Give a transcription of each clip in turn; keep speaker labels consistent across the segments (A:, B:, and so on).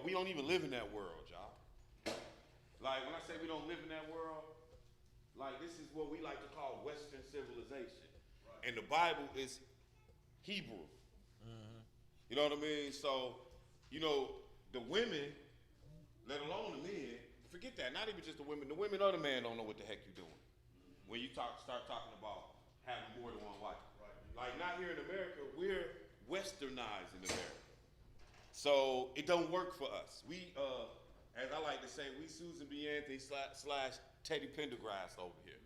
A: we don't even live in that world, y'all. Like, when I say we don't live in that world, like, this is what we like to call Western civilization. Right. And the Bible is Hebrew. Mm-hmm. You know what I mean? So, you know, the women, let alone the men, forget that. Not even just the women or the man don't know what the heck you're doing. When you start talking about having more than one wife. Right. Like, not here in America, we're westernized in America. So it don't work for us. We, as I like to say, we Susan B. Anthony slash Teddy Pendergrass over here.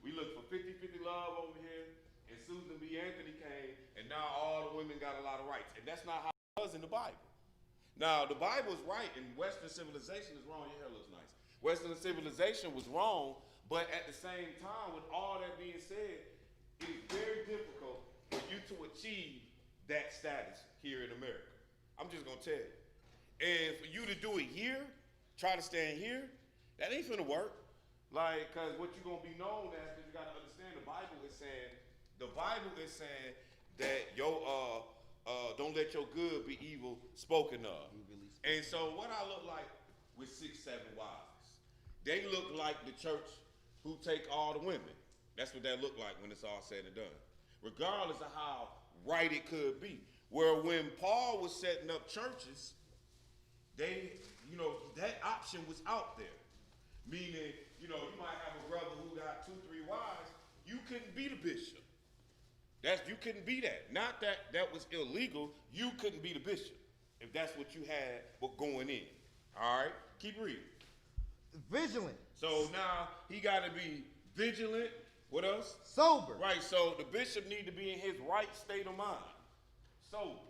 A: We look for 50-50 love over here, and Susan B. Anthony came, and now all the women got a lot of rights. And that's not how it was in the Bible. Now, the Bible is right, and Western civilization is wrong. Your hair looks nice. Western civilization was wrong, but at the same time, with all that being said, it is very difficult for you to achieve that status here in America. I'm just gonna tell you. And for you to do it here, try to stand here, that ain't finna work. Like, cause what you gonna be known as, cause you gotta understand the Bible is saying that don't let your good be evil spoken of. And so what I look like with 6, 7 wives, they look like the church who take all the women. That's what that look like when it's all said and done. Regardless of how right it could be. Where when Paul was setting up churches, that option was out there. Meaning, you might have a brother who got 2, 3 wives. You couldn't be the bishop. You couldn't be that. Not that was illegal. You couldn't be the bishop if that's what you had going in. All right? Keep reading.
B: Vigilant.
A: So now he got to be vigilant. What else?
B: Sober.
A: Right. So the bishop need to be in his right state of mind. Sober.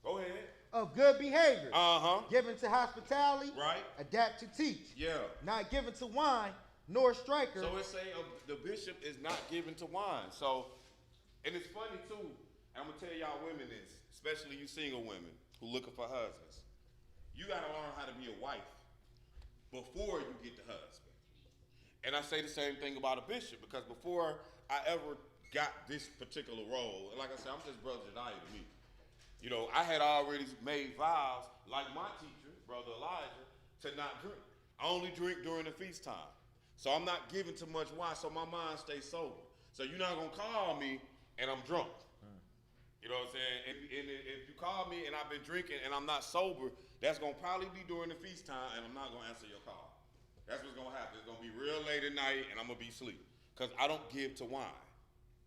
A: Go ahead.
B: Of good behavior.
A: Uh-huh.
B: Given to hospitality.
A: Right.
B: Adapt to teach.
A: Yeah.
B: Not given to wine, nor striker.
A: So it's saying the bishop is not given to wine. So, and it's funny too. I'm gonna tell y'all women this, especially you single women who looking for husbands. You gotta learn how to be a wife before you get the husband. And I say the same thing about a bishop, because before I ever got this particular role, and like I said, I'm just Brother Jediah to me. I had already made vows, like my teacher, Brother Elijah, to not drink. I only drink during the feast time. So I'm not giving too much wine, so my mind stays sober. So you're not going to call me and I'm drunk. You know what I'm saying? And if you call me and I've been drinking and I'm not sober, that's going to probably be during the feast time, and I'm not going to answer your call. That's what's going to happen. It's going to be real late at night, and I'm going to be asleep. Because I don't give to wine.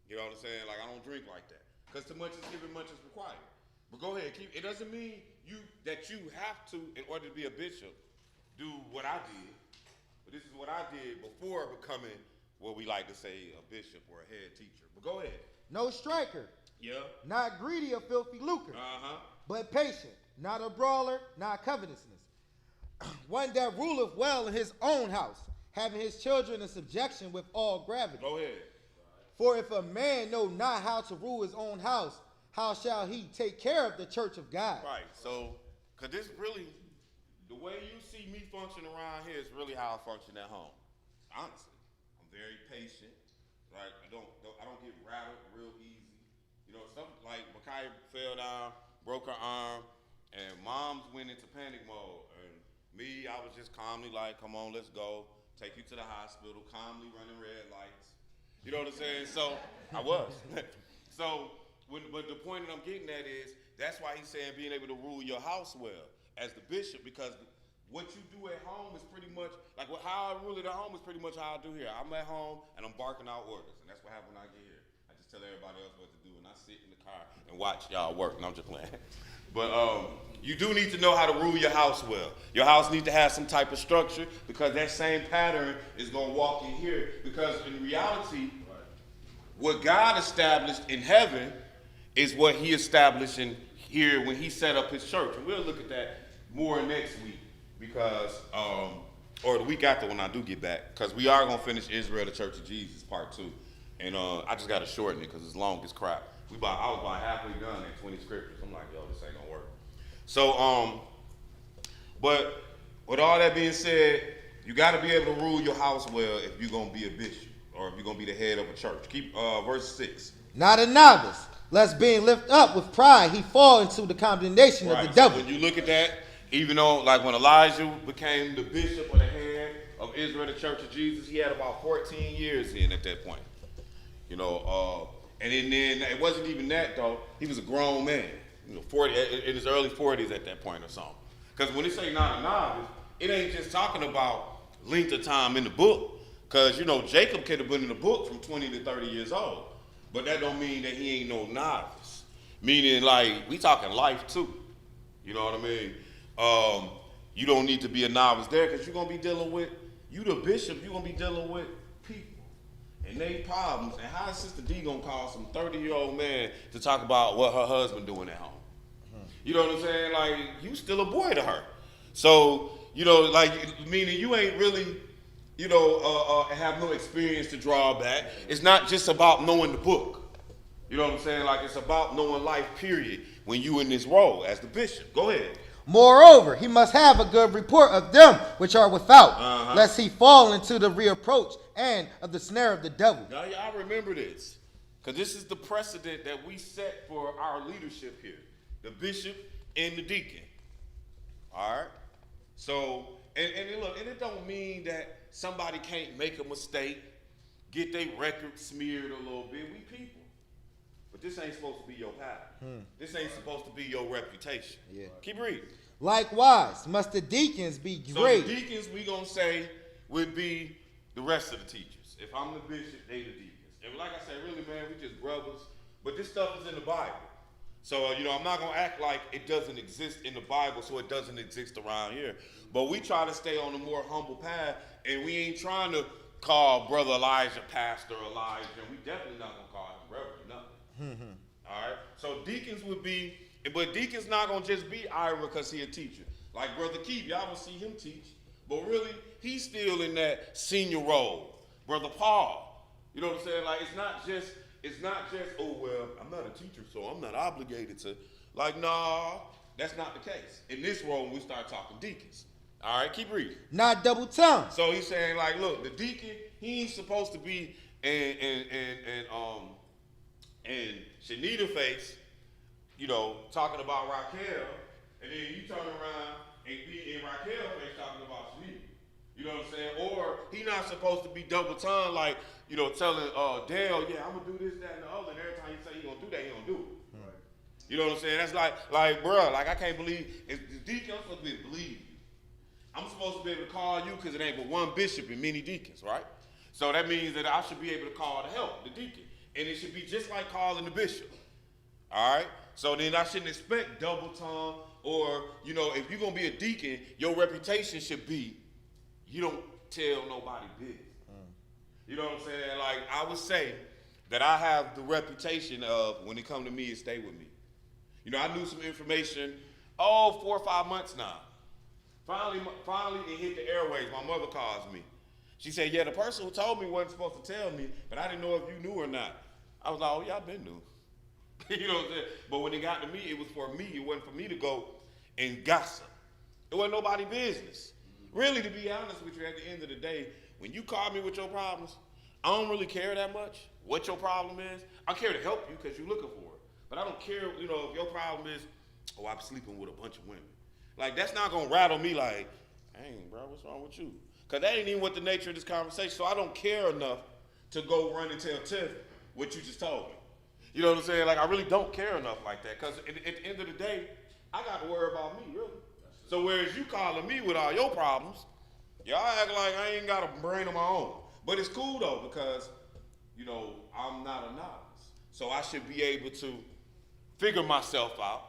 A: You know what I'm saying? Like, I don't drink like that. Because too much is given, much is required. But go ahead. It doesn't mean that you have to, in order to be a bishop, do what I did. But this is what I did before becoming what we like to say a bishop or a head teacher. But go ahead.
B: No striker.
A: Yeah.
B: Not greedy of filthy lucre.
A: Uh-huh.
B: But patient. Not a brawler, not covetousness. One that ruleth well in his own house, having his children in subjection with all gravity.
A: Go ahead.
B: For if a man know not how to rule his own house, how shall he take care of the church of God?
A: Right. So, because this really, the way you see me function around here is really how I function at home. Honestly, I'm very patient. Right. I don't get rattled real easy. Something like Micaiah fell down, broke her arm, and Mom's went into panic mode. And me, I was just calmly like, come on, let's go. Take you to the hospital, calmly running red lights. You know what I'm saying? So, I was. But the point that I'm getting at is, that's why he's saying being able to rule your house well as the bishop, because what you do at home is pretty much, like how I rule it at home is pretty much how I do here. I'm at home and I'm barking out orders, and that's what happens when I get here. I just tell everybody else what to do, and I sit in the car and watch y'all work, and I'm just playing. But you do need to know how to rule your house well. Your house needs to have some type of structure, because that same pattern is going to walk in here, because in reality, what God established in heaven is what he established in here when he set up his church. And we'll look at that more next week, because, or the week after when I do get back, because we are going to finish Israel, the Church of Jesus, part 2. And I just got to shorten it because it's long as crap. I was about halfway done at 20 scriptures. I'm like, yo, this ain't going to work. So, but with all that being said, you got to be able to rule your house well if you're going to be a bishop or if you're going to be the head of a church. Keep verse 6.
B: Not a novice, lest being lifted up with pride, he fall into the condemnation of the devil.
A: So when you look at that, Even though, like when Elijah became the bishop or the head of Israel, the Church of Jesus, he had about 14 years in at that point. You know, and then it wasn't even that though. He was a grown man, 40 in his early 40s at that point or something. Because when they say not a novice, it ain't just talking about length of time in the book. Because Jacob could have been in the book from 20 to 30 years old, but that don't mean that he ain't no novice. Meaning, like, we talking life too. You know what I mean? You don't need to be a novice there because you're gonna be dealing with the bishop. You're gonna be dealing with people and they problems. And how is Sister D gonna call some 30-year-old man to talk about what her husband doing at home? You know what I'm saying? Like, you still a boy to her. So like, meaning you ain't really have no experience to draw back. It's not just about knowing the book. You know what I'm saying? Like, it's about knowing life, period, when you in this role as the bishop. Go ahead.
B: Moreover, he must have a good report of them which are without, lest he fall into the reproach and of the snare of the devil.
A: Now, y'all remember this, because this is the precedent that we set for our leadership here, the bishop and the deacon. All right? So, and look, and it don't mean that somebody can't make a mistake, get their record smeared a little bit. We people. But this ain't supposed to be your pattern. This ain't supposed to be your reputation. Yeah. Keep reading.
B: Likewise, must the deacons be great.
A: So the deacons, we going to say, would be the rest of the teachers. If I'm the bishop, they the deacons. And like I said, really, man, we just brothers. But this stuff is in the Bible. So, I'm not going to act like it doesn't exist in the Bible so it doesn't exist around here. But we try to stay on a more humble path, and we ain't trying to call Brother Elijah Pastor Elijah. We definitely not going to call him Reverend, nothing. All right? So deacons would be, but deacons not going to just be Ira because he a teacher. Like Brother Keith, y'all don't see him teach. But really, he's still in that senior role. Brother Paul, you know what I'm saying? Like, it's not just, oh, well, I'm not a teacher, so I'm not obligated to. Like, nah, that's not the case. In this role, when we start talking deacons. All right, keep reading.
B: Not double tongued.
A: So he's saying, like, look, the deacon, he ain't supposed to be in Shanita face, talking about Raquel, and then you turn around and be in Raquel face talking about Shanita. You know what I'm saying? Or he not supposed to be double tongued, like, telling Dale, yeah, I'm gonna do this, that, and the other, and every time you say he gonna do that, he gonna do it. Right. You know what I'm saying? That's like, bro, like, I can't believe, it's the deacon, I'm supposed to be able to believe you. I'm supposed to be able to call you because it ain't but one bishop and many deacons, right? So that means that I should be able to call to help the deacon. And it should be just like calling the bishop. All right? So then I shouldn't expect double tongue or, if you're going to be a deacon, your reputation should be you don't tell nobody business. You know what I'm saying? Like, I would say that I have the reputation of when it come to me, it stay with me. I knew some information, 4 or 5 months now. Finally, it hit the airways. My mother calls me. She said, yeah, the person who told me wasn't supposed to tell me, but I didn't know if you knew or not. I was like, oh, yeah, I've been knew. You know what I'm saying? But when it got to me, it was for me. It wasn't for me to go and gossip. It wasn't nobody's business. Really, to be honest with you, at the end of the day, when you call me with your problems, I don't really care that much what your problem is. I care to help you because you're looking for it. But I don't care, if your problem is, I'm sleeping with a bunch of women. Like, that's not going to rattle me like, dang, bro, what's wrong with you? Because that ain't even what the nature of this conversation. So I don't care enough to go run and tell Tiff what you just told me. You know what I'm saying? Like, I really don't care enough like that. Because at the end of the day, I got to worry about me, really. So whereas you calling me with all your problems, y'all act like I ain't got a brain of my own. But it's cool, though, because, I'm not a novice. So I should be able to figure myself out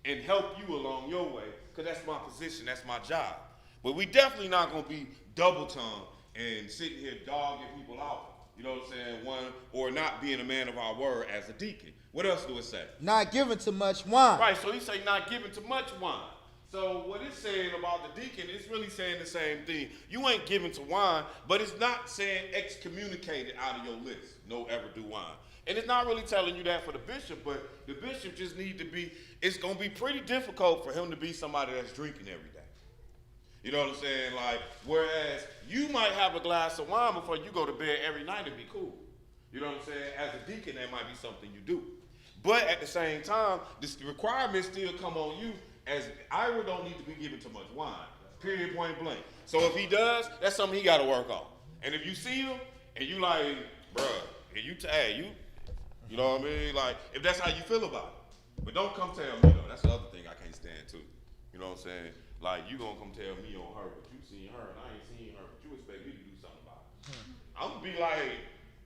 A: and help you along your way, because that's my position, that's my job. But we definitely not going to be double-tongued and sitting here dogging people out, you know what I'm saying, or not being a man of our word as a deacon. What else do it say?
B: Not giving to much wine.
A: Right, so he say not giving to much wine. So what it's saying about the deacon, it's really saying the same thing. You ain't giving to wine, but it's not saying excommunicated out of your list. No ever do wine. And it's not really telling you that for the bishop, but the bishop just need to be, it's going to be pretty difficult for him to be somebody that's drinking every day. You know what I'm saying? Like, whereas you might have a glass of wine before you go to bed every night and be cool. You know what I'm saying? As a deacon, that might be something you do. But at the same time, the requirements still come on you as Ira don't need to be given too much wine. Period, point blank. So if he does, that's something he got to work on. And if you see him and you like, bruh, and you know what I mean? Like, if that's how you feel about it. But don't come tell me, though. That's the other thing I can't stand, too. You know what I'm saying? Like, you gonna come tell me on her, but you seen her and I ain't seen her, but you expect me to do something about it. I'm gonna be like,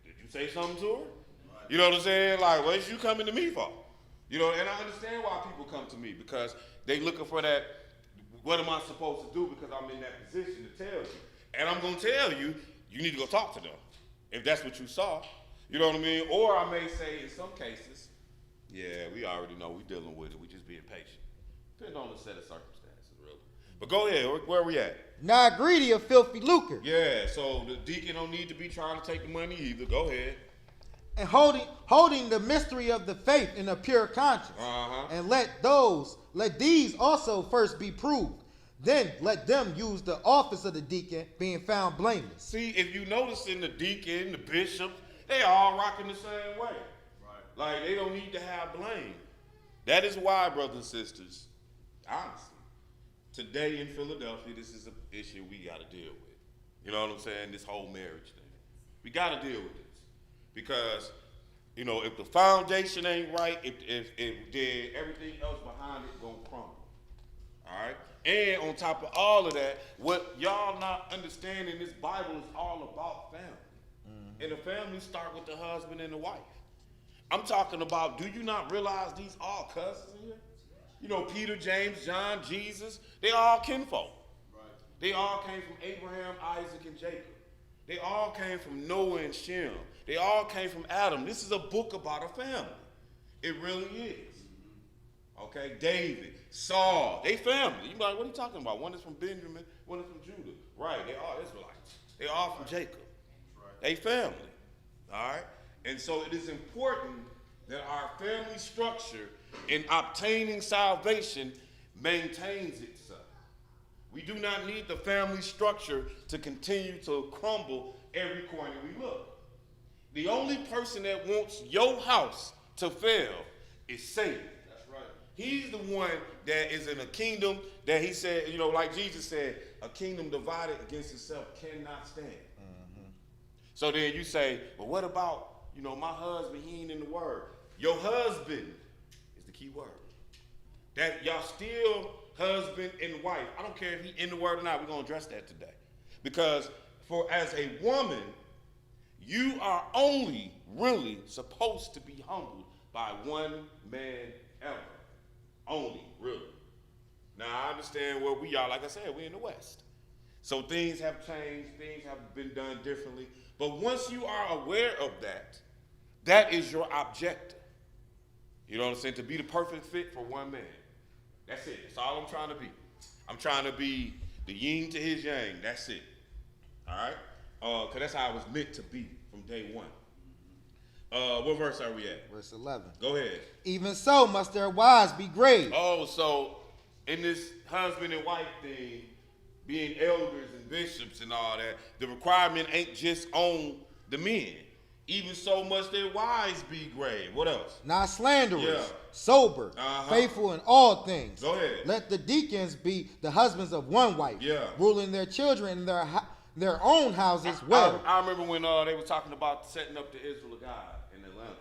A: did you say something to her? You know what I'm saying? Like, what is you coming to me for? You know, and I understand why people come to me, because they looking for that, what am I supposed to do, because I'm in that position to tell you. And I'm gonna tell you, you need to go talk to them, if that's what you saw. You know what I mean? Or I may say, in some cases, yeah, we already know we dealing with it, we just being patient. Depending on the set of circumstances, really. But go ahead, where are we at?
B: Not greedy of filthy lucre.
A: Yeah, so the deacon don't need to be trying to take the money either. Go ahead.
B: And holding the mystery of the faith in a pure conscience. And let these also first be proved. Then let them use the office of the deacon, being found blameless.
A: See, if you notice in the deacon, the bishop, they all rocking the same way. Right. Like, they don't need to have blame. That is why, brothers and sisters, honestly, today in Philadelphia, this is an issue we got to deal with. You know what I'm saying? This whole marriage thing. We got to deal with this. Because, you know, if the foundation ain't right, if then everything else behind it gonna crumble. All right? And on top of all of that, what y'all not understanding, this Bible is all about family. And the family start with the husband and the wife. I'm talking about, do you not realize these all cousins in here? You know, Peter, James, John, Jesus, they all kinfolk. Right. They all came from Abraham, Isaac, and Jacob. They all came from Noah and Shem. They all came from Adam. This is a book about a family. It really is. Okay, David, Saul, they family. You like, what are you talking about? One is from Benjamin, one is from Judah. Right, they all Israelites. They all from Jacob. They family. All right? And so it is important that our family structure in obtaining salvation maintains itself. We do not need the family structure to continue to crumble every corner we look. The only person that wants your house to fail is Satan. That's right. He's the one that is in a kingdom that he said, you know, like Jesus said, a kingdom divided against itself cannot stand. Mm-hmm. So then you say, well, what about, you know, my husband, he ain't in the word. Your husband is the key word. That y'all still husband and wife. I don't care if he in the word or not. We're going to address that today. Because for as a woman, you are only really supposed to be humbled by one man ever. Only, really. Now, I understand where we are. Like I said, we're in the West. So things have changed. Things have been done differently. But once you are aware of that, that is your objective. You know what I'm saying? To be the perfect fit for one man. That's it. That's all I'm trying to be. I'm trying to be the yin to his yang. That's it. All right? Because that's how it was meant to be from day one. What verse are we at?
B: Verse 11.
A: Go ahead.
B: Even so must their wives be grave.
A: Oh, so in this husband and wife thing, being elders and bishops and all that, the requirement ain't just on the men. Even so must their wives be grave. What else?
B: Not slanderers, sober, faithful in all things.
A: Go ahead.
B: Let the deacons be the husbands of one wife, ruling their children in their own houses well.
A: I remember when they were talking about setting up the Israel of God in Atlanta,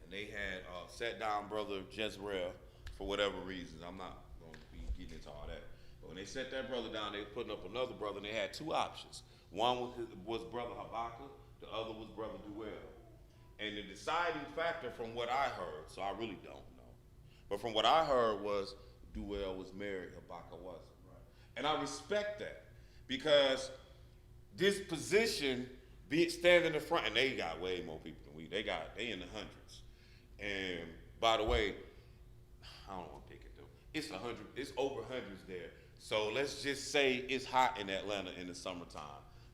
A: and they had sat down brother Jezreel for whatever reasons. I'm not going to be getting into all that. But when they set that brother down, they were putting up another brother, and they had two options. One was brother Habakkuk. The other was Brother Duell. And the deciding factor from what I heard, so I really don't know, but from what I heard was Duell was married, Habakkuk wasn't. Right. And I respect that because this position, be it standing in the front, and they got way more people than we, they in the hundreds. And by the way, I don't want to pick it though. It's over hundreds there. So let's just say it's hot in Atlanta in the summertime.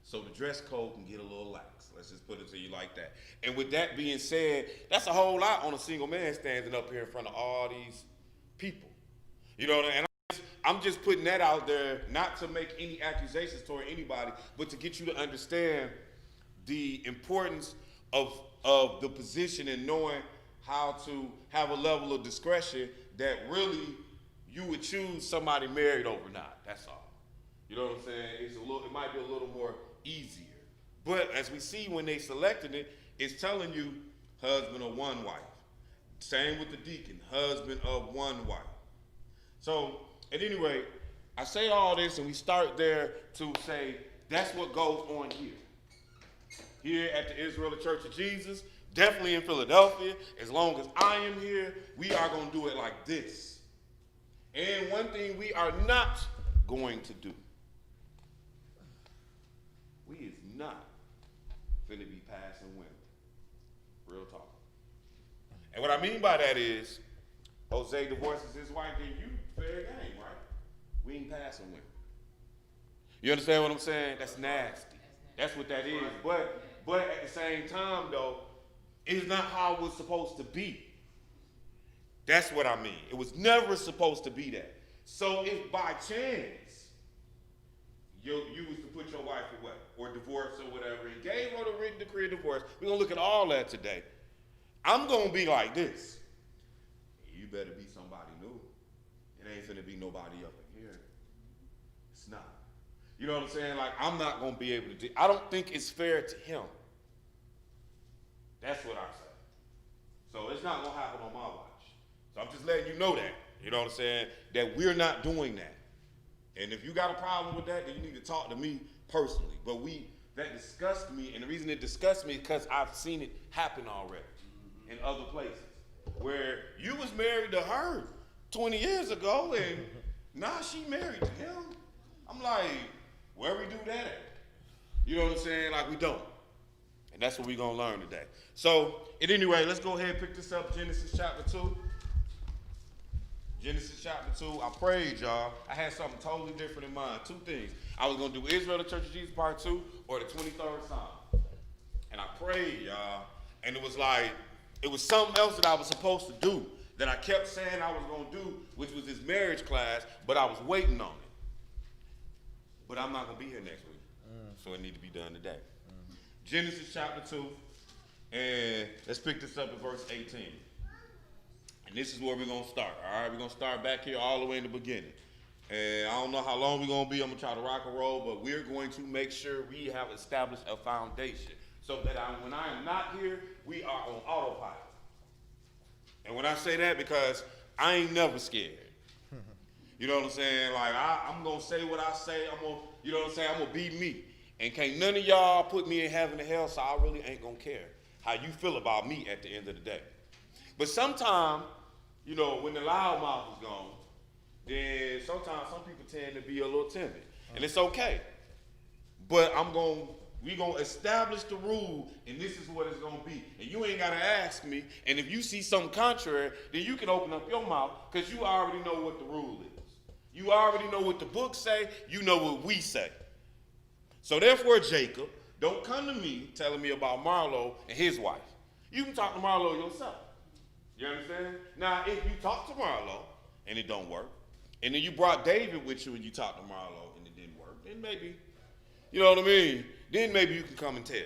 A: So the dress code can get a little lax. Let's just put it to you like that. And with that being said, that's a whole lot on a single man standing up here in front of all these people. You know, and I'm just putting that out there, not to make any accusations toward anybody, but to get you to understand the importance of the position and knowing how to have a level of discretion that really you would choose somebody married over not. That's all. You know what I'm saying? It might be a little more easier. But as we see when they selected it, it's telling you husband of one wife. Same with the deacon, husband of one wife. So at any rate, I say all this and we start there to say that's what goes on here. Here at the Israeli Church of Jesus, definitely in Philadelphia, as long as I am here, we are going to do it like this. And one thing we are not going to do, we is not finna be passing women. Real talk. And what I mean by that is, Jose divorces his wife, then you fair game, right? We ain't passing women. You understand what I'm saying? That's nasty. That's what that is. But at the same time, though, it's not how it was supposed to be. That's what I mean. It was never supposed to be that. So if by chance you was to put your wife away or divorce or whatever and gave her the written decree of divorce, we're going to look at all that today. I'm going to be like this. You better be somebody new. It ain't finna be nobody up in here. It's not. You know what I'm saying? Like, I'm not going to be able to do. I don't think it's fair to him. That's what I say. So it's not going to happen on my watch. So I'm just letting you know that. You know what I'm saying? That we're not doing that. And if you got a problem with that, then you need to talk to me personally. But that disgusts me, and the reason it disgusts me is because I've seen it happen already in other places. Where you was married to her 20 years ago, and now she married to him. I'm like, where we do that at? You know what I'm saying? Like, we don't. And that's what we're going to learn today. So, at any rate, let's go ahead and pick this up, Genesis chapter 2. Genesis chapter 2. I prayed, y'all. I had something totally different in mind. Two things. I was going to do Israel, the Church of Jesus, part 2, or the 23rd Psalm. And I prayed, y'all. And it was like, it was something else that I was supposed to do that I kept saying I was going to do, which was this marriage class, but I was waiting on it. But I'm not going to be here next week. So it needs to be done today. Genesis chapter 2, and let's pick this up at verse 18. And this is where we're going to start, all right? We're going to start back here all the way in the beginning. And I don't know how long we're going to be. I'm going to try to rock and roll, but we're going to make sure we have established a foundation so that when I am not here, we are on autopilot. And when I say that, because I ain't never scared. You know what I'm saying? Like, I'm going to say what I say. You know what I'm saying? I'm going to be me. And can't none of y'all put me in heaven or hell, so I really ain't going to care how you feel about me at the end of the day. But sometimes, you know, when the loudmouth is gone, then sometimes some people tend to be a little timid. And it's okay. But we're going to establish the rule, and this is what it's going to be. And you ain't got to ask me. And if you see something contrary, then you can open up your mouth, because you already know what the rule is. You already know what the book say. You know what we say. So therefore, Jacob, don't come to me telling me about Marlo and his wife. You can talk to Marlo yourself. You understand? Now, if you talk to Marlo and it don't work, and then you brought David with you and you talked to Marlo and it didn't work, then maybe, you know what I mean? Then maybe you can come and tell.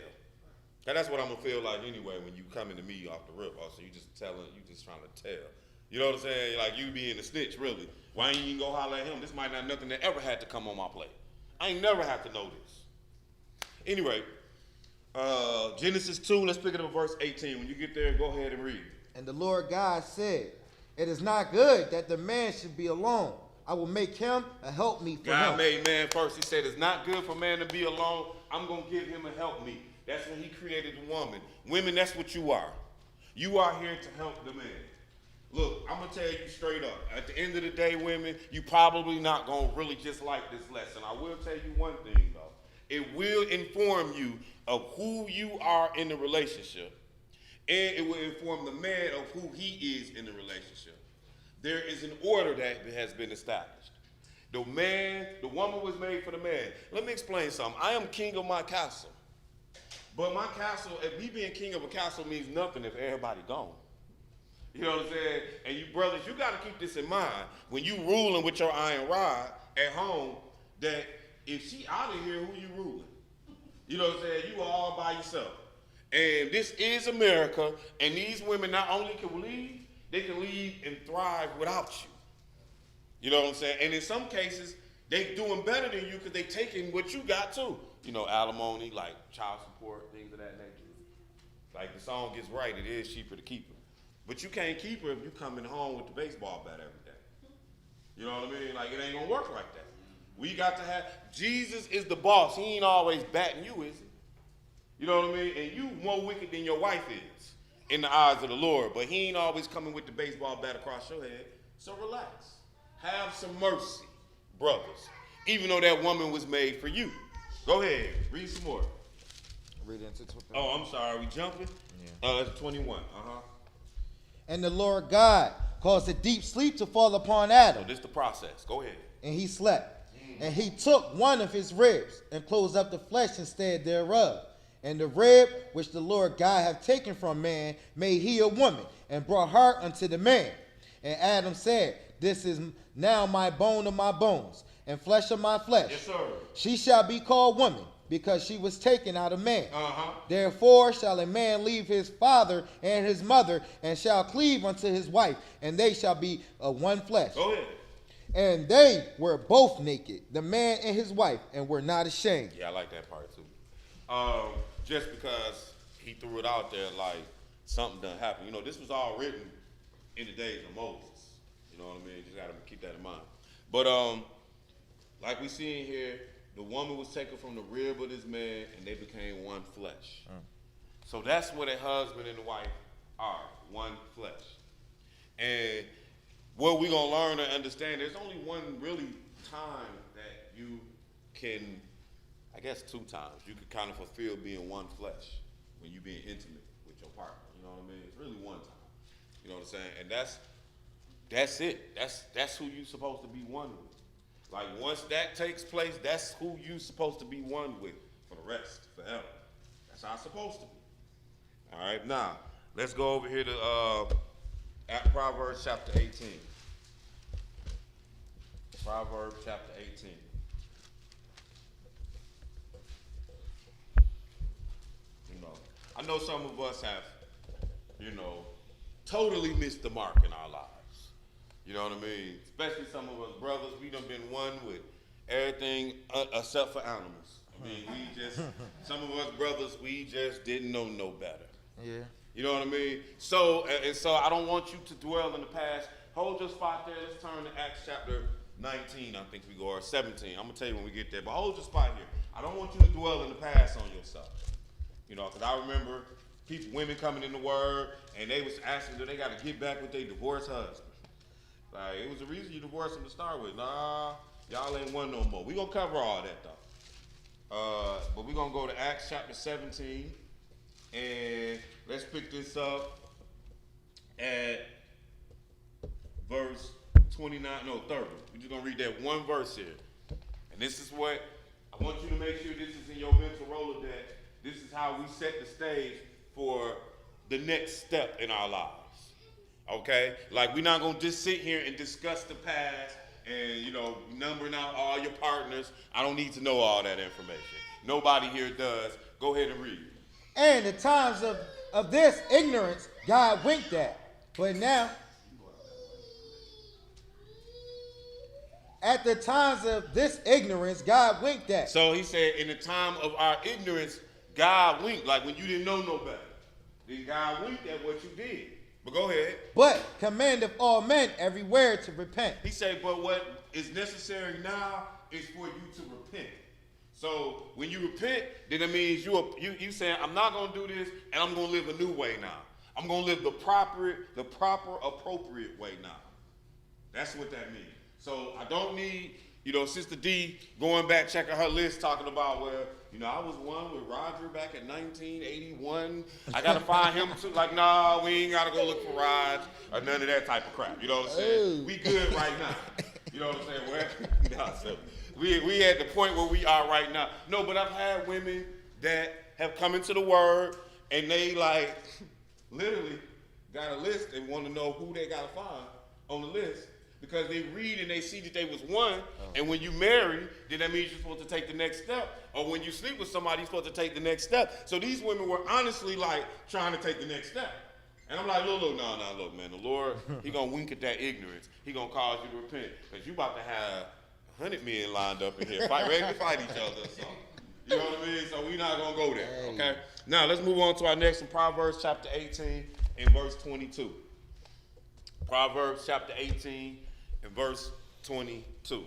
A: Now, that's what I'm going to feel like anyway when you coming to me off the rip. Also, you just trying to tell. You know what I'm saying? Like you being a snitch, really. Why ain't you even go holler at him? This might not nothing that ever had to come on my plate. I ain't never had to know this. Anyway, Genesis 2, let's pick it up at verse 18. When you get there, go ahead and read.
B: And the Lord God said, it is not good that the man should be alone. I will make him a helpmeet for him.
A: God made man first. He said it's not good for man to be alone. I'm going to give him a helpmeet. That's when he created the woman. Women, that's what you are. You are here to help the man. Look, I'm going to tell you straight up. At the end of the day, women, you probably not going to really just like this lesson. I will tell you one thing, though. It will inform you of who you are in the relationship, and it will inform the man of who he is in the relationship. There is an order that has been established. The woman was made for the man. Let me explain something. I am king of my castle. But my castle, if me being king of a castle means nothing if everybody gone. You know what I'm saying? And you brothers, you got to keep this in mind. When you ruling with your iron rod at home, that if she out of here, who you ruling? You know what I'm saying? You are all by yourself. And this is America, and these women not only can leave, they can leave and thrive without you. You know what I'm saying? And in some cases, they doing better than you because they taking what you got too. You know, alimony, like child support, things of that nature. Like the song gets right, it is cheaper to keep her. But you can't keep her if you coming home with the baseball bat every day. You know what I mean? Like it ain't gonna work like that. We got to have, Jesus is the boss. He ain't always batting you, is he? You know what I mean? And you more wicked than your wife is in the eyes of the Lord. But he ain't always coming with the baseball bat across your head. So relax. Have some mercy, brothers. Even though that woman was made for you. Go ahead, read some more.
B: Read into 21.
A: Oh, I'm sorry, we jumping? Yeah. It's 21.
B: And the Lord God caused a deep sleep to fall upon Adam.
A: So this is the process. Go ahead.
B: And he slept. And he took one of his ribs and closed up the flesh instead thereof. And the rib which the Lord God hath taken from man made he a woman, and brought her unto the man. And Adam said, This is now my bone of my bones, and flesh of my flesh.
A: Yes, sir.
B: She shall be called woman, because she was taken out of man. Therefore shall a man leave his father and his mother, and shall cleave unto his wife, and they shall be one flesh.
A: Go ahead.
B: And they were both naked, the man and his wife, and were not ashamed.
A: Yeah, I like that part too. Just because he threw it out there like something done happened. You know, this was all written in the days of Moses. You know what I mean? Just got to keep that in mind. But like we see in here, the woman was taken from the rib of this man, and they became one flesh. So that's what a husband and a wife are, one flesh. And what we're going to learn and understand, there's only one really time that you can, I guess 2 times, you can kind of fulfill being one flesh when you're being intimate with your partner. You know what I mean? It's really one time. You know what I'm saying? And that's it. That's who you're supposed to be one with. Like once that takes place, that's who you're supposed to be one with for the rest, forever. That's how it's supposed to be. All right, now let's go over here to at Proverbs chapter 18. Proverbs chapter 18. You know, I know some of us have, you know, totally missed the mark in our lives. You know what I mean? Especially some of us brothers, we done been one with everything except for animals. I mean, some of us brothers, we just didn't know no better.
B: Yeah.
A: You know what I mean? So, so I don't want you to dwell in the past. Hold your spot there. Let's turn to Acts chapter 19, I think we go, or 17. I'm going to tell you when we get there. But hold your spot here. I don't want you to dwell in the past on yourself. You know, because I remember women coming in the word, and they was asking, do they got to get back with their divorced husband? Like, it was the reason you divorced them to start with. Nah, y'all ain't one no more. We going to cover all that, though. But we're going to go to Acts chapter 17, and let's pick this up at verse 30. We're just going to read that one verse here. And this is what, I want you to make sure this is in your mental Rolodex. This is how we set the stage for the next step in our lives. Okay? Like, we're not going to just sit here and discuss the past and, you know, numbering out all your partners. I don't need to know all that information. Nobody here does. Go ahead and read.
B: And the times of this ignorance, God winked at. But now, at the times of this ignorance, God winked at.
A: So he said, in the time of our ignorance, God winked. Like when you didn't know no better. Then God winked at what you did. But go ahead.
B: But commandeth all men everywhere to repent.
A: He said, but what is necessary now is for you to repent. So when you repent, then it means you saying, I'm not going to do this, and I'm going to live a new way now. I'm going to live the proper, appropriate way now. That's what that means. So I don't need, you know, Sister D going back, checking her list, talking about, well, you know, I was one with Roger back in 1981. I got to find him too. Like, nah, we ain't got to go look for Raj or none of that type of crap. You know what I'm saying? We good right now. You know what I'm saying? Well, so we at the point where we are right now. No, but I've had women that have come into the word and they like literally got a list and want to know who they got to find on the list. Because they read and they see that they was one, and when you marry, then that means you're supposed to take the next step. Or when you sleep with somebody, you're supposed to take the next step. So these women were honestly like trying to take the next step. And I'm like, look, man. The Lord, he going to wink at that ignorance. He going to cause you to repent. Because you about to have 100 men lined up in here, ready to fight each other or something. You know what I mean? So we're not going to go there, okay? Now, let's move on to our next one, Proverbs chapter 18 and verse 22. Proverbs chapter 18 and verse 22.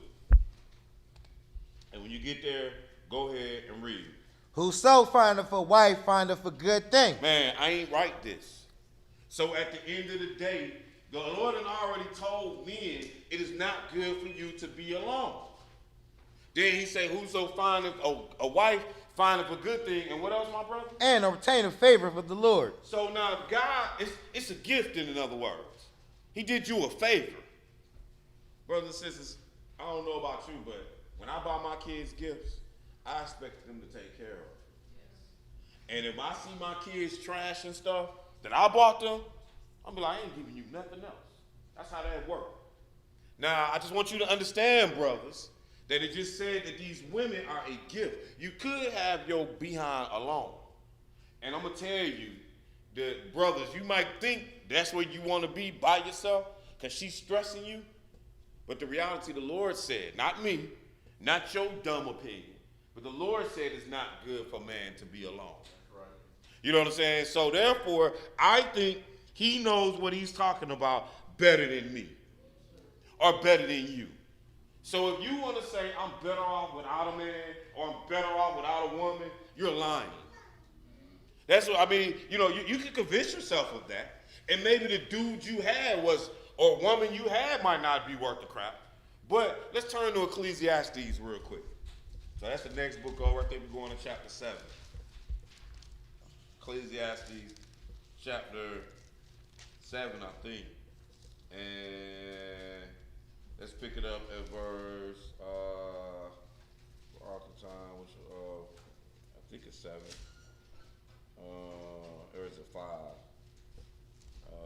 A: And when you get there, go ahead and read.
B: Whoso findeth a wife findeth a good thing.
A: Man, I ain't write this. So at the end of the day, the Lord had already told men it is not good for you to be alone. Then he said, whoso findeth a wife findeth a good thing. And what else, my brother?
B: And obtain a favor for the Lord.
A: So now God, it's a gift in other words. He did you a favor. Brothers and sisters, I don't know about you, but when I buy my kids gifts, I expect them to take care of them. Yes. And if I see my kids trash and stuff that I bought them, I'm be like, I ain't giving you nothing else. That's how that works. Now, I just want you to understand, brothers, that it just said that these women are a gift. You could have your behind alone. And I'm going to tell you, that brothers, you might think that's where you want to be by yourself because she's stressing you. But the reality, the Lord said, not me, not your dumb opinion, but the Lord said it's not good for man to be alone. Right. You know what I'm saying? So therefore, I think he knows what he's talking about better than me or better than you. So if you want to say I'm better off without a man or I'm better off without a woman, you're lying. That's what I mean. You know, you can convince yourself of that. And maybe the dude you had was, or woman you had might not be worth the crap. But let's turn to Ecclesiastes real quick. So that's the next book over. I think we're going to chapter 7. Ecclesiastes chapter 7, I think. And let's pick it up at verse, all the time, which, I think it's 7. Or is it 5?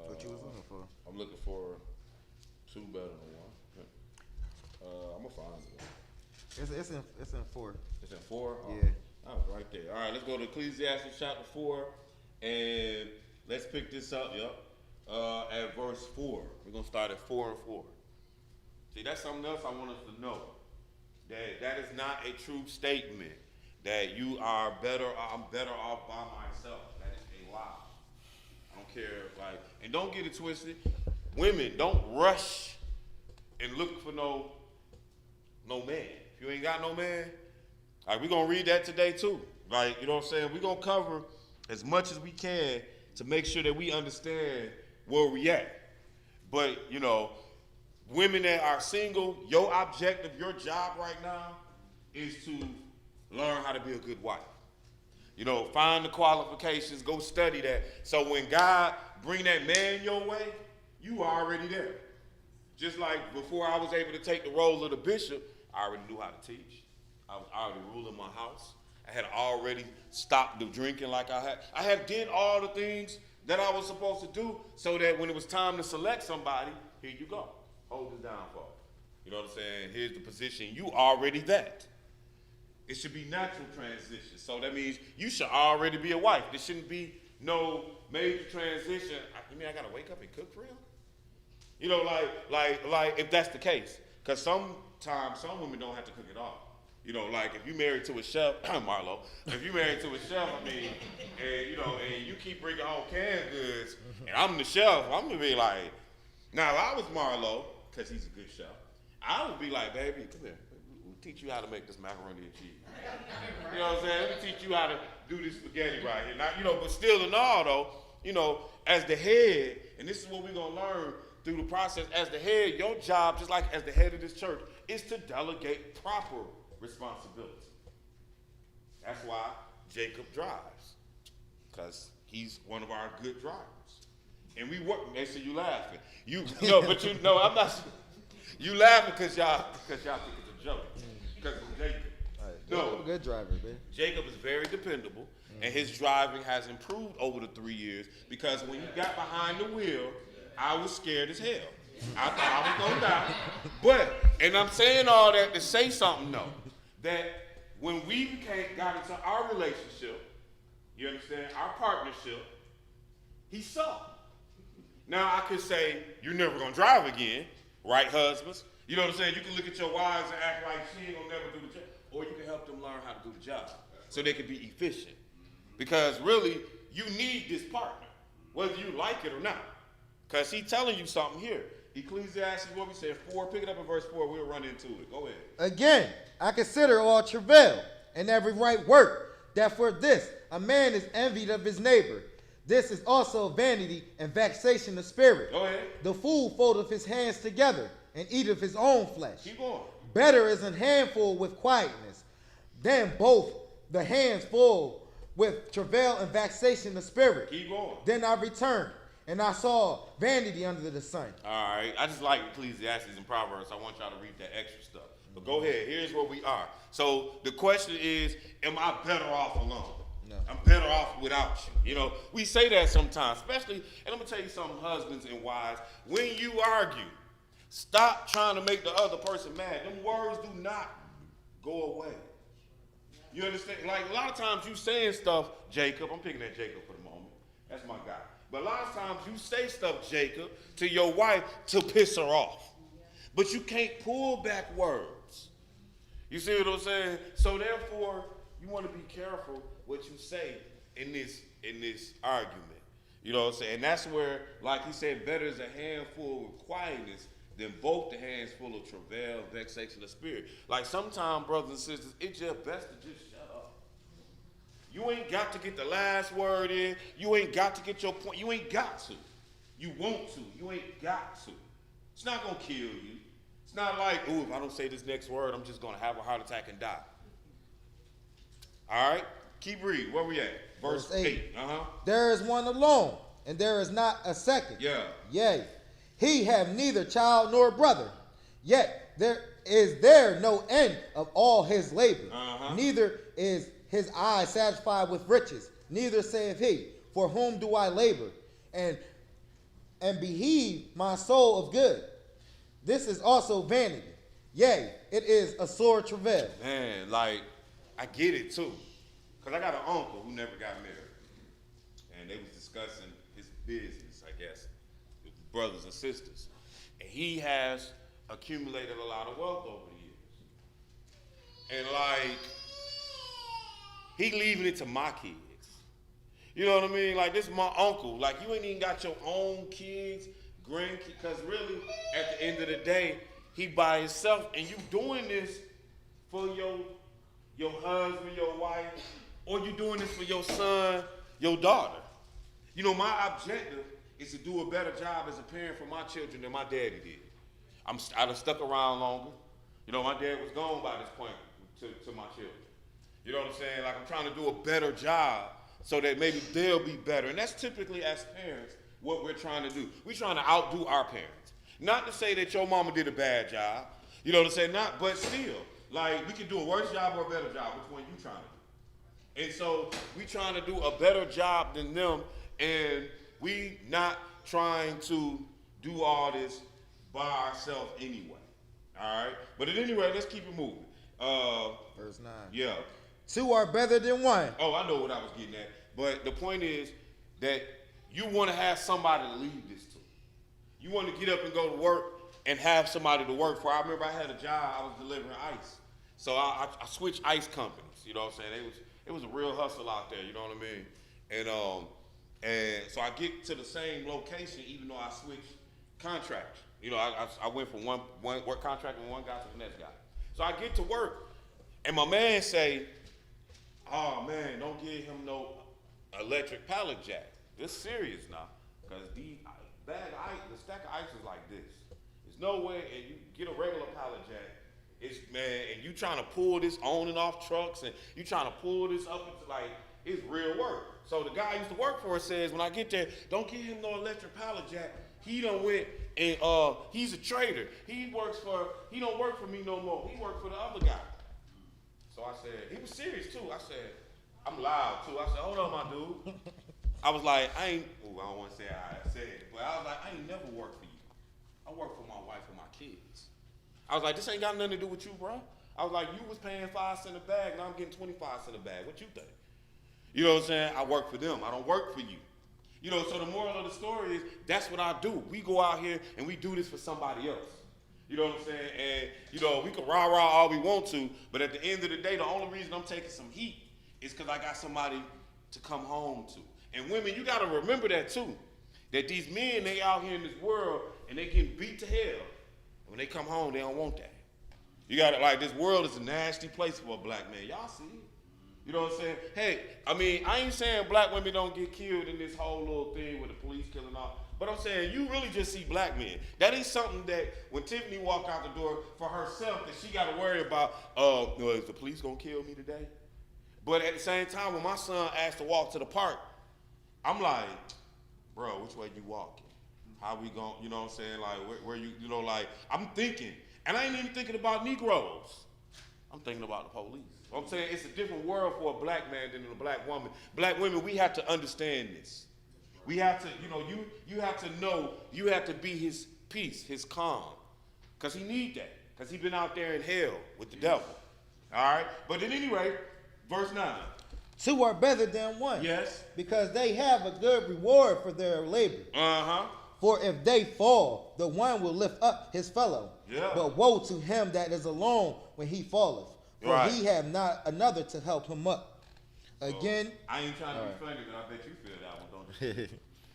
B: What you was looking for?
A: I'm looking for 2 better than 1. I'm gonna find it.
B: It's in 4.
A: It's in 4? Oh,
B: yeah.
A: Oh, right there. All right, let's go to Ecclesiastes chapter 4, and let's pick this up, at verse 4. We're gonna start at 4 and 4. See, that's something else I want us to know. That is not a true statement. That you are better, I'm better off by myself. That is a lie. I don't care, and don't get it twisted. Women, don't rush and look for no man. If you ain't got no man, we're gonna read that today too. You know what I'm saying? We're gonna cover as much as we can to make sure that we understand where we at. But, women that are single, your objective, your job right now is to learn how to be a good wife. Find the qualifications, go study that. So when God bring that man your way, you are already there. Just like before I was able to take the role of the bishop, I already knew how to teach. I was already ruling my house. I had already stopped the drinking like I had did all the things that I was supposed to do so that when it was time to select somebody, here you go. Hold this down for you. You know what I'm saying? Here's the position. You already that. It should be natural transition. So that means you should already be a wife. There shouldn't be no major transition. You mean I gotta wake up and cook for him? Like if that's the case. Because sometimes some women don't have to cook at all. If you married to a chef, Marlo, if you married to a chef, and you keep bringing home canned goods, and I'm the chef, I'm gonna be like, now if I was Marlo, because he's a good chef, I would be like, baby, come here. We'll teach you how to make this macaroni and cheese. You know what I'm saying? Let me teach you how to do this spaghetti right here. Now, but still in all though, as the head, and this is what we're gonna learn through the process, as the head, your job, just like as the head of this church, is to delegate proper responsibility. That's why Jacob drives, because he's one of our good drivers. And we work. They say you laughing. I'm not. You laughing because y'all think it's a joke. Because of Jacob.
B: No, good driver, man.
A: Jacob is very dependable, and his driving has improved over the 3 years. Because when he got behind the wheel, I was scared as hell. I thought I was gonna die. And I'm saying all that to say something though. That when we got into our relationship, you understand, our partnership, he saw. Now I could say, you're never gonna drive again, right, husbands? You know what I'm saying? You can look at your wives and act like she ain't gonna never do the job. Or you can help them learn how to do the job so they can be efficient. Because really, you need this partner, whether you like it or not. Because he's telling you something here. Ecclesiastes, what we said, 4, pick it up in verse 4, we'll run into it. Go ahead.
B: Again, I consider all travail and every right work, that for this a man is envied of his neighbor. This is also vanity and vexation of spirit.
A: Go ahead.
B: The fool foldeth his hands together and eateth his own flesh.
A: Keep going.
B: Better is an handful with quietness than both the hands full with travail and vexation of spirit.
A: Keep going.
B: Then I returned, and I saw vanity under the sun.
A: All right. I just like Ecclesiastes and Proverbs. I want y'all to read that extra stuff. But go ahead. Here's where we are. So the question is, am I better off alone? No. I'm better off without you. You know, we say that sometimes, especially, and I'm going to tell you something, husbands and wives, when you argue, stop trying to make the other person mad. Them words do not go away. You understand? Like, a lot of times you saying stuff, Jacob, I'm picking at Jacob for the moment. That's my guy. But a lot of times you say stuff, Jacob, to your wife to piss her off. But you can't pull back words. You see what I'm saying? So therefore, you want to be careful what you say in this argument. You know what I'm saying? And that's where, like he said, better is a handful with quietness than both the hands full of travail and vexation of spirit. Like sometimes, brothers and sisters, it's just best to just shut up. You ain't got to get the last word in. You ain't got to get your point. You ain't got to. You want to. You ain't got to. It's not going to kill you. It's not like, ooh, if I don't say this next word, I'm just going to have a heart attack and die. All right? Keep reading. Where we at? Verse 8.
B: There is one alone, and there is not a second.
A: Yeah.
B: Yea, he have neither child nor brother, yet there is no end of all his labor. Neither is his eye satisfied with riches, neither saith he, for whom do I labor, and beheave my soul of good. This is also vanity. Yea, it is a sore travail.
A: Man, like, I get it too. Because I got an uncle who never got married. And they was discussing his business, I guess, with brothers and sisters. And he has accumulated a lot of wealth over the years. And like, he leaving it to my kids. You know what I mean? Like, this is my uncle. Like, you ain't even got your own kids, grandkids. Because really, at the end of the day, he by himself. And you doing this for your husband, your wife, or you doing this for your son, your daughter. You know, my objective is to do a better job as a parent for my children than my daddy did. I'd have stuck around longer. You know, my dad was gone by this point to my children. You know what I'm saying? Like, I'm trying to do a better job so that maybe they'll be better. And that's typically, as parents, what we're trying to do. We're trying to outdo our parents. Not to say that your mama did a bad job. You know what I'm saying? Not, but still. Like, we can do a worse job or a better job. Which one you trying to do? And so we trying to do a better job than them, and we not trying to do all this by ourselves anyway. All right? But at any rate, let's keep it moving.
B: Verse 9.
A: Yeah.
B: Two are better than one.
A: Oh, I know what I was getting at. But the point is that you want to have somebody to lead this to. You want to get up and go to work and have somebody to work for. I remember I had a job. I was delivering ice. So I switched ice companies. You know what I'm saying? It was a real hustle out there, you know what I mean? And so I get to the same location even though I switched contracts. You know, I went from one work contract and one guy to the next guy. So I get to work and my man say, oh man, don't give him no electric pallet jack. This serious now. Because the stack of ice is like this. There's no way, and you get a regular pallet jack, and you trying to pull this on and off trucks, and you trying to pull this up into like, it's real work. So the guy I used to work for says, when I get there, don't give him no electric pallet jack. He done went and he's a trader. He don't work for me no more. He worked for the other guy. So I said, he was serious too. I said, I'm loud too. I said, hold on, my dude. I was like, I don't want to say how I said it, but I was like, I ain't never worked for you. I work for my wife and my kids. I was like, this ain't got nothing to do with you, bro. I was like, you was paying 5 cents a bag, now I'm getting 25 cents a bag. What you think? You know what I'm saying? I work for them. I don't work for you. You know, so the moral of the story is that's what I do. We go out here and we do this for somebody else. You know what I'm saying? And, you know, we can rah-rah all we want to, but at the end of the day, the only reason I'm taking some heat is because I got somebody to come home to. And women, you got to remember that too. That these men, they out here in this world and they getting beat to hell. When they come home, they don't want that. You got to, like, this world is a nasty place for a black man. Y'all see it. You know what I'm saying? Hey, I mean, I ain't saying black women don't get killed in this whole little thing with the police killing off. But I'm saying you really just see black men. That ain't something that when Tiffany walk out the door for herself that she got to worry about, is the police going to kill me today? But at the same time, when my son asked to walk to the park, I'm like, bro, which way you walking? How we going, you know what I'm saying? Like, where you know, like, I'm thinking. And I ain't even thinking about Negroes. I'm thinking about the police. I'm saying it's a different world for a black man than a black woman. Black women, we have to understand this. We have to, you know, you have to know, you have to be his peace, his calm. Because he need that. Because he been out there in hell with the devil. All right? But at any rate, verse 9.
B: Two are better than one.
A: Yes.
B: Because they have a good reward for their labor.
A: Uh-huh.
B: For if they fall, the one will lift up his fellow.
A: Yeah.
B: But woe to him that is alone when he falleth. For
A: right.
B: he have not another to help him up. Again.
A: I ain't trying to be funny, but I bet you feel that one, don't you?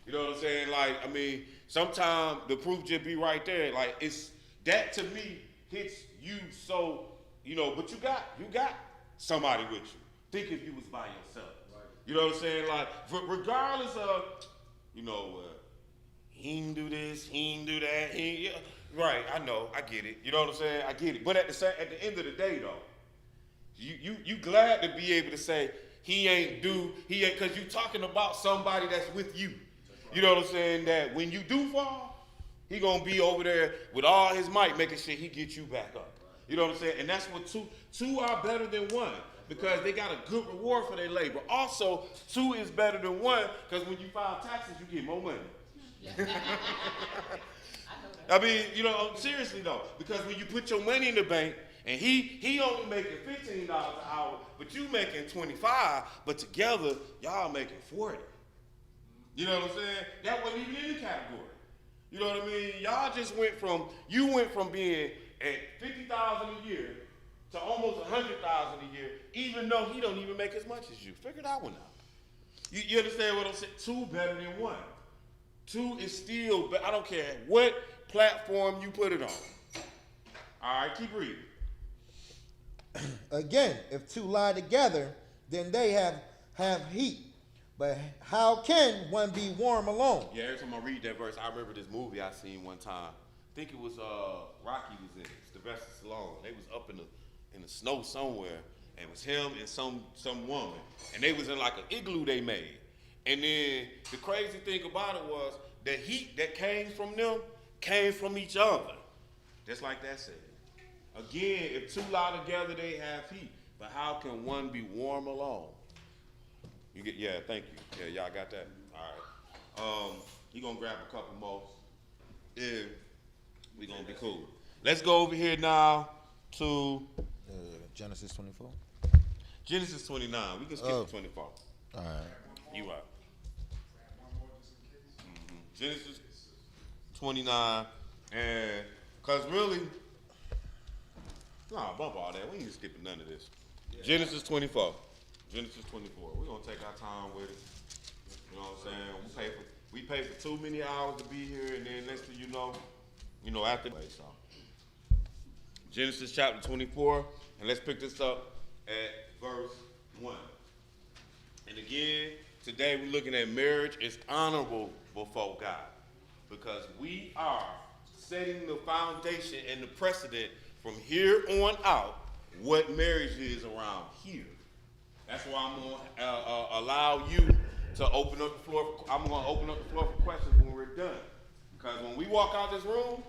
A: You know what I'm saying? Like, I mean, sometimes the proof just be right there. Like, it's that to me hits you so, you know, but you got somebody with you. Think if you was by yourself. Right. You know what I'm saying? Like, regardless of, you know, he didn't do this, he didn't do that, right, I know, I get it. You know what I'm saying? I get it. But at the end of the day, though, you glad to be able to say he ain't, because you talking about somebody that's with you. You know what I'm saying? That when you do fall, he gonna be over there with all his might, making sure he gets you back up. You know what I'm saying? And that's what two are better than one, because they got a good reward for their labor. Also, two is better than one, because when you file taxes, you get more money. I mean, you know, seriously though, because when you put your money in the bank, and he only making $15 an hour, but you making $25, but together, y'all making $40. You know what I'm saying? That wasn't even in the category. You know what I mean? Y'all just went from being at $50,000 a year to almost $100,000 a year, even though he don't even make as much as you. Figure that one out. You understand what I'm saying? Two better than one. Two is still, I don't care what platform you put it on. All right, keep reading.
B: Again, if two lie together, then they have heat. But how can one be warm alone?
A: Yeah, every time I read that verse, I remember this movie I seen one time. I think it was Rocky was in it. Sylvester Stallone. They was up in the snow somewhere, and it was him and some woman, and they was in like an igloo they made. And then the crazy thing about it was the heat that came from them came from each other. Just like that said. Again, if two lie together, they have heat. But how can one be warm alone? Yeah, thank you. Yeah, y'all got that? All right. You gonna grab a couple more. Yeah, we gonna be cool. Let's go over here now to
B: Genesis 24.
A: Genesis 29. We can skip to 24.
B: All right.
A: You right. Genesis 29, and cause really, nah, bump all that. We ain't skipping none of this. Yeah. Genesis 24. Genesis 24. We're gonna take our time with it. You know what I'm saying? We pay for too many hours to be here, and then next thing you know, after. So, Genesis chapter 24, and let's pick this up at verse 1. And again, today we're looking at marriage is honorable before God, because we are setting the foundation and the precedent from here on out what marriage is around here. That's why I'm going to allow you to open up the floor. I'm going to open up the floor for questions when we're done. Because when we walk out this room,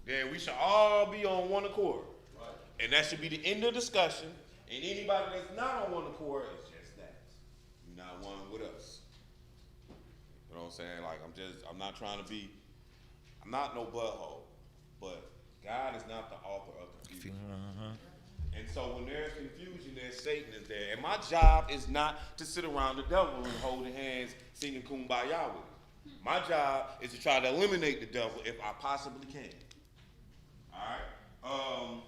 A: then we should all be on one accord. Right. And that should be the end of discussion. And anybody that's not on one accord is just that. You're not one with us. You know what I'm saying? Like, I'm not trying to be, I'm not no butthole. But God is not the author of confusion. And so when there's confusion, there's Satan is there. And my job is not to sit around the devil and hold hands singing Kumbaya with him. My job is to try to eliminate the devil if I possibly can. All right.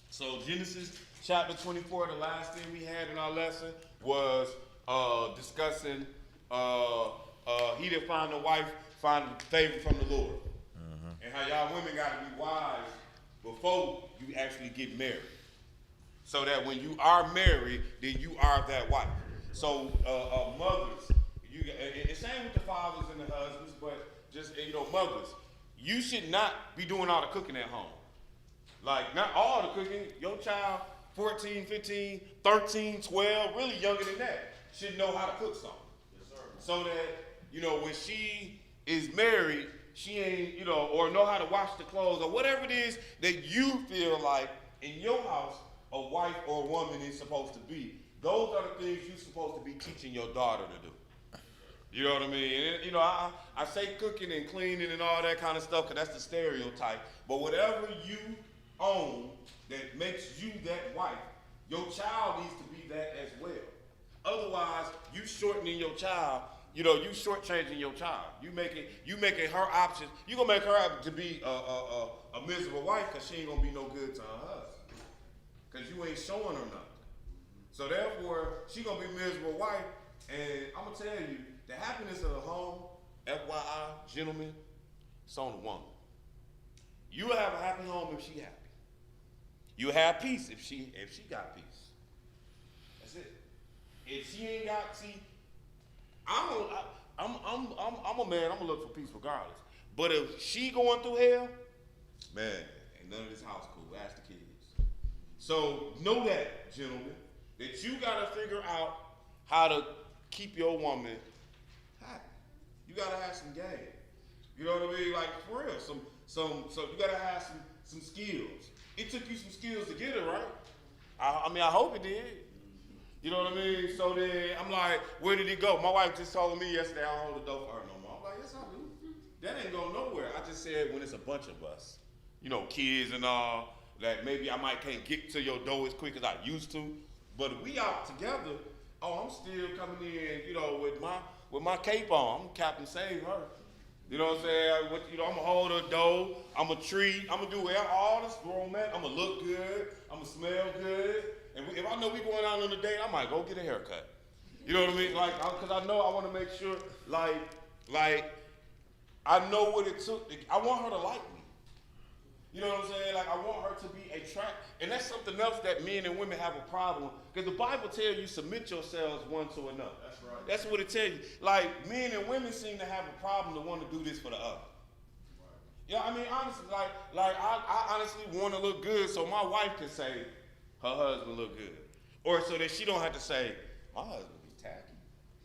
A: So Genesis chapter 24, the last thing we had in our lesson was discussing he that find a wife find favor from the Lord. And how y'all women got to be wise before you actually get married. So that when you are married, then you are that wife. So mothers, it's same with the fathers and the husbands, but just, mothers, you should not be doing all the cooking at home. Like, not all the cooking. Your child, 14, 15, 13, 12, really younger than that, should know how to cook something. Yes, sir. So that, when she is married, she ain't, or know how to wash the clothes, or whatever it is that you feel like in your house a wife or a woman is supposed to be. Those are the things you're supposed to be teaching your daughter to do. You know what I mean? And, I say cooking and cleaning and all that kind of stuff because that's the stereotype. But whatever you own that makes you that wife, your child needs to be that as well. Otherwise, you shortening your child. You shortchanging your child. You making her options. You gonna make her to be a miserable wife because she ain't gonna be no good to her husband. Because you ain't showing her nothing. So therefore, she gonna be a miserable wife. And I'm gonna tell you, the happiness of the home, FYI, gentlemen, it's on the woman. You will have a happy home if she happy. You have peace if she got peace. That's it. If she ain't got, I'm a man. I'm gonna look for peace regardless. But if she going through hell, man, ain't none of this house cool. Ask the kids. So know that, gentlemen, that you gotta figure out how to keep your woman happy. You gotta have some game. You know what I mean? Like for real, so you gotta have some skills. It took you some skills to get it, right? I hope it did. You know what I mean? So then I'm like, where did it go? My wife just told me yesterday I don't hold the door for her no more. I'm like, yes, I do. That ain't going nowhere. I just said when it's a bunch of us, kids and all, that maybe I can't get to your door as quick as I used to. But if we out together, I'm still coming in, with my cape on. I'm Captain Save Her. You know what I'm saying? I'm going to hold her door. I'm going to treat. I'm going to do all this romantic. I'm going to look good. I'm going to smell good. And if I know we going out on a date, I might go get a haircut. You know what I mean? Like, because I know I want to make sure, like, I know what it took. I want her to like me. You know what I'm saying? Like, I want her to be attracted. And that's something else that men and women have a problem. Because the Bible tells you submit yourselves one to another. That's right. That's what it tells you. Like, men and women seem to have a problem to want to do this for the other. Right. Yeah, I mean, honestly, like I honestly want to look good so my wife can say her husband look good. Or so that she don't have to say, my husband be tacky.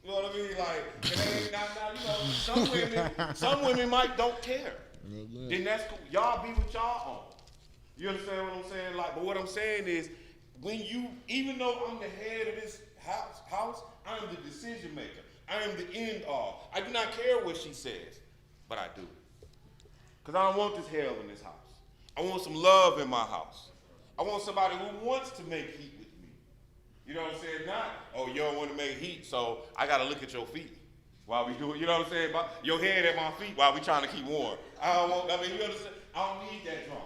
A: You know what I mean? Like, some women might don't care. Then that's cool. Y'all be with y'all on. You understand what I'm saying? Like, but what I'm saying is, even though I'm the head of this house, I am the decision maker. I am the end all. I do not care what she says, but I do. Because I don't want this hell in this house. I want some love in my house. I want somebody who wants to make heat with me. You know what I'm saying? Not, you don't want to make heat, so I got to look at your feet while we do it. You know what I'm saying? Your head at my feet while we trying to keep warm. You understand? I don't need that drama.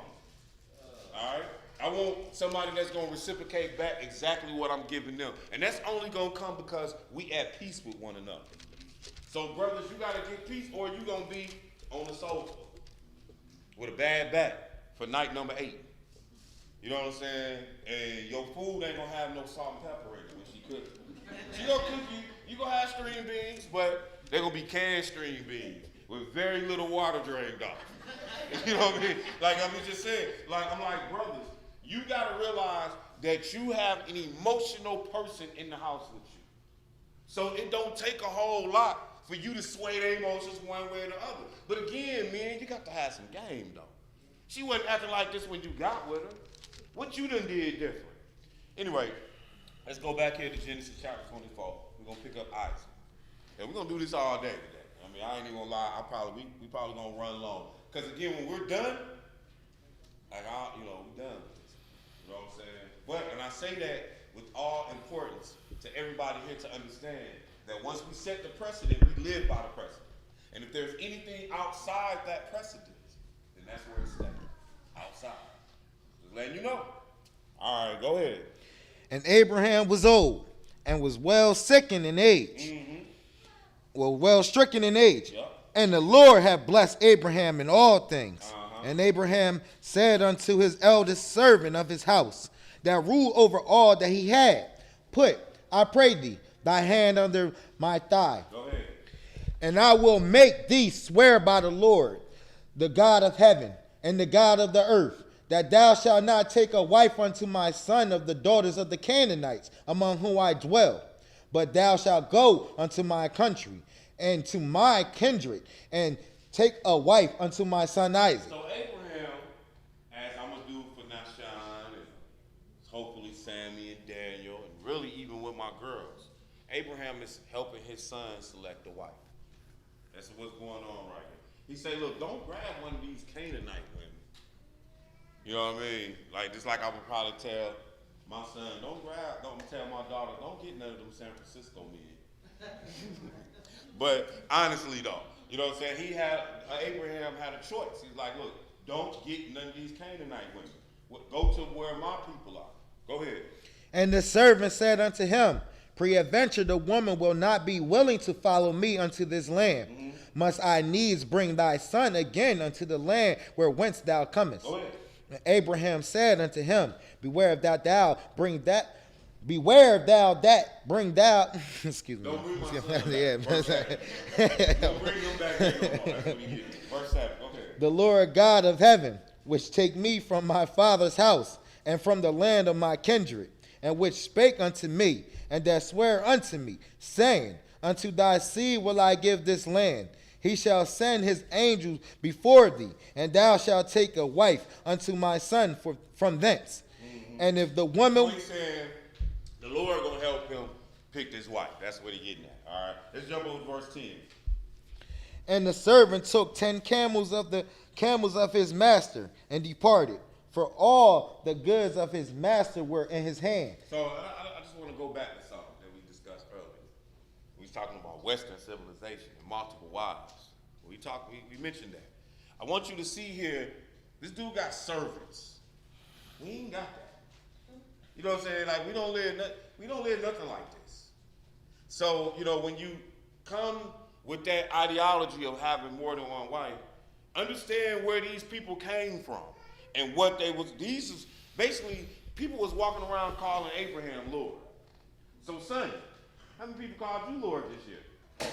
A: All right? I want somebody that's going to reciprocate back exactly what I'm giving them. And that's only going to come because we at peace with one another. So, brothers, you got to get peace or you going to be on the sofa with a bad back for night number 8. You know what I'm saying? And your food ain't going to have no salt and pepper in it when she cooks. She going to cook you going to have string beans, but they're going to be canned string beans with very little water drained off. You know what I mean? Like I'm just saying, I'm like, brothers, you got to realize that you have an emotional person in the house with you. So it don't take a whole lot for you to sway their emotions one way or the other. But again, man, you got to have some game, though. She wasn't acting like this when you got with her. What you done did different? Anyway, let's go back here to Genesis chapter 24. We're going to pick up Isaac. And we're going to do this all day today. I mean, I ain't even going to lie. We probably going to run long. Because again, when we're done, we're done with this. You know what I'm saying? And I say that with all importance to everybody here to understand that once we set the precedent, we live by the precedent. And if there's anything outside that precedence, then that's where it's staying. Outside. Just letting you know. All right, go ahead.
B: And Abraham was old and was well stricken in age. Well stricken in age.
A: Yep.
B: And the Lord had blessed Abraham in all things. And Abraham said unto his eldest servant of his house, that ruled over all that he had, put, I pray thee, thy hand under my thigh.
A: Go ahead.
B: And I will make thee swear by the Lord, the God of heaven and the God of the earth, that thou shalt not take a wife unto my son of the daughters of the Canaanites, among whom I dwell, but thou shalt go unto my country and to my kindred, and take a wife unto my son Isaac.
A: So Abraham, as I'm going to do for Nashan, and hopefully Sammy and Daniel, and really even with my girls, Abraham is helping his son select a wife. That's what's going on right here. He say, look, don't grab one of these Canaanite women. You know what I mean? Like, just like I would probably tell my son, don't tell my daughter, don't get none of them San Francisco men. But honestly though, you know what I'm saying? Abraham had a choice. He's like, look, don't get none of these Canaanite women. Go to where my people are. Go ahead.
B: And the servant said unto him, peradventure the woman will not be willing to follow me unto this land. Must I needs bring thy son again unto the land where whence thou comest?
A: Go ahead.
B: And Abraham said unto him, beware of thou bring thou excuse me.
A: Don't bring my son
B: Yeah.
A: back. Don't bring him back here no more. That's what he did. Verse 7. Okay.
B: The Lord God of heaven, which take me from my father's house and from the land of my kindred, and which spake unto me, and that sware unto me, saying, unto thy seed will I give this land. He shall send his angels before thee, and thou shalt take a wife unto my son from thence. And if the woman...
A: So he's saying the Lord going to help him pick this wife. That's what he's getting at. All right. Let's jump over to verse 10.
B: And the servant took 10 camels of his master and departed, for all the goods of his master were in his hand.
A: So I just want to go back to something that we discussed earlier. We was talking about Western civilization and multiple wives. We mentioned that. I want you to see here, this dude got servants. We ain't got that. You know what I'm saying? Like we don't live nothing like this. So, you know, when you come with that ideology of having more than one wife, understand where these people came from and what they was. These is basically people was walking around calling Abraham Lord. So, son, how many people called you Lord this year?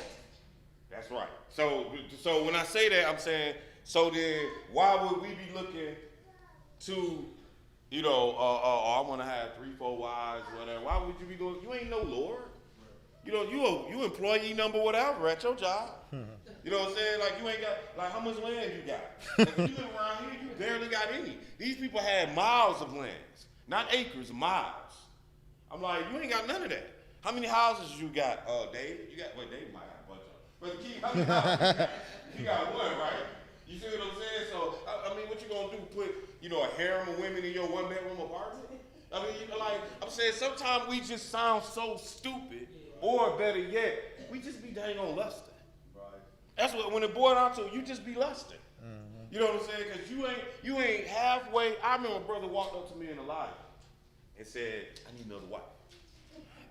A: That's right. So when I say that, I'm saying, so then why would we be looking to, you know, I want to have 3, 4 wives, whatever. Why would you be doing? You ain't no Lord. You know, you employee number whatever at your job. You know what I'm saying? Like you ain't got, like how much land you got? Like, if you live around here, you barely got any. These people had miles of lands, not acres, miles. I'm like, you ain't got none of that. How many houses you got, Dave? Dave might have a bunch of them. But Keith, how many houses you got? You got one, right? You see what I'm saying? So, I mean, what you gonna do? Put, you know, a harem of women in your 1-bedroom apartment? I mean, you know, like, I'm saying sometimes we just sound so stupid, or better yet, we just be dang on lusting. Right. That's what, when it boils down to it, you just be lusting. Mm-hmm. You know what I'm saying? Because you ain't halfway. I remember a brother walked up to me in the live and said, I need another wife.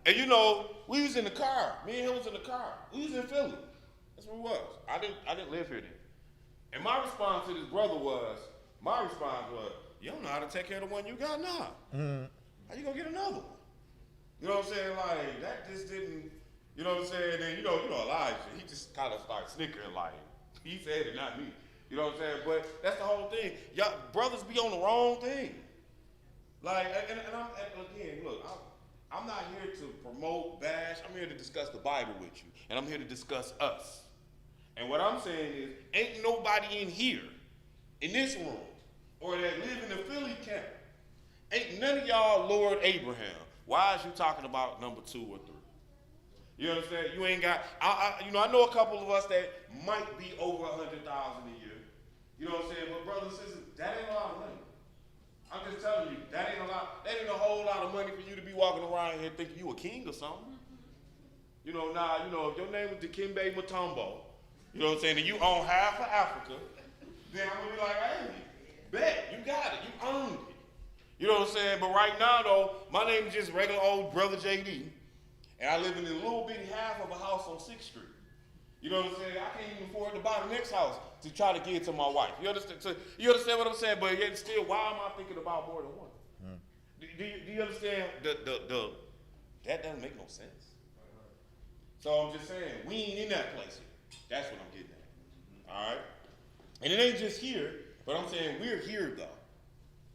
A: And you know, we was in the car. Me and him was in the car. We was in Philly. That's where we was. I didn't live here then. And my response to this brother was, you don't know how to take care of the one you got now. Mm-hmm. How you gonna get another one? You know what I'm saying? Like, that just didn't, you know what I'm saying? And you know Elijah, he just kind of started snickering like, he said it, not me. You know what I'm saying? But that's the whole thing. Y'all brothers be on the wrong thing. Like, and again, look, I'm not here to promote, bash. I'm here to discuss the Bible with you. And I'm here to discuss us. And what I'm saying is, ain't nobody in here, in this room, or that live in the Philly camp, ain't none of y'all Lord Abraham. Why is you talking about number 2 or 3? You understand? You ain't got, I know a couple of us that might be over 100,000 a year. You know what I'm saying? But brothers and sisters, that ain't a lot of money. I'm just telling you, that ain't a whole lot of money for you to be walking around here thinking you a king or something. You know, if your name was Dikembe Mutombo, You know what I'm saying? And you own half of Africa, then I'm going to be like, hey, bet, you got it. You owned it. You know what I'm saying? But right now, though, my name is just regular old brother JD, and I live in a little bitty half of a house on 6th Street. You know what I'm saying? I can't even afford to buy the next house to try to give it to my wife. You understand? So you understand what I'm saying? But yet still, why am I thinking about more than one? Do you understand? That doesn't make no sense. So I'm just saying, we ain't in that place here. That's what I'm getting at. All right? And it ain't just here, but I'm saying we're here, though.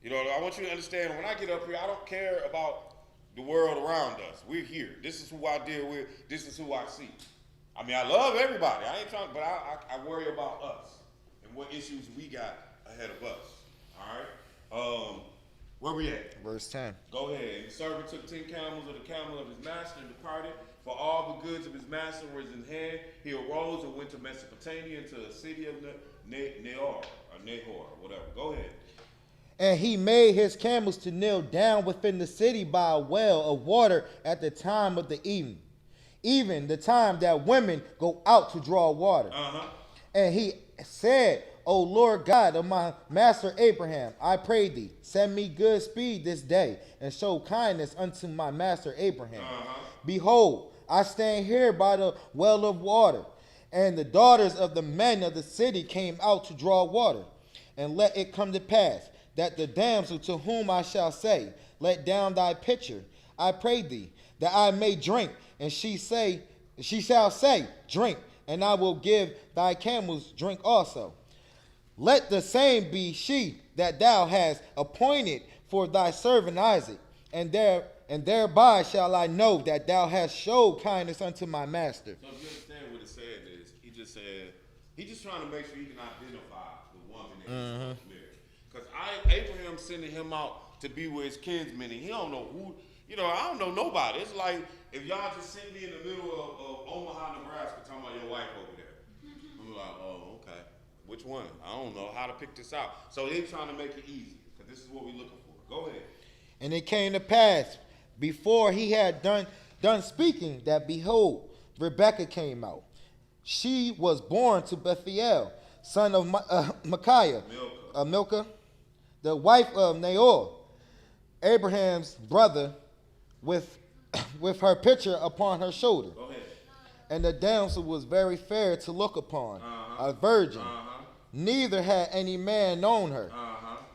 A: You know, I want you to understand, when I get up here, I don't care about the world around us. We're here. This is who I deal with. This is who I see. I mean, I love everybody. I ain't trying, but I worry about us and what issues we got ahead of us. All right? Where we at?
B: Verse 10.
A: Go ahead. And the servant took 10 camels of the camel of his master and departed. For all the goods of his master was in hand. He arose and went to Mesopotamia, into the city of Nahor, or whatever. Go ahead.
B: And he made his camels to kneel down within the city by a well of water at the time of the evening, even the time that women go out to draw water. And he said, O Lord God of my master Abraham, I pray thee, send me good speed this day, and show kindness unto my master Abraham. Behold, I stand here by the well of water, and the daughters of the men of the city came out to draw water. And let it come to pass, that the damsel to whom I shall say, let down thy pitcher, I pray thee, that I may drink. And she shall say, drink, and I will give thy camels drink also. Let the same be she that thou hast appointed for thy servant Isaac, and thereby shall I know that thou hast showed kindness unto my master.
A: So if you understand what it said is, he's just trying to make sure he can identify the woman that he's supposed to marry. Because Abraham sending him out to be with his kinsmen, and he don't know who, I don't know nobody. It's like if y'all just sent me in the middle of Omaha, Nebraska, talking about your wife over there. I'm like, oh, okay. Which one? I don't know how to pick this out. So they're trying to make it easy, because this is what we're looking for. Go ahead.
B: And it came to pass, before he had done speaking, that behold, Rebekah came out. She was born to Bethuel, son of Milcah, the wife of Nahor, Abraham's brother, with her pitcher upon her shoulder.
A: Go ahead.
B: And the damsel was very fair to look upon, a virgin. Neither had any man known her.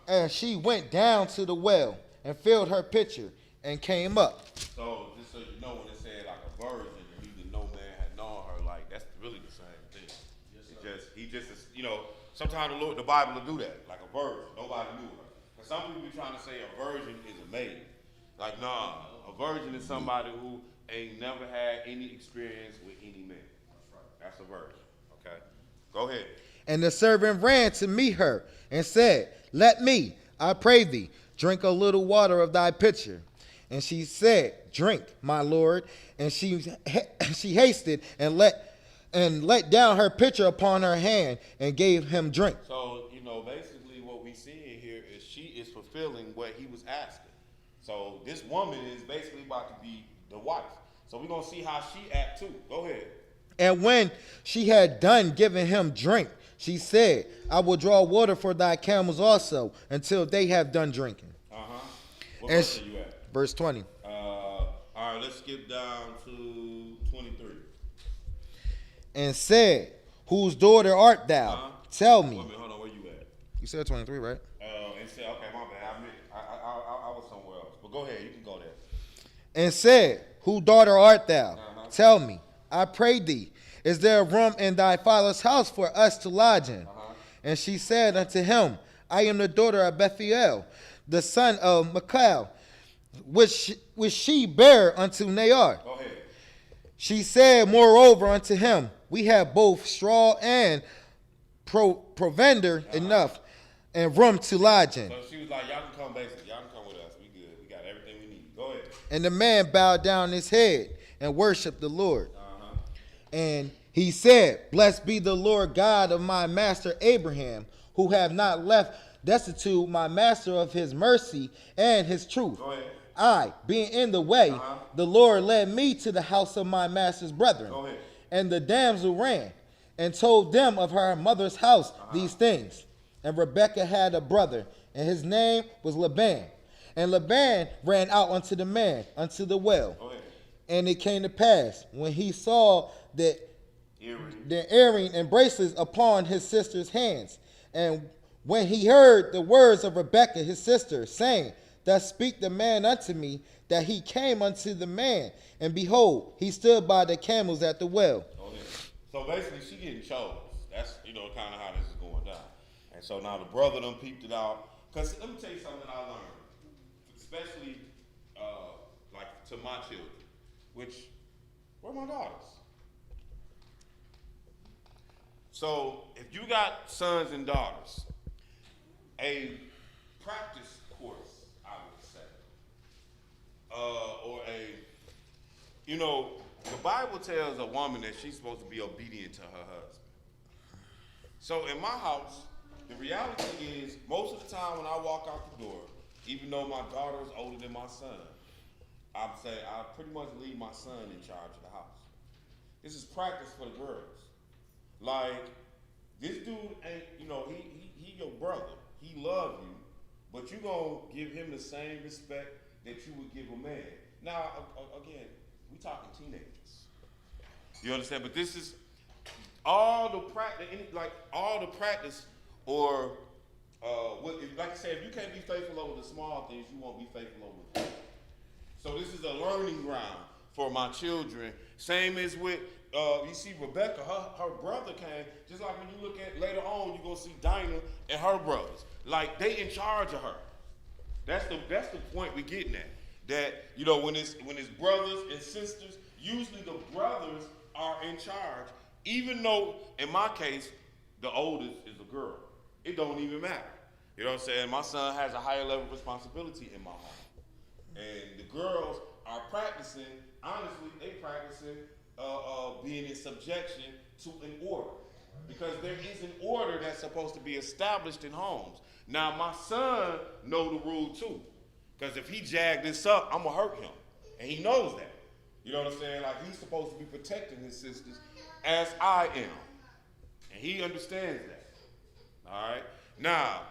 B: And she went down to the well and filled her pitcher and came up.
A: So just so you know, when it said like a virgin, and neither no man had known her, like that's really the same thing. He just sometimes the Bible will do that, like a virgin, nobody knew her. But some people be trying to say a virgin is a maid. Like, nah, a virgin is somebody who ain't never had any experience with any man. That's a virgin. Okay, go ahead.
B: And the servant ran to meet her and said, let me, I pray thee, drink a little water of thy pitcher. And she said, drink, my lord. And she hasted and let down her pitcher upon her hand and gave him drink.
A: So, basically what we see in here is she is fulfilling what he was asking. So this woman is basically about to be the wife. So we're going to see how she act too. Go ahead. And
B: when she had done giving him drink, she said, I will draw water for thy camels also until they have done drinking.
A: What verse are you at?
B: Verse 20.
A: All right, let's skip down to 23.
B: And said, whose daughter art thou? Tell me.
A: Wait a minute, hold on, where you at?
B: You said 23, right?
A: And said, okay, my bad. I was somewhere else. But go ahead, you can go there.
B: And said, whose daughter art thou? Tell me, I pray thee. Is there a room in thy father's house for us to lodge in? And she said unto him, I am the daughter of Bethuel, the son of Michal, which she bare unto Nahor.
A: Go ahead.
B: She said moreover unto him, we have both straw and provender enough and room to lodge in.
A: So she was like, y'all can come basic. Y'all can come with us. We good. We got everything we need. Go ahead.
B: And the man bowed down his head and worshiped the Lord. And he said, blessed be the Lord God of my master Abraham, who have not left destitute my master of his mercy and his truth.
A: Go ahead.
B: I, being in the way, the Lord led me to the house of my master's brethren.
A: Go ahead.
B: And the damsel ran and told them of her mother's house these things. And Rebekah had a brother, and his name was Laban. And Laban ran out unto the man, unto the well. And it came to pass, when he saw the earring and bracelets upon his sister's hands, and when he heard the words of Rebekah his sister, saying, Thus speak the man unto me, that he came unto the man, and behold, he stood by the camels at the well.
A: So basically, she getting chose. That's, kind of how this is going down. And so now the brother done peeped it out. Because let me tell you something that I learned, especially like to my children, which were my daughters. So if you got sons and daughters, a practice course, I would say, or the Bible tells a woman that she's supposed to be obedient to her husband. So in my house, the reality is, most of the time when I walk out the door, even though my daughter is older than my son, I pretty much leave my son in charge of the house. This is practice for the girls. Like, this dude ain't, he your brother. He love you, but you gonna give him the same respect that you would give a man. Now, again, we talking teenagers. You understand? But this is all the practice, or like I said, if you can't be faithful over the small things, you won't be faithful over the big. So this is a learning ground for my children. Same as with, you see Rebecca, her brother came, just like when you look at later on, you're going to see Dinah and her brothers. Like, they in charge of her. That's the point we're getting at. That, when it's brothers and sisters, usually the brothers are in charge, even though, in my case, the oldest is a girl. It don't even matter. You know what I'm saying? My son has a higher level of responsibility in my home. And the girls are practicing, honestly, they practicing being in subjection to an order. Because there is an order that's supposed to be established in homes. Now, my son know the rule too. Because if he jagged this up, I'm going to hurt him. And he knows that. You know what I'm saying? Like, he's supposed to be protecting his sisters as I am. And he understands that. All right? Now,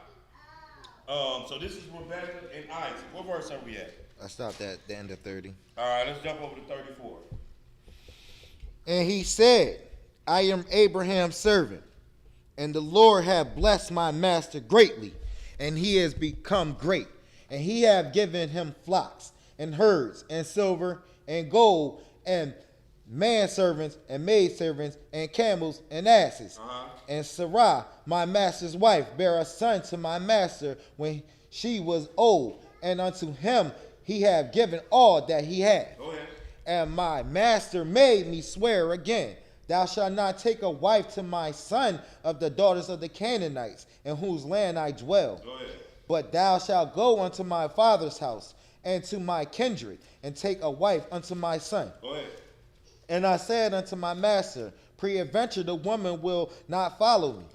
A: so this is Rebecca and Isaac. What verse are we at?
B: I stopped at the end of 30.
A: All right, let's jump over to 34.
B: And he said, I am Abraham's servant, and the Lord hath blessed my master greatly, and he has become great. And he hath given him flocks, and herds, and silver, and gold, and manservants, and maidservants, and camels, and asses. And Sarah, my master's wife, bare a son to my master when she was old, and unto him he hath given all that he had.
A: Go ahead.
B: And my master made me swear again, Thou shalt not take a wife to my son of the daughters of the Canaanites, in whose land I dwell.
A: Go ahead.
B: But thou shalt go unto my father's house, and to my kindred, and take a wife unto my son.
A: Go ahead.
B: And I said unto my master, Peradventure the woman will not follow me.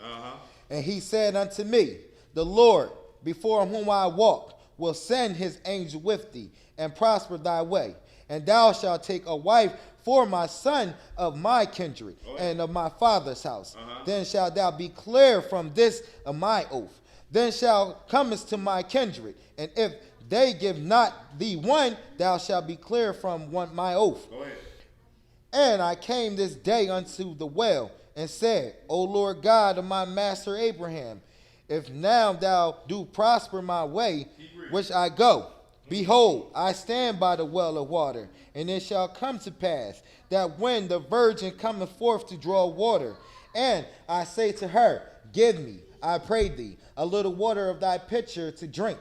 B: And he said unto me, The Lord, before whom I walk, will send his angel with thee, and prosper thy way. And thou shalt take a wife for my son of my kindred, and of my father's house. Then shalt thou be clear from this of my oath. Then shalt comest to my kindred, and if they give not thee one, thou shalt be clear from my oath.
A: Go ahead.
B: And I came this day unto the well, and said, O Lord God of my master Abraham, if now thou do prosper my way, which I go, behold, I stand by the well of water, and it shall come to pass that when the virgin cometh forth to draw water, and I say to her, Give me, I pray thee, a little water of thy pitcher to drink.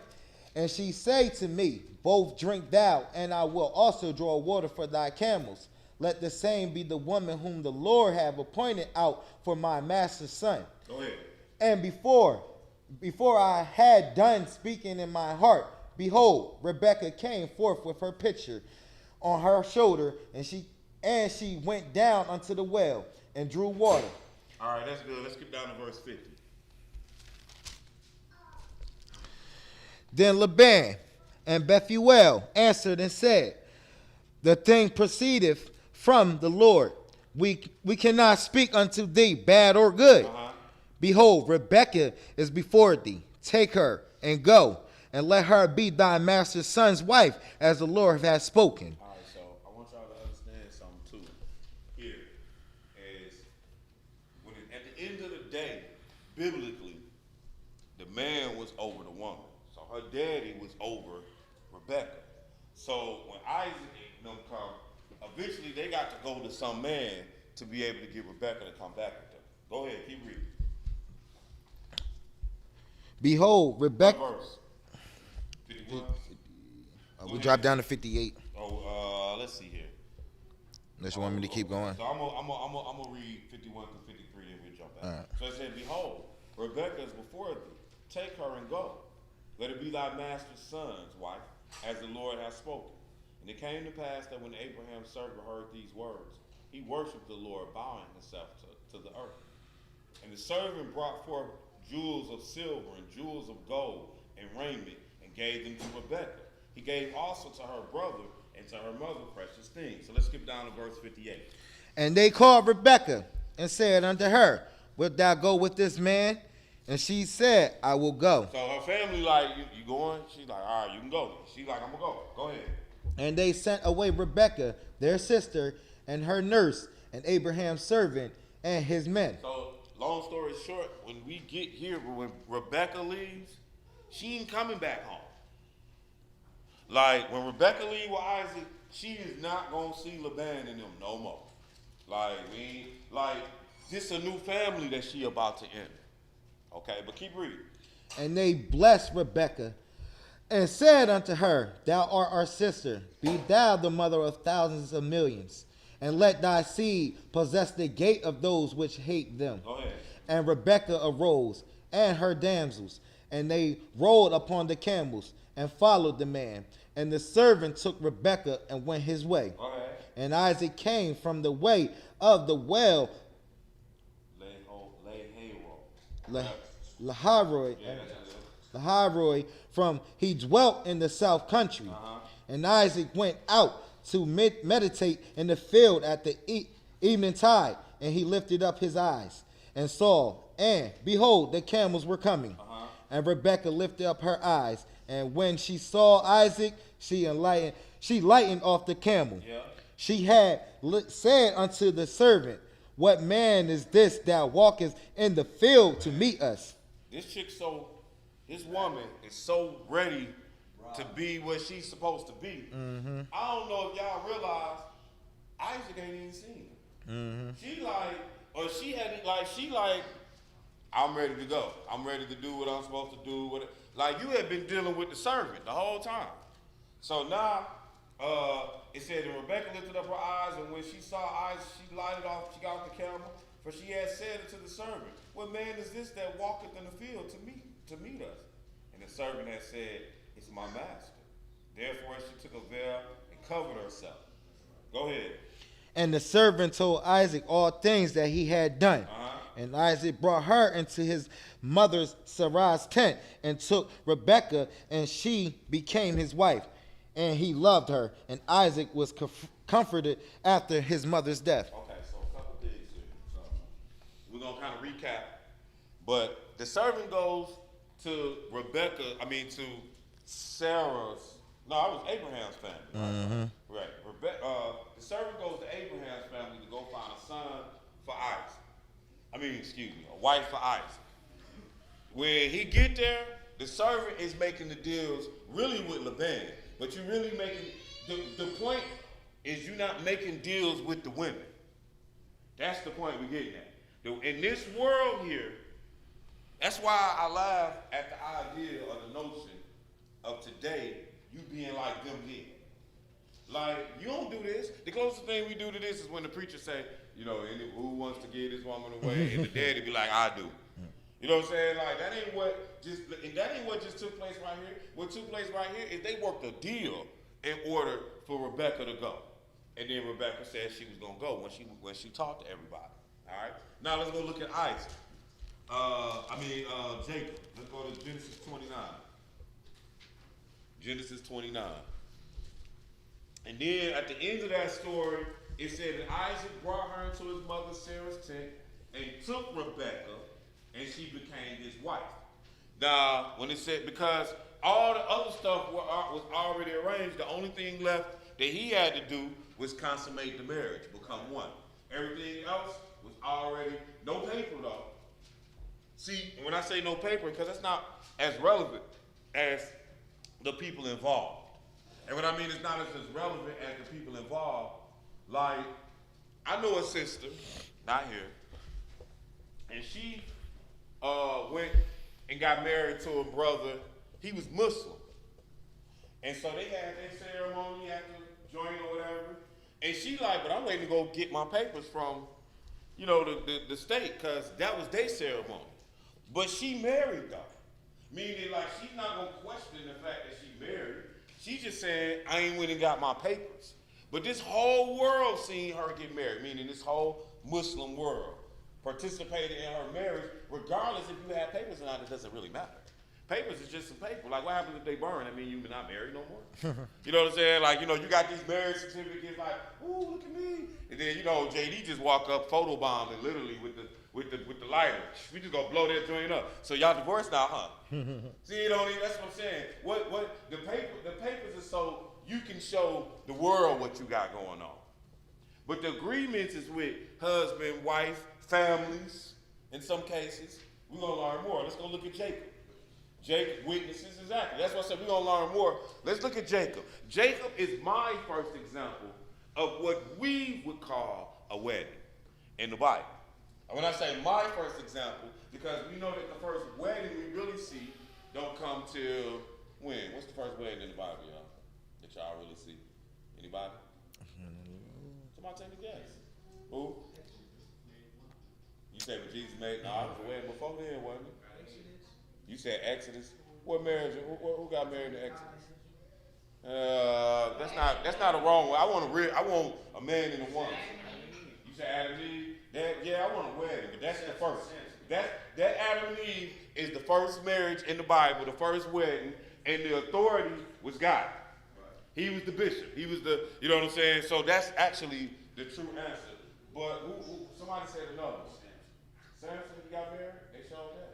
B: And she say to me, Both drink thou, and I will also draw water for thy camels. Let the same be the woman whom the Lord have appointed out for my master's son.
A: Go ahead.
B: And before I had done speaking in my heart, behold, Rebekah came forth with her pitcher on her shoulder, and she went down unto the well and drew water.
A: All right, that's good. Let's get down to verse 50.
B: Then Laban and Bethuel answered and said, The thing proceedeth from the Lord, we cannot speak unto thee bad or good. Behold, Rebekah is before thee. Take her and go, and let her be thy master's son's wife, as the Lord has spoken.
A: All right, so I want y'all to understand something too. Here is when at the end of the day, biblically, the man was over the woman. So her daddy was over Rebekah. So when Isaac and them come, eventually they got to go to some man to be able to get Rebekah to come back with them. Go ahead, keep reading.
B: Behold, Rebekah.
A: Verse 51.
B: We drop down to 58.
A: Let's see here.
B: Unless you want me to keep going.
A: So I'm gonna read 51 through 53, and we'll jump back.
B: Right.
A: So it said, "Behold, Rebekah is before thee. Take her and go. Let it be thy master's son's wife, as the Lord hath spoken." And it came to pass that when Abraham's servant heard these words, he worshipped the Lord, bowing himself to the earth. And the servant brought forth jewels of silver and jewels of gold and raiment, and gave them to Rebekah. He gave also to her brother and to her mother precious things. So let's skip down to verse 58.
B: And they called Rebekah and said unto her, Wilt thou go with this man? And she said, I will go.
A: So her family like, you going? She's like, all right, you can go. She's like, I'm going to go. Go ahead.
B: And they sent away Rebekah, their sister, and her nurse, and Abraham's servant, and his men.
A: So, long story short, when we get here, when Rebekah leaves, she ain't coming back home. Like, when Rebekah leaves with Isaac, she is not going to see Laban and them no more. This a new family that she about to enter. Okay, but keep reading.
B: And they blessed Rebekah, and said unto her, Thou art our sister, be thou the mother of thousands of millions, and let thy seed possess the gate of those which hate them.
A: Go ahead.
B: And Rebekah arose, and her damsels, and they rode upon the camels, and followed the man. And the servant took Rebekah and went his way.
A: Go ahead.
B: And Isaac came from the way of the well, Lahairoi, from he dwelt in the south country. And Isaac went out to meditate in the field at the evening tide, and he lifted up his eyes and saw, and behold, the camels were coming. And Rebekah lifted up her eyes, and when she saw Isaac, she lightened off the camel. Yeah. She had said unto the servant, What man is this that walketh in the field to meet us?
A: This woman is so ready to be what she's supposed to be. Mm-hmm. I don't know if y'all realize Isaac ain't even seen her. Mm-hmm. She like, I'm ready to go. I'm ready to do what I'm supposed to do. Like you had been dealing with the servant the whole time. So now, it said, and Rebekah lifted up her eyes, and when she saw Isaac, she lighted off, she got off the camel, for she had said unto the servant, What man is this that walketh in the field to meet us? And the servant had said, It's my master. Therefore she took a veil and covered herself. Go ahead.
B: And the servant told Isaac all things that he had done. And Isaac brought her into his mother's Sarai's tent, and took Rebekah, and she became his wife. And he loved her, and Isaac was comforted after his mother's death.
A: Okay, so a couple things here. So we're going to kind of recap. But the servant goes to to Sarah's, it was Abraham's family.
B: Mm-hmm.
A: Right. The servant goes to Abraham's family to go find a son for Isaac. A wife for Isaac. When he get there, the servant is making the deals really with Laban. But you really making, the point is you're not making deals with the women. That's the point we're getting at. In this world here, that's why I laugh at the idea or the notion of today, you being like them then. Like, you don't do this. The closest thing we do to this is when the preacher say, who wants to give this woman away? And the daddy be like, I do. You know what I'm saying? Like, that ain't what just took place right here. What took place right here is they worked a deal in order for Rebekah to go. And then Rebekah said she was going to go when she talked to everybody. All right? Now let's go look at Isaac. Jacob. Let's go to Genesis 29. Genesis 29. And then at the end of that story, it said that Isaac brought her into his mother Sarah's tent and took Rebekah, and she became his wife. Now, when it said, because all the other stuff was already arranged, the only thing left that he had to do was consummate the marriage, become one. Everything else was already, no paper though. See, when I say no paper, because that's not as relevant as the people involved. And what I mean is not as relevant as the people involved. Like, I know a sister, not here, and she went and got married to a brother. He was Muslim. And so they had their ceremony at the joint or whatever. And she like, but I'm waiting to go get my papers from, you know, the state, because that was their ceremony. But she married though. Meaning like she's not going to question the fact that she married. She just saying, I ain't went and got my papers. But this whole world seen her get married, meaning this whole Muslim world participated in her marriage, regardless if you have papers or not, it doesn't really matter. Papers is just some paper. Like, what happens if they burn? I mean, you're not married no more. You know what I'm saying? Like, you know, you got these marriage certificates like, ooh, look at me. And then, you know, JD just walk up photobomb and literally with the lighter. We just gonna blow that joint up. So y'all divorced now, huh? See, you know, that's what I'm saying. What the papers are so you can show the world what you got going on. But the agreements is with husband, wife, families, in some cases. We're gonna learn more. Let's go look at Jacob. Jacob witnesses, exactly. That's why I said we're going to learn more. Let's look at Jacob. Jacob is my first example of what we would call a wedding in the Bible. And when I say my first example, because we know that the first wedding we really see don't come till when? What's the first wedding in the Bible, y'all? That y'all really see? Anybody? Somebody take a guess. Who? You said when Jesus made, no, it was a wedding before then, wasn't it? You said Exodus. What marriage? Who got married in Exodus? That's not a wrong way. I want a man and a woman. You said Adam and Eve. Yeah, I want a wedding, but that's the first. That Adam and Eve is the first marriage in the Bible, the first wedding, and the authority was God. He was the bishop. He was the, you know what I'm saying? So that's actually the true answer. But somebody said another. Samson got married. They showed that.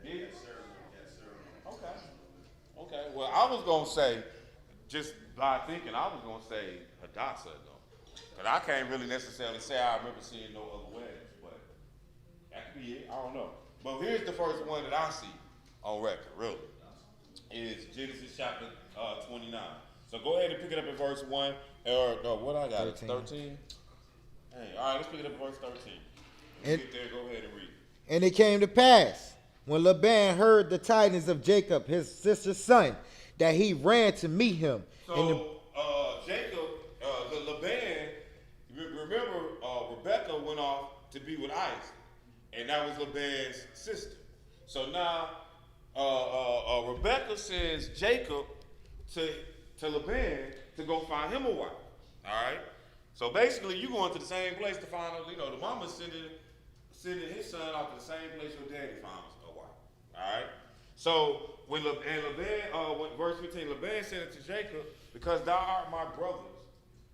A: Yeah. Okay. Well, I was gonna say, just by thinking, I was gonna say Hadassah though, but I can't really necessarily say I remember seeing no other weddings. But that could be it. I don't know. But here's the first one that I see on record. Really, is Genesis chapter 29. So go ahead and pick it up at verse 1. Or no, what I got? 13. Hey, all right. Let's pick it up at verse 13. When we get there, go ahead and read.
B: And it came to pass, when Laban heard the tidings of Jacob, his sister's son, that he ran to meet him.
A: So Jacob, Laban, remember Rebekah went off to be with Isaac, and that was Laban's sister. So now Rebekah sends Jacob to Laban to go find him a wife. All right. So basically, you going to the same place to find, you know, the mama's sending his son off to the same place your daddy found a wife. All right. So when verse 15, Laban said to Jacob, because thou art my brother's,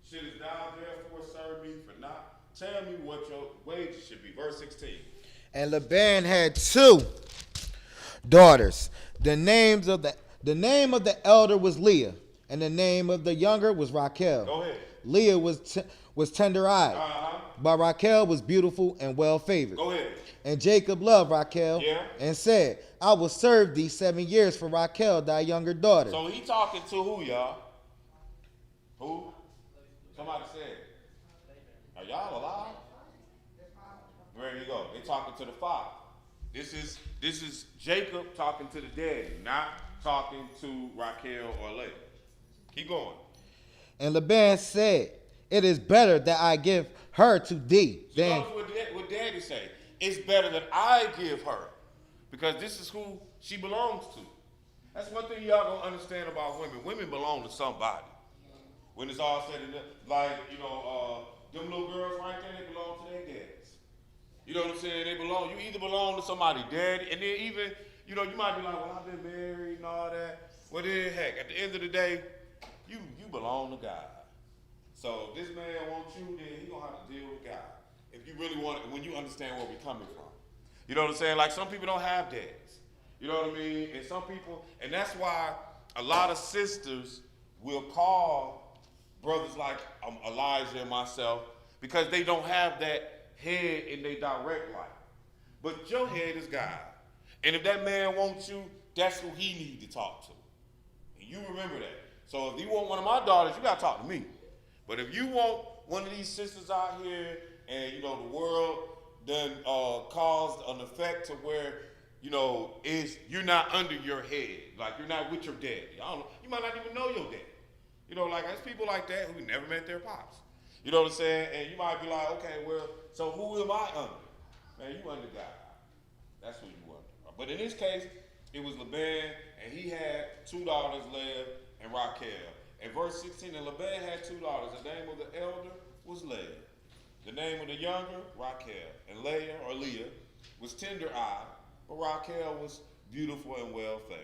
A: shouldest thou therefore serve me for naught? Tell me what your wages should be. Verse 16.
B: And Laban had 2 daughters. The name of the elder was Leah, and the name of the younger was Rachel.
A: Go ahead.
B: Leah was tender-eyed, but Rachel was beautiful and well-favored.
A: Go ahead.
B: And Jacob loved Rachel, and said, I will serve thee 7 years for Rachel, thy younger daughter.
A: So he talking to who, y'all? Who? Somebody said. Are y'all alive? There you go. They talking to the father. This is Jacob talking to the daddy, not talking to Rachel or Leah. Keep going.
B: And Laban said, it is better that I give her to thee.
A: So than what daddy say. It's better that I give her, because this is who she belongs to. That's one thing y'all gonna understand about women. Women belong to somebody. When it's all said and done, like, you know, them little girls right there, they belong to their daddies. You know what I'm saying? They belong. You either belong to somebody, daddy, and then even, you know, you might be like, well, I've been married and all that. Well, then, heck, at the end of the day, you belong to God. So if this man wants you, then he gonna have to deal with God. If you really want it, when you understand where we're coming from. You know what I'm saying? Like some people don't have dads. You know what I mean? And some people, and that's why a lot of sisters will call brothers like Elijah and myself because they don't have that head in their direct life. But your head is God. And if that man wants you, that's who he needs to talk to. And you remember that. So if you want one of my daughters, you gotta talk to me. But if you want one of these sisters out here and, you know, the world done caused an effect to where, you know, you're not under your head. Like, you're not with your daddy. I don't know. You might not even know your daddy. You know, like, there's people like that who never met their pops. You know what I'm saying? And you might be like, okay, well, so who am I under? Man, you under God. That's who you under. But in this case, it was Laban, and he had 2 daughters, Leah and Raquel. In verse 16, and Laban had 2 daughters. The name of the elder was Leah. The name of the younger, Raquel. And Leah was tender-eyed, but Raquel was beautiful and well-favored.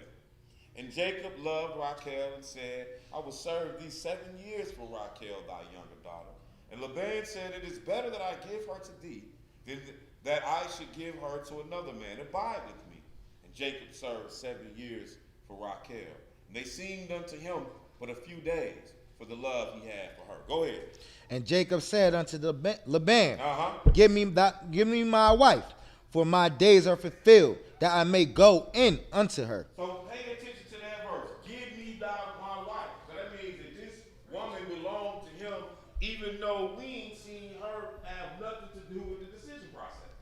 A: And Jacob loved Raquel and said, I will serve thee 7 years for Raquel, thy younger daughter. And Laban said, it is better that I give her to thee than that I should give her to another man. Abide with me. And Jacob served 7 years for Raquel. And they seemed unto him but a few days for the love he had for her. Go ahead.
B: And Jacob said unto Laban, give me my wife, for my days are fulfilled, that I may go in unto her.
A: So pay attention to that verse. Give me my wife. So that means that this woman belonged to him, even though we ain't seen her have nothing to do with the decision process.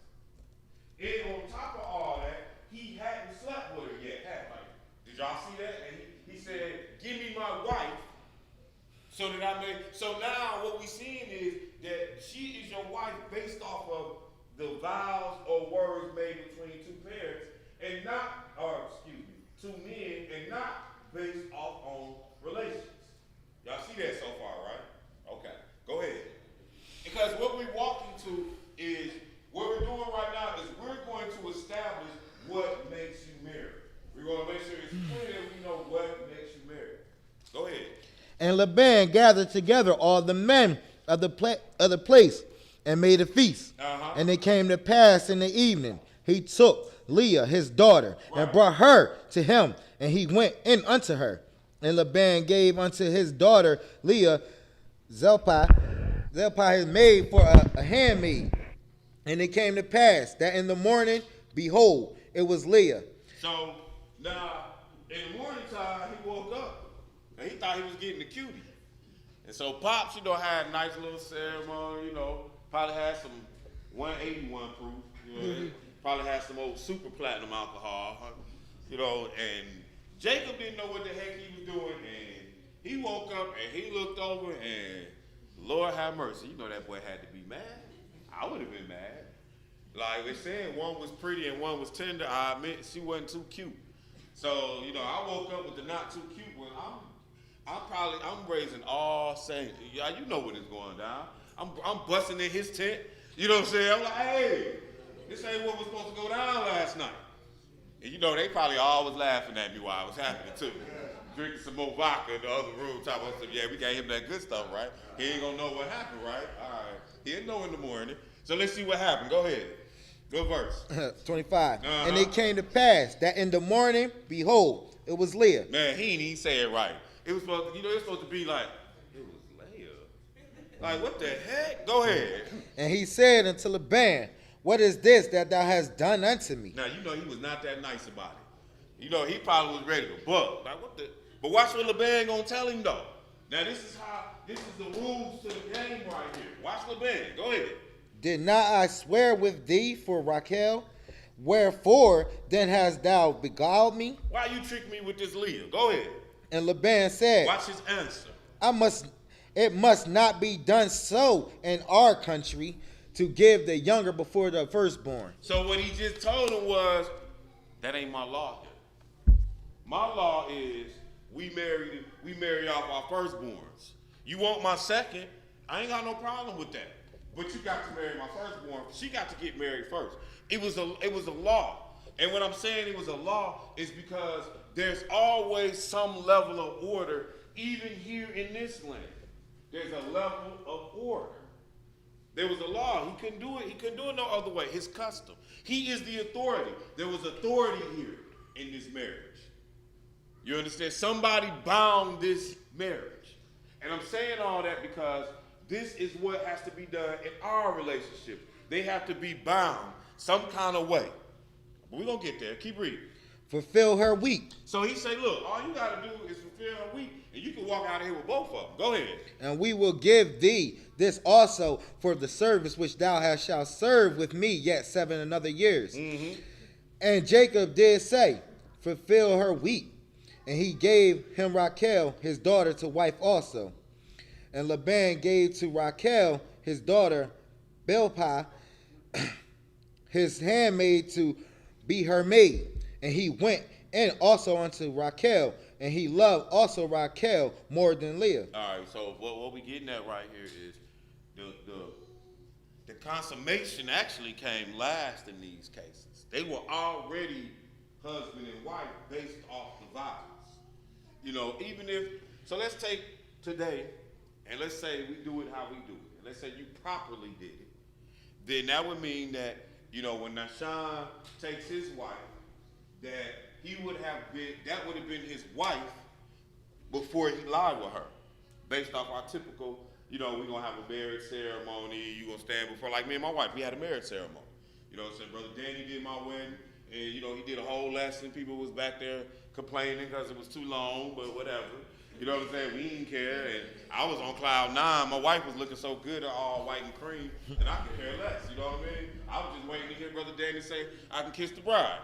A: And on top of all that, he hadn't slept with her yet, had he? Did y'all see that? And he said, give me my wife, so that I may. So now what we seeing is that she is your wife based off of the vows or words made between 2 parents, and not, or excuse me, 2 men, and not based off on relations. Y'all see that so far, right? Okay, go ahead. Because what we're walking to is, what we're doing right now is we're going to establish what makes you married. We're going to make sure it's clear that we know what makes you married. Go ahead.
B: And Laban gathered together all the men of the place and made a feast. And it came to pass in the evening, he took Leah, his daughter, and brought her to him, and he went in unto her. And Laban gave unto his daughter Leah Zilpah his maid for a handmaid. And it came to pass that in the morning, behold, it was Leah.
A: So now, in the morning time, he woke up. And he thought he was getting the cutie. And so Pops, you know, had a nice little ceremony, you know, probably had some 181 proof, you know, probably had some old super platinum alcohol, you know, and Jacob didn't know what the heck he was doing, and he woke up and he looked over and Lord have mercy, you know that boy had to be mad. I would have been mad. Like they said, one was pretty and one was tender. I admit she wasn't too cute. So, you know, I woke up with the not too cute one. I'm raising all saints. Yeah, you know what is going down. I'm busting in his tent. You know what I'm saying? I'm like, hey, this ain't what was supposed to go down last night. And you know, they probably all was laughing at me while I was happening too. Drinking some more vodka in the other room, talking about, yeah, we got him that good stuff, right? He ain't gonna know what happened, right? All right. He didn't know in the morning. So let's see what happened. Go ahead. Good verse. 25.
B: And it came to pass that in the morning, behold, it was Leah.
A: Man, he didn't even say it right. It was supposed to, you know, it's supposed to be like, it was Leah. Like, what the heck? Go ahead.
B: And he said unto Laban, what is this that thou hast done unto me?
A: Now, you know he was not that nice about it. You know, he probably was ready to buck. Like, what the? But watch what Laban gonna tell him, though. Now, this is the rules to the game right here. Watch Laban. Go ahead.
B: Did not I swear with thee for Raquel? Wherefore then hast thou beguiled me?
A: Why you trick me with this Leah? Go ahead.
B: And Laban said,
A: watch his answer.
B: It must not be done so in our country to give the younger before the firstborn.
A: So what he just told him was, that ain't my law here. My law is we marry off our firstborns. You want my second? I ain't got no problem with that. But you got to marry my firstborn. She got to get married first. It was a law. And when I'm saying it was a law is because there's always some level of order, even here in this land. There's a level of order. There was a law. He couldn't do it. He couldn't do it no other way. His custom. He is the authority. There was authority here in this marriage. You understand? Somebody bound this marriage. And I'm saying all that because this is what has to be done in our relationship. They have to be bound some kind of way. But we're going to get there. Keep reading.
B: Fulfill her week.
A: So he said, look, all you got to do is fulfill her week, and you can walk out of here with both of them. Go ahead.
B: And we will give thee this also for the service which thou hast shalt serve with me yet 7 another years.
A: Mm-hmm.
B: And Jacob did say, fulfill her week. And he gave him Rachel, his daughter, to wife also. And Laban gave to Rachel, his daughter, Bilhah, his handmaid, to be her maid. And he went in also unto Rachel, and he loved also Rachel more than Leah.
A: All right, so what we getting at right here is the consummation actually came last in these cases. They were already husband and wife based off the vows. You know, even if, so let's take today, and let's say we do it how we do it. And let's say you properly did it. Then that would mean that, you know, when Nahshon takes his wife, that he would have been, that would have been his wife before he lied with her. Based off our typical, you know, we're going to have a marriage ceremony. You're going to stand before, like me and my wife, we had a marriage ceremony. You know what I'm saying? Brother Danny did my wedding, and, you know, he did a whole lesson. People was back there complaining because it was too long, but whatever. You know what I'm saying? We didn't care, and I was on cloud 9. My wife was looking so good, all white and cream, and I could care less. You know what I mean? I was just waiting to hear Brother Danny say, I can kiss the bride.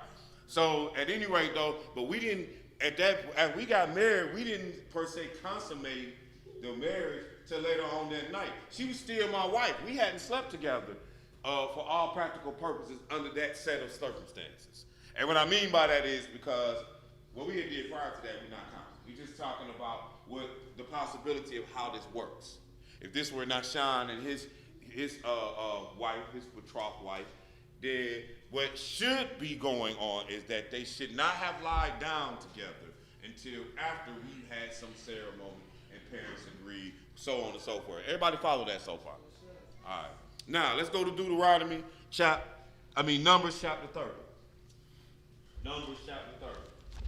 A: So at any rate, though, but we didn't, as we got married, we didn't per se consummate the marriage till later on that night. She was still my wife. We hadn't slept together for all practical purposes under that set of circumstances. And what I mean by that is because what we had did prior to that, we're not counting. We're just talking about what the possibility of how this works. If this were Nahshon and his wife, his betrothed wife, then what should be going on is that they should not have lied down together until after we had some ceremony and parents agreed, so on and so forth. Everybody follow that so far? All right. Now, let's go to Numbers chapter 30. Numbers chapter 30.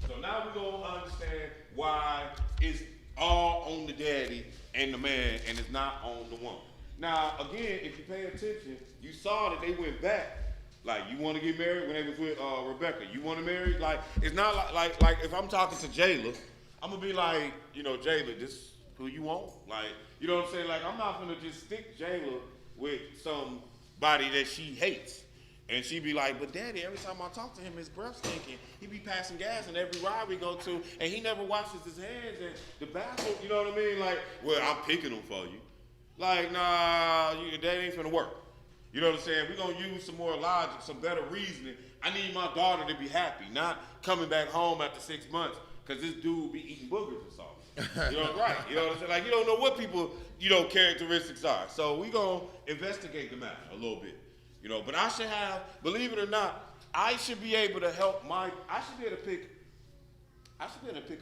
A: So now we're going to understand why it's all on the daddy and the man and it's not on the woman. Now, again, if you pay attention, you saw that they went back. Like, you want to get married when they was with Rebecca. You want to marry? Like, it's not like if I'm talking to Jayla, I'm going to be like, you know, Jayla, this who you want? Like, you know what I'm saying? Like, I'm not going to just stick Jayla with somebody that she hates. And she be like, but daddy, every time I talk to him, his breath stinking. He be passing gas in every ride we go to, and he never washes his hands and the bathroom, you know what I mean? Like, well, I'm picking them for you. Like, nah, that ain't finna work. You know what I'm saying? We're going to use some more logic, some better reasoning. I need my daughter to be happy, not coming back home after 6 months because this dude be eating boogers or something. You know, right. You know what I'm saying? Like, you don't know what people, you know, characteristics are. So we're going to investigate the matter a little bit. You know, but I should have, believe it or not, I should be able to help I should be able to pick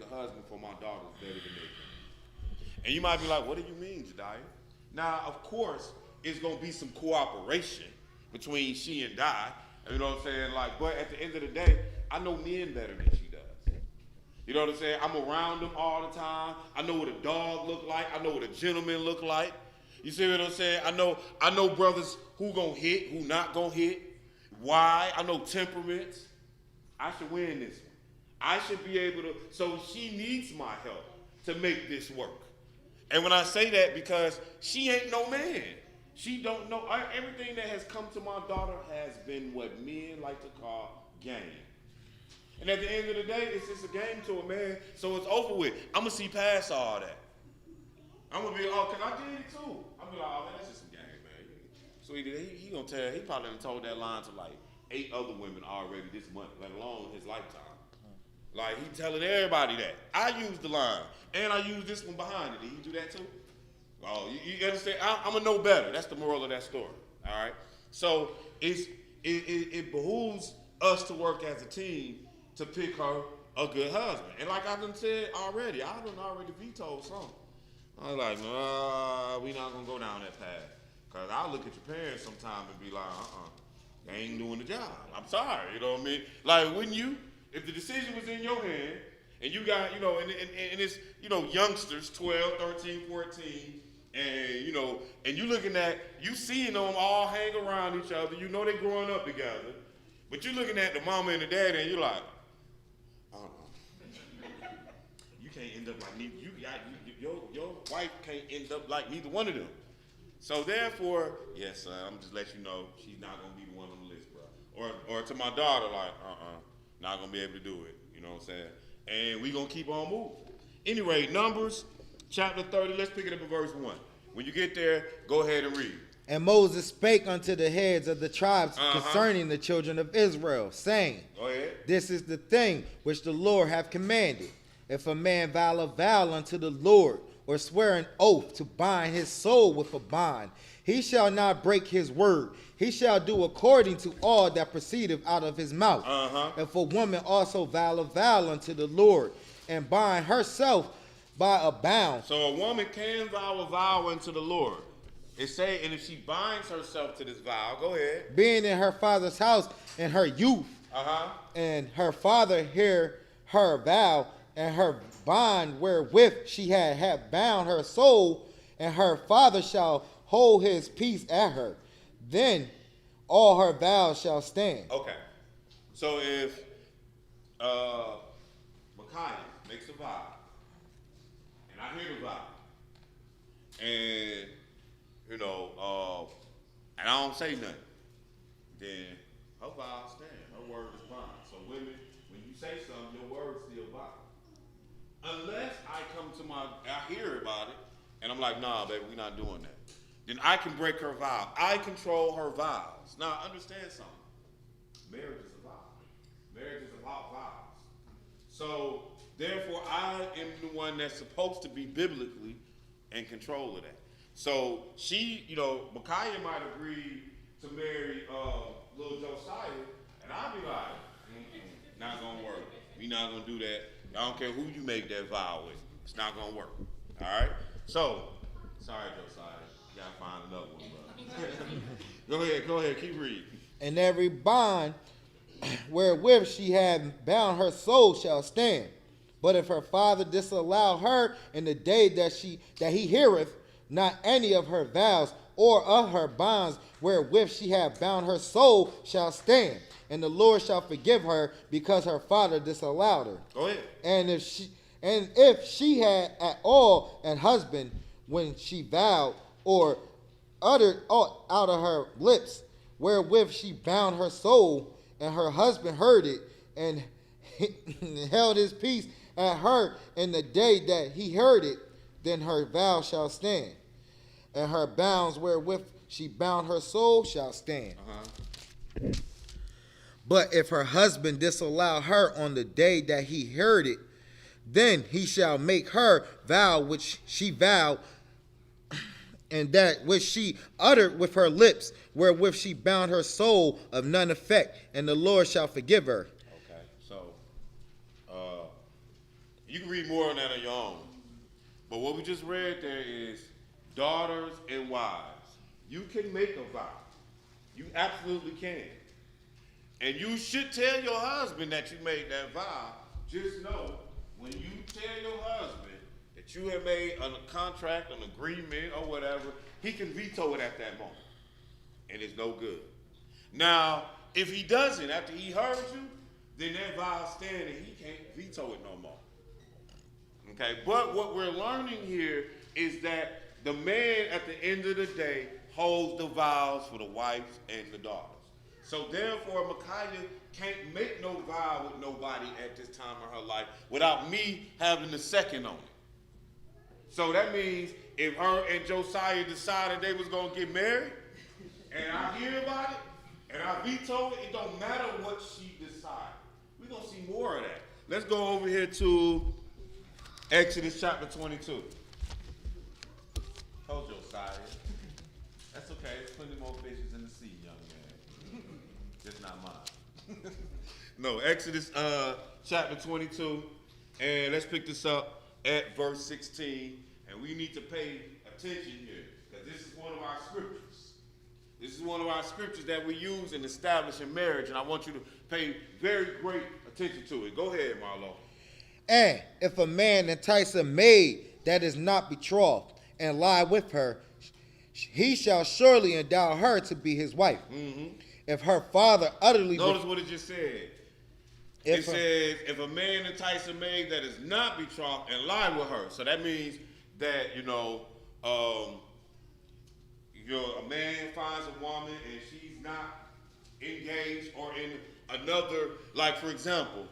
A: a husband for my daughter's better than me. And you might be like, what do you mean, Jediah? Now, of course, it's going to be some cooperation between she and Di. You know what I'm saying? Like, but at the end of the day, I know men better than she does. You know what I'm saying? I'm around them all the time. I know what a dog look like. I know what a gentleman look like. You see what I'm saying? I know brothers who gonna hit, who not gonna hit. Why? I know temperaments. I should win this one. I should be able to, so she needs my help to make this work. And when I say that, because she ain't no man. She don't know, everything that has come to my daughter has been what men like to call game. And at the end of the day, it's just a game to a man, so it's over with. I'm gonna see past all that. I'm gonna be, oh, cause I did it too. I'm gonna be like, oh man, that's just some game, man. Sweetie, he gonna tell, he probably done told that line to like 8 other women already this month, let alone his lifetime. Like, he telling everybody that. I used the line, and I used this one behind it. Did he do that too? Oh, you understand? I'm gonna know better. That's the moral of that story. All right. So it behooves us to work as a team to pick her a good husband. And like I done said already, I done already vetoed some. I was like, nah, we not gonna go down that path. Cause I'll look at your parents sometime and be like, they ain't doing the job. I'm sorry, you know what I mean? Like, wouldn't you? If the decision was in your hand, and you got, you know, and it's, you know, youngsters, 12, 13, 14, and, you know, and you looking at, you seeing them all hang around each other, you know they growing up together, but you looking at the mama and the daddy, and you're like, you can't end up like me. Your wife can't end up like neither one of them. So therefore, yes, I'm just let you know she's not gonna be the one on the list, bro. Or to my daughter, like, not gonna be able to do it. You know what I'm saying? And we gonna keep on moving. Anyway, Numbers chapter 30. Let's pick it up at verse 1. When you get there, go ahead and read.
B: And Moses spake unto the heads of the tribes concerning the children of Israel, saying,
A: Go ahead.
B: This is the thing which the Lord hath commanded. If a man vow a vow unto the Lord, or swear an oath to bind his soul with a bond, he shall not break his word. He shall do according to all that proceedeth out of his mouth. If a woman also vow a vow unto the Lord, and bind herself by a vow.
A: So a woman can vow a vow unto the Lord. It say, and if she binds herself to this vow, go ahead.
B: Being in her father's house in her youth, and her father hear her vow, and her bond wherewith she had bound her soul, and her father shall hold his peace at her, then all her vows shall stand.
A: Okay. So if Micaiah makes a vow, and I hear the vow, and you know, and I don't say nothing, then her vow stands. Her word is bond. So women, when you say something, your word still bond. Unless I come to I hear about it, and I'm like, nah, baby, we're not doing that. Then I can break her vow. I control her vows. Now, understand something. Marriage is a vow. Marriage is about vows. So, therefore, I am the one that's supposed to be biblically in control of that. So, she, you know, Micaiah might agree to marry little Josiah, and I'll be like, not gonna work. We not gonna do that. I don't care who you make that vow with. It's not going to work. All right? So, sorry, Josiah. You got to find another one, brother. Go ahead. Keep reading.
B: And every bond wherewith she had bound her soul shall stand. But if her father disallow her in the day that he heareth not any of her vows or of her bonds wherewith she had bound her soul shall stand. And the Lord shall forgive her because her father disallowed her.
A: Go ahead.
B: And if she had at all an husband when she vowed or uttered out of her lips wherewith she bound her soul, and her husband heard it and held his peace at her in the day that he heard it, then her vow shall stand, and her bounds wherewith she bound her soul shall stand. But if her husband disallow her on the day that he heard it, then he shall make her vow which she vowed, and that which she uttered with her lips, wherewith she bound her soul, of none effect, and the Lord shall forgive her.
A: Okay, so you can read more on that on your own. But what we just read there is daughters and wives. You can make a vow. You absolutely can. And you should tell your husband that you made that vow. Just know, when you tell your husband that you have made a contract, an agreement, or whatever, he can veto it at that moment. And it's no good. Now, if he doesn't, after he heard you, then that vow stands and he can't veto it no more. Okay, but what we're learning here is that the man at the end of the day holds the vows for the wives and the daughters. So therefore, Micaiah can't make no vow with nobody at this time of her life without me having the second on it. So that means if her and Josiah decided they was going to get married, and I hear about it, and I veto it, it don't matter what she decides. We're going to see more of that. Let's go over here to Exodus chapter 22. Oh, Josiah. That's okay. There's plenty more fishes in the sea, young man. Just not mine. No, Exodus chapter 22. And let's pick this up at verse 16. And we need to pay attention here, because this is one of our scriptures. This is one of our scriptures that we use in establishing marriage, and I want you to pay very great attention to it. Go ahead, Marlo.
B: And if a man entice a maid that is not betrothed and lie with her, he shall surely endow her to be his wife.
A: Mm-hmm.
B: If her father utterly...
A: Notice what it just said. It says, if a man entice a maid that is not betrothed and lie with her. So that means that, a man finds a woman and she's not engaged or in another, like for example,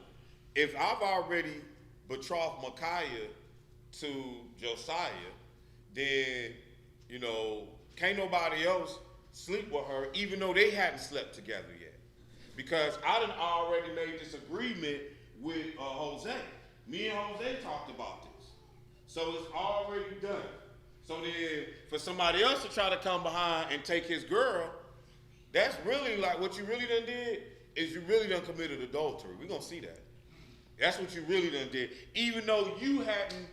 A: if I've already betrothed Micaiah to Josiah, then, can't nobody else sleep with her even though they hadn't slept together yet. Because I done already made this agreement with Jose. Me and Jose talked about this. So it's already done. So then for somebody else to try to come behind and take his girl, that's really like what you really done did is you really done committed adultery. We're going to see that. That's what you really done did. Even though he hadn't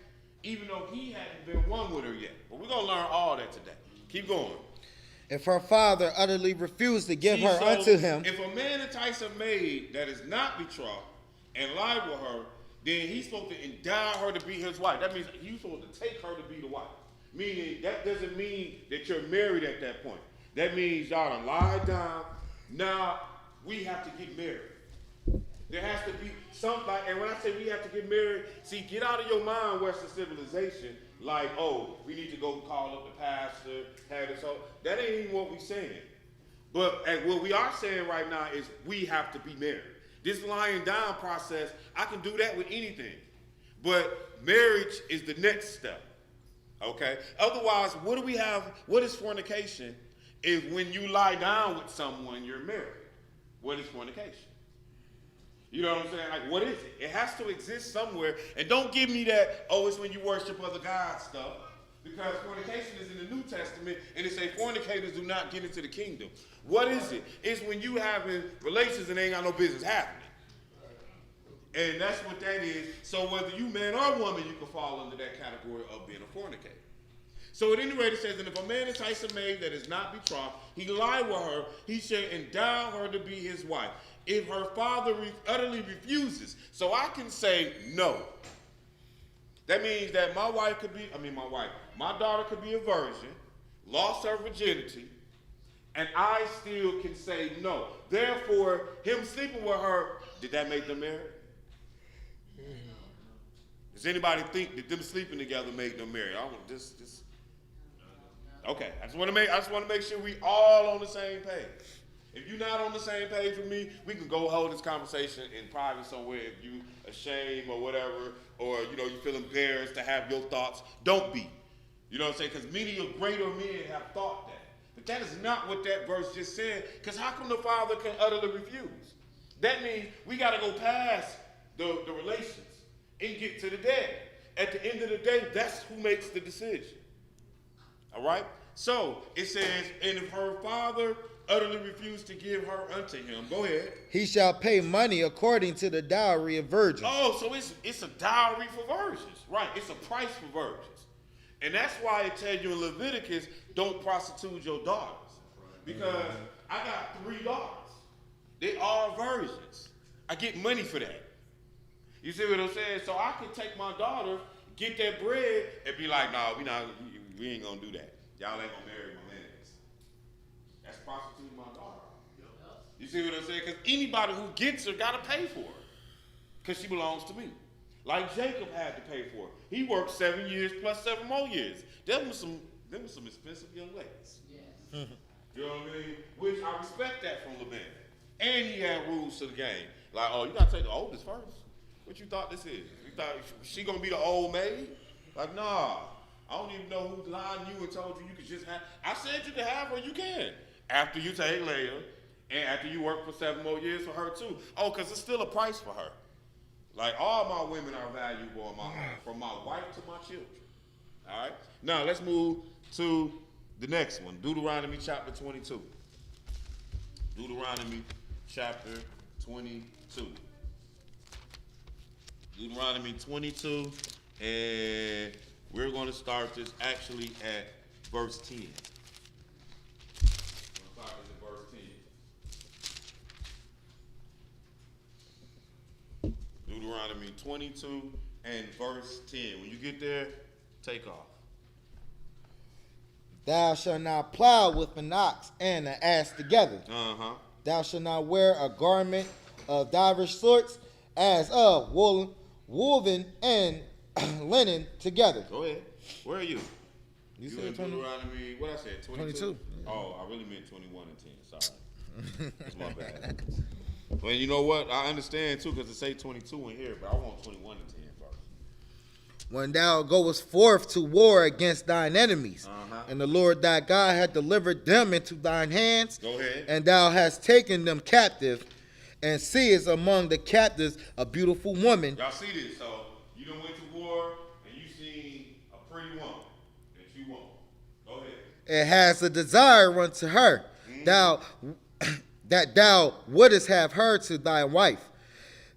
A: been one with her yet. But we're going to learn all that today. Keep going.
B: If her father utterly refused to give her unto him.
A: If a man entice a maid that is not betrothed and lie with her, then he's supposed to endow her to be his wife. That means he's supposed to take her to be the wife. Meaning that doesn't mean that you're married at that point. That means y'all done lied down. Now we have to get married. There has to be something, and when I say we have to get married, see, get out of your mind Western civilization, like, oh, we need to go call up the pastor, have this whole, that ain't even what we're saying. But what we are saying right now is we have to be married. This lying down process, I can do that with anything. But marriage is the next step, okay? Otherwise, what do we have, what is fornication? If when you lie down with someone, you're married. What is fornication? You know what I'm saying? Like, what is it? It has to exist somewhere. And don't give me that, oh, it's when you worship other gods stuff. Because fornication is in the New Testament, and it says fornicators do not get into the kingdom. What is it? It's when you having relations and they ain't got no business happening. And that's what that is. So whether you man or woman, you can fall under that category of being a fornicator. So at any rate, it says, and if a man entice a maid that is not betrothed, he lie with her, he shall endow her to be his wife. If her father utterly refuses, so I can say no. That means that my daughter could be a virgin, lost her virginity, and I still can say no. Therefore, him sleeping with her, did that make them married? Does anybody think that them sleeping together made them married? Okay, I just want to make sure we all on the same page. If you're not on the same page with me, we can go hold this conversation in private somewhere if you ashamed or whatever, or you feel embarrassed to have your thoughts. Don't be. You know what I'm saying? Because many of greater men have thought that. But that is not what that verse just said, because how come the father can utterly refuse? That means we got to go past the relations and get to the dad. At the end of the day, that's who makes the decision. All right? So it says, and if her father utterly refused to give her unto him. Go ahead.
B: He shall pay money according to the dowry of virgins.
A: Oh, so it's a dowry for virgins. Right. It's a price for virgins. And that's why it tells you in Leviticus, don't prostitute your daughters. Because I got 3 daughters. They are virgins. I get money for that. You see what I'm saying? So I can take my daughter, get that bread, and be like, no, we ain't gonna do that. Y'all ain't gonna marry my man. That's prostituting my daughter. You see what I'm saying? Because anybody who gets her got to pay for her. Because she belongs to me. Like Jacob had to pay for her. He worked 7 years plus 7 more years. Them were some expensive young ladies. Yes. You know what I mean? Which I respect that from Laban. And he had rules to the game. Like, oh, you got to take the oldest first. What you thought this is? You thought she going to be the old maid? Like, nah. I don't even know who lied to you and told you could just have. I said you could have her, you can. After you take Leah, and after you work for 7 more years for her too. Oh, because it's still a price for her. Like, all my women are valuable in my home, from my wife to my children. All right? Now, let's move to the next one, Deuteronomy chapter 22. Deuteronomy chapter 22. Deuteronomy 22, and We're going to start this actually at verse 10. We're going to start this at verse 10. Deuteronomy 22 and verse 10. When you get there, take off.
B: Thou shalt not plow with an ox and an ass together.
A: Uh-huh.
B: Thou shalt not wear a garment of divers sorts, as of woven and linen together.
A: Go ahead. Where are you?
B: You
A: in
B: said 20?
A: Deuteronomy, what I said, 22?
B: 22.
A: Oh, I really meant 21 and 10. Sorry. That's my bad. Well, you know what? I understand, too, because it say 22 in here, but I want 21 and 10 first.
B: When thou goest forth to war against thine enemies, and the Lord thy God hath delivered them into thine hands,
A: go ahead,
B: and thou hast taken them captive, and seest among the captives a beautiful woman.
A: Y'all see this? So you done went to war, and you seen a pretty woman that you want. Go ahead.
B: It has a desire unto her, that thou wouldest have her to thy wife.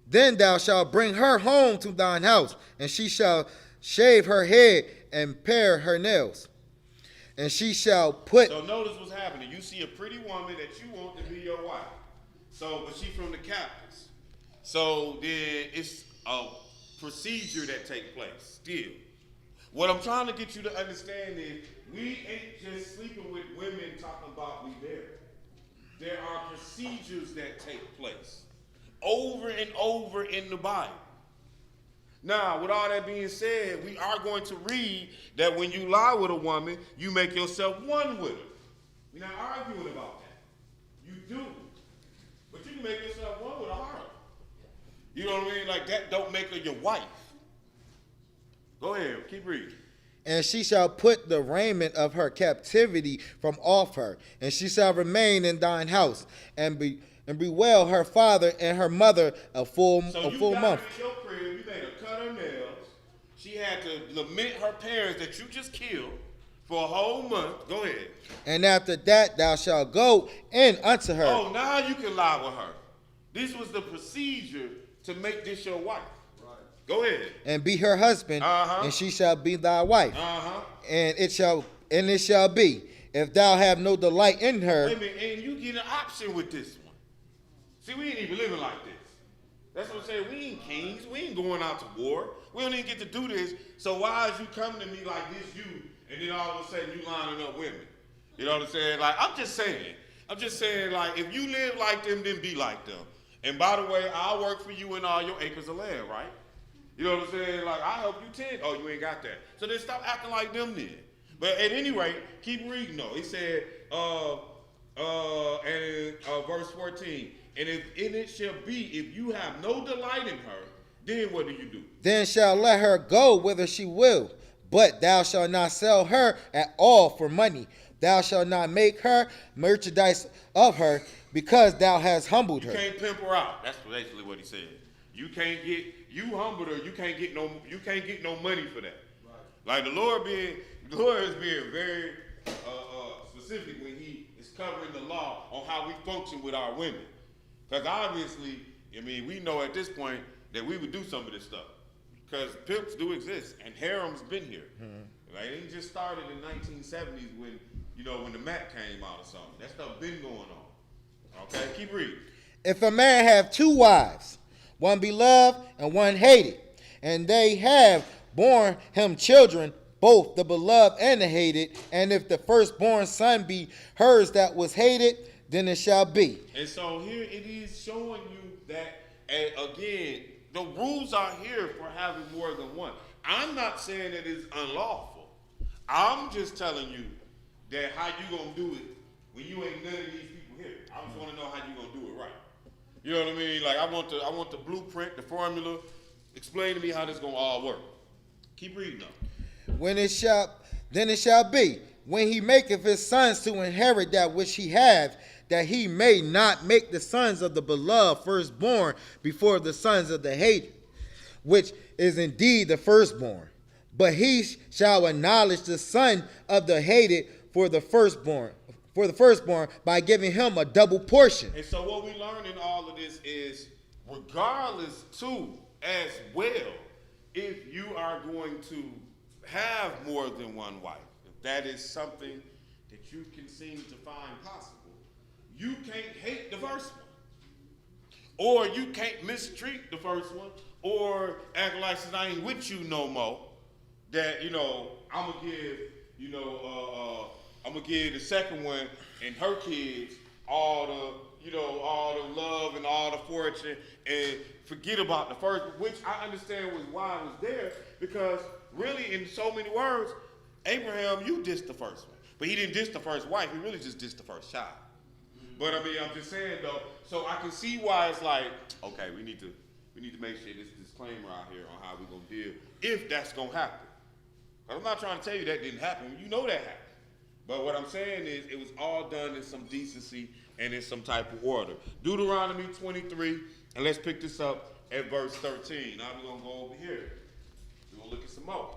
B: Then thou shalt bring her home to thine house, and she shall shave her head and pare her nails. And she shall put...
A: So notice what's happening. You see a pretty woman that you want to be your wife. So, but she from the captives. So then it's a procedure that takes place still. What I'm trying to get you to understand is we ain't just sleeping with women talking about we there. There are procedures that take place over and over in the Bible. Now, with all that being said, we are going to read that when you lie with a woman, you make yourself one with her. We're not arguing about that. You do. But you can make yourself one with a heart. You know what I mean? Like that don't make her your wife. Go ahead, keep reading.
B: And she shall put the raiment of her captivity from off her, and she shall remain in thine house, and bewail her father and her mother a full month.
A: So you got her in your crib, you made her cut her nails. She had to lament her parents that you just killed for a whole month. Go ahead.
B: And after that thou shalt go in unto her.
A: Oh, now you can lie with her. This was the procedure to make this your wife. Go ahead.
B: And be her husband, and she shall be thy wife. And it shall be, if thou have no delight in her.
A: Wait a minute, and you get an option with this one. See, we ain't even living like this. That's what I'm saying. We ain't kings. We ain't going out to war. We don't even get to do this. So why is you coming to me like this, you, and then all of a sudden you lining up women? You know what I'm saying? Like, I'm just saying, like, if you live like them, then be like them. And by the way, I'll work for you in all your acres of land, right? You know what I'm saying? Like, I help you 10. Oh, you ain't got that. So then stop acting like them then. But at any rate, keep reading though. He said, verse 14, and it shall be, if you have no delight in her, then what do?
B: Then shall let her go whither she will, but thou shalt not sell her at all for money. Thou shalt not make her merchandise of her, because thou hast humbled her.
A: You can't pimp her out. That's basically what he said. You humbled her. You can't get no money for that. Right. Like the Lord is being very specific when He is covering the law on how we function with our women. Because obviously, I mean, we know at this point that we would do some of this stuff. Because pimps do exist, and harems been here. Mm-hmm. Like it just started in 1970s when the Mac came out or something. That stuff been going on. Okay, keep reading.
B: If a man have two wives, one beloved and one hated, and they have borne him children, both the beloved and the hated, and if the firstborn son be hers that was hated, then it shall be.
A: And so here it is showing you that, again, the rules are here for having more than one. I'm not saying that it's unlawful. I'm just telling you that how you gonna do it when you ain't none of these people here. I just want to know how you gonna do it right. You know what I mean? Like I want the blueprint, the formula. Explain to me how this gonna all work. Keep reading though.
B: Then it shall be, when he maketh his sons to inherit that which he hath, that he may not make the sons of the beloved firstborn before the sons of the hated, which is indeed the firstborn. But he shall acknowledge the son of the hated for the firstborn by giving him a double portion.
A: And so what we learn in all of this is, regardless too, as well, if you are going to have more than one wife, if that is something that you can seem to find possible, you can't hate the first one. Or you can't mistreat the first one, or act like since I ain't with you no more, that, I'm gonna give, I'm gonna give the second one and her kids all the love and all the fortune and forget about the first one, which I understand was why it was there, because really in so many words, Abraham, you dissed the first one. But he didn't diss the first wife, he really just dissed the first child. But I mean, I'm just saying though, so I can see why it's like, okay, we need to make sure this disclaimer out here on how we're gonna deal if that's gonna happen. I'm not trying to tell you that didn't happen. You know that happened. But what I'm saying is it was all done in some decency and in some type of order. Deuteronomy 23, and let's pick this up at verse 13. Now we're gonna go over here. We're gonna look at some more.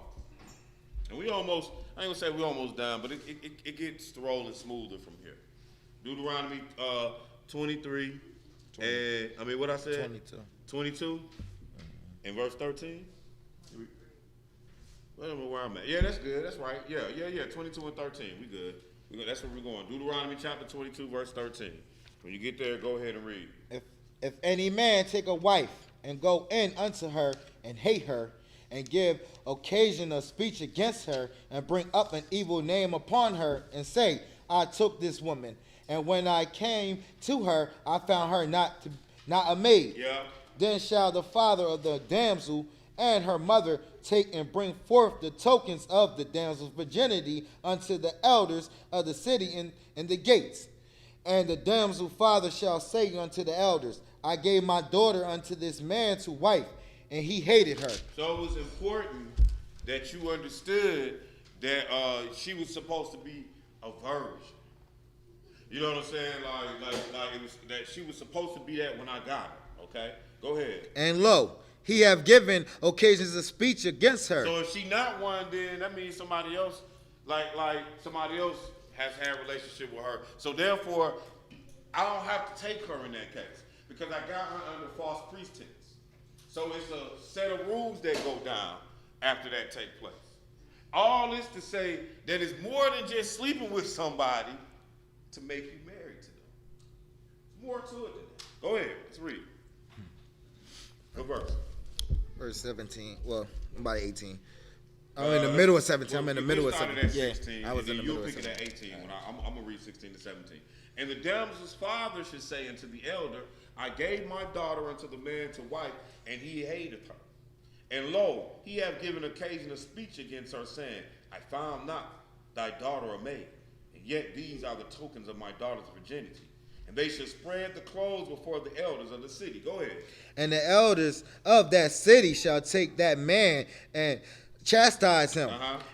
A: And I ain't gonna say we almost done, but it gets rolling smoother from here. Deuteronomy 23, and what I said? 22 and verse 13. I don't know where I'm at. Yeah, that's good. That's right. Yeah. 22 and 13. We good. That's where we're going. Deuteronomy chapter 22, verse 13. When you get there, go ahead and read.
B: If any man take a wife and go in unto her and hate her, and give occasion of speech against her, and bring up an evil name upon her, and say, I took this woman, and when I came to her, I found her not a maid.
A: Yeah.
B: Then shall the father of the damsel and her mother take and bring forth the tokens of the damsel's virginity unto the elders of the city in the gates. And the damsel father shall say unto the elders, I gave my daughter unto this man to wife, and he hated her.
A: So it was important that you understood that she was supposed to be a virgin. You know what I'm saying? Like it was that she was supposed to be that when I got her. Okay, go ahead.
B: And lo, he have given occasions of speech against her.
A: So if she not one, then that means somebody else, like somebody else has had a relationship with her. So therefore, I don't have to take her in that case because I got her under false pretense. So it's a set of rules that go down after that take place. All this to say that it's more than just sleeping with somebody to make you married to them. More to it than that. Go ahead, let's read. What verse?
B: Verse 17. Well, about 18. I'm in the middle of 17.
A: Well,
B: I'm in the middle of
A: 17.
B: At 16.
A: Yeah,
B: I was in the middle of
A: 17. You'll pick it at 18. When I'm going to read 16 to 17. And the damsel's father should say unto the elder, I gave my daughter unto the man to wife, and he hated her. And lo, he have given occasion of speech against her, saying, I found not thy daughter a maid, and yet these are the tokens of my daughter's virginity. And they shall spread the clothes before the elders of the city. Go ahead.
B: And the elders of that city shall take that man and chastise him,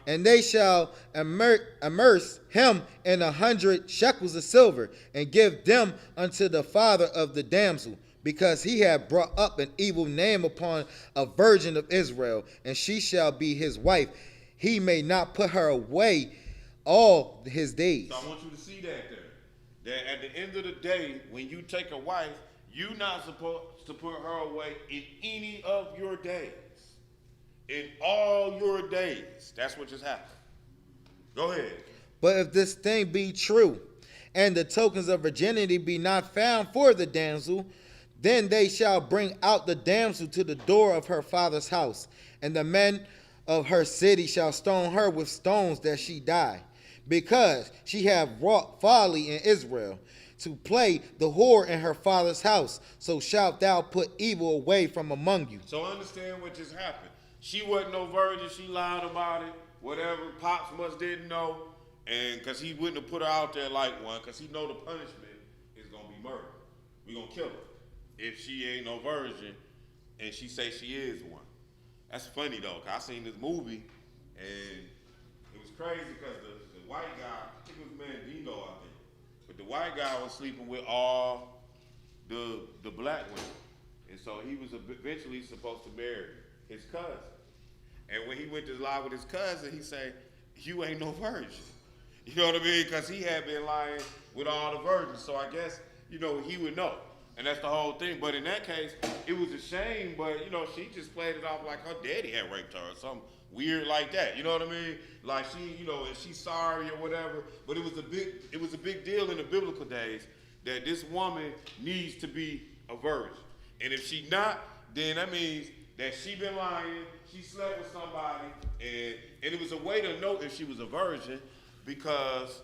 B: and they shall immerse him in 100 shekels of silver, and give them unto the father of the damsel, because he had brought up an evil name upon a virgin of Israel, and she shall be his wife. He may not put her away all his days.
A: So I want you to see that there. That at the end of the day, when you take a wife, you're not supposed to put her away in any of your days. In all your days. That's what just happened. Go ahead.
B: But if this thing be true, and the tokens of virginity be not found for the damsel, then they shall bring out the damsel to the door of her father's house, and the men of her city shall stone her with stones that she die, because she have wrought folly in Israel, to play the whore in her father's house. So shalt thou put evil away from among you.
A: So understand what just happened. She wasn't no virgin. She lied about it. Whatever. Pops must didn't know. And because he wouldn't have put her out there like one, because he know the punishment is going to be murder. We're going to kill her if she ain't no virgin and she say she is one. That's funny, though, because I seen this movie, and it was crazy because the white guy, I think it was Mandingo, I think, but the white guy was sleeping with all the black women. And so he was eventually supposed to marry his cousin. And when he went to lie with his cousin, he said, you ain't no virgin. You know what I mean? Because he had been lying with all the virgins. So I guess, he would know. And that's the whole thing. But in that case, it was a shame. But, she just played it off like her daddy had raped her or weird like that. You know what I mean? Like she, you know, and she's sorry or whatever. But it was a big deal in the biblical days that this woman needs to be a virgin. And if she not, then that means that she been lying, she slept with somebody, and it was a way to know if she was a virgin because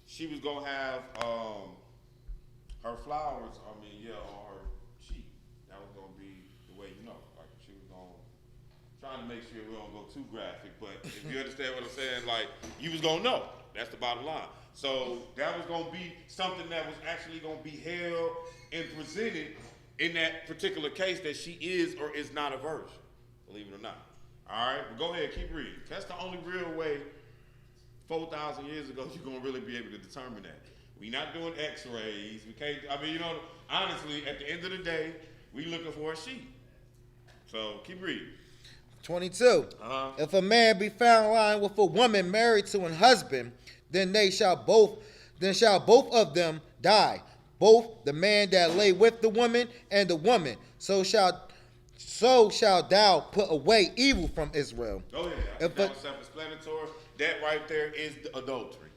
A: she was gonna have her flowers, on her cheek. That was gonna be the way, you know, like she was gonna, trying to make sure we don't go too graphic, but if you understand what I'm saying, like, you was gonna know. That's the bottom line. So that was gonna be something that was actually gonna be held and presented in that particular case that she is or is not a virgin, believe it or not. All right, but go ahead, keep reading. That's the only real way 4,000 years ago you're gonna really be able to determine that. We not doing x-rays, we can't, I mean, you know, honestly, at the end of the day, we looking for a sheep. So keep reading.
B: 22. If a man be found lying with a woman married to an husband, then shall both of them die, both the man that lay with the woman and the woman. So shall thou put away evil from Israel.
A: Go ahead. That was self-explanatory. That right there is the adultery.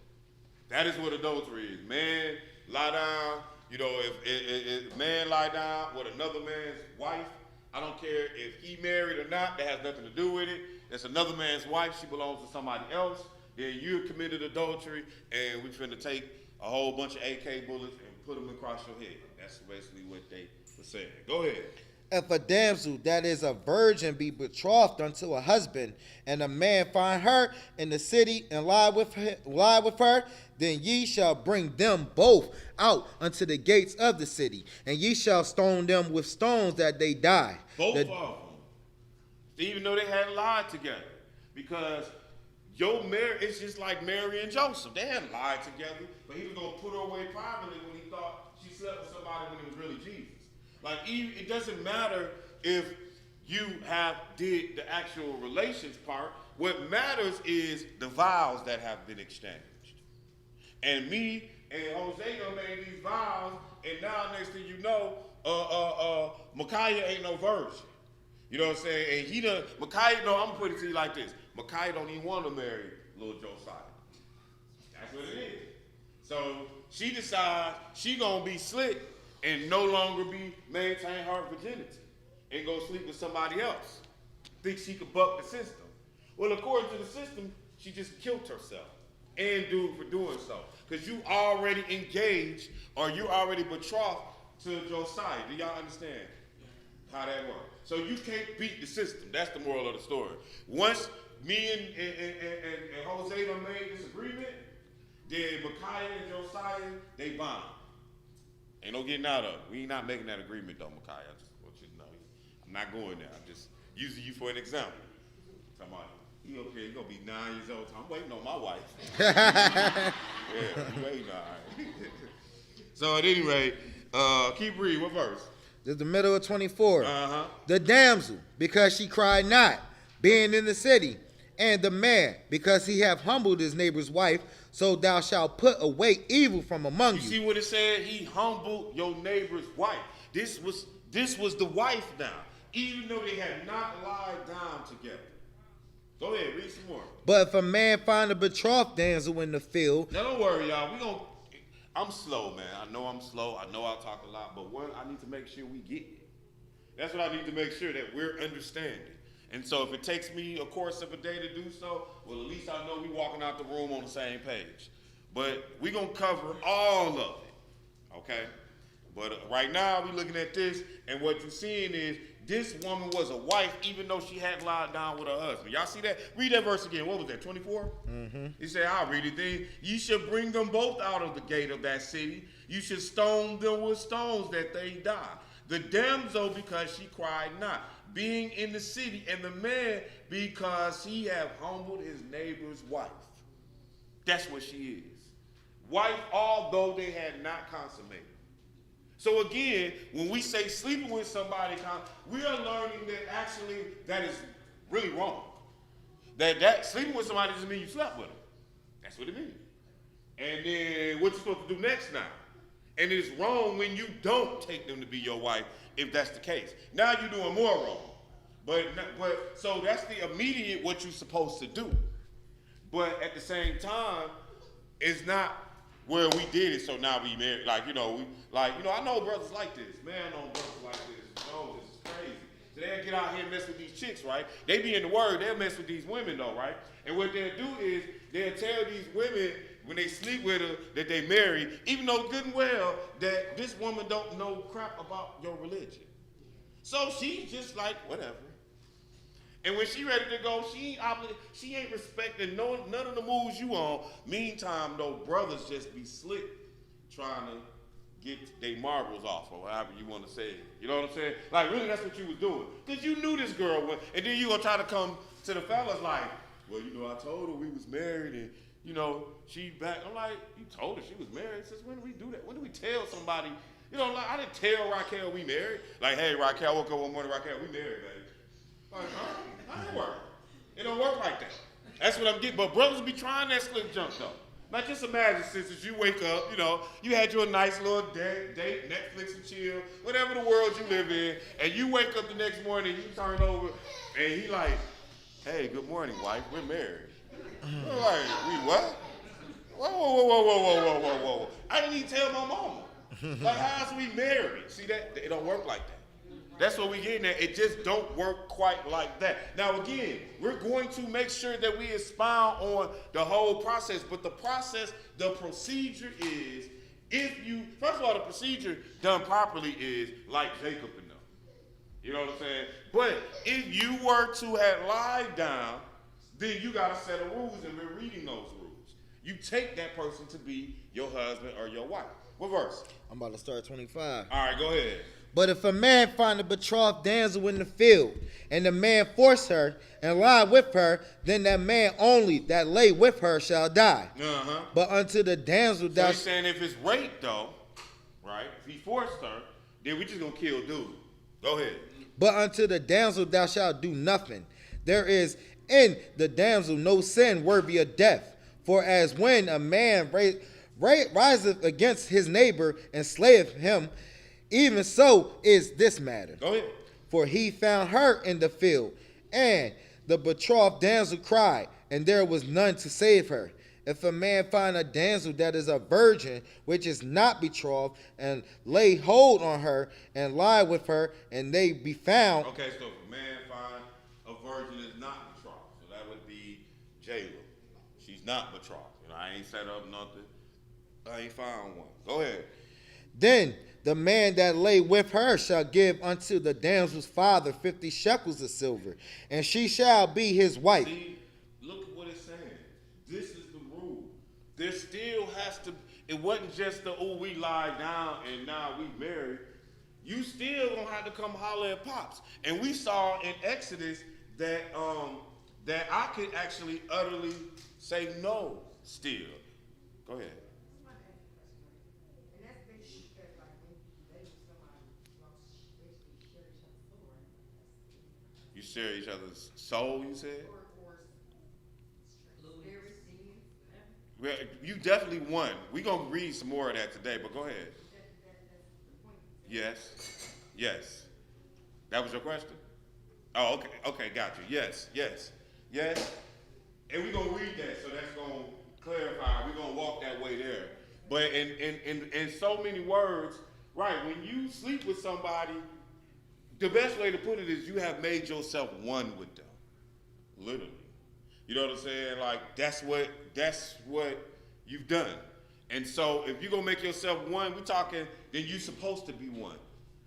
A: That is what adultery is. Man lie down. You know, if man lie down with another man's wife, I don't care if he married or not. That has nothing to do with it. That's another man's wife. She belongs to somebody else. Then you committed adultery, and we finna take a whole bunch of AK bullets and put them across your head. That's basically what they were saying. Go ahead.
B: If a damsel that is a virgin be betrothed unto a husband, and a man find her in the city and lie with her, then ye shall bring them both out unto the gates of the city, and ye shall stone them with stones that they die.
A: Both of them. Even though they had lied together. Because your marriage, it's just like Mary and Joseph. They had lied together, but he was going to put her away privately when he thought she slept with somebody when it was really Jesus. Like, it doesn't matter if you did the actual relations part. What matters is the vows that have been exchanged. And me and Jose done made these vows, and now next thing you know, Micaiah ain't no virgin. You know what I'm saying? And Micaiah, no, I'm gonna put it to you like this. Micaiah don't even want to marry little Josiah. That's what it is. So she decides she gonna be slick and no longer maintain her virginity and go sleep with somebody else. Think she could buck the system. Well, according to the system, she just killed herself and due for doing so. Because you already engaged or you already betrothed to Josiah. Do y'all understand how that works? So you can't beat the system. That's the moral of the story. Once me and Jose done made this agreement, then Micaiah and Josiah, they bond. Ain't no getting out of it. We ain't not making that agreement though, Micaiah. I just want you to know. I'm not going there. I'm just using you for an example. Come on. He up here, he gonna be 9 years old. I'm waiting on my wife. Yeah, I'm waiting on her. So at any rate, keep reading. What verse?
B: This is the middle of 24. The damsel, because she cried not, being in the city, and the man, because he have humbled his neighbor's wife, so thou shalt put away evil from among you.
A: You see what it said? He humbled your neighbor's wife. This was the wife now, even though they had not lied down together. Go ahead, read some more.
B: But if a man find a betrothed damsel in the field.
A: Now don't worry, y'all. I'm slow, man. I know I'm slow. I know I talk a lot, but one, I need to make sure we get it. That's what I need to make sure that we're understanding. And so if it takes me a course of a day to do so, well, at least I know we walking out the room on the same page. But we're going to cover all of it, okay? But right now, we're looking at this, and what you're seeing is this woman was a wife, even though she hadn't lied down with her husband. Y'all see that? Read that verse again. What was that, 24? He said, I'll read it then. You should bring them both out of the gate of that city. You should stone them with stones that they die. The damsel, because she cried not, being in the city, and the man, because he have humbled his neighbor's wife. That's what she is. Wife, although they had not consummated. So again, when we say sleeping with somebody, we are learning that actually that is really wrong. That sleeping with somebody doesn't mean you slept with them. That's what it means. And then what you're supposed to do next now. And it is wrong when you don't take them to be your wife, if that's the case. Now you're doing more wrong. But so that's the immediate what you're supposed to do. But at the same time, it's not where we did it, so now we married. Like, I know brothers like this. Man, I know brothers like this. No, this is crazy. So they'll get out here and mess with these chicks, right? They be in the word, they'll mess with these women though, right? And what they'll do is they'll tell these women when they sleep with her that they married, even though good and well that this woman don't know crap about your religion. So she's just like, whatever. And when she ready to go, she ain't respecting none of the moves you on. Meantime, though, brothers just be slick trying to get their marbles off, or however you want to say it. You know what I'm saying? Like, really, that's what you was doing. Because you knew this girl, and then you going to try to come to the fellas like, well, I told her we was married, and, she back. I'm like, you told her she was married? Since when do we do that? When do we tell somebody? I didn't tell Raquel we married. Like, hey, Raquel, I woke up one morning, Raquel, we married, baby. Like, huh? How that work? It don't work like that. That's what I'm getting. But brothers be trying that slick junk, though. Now, just imagine, sisters, you wake up, you had your nice little date, Netflix and chill, whatever the world you live in, and you wake up the next morning, you turn over, and he like, hey, good morning, wife, we're married. We're like, we what? Whoa. I didn't even tell my mama. Like, how's we married? See, that it don't work like that. That's what we're getting at. It just don't work quite like that. Now, again, we're going to make sure that we expound on the whole process. But the procedure is, first of all, the procedure done properly is like Jacob and them. You know what I'm saying? But if you were to have lied down, then you got a set of rules, and we're reading those rules. You take that person to be your husband or your wife. What verse?
B: I'm about to start 25.
A: All right, go ahead.
B: But if a man find a betrothed damsel in the field, and the man force her and lie with her, then that man only that lay with her shall die.
A: Uh-huh.
B: But unto the damsel
A: so he's saying if it's rape, though, right? If he forced her, then we just gonna kill dude. Go ahead.
B: But unto the damsel thou shalt do nothing. There is in the damsel no sin worthy of death. For as when a man riseth against his neighbor and slayeth him, even so is this matter.
A: Go ahead.
B: For he found her in the field, and the betrothed damsel cried, and there was none to save her. If a man find a damsel that is a virgin, which is not betrothed, and lay hold on her, and lie with her, and they be found.
A: Okay, so if a man find a virgin is not betrothed, so that would be Jayla. She's not betrothed. I ain't set up nothing. I ain't found one. Go ahead.
B: Then the man that lay with her shall give unto the damsel's father 50 shekels of silver, and she shall be his wife.
A: See, look at what it's saying. This is the rule. There still has to, it wasn't just the, we lied down and now we married. You still gonna have to come holler at Pops. And we saw in Exodus that that I could actually utterly say no still. Go ahead. You share each other's soul, you said? Well, you definitely won. We're going to read some more of that today, but go ahead. Yes. Yes. That was your question? Oh, okay. Okay, got you. Yes. And we're going to read that, so that's going to clarify. We're going to walk that way there. But in so many words, right, when you sleep with somebody, the best way to put it is you have made yourself one with them. Literally. You know what I'm saying? Like, that's what you've done. And so if you're going to make yourself one, we're talking, then you're supposed to be one.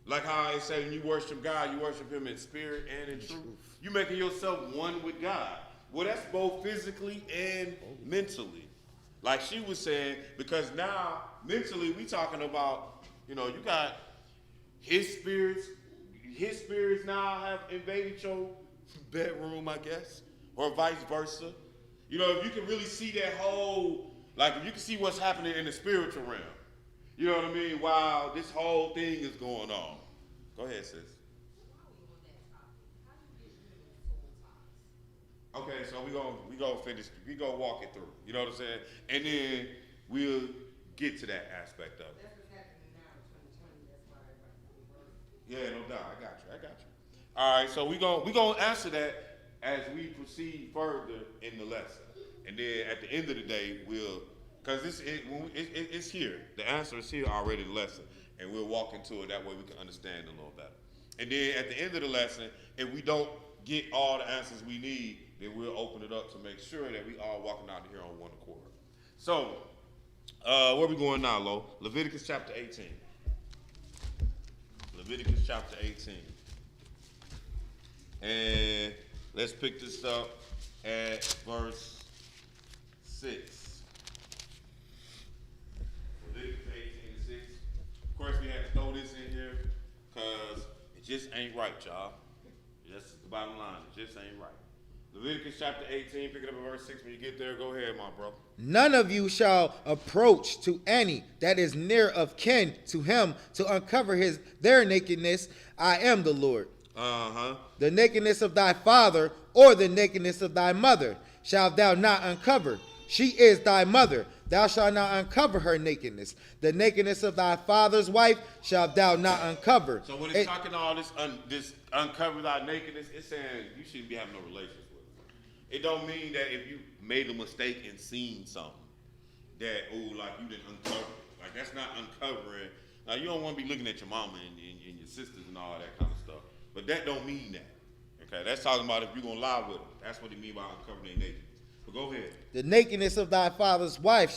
A: Like how I say when you worship God, you worship him in spirit and in truth. You're making yourself one with God. Well, that's both physically and mentally. Like she was saying, because now, mentally, we talking about, you got his spirits now have invaded your bedroom, I guess, or vice versa. If you can really see that whole, like if you can see what's happening in the spiritual realm, you know what I mean, while this whole thing is going on. Go ahead, sis. Okay, so we gonna finish. We gonna walk it through. You know what I'm saying? And then we'll get to that aspect of it. That's what's happening now in 2020. That's why everybody's. Yeah, no doubt. I got you. All right, so we gonna answer that as we proceed further in the lesson, and then at the end of the day, because it's here. The answer is here already in the lesson, and we'll walk into it. That way we can understand a little better. And then at the end of the lesson, if we don't get all the answers we need, then we'll open it up to make sure that we all walking out of here on one accord. So, where we going now, Lo? Leviticus chapter 18. Leviticus chapter 18. And let's pick this up at verse 6. Leviticus 18:6. Of course, we had to throw this in here because it just ain't right, y'all. That's the bottom line. It just ain't right. Leviticus chapter 18, pick it up at verse 6. When you get there, go ahead, my brother.
B: None of you shall approach to any that is near of kin to him to uncover their nakedness. I am the Lord. The nakedness of thy father or the nakedness of thy mother shalt thou not uncover. She is thy mother. Thou shalt not uncover her nakedness. The nakedness of thy father's wife shalt thou not uncover.
A: So when it's talking all this uncover thy nakedness, it's saying you shouldn't be having no relations with her. It don't mean that if you made a mistake and seen something that, like you didn't uncover it. Like that's not uncovering. Now you don't want to be looking at your mama and your sisters and all that kind of stuff. But that don't mean that. Okay, that's talking about if you're going to lie with them. That's what he mean by uncovering their nakedness. But go ahead.
B: The nakedness of thy father's wife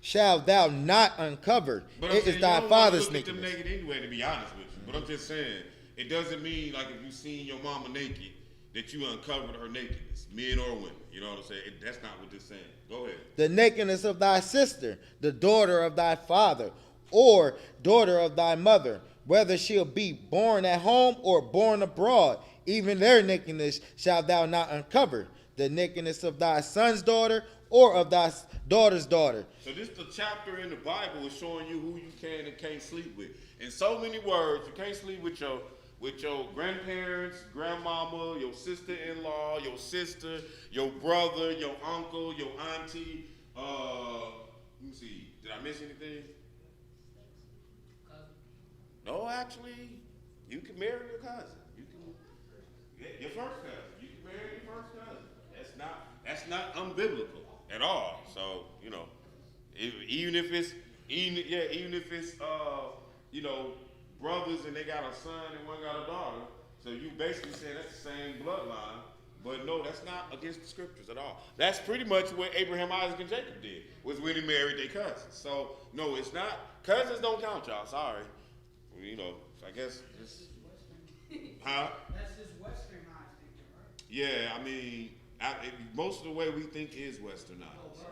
B: shall thou not uncover.
A: But
B: it is thy father's nakedness.
A: Them naked anyway, to be honest with you. But I'm just saying, it doesn't mean like if you seen your mama naked, that you uncovered her nakedness, men or women. You know what I'm saying? That's not what this saying. Go ahead.
B: The nakedness of thy sister, the daughter of thy father, or daughter of thy mother, whether she'll be born at home or born abroad, even their nakedness shalt thou not uncover. The nakedness of thy son's daughter or of thy daughter's daughter.
A: So this the chapter in the Bible is showing you who you can and can't sleep with. In so many words, you can't sleep with your grandparents, grandmama, your sister-in-law, your sister, your brother, your uncle, your auntie. Let me see. Did I miss anything? No, actually, you can marry your cousin. You can your first cousin. You can marry your first cousin. That's not unbiblical at all. So even if it's brothers and they got a son and one got a daughter. So you basically saying that's the same bloodline. But no, that's not against the scriptures at all. That's pretty much what Abraham, Isaac, and Jacob did, was when he married their cousins. So no, it's not. Cousins don't count, y'all. Sorry. I guess it's, huh?
C: That's just westernized thinking, right?
A: Yeah, I mean, most of the way we think is westernized.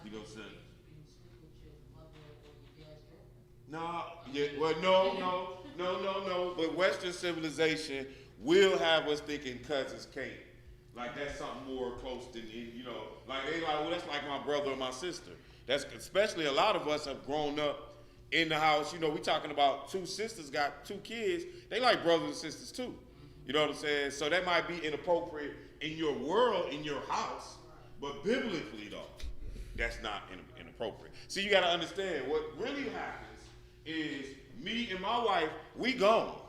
A: You know what I'm saying? No. But Western civilization will have us thinking cousins can't. Like that's something more close than like they like, well, that's like my brother or my sister. That's especially a lot of us have grown up in the house. We talking about two sisters got two kids. They like brothers and sisters too. You know what I'm saying? So that might be inappropriate in your world, in your house, but biblically though, that's not inappropriate. See, you got to understand what really happens is me and my wife, we gone,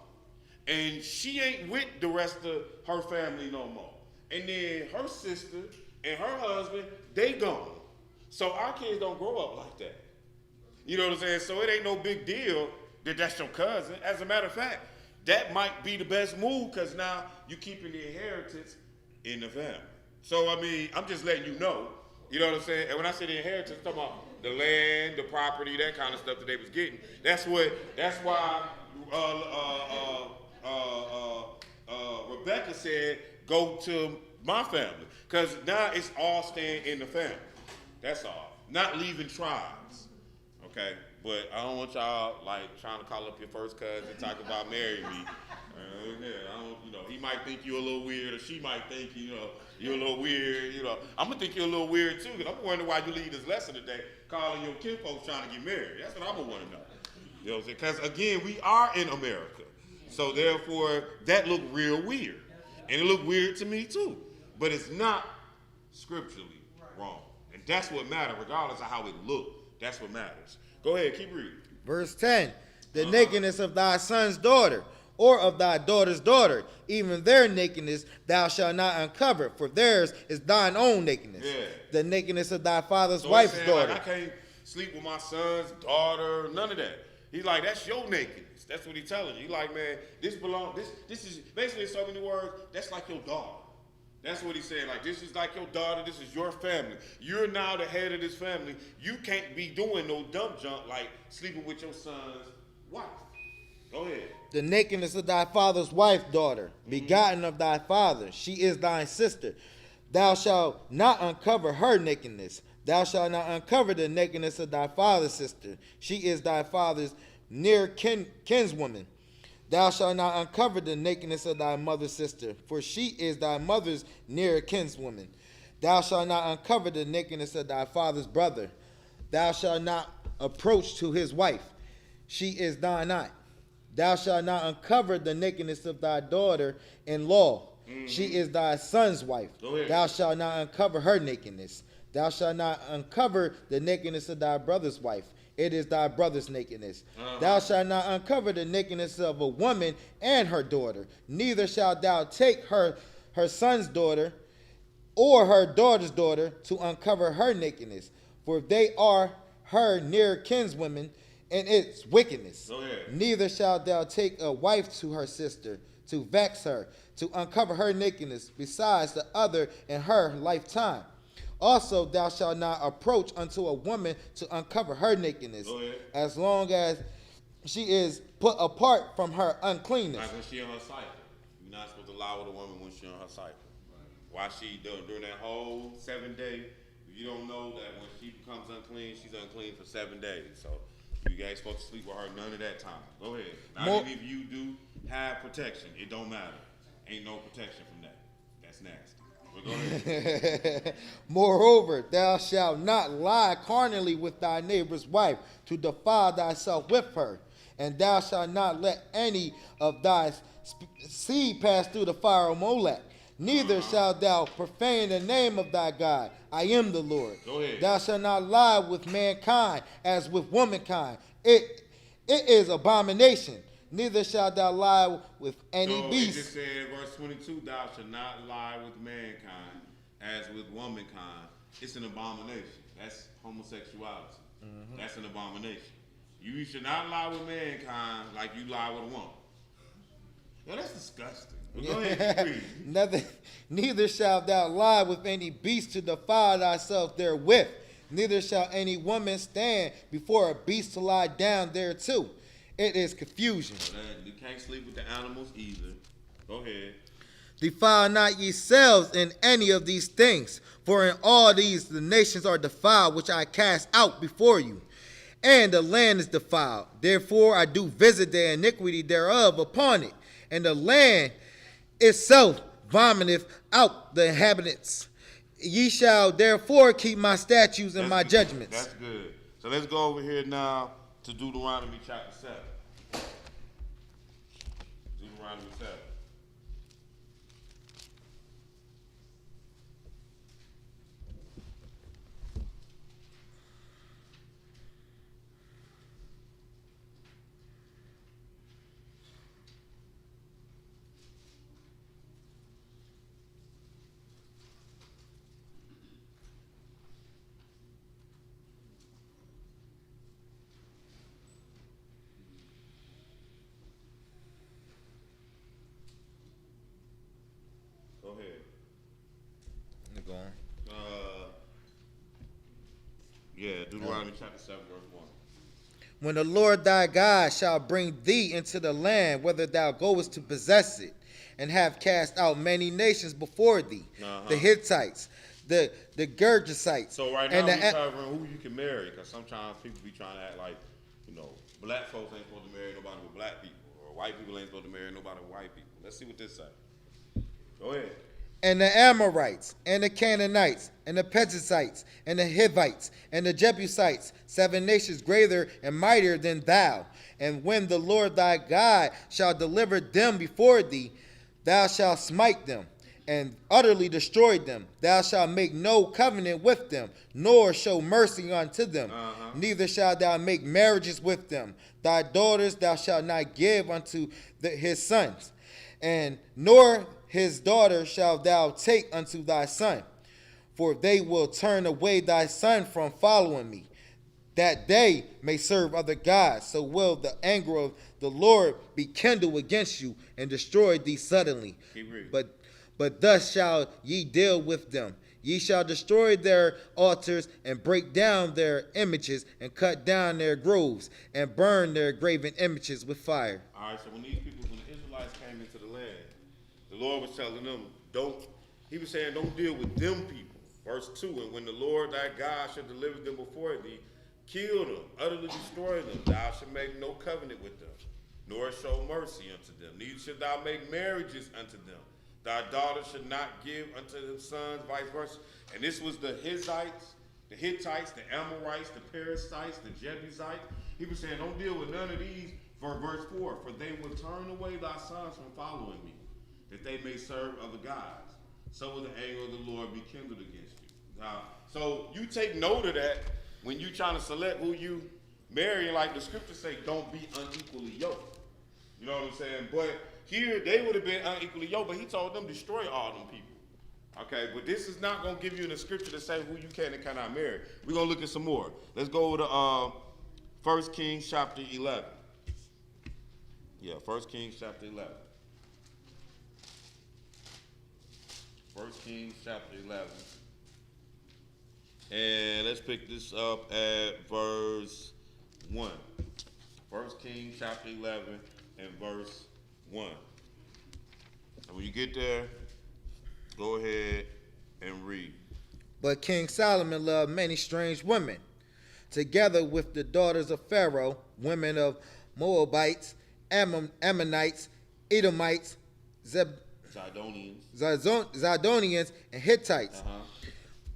A: and she ain't with the rest of her family no more. And then her sister and her husband, they gone. So our kids don't grow up like that. You know what I'm saying? So it ain't no big deal that that's your cousin. As a matter of fact, that might be the best move because now you're keeping the inheritance in the family. So, I mean, I'm just letting you know. You know what I'm saying? And when I say the inheritance, I'm talking about the land, the property, that kind of stuff that they was getting. That's why Rebecca said, go to my family. Because now it's all staying in the family. That's all. Not leaving tribes. Okay, but I don't want y'all trying to call up your first cousin and talk about marrying me. He might think you're a little weird, or she might think you're a little weird. I'm gonna think you're a little weird too, because I'm wondering why you leave this lesson today, calling your kinfolks trying to get married. That's what I'm gonna want to know. You know what I'm saying? Because again, we are in America, so therefore that looked real weird, and it looked weird to me too. But it's not scripturally wrong, and that's what matters, regardless of how it looked. That's what matters. Go ahead, keep reading.
B: Verse 10, the nakedness of thy son's daughter, or of thy daughter's daughter, even their nakedness thou shalt not uncover, for theirs is thine own nakedness.
A: Yeah.
B: The nakedness of thy father's
A: So
B: wife's
A: he's saying,
B: daughter.
A: like, I can't sleep with my son's daughter, none of that. He's like, that's your nakedness. That's what he's telling you. He's like, man, this is basically, in so many words, that's like your daughter. That's what he's saying. Like, this is like your daughter. This is your family. You're now the head of this family. You can't be doing no dumb junk like sleeping with your son's wife. Go ahead.
B: The nakedness of thy father's wife, daughter, begotten of thy father, she is thine sister. Thou shalt not uncover her nakedness. Thou shalt not uncover the nakedness of thy father's sister. She is thy father's near kinswoman. Thou shalt not uncover the nakedness of thy mother's sister, for she is thy mother's near kinswoman. Thou shalt not uncover the nakedness of thy father's brother. Thou shalt not approach to his wife. She is thine aunt. Thou shalt not uncover the nakedness of thy daughter-in-law. She is thy son's wife. Thou shalt not uncover her nakedness. Thou shalt not uncover the nakedness of thy brother's wife. It is thy brother's nakedness. Thou shalt not uncover the nakedness of a woman and her daughter. Neither shalt thou take her son's daughter or her daughter's daughter to uncover her nakedness. For they are her near kinswomen, and its wickedness. Neither shalt thou take a wife to her sister, to vex her, to uncover her nakedness, besides the other in her lifetime. Also thou shalt not approach unto a woman to uncover her nakedness, as long as she is put apart from her uncleanness.
A: Like when she on her cycle. You're not supposed to lie with a woman when she on her cycle. While she during that whole 7 day, you don't know that when she becomes unclean, she's unclean for 7 days. So you guys supposed to sleep with her none of that time. Go ahead. Now if you do have protection, it don't matter. Ain't no protection from that. That's nasty. But go ahead.
B: Moreover, thou shalt not lie carnally with thy neighbor's wife, to defile thyself with her. And thou shalt not let any of thy seed pass through the fire of Molech. Neither shalt thou profane the name of thy God. I am the Lord.
A: Go ahead.
B: Thou shalt not lie with mankind as with womankind. It is abomination. Neither shalt thou lie with any beast.
A: It just said in verse 22, thou shalt not lie with mankind as with womankind. It's an abomination. That's homosexuality. That's an abomination. You should not lie with mankind like you lie with a woman. Yo, that's disgusting. Go ahead,
B: Neither shalt thou lie with any beast to defile thyself therewith. Neither shall any woman stand before a beast to lie down thereto. It is confusion.
A: You can't sleep with the animals either. Go ahead.
B: Defile not yourselves in any of these things, for in all these the nations are defiled, which I cast out before you. And the land is defiled. Therefore I do visit the iniquity thereof upon it. And the land itself vomiteth out the inhabitants. Ye shall therefore keep my statutes and my judgments.
A: That's good. So let's go over here now to Deuteronomy chapter 7. Deuteronomy 7. Go ahead.
B: Go on.
A: Deuteronomy chapter 7, verse 1.
B: When the Lord thy God shall bring thee into the land, whither thou goest to possess it, and have cast out many nations before thee, the Hittites, the Gergesites.
A: So right now we're covering who you can marry, because sometimes people be trying to act like, black folks ain't supposed to marry nobody with black people, or white people ain't supposed to marry nobody with white people. Let's see what this says. Go ahead.
B: And the Amorites, and the Canaanites, and the Perizzites, and the Hivites, and the Jebusites, 7 nations greater and mightier than thou. And when the Lord thy God shall deliver them before thee, thou shalt smite them. and utterly destroyed them. Thou shalt make no covenant with them, nor show mercy unto them. Neither shalt thou make marriages with them. Thy daughters thou shalt not give unto his sons, and nor his daughter shalt thou take unto thy son. For they will turn away thy son from following me, that they may serve other gods. So will the anger of the Lord be kindled against you, and destroy thee suddenly. But thus shall ye deal with them. Ye shall destroy their altars, and break down their images, and cut down their groves, and burn their graven images with fire.
A: All right, so when the Israelites came into the land, the Lord was telling them, he was saying, don't deal with them people. Verse 2, and when the Lord thy God shall deliver them before thee, kill them, utterly destroy them. Thou shalt make no covenant with them, nor show mercy unto them. Neither shalt thou make marriages unto them. Thy daughter should not give unto them sons, vice versa. And this was the Hittites, the Amorites, the Perizzites, the Jebusites. He was saying, don't deal with none of these. For verse 4, for they will turn away thy sons from following me, that they may serve other gods. So will the anger of the Lord be kindled against you. So you take note of that when you're trying to select who you marry. Like the scriptures say, don't be unequally yoked. You know what I'm saying? But here, they would have been unequally yoked, but he told them, destroy all them people. Okay, but this is not going to give you in the scripture to say who you can and cannot marry. We're going to look at some more. Let's go to 1 Kings chapter 11. Yeah, 1 Kings chapter 11. 1 Kings chapter 11. And let's pick this up at verse 1. 1 Kings chapter 11 and verse 1. And when you get there, go ahead and read.
B: But King Solomon loved many strange women, together with the daughters of Pharaoh, women of Moabites, Ammonites, Edomites, Zidonians, and Hittites,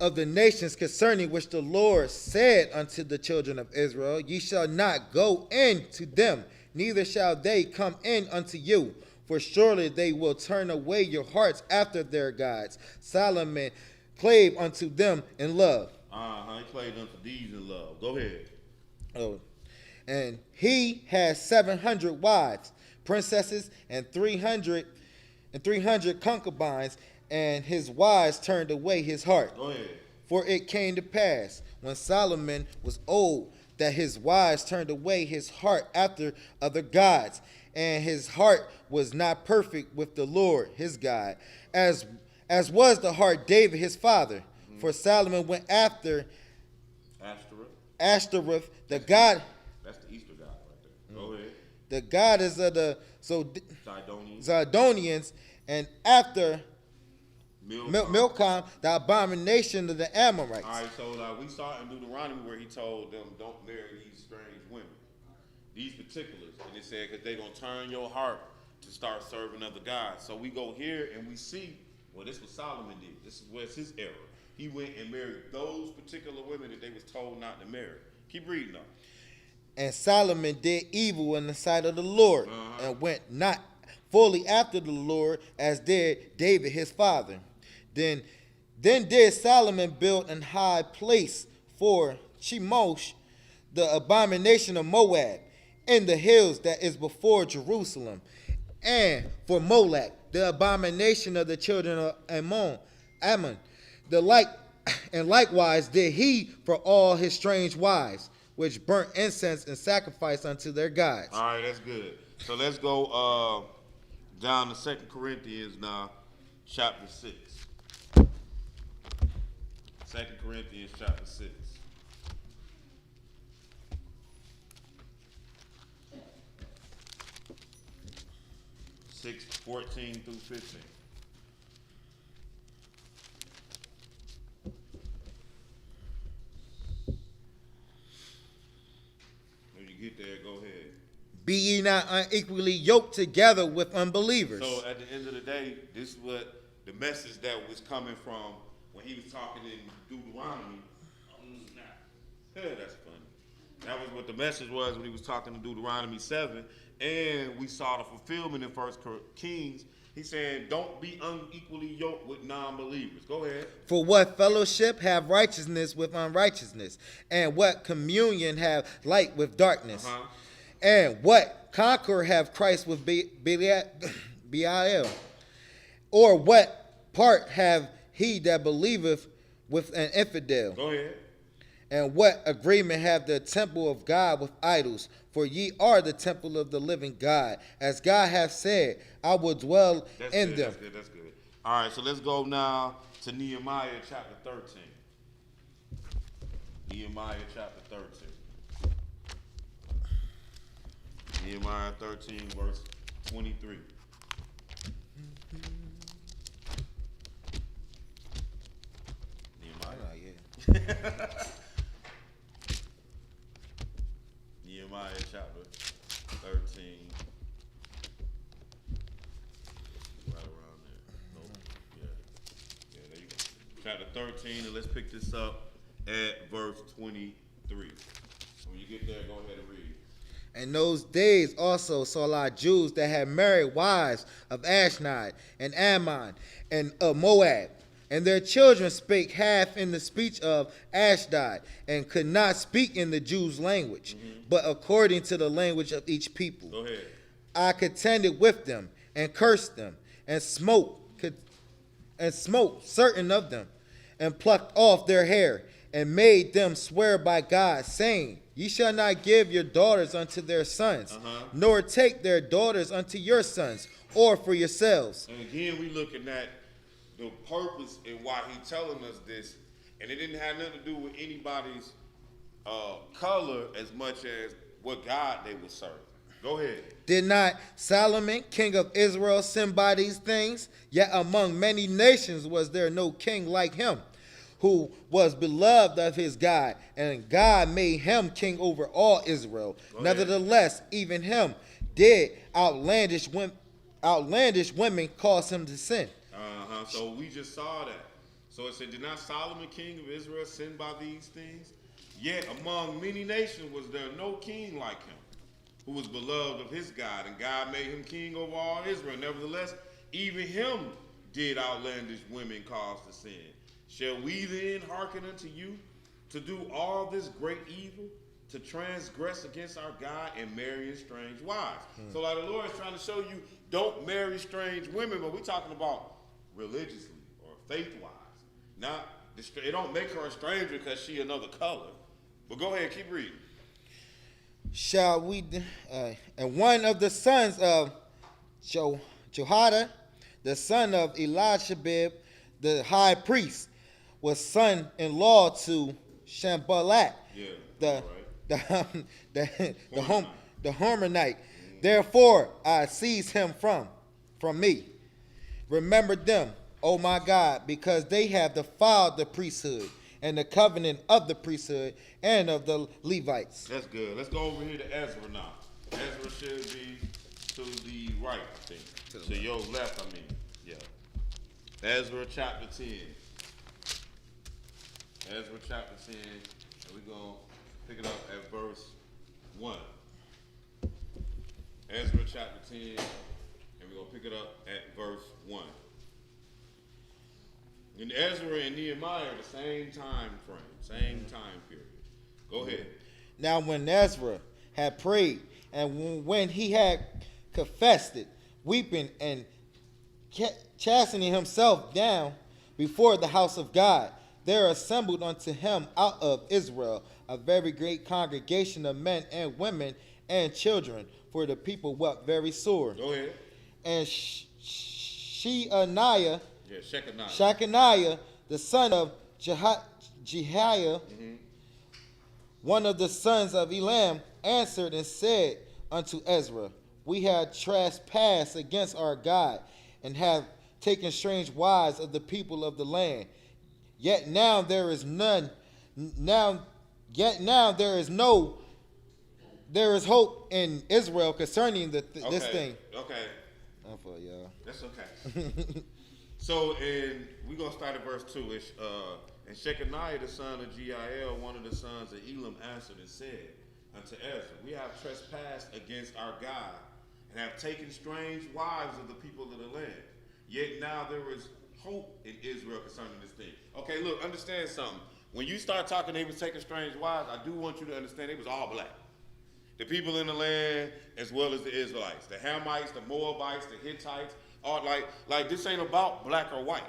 B: of the nations concerning which the Lord said unto the children of Israel, ye shall not go in to them, neither shall they come in unto you, for surely they will turn away your hearts after their gods. Solomon clave unto them in love.
A: He clave unto these in love. Go ahead.
B: And he had 700 wives, princesses, and 300 concubines, and his wives turned away his heart.
A: Go ahead.
B: For it came to pass, when Solomon was old, that his wives turned away his heart after other gods, and his heart was not perfect with the Lord his God, as was the heart David his father. For Solomon went after Ashtoreth, the god.
A: That's the Easter god right there. Go ahead.
B: The goddess of the Zidonians, and after Milcom, the abomination of the Amorites.
A: All right, so we saw in Deuteronomy where he told them, don't marry these strange women, these particulars. And it said, because they're going to turn your heart to start serving other gods. So we go here and we see, well, this is what Solomon did. This is where's his error. He went and married those particular women that they was told not to marry. Keep reading though.
B: And Solomon did evil in the sight of the Lord, and went not fully after the Lord, as did David his father. Then did Solomon build an high place for Chemosh, the abomination of Moab, in the hills that is before Jerusalem, and for Molech, the abomination of the children of Ammon. And likewise did he for all his strange wives, which burnt incense and sacrifice unto their gods.
A: All right, that's good. So let's go down to 2 Corinthians now, chapter 6. 2 Corinthians chapter 6. 6:14 through 15. When you get there, go ahead.
B: Be ye not unequally yoked together with unbelievers.
A: So at the end of the day, this is what the message that was coming from when he was talking in Deuteronomy. Yeah, that's funny. That was what the message was when he was talking in Deuteronomy 7. And we saw the fulfillment in 1 Kings He's saying don't be unequally yoked with non-believers. Go ahead.
B: For what fellowship have righteousness with unrighteousness? And what communion have light with darkness? And what concord have Christ with Belial? Or what part have he that believeth with an infidel?
A: Go ahead.
B: And what agreement have the temple of God with idols? For ye are the temple of the living God. As God hath said, I will dwell in them.
A: That's good. All right, so let's go now to Nehemiah chapter 13. Nehemiah chapter 13. Nehemiah 13, verse 23. Nehemiah chapter 13. Right around there. Nope. Yeah, there you go. Chapter 13, and let's pick this up at verse 23. When you get there, go ahead and read.
B: In those days also saw I Jews that had married wives of Ashdod and Ammon and of Moab. And their children spake half in the speech of Ashdod, and could not speak in the Jews' language, but according to the language of each people.
A: Go ahead.
B: I contended with them, and cursed them, and smote certain of them, and plucked off their hair, and made them swear by God, saying, Ye shall not give your daughters unto their sons, nor take their daughters unto your sons, or for yourselves.
A: And again, we looking at the purpose and why he telling us this, and it didn't have nothing to do with anybody's color as much as what God they were serving. Go ahead.
B: Did not Solomon, king of Israel, sin by these things? Yet among many nations was there no king like him, who was beloved of his God, and God made him king over all Israel. Nevertheless, even him did outlandish women cause him to sin.
A: So we just saw that. So it said, did not Solomon, king of Israel, sin by these things? Yet among many nations was there no king like him, who was beloved of his God, and God made him king over all Israel. Nevertheless, even him did outlandish women cause to sin. Shall we then hearken unto you to do all this great evil, to transgress against our God and marry strange wives? So like the Lord is trying to show you, don't marry strange women, but we're talking about religiously or faith-wise. Not, it don't make her a stranger because she another color. But go ahead, keep reading.
B: Shall we, and one of the sons of Jehoiada, the son of Elishabib, the high priest, was son-in-law to Shambalat, the Hormonite. Therefore I seized him from me. Remember them, O my God, because they have defiled the priesthood and the covenant of the priesthood and of the Levites.
A: That's good. Let's go over here to Ezra now. Ezra should be to the right, I think. To your left, I mean. Yeah. Ezra chapter 10. Ezra chapter 10, and we're going to pick it up at verse 1. Ezra chapter 10, and we're going to pick it up at verse 1. And Ezra and Nehemiah are the same time frame, same time period. Go ahead.
B: Now when Ezra had prayed, and when he had confessed it, weeping and chastening himself down before the house of God, there assembled unto him out of Israel a very great congregation of men and women and children, for the people wept very sore.
A: Go ahead.
B: And Shechaniah, the son of Jehiah, one of the sons of Elam, answered and said unto Ezra, We have trespassed against our God, and have taken strange wives of the people of the land. Yet now there is none. There is hope in Israel concerning this thing.
A: Okay.
B: I'm for y'all.
A: That's okay. So, and we're going to start at verse 2. And Shechaniah, the son of Jehiel, one of the sons of Elam, answered and said unto Ezra, We have trespassed against our God, and have taken strange wives of the people of the land. Yet now there is hope in Israel concerning this thing. Okay, look, understand something. When you start talking they was taking strange wives, I do want you to understand they was all black. The people in the land as well as the Israelites, the Hamites, the Moabites, the Hittites, all like this ain't about black or white.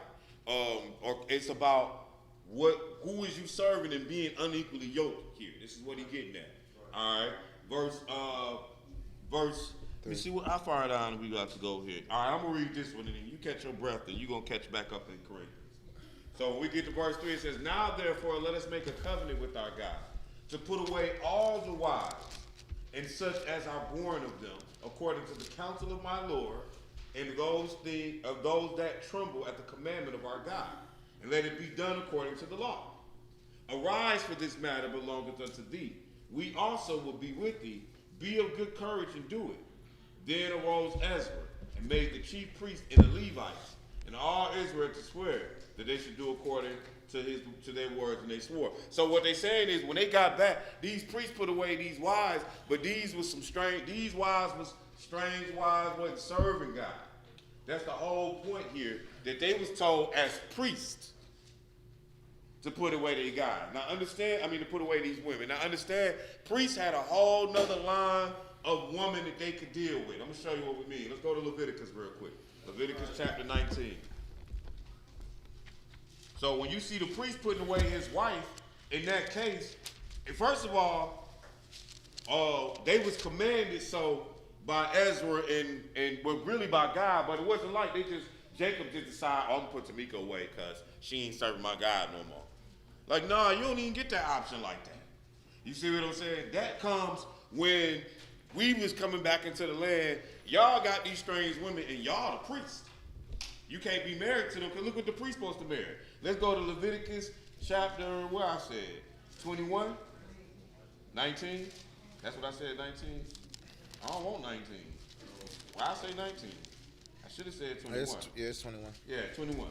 A: Or it's about who is you serving and being unequally yoked here. This is what he's getting at. All right, verse. Let me see how far down we got to go here. All right, I'm gonna read this one, and then you catch your breath, and you are gonna catch back up in Corinthians. So when we get to verse 3, it says, "Now therefore let us make a covenant with our God, to put away all the wives, and such as are born of them, according to the counsel of my Lord, and those that tremble at the commandment of our God, and let it be done according to the law. Arise, for this matter belongeth unto thee. We also will be with thee. Be of good courage and do it." Then arose Ezra, and made the chief priests and the Levites, and all Israel to swear that they should do according to their words, and they swore. So what they're saying is, when they got back, these priests put away these wives, but these wives was strange wives, wasn't serving God. That's the whole point here, that they was told as priests to put away their God. Now to put away these women. Now understand, priests had a whole nother line of woman that they could deal with. I'm going to show you what we mean. Let's go to Leviticus real quick. Leviticus chapter 19. So when you see the priest putting away his wife, in that case, first of all, they was commanded so by Ezra and really by God, but it wasn't like Jacob just decided, I'm going to put Tamika away because she ain't serving my God no more. Like, nah, you don't even get that option like that. You see what I'm saying? That comes when we was coming back into the land. Y'all got these strange women, and y'all the priests. You can't be married to them, because look what the priest supposed to marry. Let's go to Leviticus chapter, where I said, 21? 19? That's what I said, 19? I don't want 19. Why I say 19? I should have said 21.
B: It's 21.
A: Yeah, 21.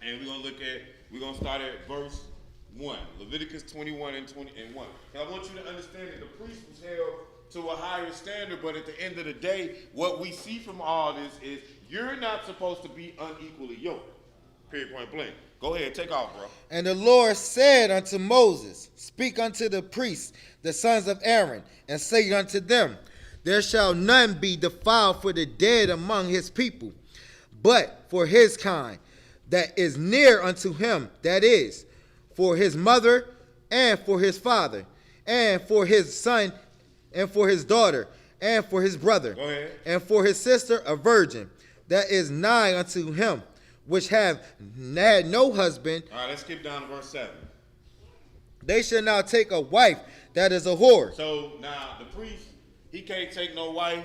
A: And we're going to start at verse 1. Leviticus 21 and 1. I want you to understand that the priest was held to a higher standard, but at the end of the day, what we see from all this is you're not supposed to be unequally yoked. Period, point blank. Go ahead, take off, bro.
B: And the Lord said unto Moses, Speak unto the priests, the sons of Aaron, and say unto them, There shall none be defiled for the dead among his people, but for his kind that is near unto him, that is, for his mother, and for his father, and for his son, and for his daughter, and for his brother, and for his sister a virgin, that is nigh unto him, which have had no husband.
A: All right, let's skip down to verse 7.
B: They shall now take a wife that is a whore.
A: So now the priest, he can't take no wife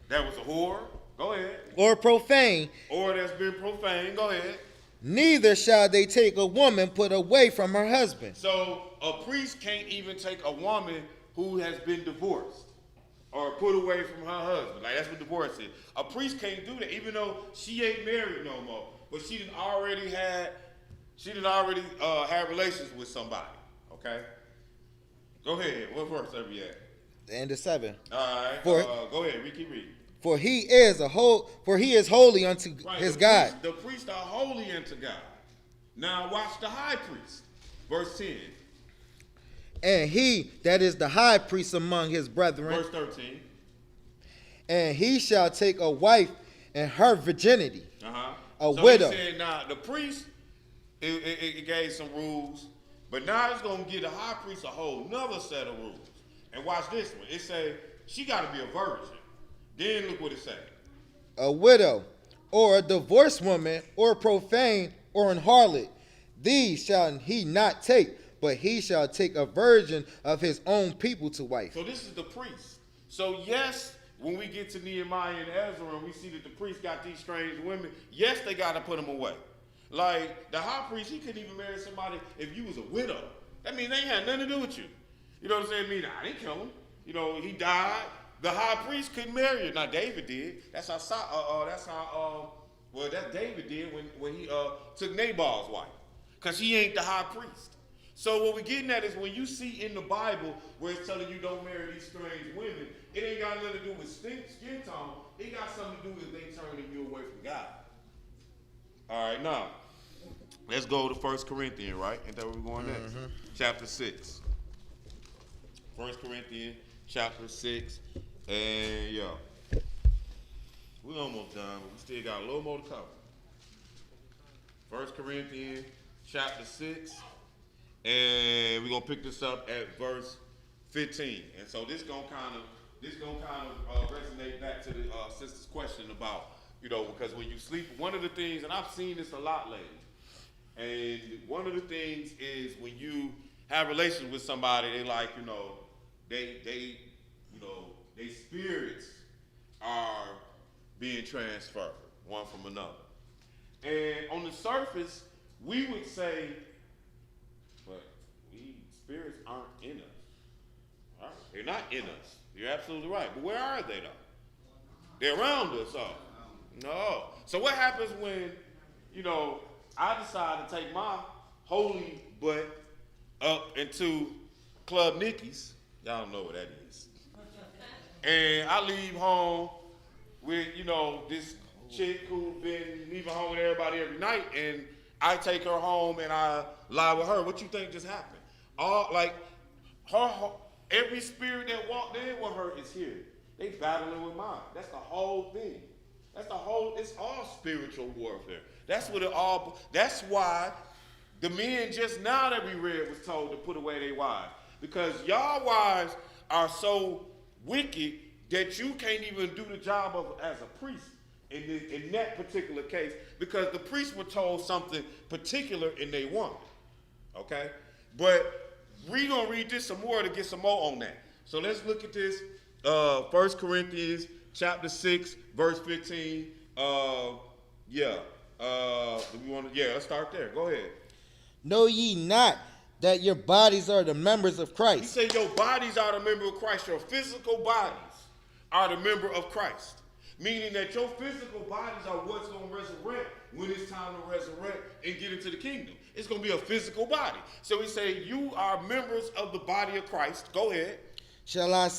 A: that was a whore. Go ahead.
B: Or profane.
A: Or that's been profane. Go ahead.
B: Neither shall they take a woman put away from her husband.
A: So a priest can't even take a woman who has been divorced or put away from her husband. Like, that's what divorce is. A priest can't do that, even though she ain't married no more. But she didn't already had relations with somebody. Okay? Go ahead. What verse are we at?
B: The end of 7.
A: All right. Go ahead. Keep reading.
B: For he is holy unto his God.
A: The priests are holy unto God. Now watch the high priest. Verse 10.
B: And he that is the high priest among his brethren.
A: Verse 13.
B: And he shall take a wife in her virginity. A
A: so
B: widow.
A: He said, now the priest, it gave some rules, but now it's going to give the high priest a whole nother set of rules. And watch this one. It say she got to be a virgin. Then look what it say.
B: A widow, or a divorced woman, or profane, or an harlot. These shall he not take, but he shall take a virgin of his own people to wife.
A: So this is the priest. So yes, when we get to Nehemiah and Ezra and we see that the priest got these strange women, yes, they got to put them away. Like the high priest, he couldn't even marry somebody if you was a widow. That means they ain't had nothing to do with you. You know what I'm saying? I mean, I didn't kill him. You know, he died. The high priest couldn't marry her. Now David did. That's David did when he took Nabal's wife, because he ain't the high priest. So what we're getting at is when you see in the Bible where it's telling you don't marry these strange women, it ain't got nothing to do with skin tone. It got something to do with they turning you away from God. All right, now, let's go to 1 Corinthians, right? Ain't that where we're going next? Chapter 6. 1 Corinthians, chapter 6. And, yeah, we're almost done, but we still got a little more to cover. 1 Corinthians, chapter 6. And we're going to pick this up at verse 15. And so this going to kind of resonate back to the sister's question about, because when you sleep, one of the things, and I've seen this a lot lately, and one of the things is when you have relations with somebody, they like, they spirits are being transferred one from another. And on the surface, we would say, but spirits aren't in us. All right? They're not in us. You're absolutely right. But where are they though? They're around us, no. So what happens when, I decide to take my holy butt up into Club Nicky's? Y'all don't know what that is. And I leave home with, this chick who's been leaving home with everybody every night, and I take her home and I lie with her. What you think just happened? Every spirit that walked in with her is here. They battling with mine. That's the whole thing. It's all spiritual warfare. That's why the men just now that we read was told to put away their wives. Because y'all wives are so wicked that you can't even do the job as a priest in that particular case, because the priests were told something particular and they wanted. Okay? But we're going to read this some more to get some more on that. So let's look at this. 1 Corinthians chapter 6, verse 15. Let's start there. Go ahead.
B: Know ye not that your bodies are the members of Christ?
A: He said your bodies are the member of Christ. Your physical bodies are the member of Christ. Meaning that your physical bodies are what's going to resurrect when it's time to resurrect and get into the kingdom. It's going to be a physical body. So he said you are members of the body of Christ. Go ahead.
B: Shall I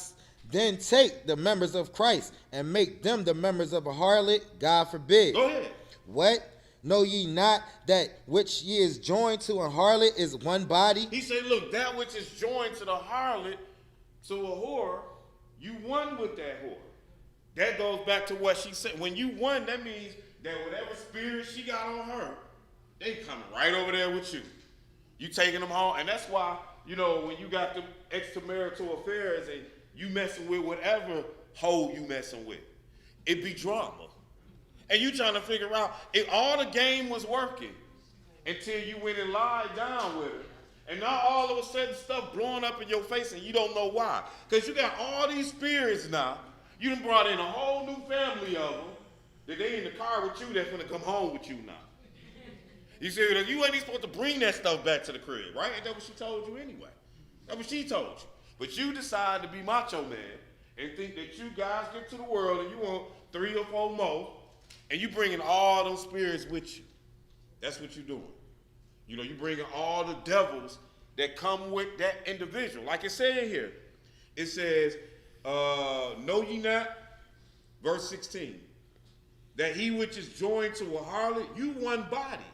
B: then take the members of Christ and make them the members of a harlot? God forbid.
A: Go ahead.
B: What? Know ye not that which ye is joined to a harlot is one body?
A: He said, look, that which is joined to the harlot, to a whore, you one with that whore. That goes back to what she said. When you one, that means that whatever spirit she got on her, they coming right over there with you. You taking them home. And that's why, when you got the extramarital affairs and you messing with whatever hoe you messing with, it be drama. And you trying to figure out if all the game was working until you went and lied down with her. And now all of a sudden stuff blowing up in your face and you don't know why. Because you got all these spirits now. You done brought in a whole new family of them that they in the car with you that's going to come home with you now. You see, you ain't even supposed to bring that stuff back to the crib, right? Ain't that what she told you anyway? That's what she told you. But you decide to be macho man and think that you guys get to the world and you want 3 or 4 more, and you bringing all those spirits with you. That's what you're doing. You bringing all the devils that come with that individual. Like it said here, it says, know ye not, verse 16, that he which is joined to a harlot, you one body.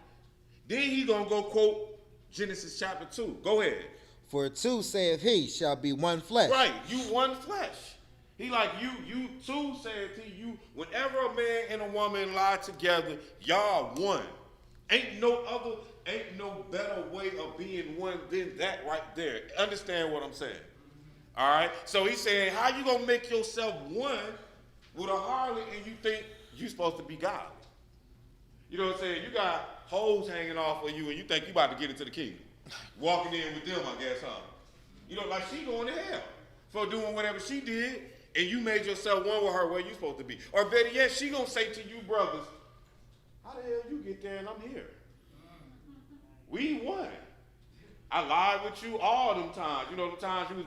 A: Then he gonna go quote Genesis chapter 2. Go ahead.
B: For two, saith he, shall be one flesh.
A: Right, you one flesh. He like you two, saith he, you, whenever a man and a woman lie together, y'all one. Ain't no better way of being one than that right there. Understand what I'm saying? All right? So he's saying, how you going to make yourself one with a harlot and you think you're supposed to be godly? You know what I'm saying? You got hoes hanging off of you and you think you about to get into the kingdom. Walking in with them, I guess, huh? Like she going to hell for doing whatever she did, and you made yourself one with her where you supposed to be. Or better yet, she going to say to you brothers, how the hell you get there and I'm here? We one. I lied with you all them times. The times you was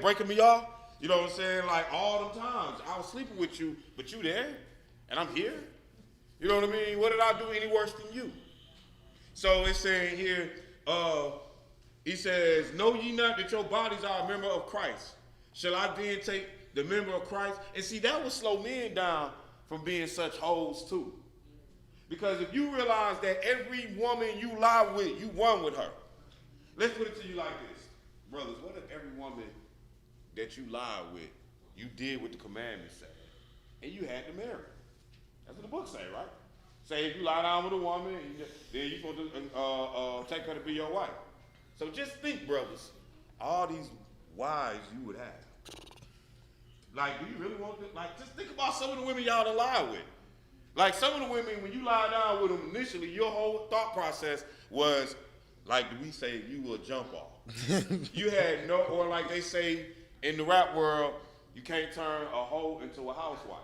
A: breaking me off. You know what I'm saying? Like all them times. I was sleeping with you, but you there, and I'm here. You know what I mean? What did I do any worse than you? So it's saying here, He says, know ye not that your bodies are a member of Christ? Shall I then take the member of Christ? And see, that would slow men down from being such hoes too. Because if you realize that every woman you lie with, you one with her. Let's put it to you like this. Brothers, what if every woman that you lied with, you did what the commandments say, and you had to marry her? That's what the book say, right? Say if you lie down with a woman, then you're supposed to take her to be your wife. So just think, brothers, all these wives you would have. Like, do you really want to? Like, just think about some of the women y'all done lied with. Like, some of the women, when you lie down with them initially, your whole thought process was, like, do we say you will jump off? You had no, or like they say in the rap world, you can't turn a hoe into a housewife.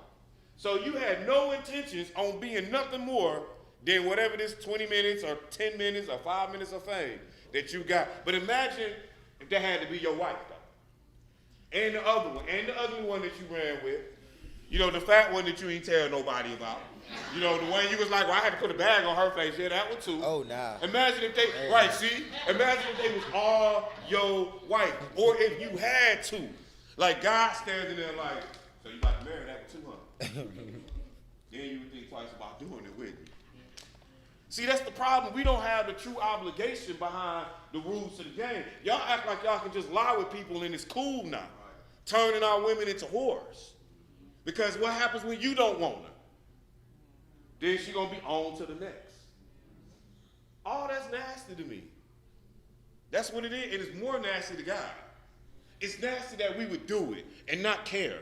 A: So you had no intentions on being nothing more than whatever this 20 minutes or 10 minutes or 5 minutes of fame that you got. But imagine if that had to be your wife, though. And the other one, and the ugly one that you ran with. You know, the fat one that you ain't tell nobody about. You know, the one you was like, well, I had to put a bag on her face. Yeah, that one too.
B: Oh, nah.
A: Imagine if they, right, see? Imagine if they was all your wife. Or if you had to. Like, God standing there like, so you about to marry that one too, huh? Then you would think twice about doing it with you. See, that's the problem. We don't have the true obligation behind the rules of the game. Y'all act like y'all can just lie with people and it's cool now. Turning our women into whores. Because what happens when you don't want her? Then she gonna be on to the next. Oh, that's nasty to me. That's what it is. It is more nasty to God. It's nasty that we would do it and not care.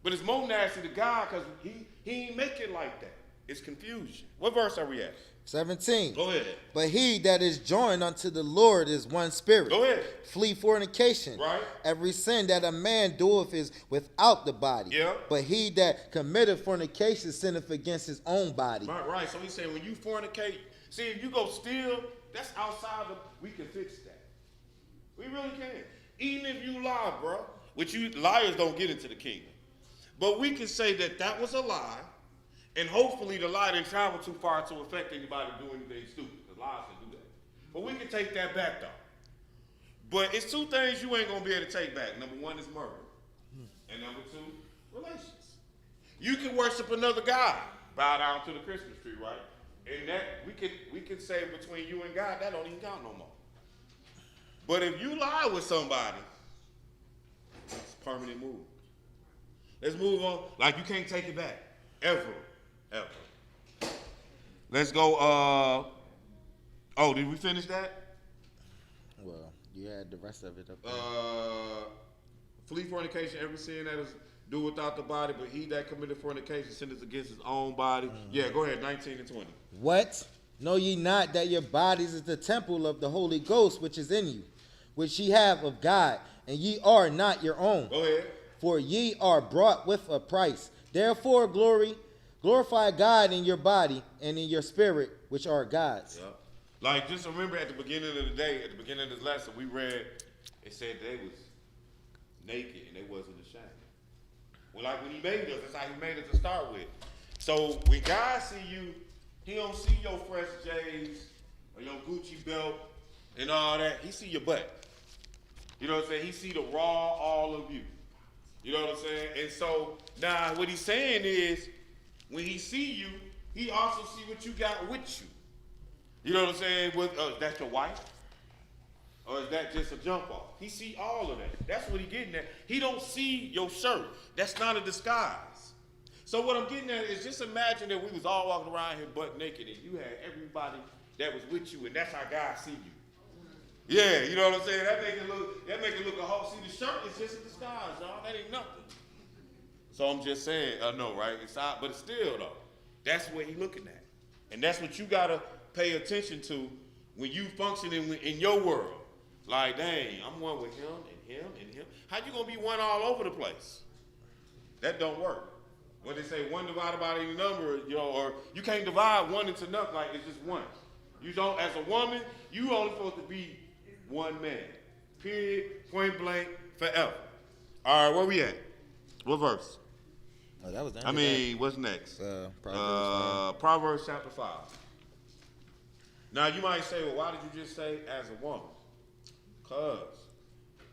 A: But it's more nasty to God because he ain't make it like that. It's confusion. What verse are we at?
B: 17.
A: Go ahead.
B: But he that is joined unto the Lord is one spirit.
A: Go ahead.
B: Flee fornication.
A: Right.
B: Every sin that a man doeth is without the body.
A: Yeah.
B: But he that committeth fornication sinneth against his own body.
A: Right. So he's saying when you fornicate, see, if you go steal, that's outside of, we can fix that. We really can. Even if you lie, bro, which you liars don't get into the kingdom. But we can say that that was a lie. And hopefully the lie didn't travel too far to affect anybody to do anything stupid. The lies can do that. But we can take that back, though. But it's two things you ain't going to be able to take back. Number one is murder. And number two, relations. You can worship another God, bow down to the Christmas tree, right? And that, we can say between you and God, that don't even count no more. But if you lie with somebody, it's a permanent move. Let's move on. Like, you can't take it back. Ever. Let's go, did we finish that?
B: Well, you had the rest of it up there.
A: Flee fornication, every sin that is do without the body, but he that committed fornication sinneth against his own body. Yeah, go ahead, 19 and 20.
B: What? Know ye not that your bodies is the temple of the Holy Ghost which is in you, which ye have of God, and ye are not your own?
A: Go ahead.
B: For ye are bought with a price. Therefore glorify God in your body and in your spirit, which are God's.
A: Yeah. Like, just remember at the beginning of the day, at the beginning of this lesson, we read, it said they was naked and they wasn't ashamed. Well, like when he made us, that's how he made us to start with. So when God see you, he don't see your fresh J's or your Gucci belt and all that. He see your butt. You know what I'm saying? He see the raw all of you. You know what I'm saying? And so now what he's saying is, when he see you, he also see what you got with you. You know what I'm saying? Is that your wife? Or is that just a jump off? He see all of that. That's what he getting at. He don't see your shirt. That's not a disguise. So what I'm getting at is just imagine that we was all walking around here butt naked and you had everybody that was with you, and that's how God see you. Yeah, you know what I'm saying? That make it look a whole. See, the shirt is just a disguise, y'all. That ain't nothing. So I'm just saying, no, right? It's out, but it's still though. That's what he looking at, and that's what you gotta pay attention to when you functioning in your world. Like, dang, I'm one with him and him and him. How you gonna be one all over the place? That don't work. What they say, one divided by any number, you know, or you can't divide one into nothing. Like it's just one. You don't, as a woman, you only supposed to be one man. Period. Point blank. Forever. All right, where we at? What verse?
B: Oh, that was the
A: what's next?
B: Proverbs
A: chapter 5. Now, you might say, well, why did you just say as a woman? Because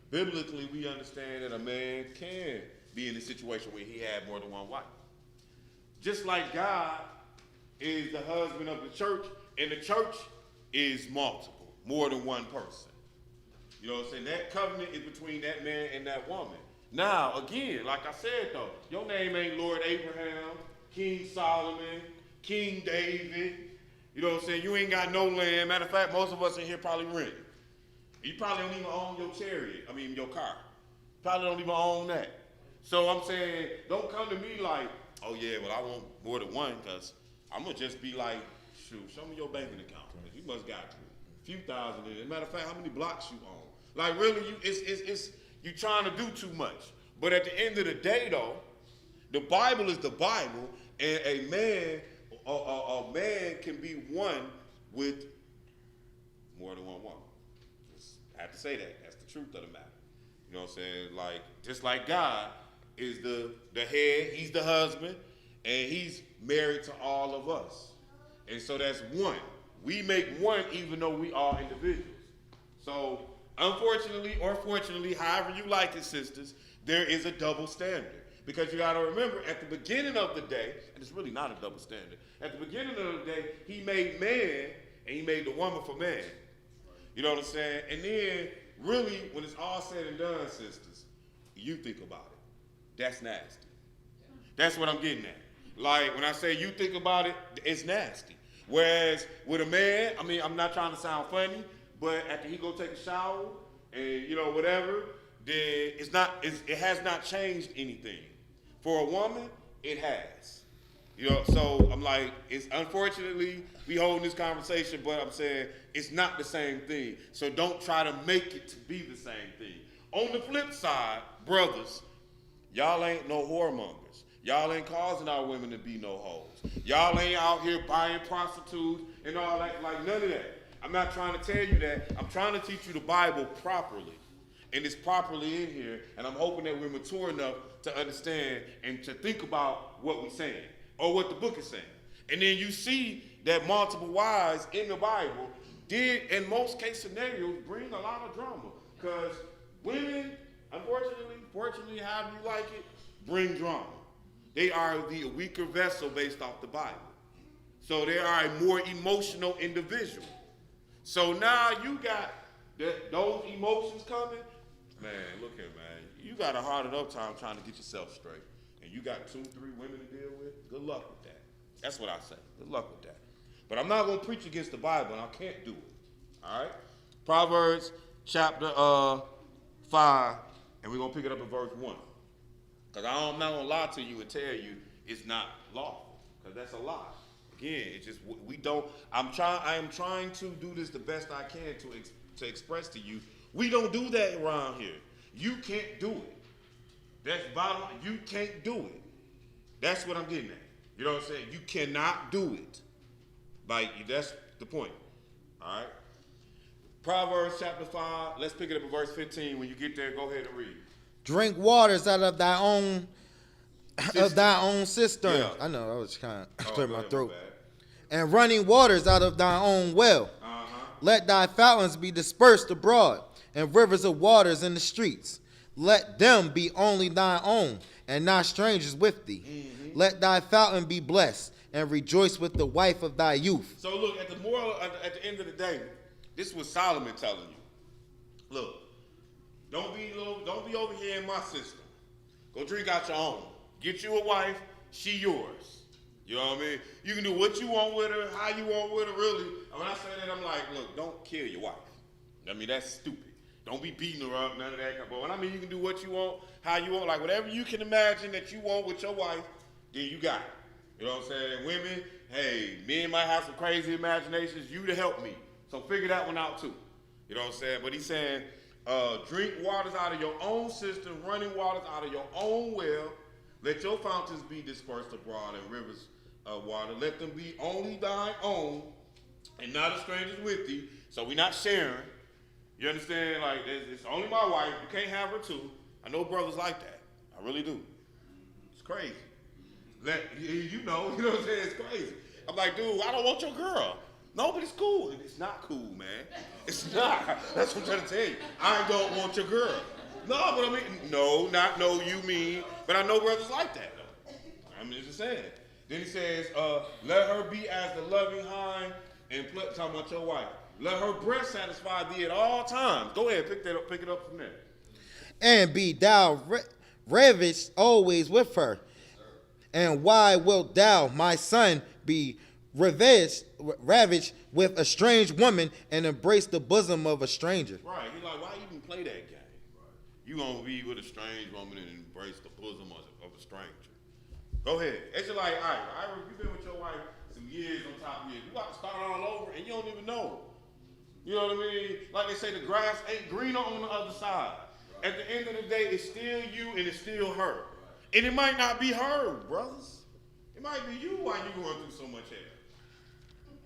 A: biblically we understand that a man can be in a situation where he had more than one wife. Just like God is the husband of the church, and the church is multiple, more than one person. You know what I'm saying? That covenant is between that man and that woman. Now, again, like I said though, your name ain't Lord Abraham, King Solomon, King David. You know what I'm saying? You ain't got no land. Matter of fact, most of us in here probably rent. You probably don't even own your chariot, your car. Probably don't even own that. So I'm saying, don't come to me like, oh yeah, well I want more than one, because I'm going to just be like, shoot, show me your banking account. You must got a few thousand in it. As a matter of fact, how many blocks you own? Like really, you trying to do too much. But at the end of the day though, the Bible is the Bible, and a man can be one with more than one woman. I have to say that. That's the truth of the matter. You know what I'm saying? Like, just like God is the head, he's the husband, and he's married to all of us. And so that's one. We make one even though we are individuals. So, unfortunately or fortunately, however you like it, sisters, there is a double standard. Because you got to remember, at the beginning of the day, and it's really not a double standard, at the beginning of the day, he made man, and he made the woman for man. You know what I'm saying? And then, really, when it's all said and done, sisters, you think about it. That's nasty. That's what I'm getting at. Like, when I say you think about it, it's nasty. Whereas, with a man, I'm not trying to sound funny, but after he go take a shower, and, whatever, then it has not changed anything. For a woman, it has. So I'm like, it's unfortunately we holding this conversation, but I'm saying it's not the same thing. So don't try to make it to be the same thing. On the flip side, brothers, y'all ain't no whoremongers. Y'all ain't causing our women to be no hoes. Y'all ain't out here buying prostitutes and all that, like none of that. I'm not trying to tell you that. I'm trying to teach you the Bible properly. And it's properly in here, and I'm hoping that we're mature enough to understand and to think about what we're saying, or what the book is saying. And then you see that multiple wives in the Bible did, in most case scenarios, bring a lot of drama. Because women, unfortunately, fortunately, however you like it, bring drama. They are the weaker vessel based off the Bible. So they are a more emotional individual. So now you got those emotions coming. Man, look here, man. You got a hard enough time trying to get yourself straight. And you got 2, 3 women to deal with. Good luck with that. That's what I say. Good luck with that. But I'm not going to preach against the Bible, and I can't do it. All right? Proverbs chapter 5, and we're going to pick it up at verse 1. Because I'm not going to lie to you and tell you it's not lawful. Because that's a lie. Again, it's just, we don't, I am trying to do this the best I can to express to you. We don't do that around here. You can't do it. That's bottom line. You can't do it. That's what I'm getting at. You know what I'm saying? You cannot do it. That's the point. All right? Proverbs chapter 5. Let's pick it up at verse 15. When you get there, go ahead and read.
B: Drink waters out of thy own cistern. Yeah. I know, I was kind of clearing my throat. And running waters out of thy own well. Let thy fountains be dispersed abroad, and rivers of waters in the streets. Let them be only thine own, and not strangers with thee. Mm-hmm. Let thy fountain be blessed, and rejoice with the wife of thy youth.
A: So look, at the end of the day, this was Solomon telling you. Look, don't be over here in my system. Go drink out your own. Get you a wife, she yours. You know what I mean? You can do what you want with her, how you want with her, really. And when I say that, I'm like, look, don't kill your wife. That's stupid. Don't be beating her up, none of that. But when I mean you can do what you want, how you want, like whatever you can imagine that you want with your wife, then you got it. You know what I'm saying? Women, hey, men might have some crazy imaginations. You to help me. So figure that one out too. You know what I'm saying? But he's saying, drink waters out of your own cistern, running waters out of your own well. Let your fountains be dispersed abroad and rivers of water. Let them be only thine own and not a stranger's with thee. So we're not sharing. You understand? Like, it's only my wife. You can't have her too. I know brothers like that. I really do. It's crazy. You know what I'm saying? It's crazy. I'm like, dude, I don't want your girl. No, but it's cool. It's not cool, man. It's not. That's what I'm trying to tell you. I don't want your girl. No, but I mean, no, not no, you mean. But I know brothers like that, though. I'm just saying. Then he says, let her be as the loving hind, and talking about your wife. Let her breast satisfy thee at all times. Go ahead, pick it up from there.
B: And be thou ravished always with her. And why wilt thou, my son, be ravished with a strange woman and embrace the bosom of a stranger?
A: Right. He's like, why even play that game? You gonna be with a strange woman and embrace the bosom of a stranger? Go ahead. It's just like, all right, you've been with your wife some years on top of years. You got to start all over and you don't even know. You know what I mean? Like they say, the grass ain't greener on the other side. At the end of the day, it's still you and it's still her. And it might not be her, brothers. It might be you while you going through so much hell.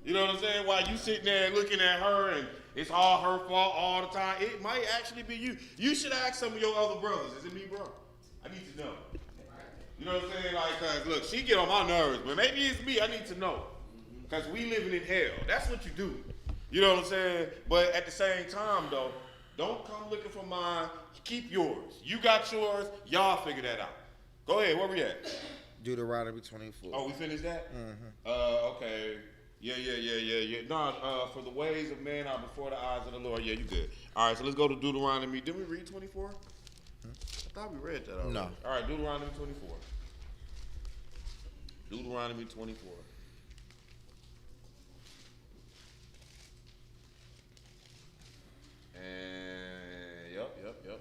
A: You know what I'm saying? While you sitting there looking at her and it's all her fault all the time, it might actually be you. You should ask some of your other brothers, is it me, bro? I need to know. You know what I'm saying? Like, cause look, she get on my nerves, but maybe it's me. I need to know. Cause we living in hell. That's what you do. You know what I'm saying? But at the same time, though, don't come looking for mine. Keep yours. You got yours. Y'all figure that out. Go ahead. Where we at?
B: Deuteronomy 24.
A: Oh, we finished that?
B: Mm-hmm.
A: Okay. Yeah. No, for the ways of man are before the eyes of the Lord. Yeah, you good. All right, so let's go to Deuteronomy. Did we read 24? I thought we read that already.
B: No.
A: All right, Deuteronomy 24. Deuteronomy 24. And yep.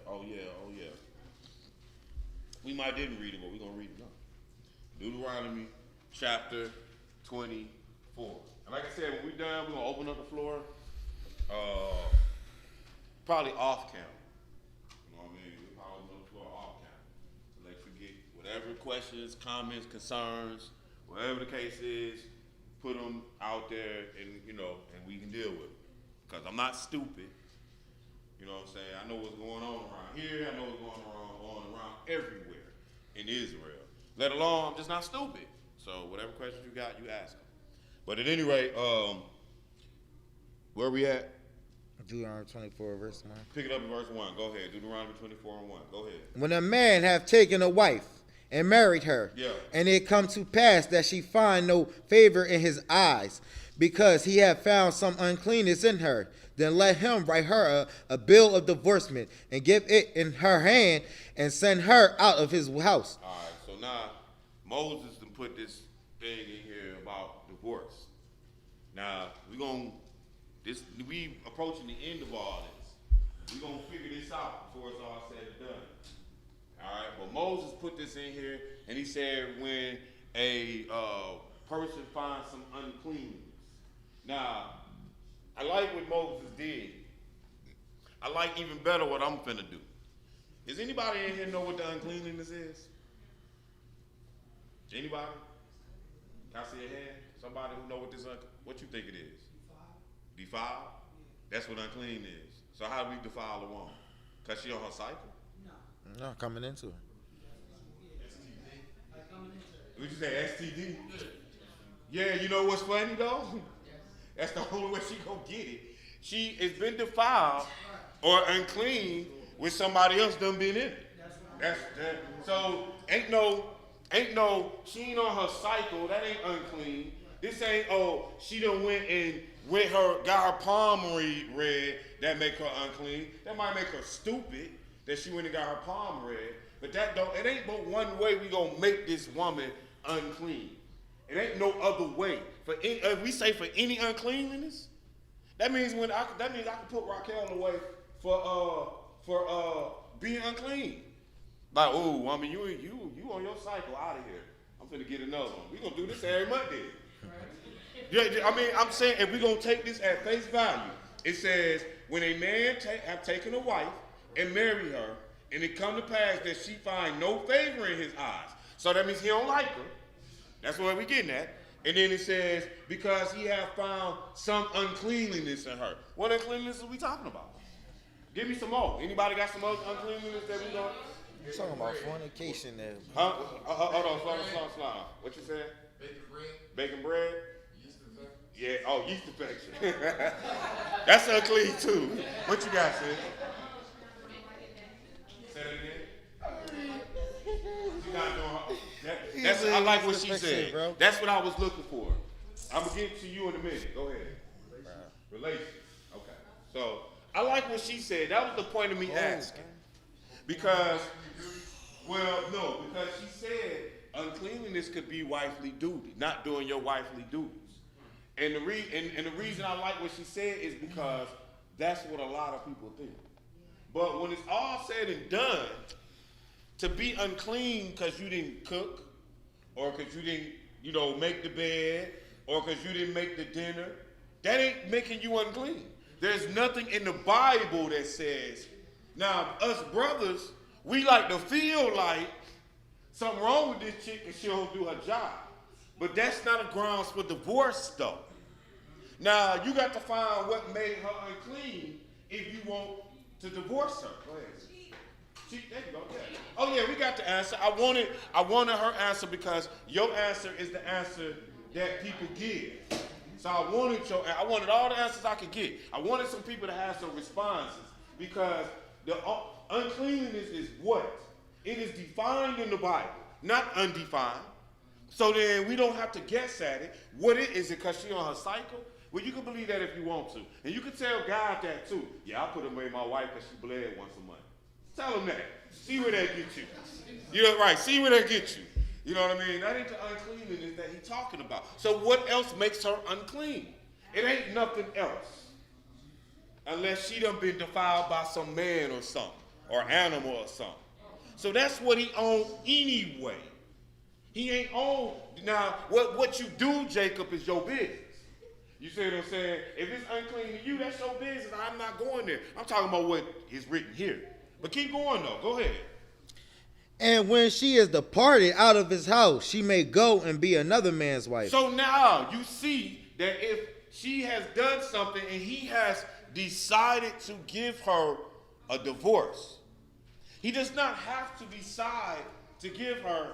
A: Oh yeah. We might didn't read it, but we're gonna read it now. Deuteronomy chapter 24. And like I said, when we're done, we're gonna open up the floor. Probably off camera. You know what I mean? We'll probably open up the floor off camera. So let you get whatever questions, comments, concerns, whatever the case is, put them out there and and we can deal with it. Because I'm not stupid. You know what I'm saying? I know what's going on around here. I know what's going on around everywhere in Israel. Let alone, I'm just not stupid. So whatever questions you got, you ask them. But at any rate, where we at?
B: Deuteronomy 24, verse 1.
A: Pick it up in verse 1. Go ahead. Deuteronomy 24 and 1. Go ahead.
B: When a man have taken a wife and married her, and it come to pass that she find no favor in his eyes, because he have found some uncleanness in her, then let him write her a bill of divorcement and give it in her hand and send her out of his house.
A: All right, so now Moses done put this thing in here about divorce. Now we approaching the end of all this. We're gonna figure this out before it's all said and done. All right, but Moses put this in here, and he said when a person finds some uncleanness. Now, I like what Moses did. I like even better what I'm finna do. Does anybody in here know what the uncleanliness is? Anybody? Can I see a hand? Somebody who know what you think it is? Defiled? That's what unclean is. So how do we defile a woman? Because she on her cycle?
B: No, coming into it.
A: Would you say STD? Yeah, you know what's funny though? That's the only way she gonna get it. She has been defiled or unclean with somebody else done been in it. That's that. So ain't no, she ain't on her cycle. That ain't unclean. This ain't, she done went and got her palm read. That make her unclean. That might make her stupid that she went and got her palm read. But it ain't but one way we gonna make this woman unclean. It ain't no other way. If we say for any uncleanliness, that means I can put Raquel away for being unclean. Like, oh, woman, you on your cycle, out of here. I'm finna get another one. We gonna do this every Monday. Yeah, I mean, I'm saying if we gonna take this at face value, it says when a man have taken a wife and marry her, and it come to pass that she find no favor in his eyes. So that means he don't like her. That's what we getting at. And then it says, because he have found some uncleanliness in her. What uncleanliness are we talking about? Give me some more. Anybody got some other uncleanliness that we don't?
B: You're talking about fornication there.
A: Hold on, slow. What you said?
D: Baking bread.
A: Baking bread? Yeah, oh, yeast infection. That's unclean too. What you got, sis? Say that again. She's not doing that's I like what she said. Bro. That's what I was looking for. I'm gonna get to you in a minute. Go ahead. Relations. Okay. So I like what she said. That was the point of me asking. Because, well, no, because she said uncleanliness could be wifely duty, not doing your wifely duties. And the reason I like what she said is because that's what a lot of people think. But when it's all said and done, to be unclean because you didn't cook, or because you didn't, make the bed, or because you didn't make the dinner, that ain't making you unclean. There's nothing in the Bible that says, now us brothers, we like to feel like something wrong with this chick and she don't do her job. But that's not a grounds for divorce though. Now you got to find what made her unclean if you want to divorce her. Go ahead. There you go. Yeah. Oh yeah, we got the answer. I wanted her answer because your answer is the answer that people give. So I wanted all the answers I could get. I wanted some people to have some responses because the uncleanliness is what? It is defined in the Bible, not undefined. So then we don't have to guess at it. What is it because she on her cycle? Well, you can believe that if you want to. And you can tell God that too. Yeah, I put away my wife because she bled once a month. Tell him that. See where that gets you. You know, right, see where that gets you. You know what I mean? That ain't the uncleanliness that he's talking about. So what else makes her unclean? It ain't nothing else. Unless she done been defiled by some man or something, or animal or something. So that's what he owned anyway. He ain't owned. Now, what you do, Jacob, is your business. You see what I'm saying? If it's unclean to you, that's your business. I'm not going there. I'm talking about what is written here. But keep going, though. Go ahead.
B: And when she is departed out of his house, she may go and be another man's wife.
A: So now you see that if she has done something and he has decided to give her a divorce, he does not have to decide to give her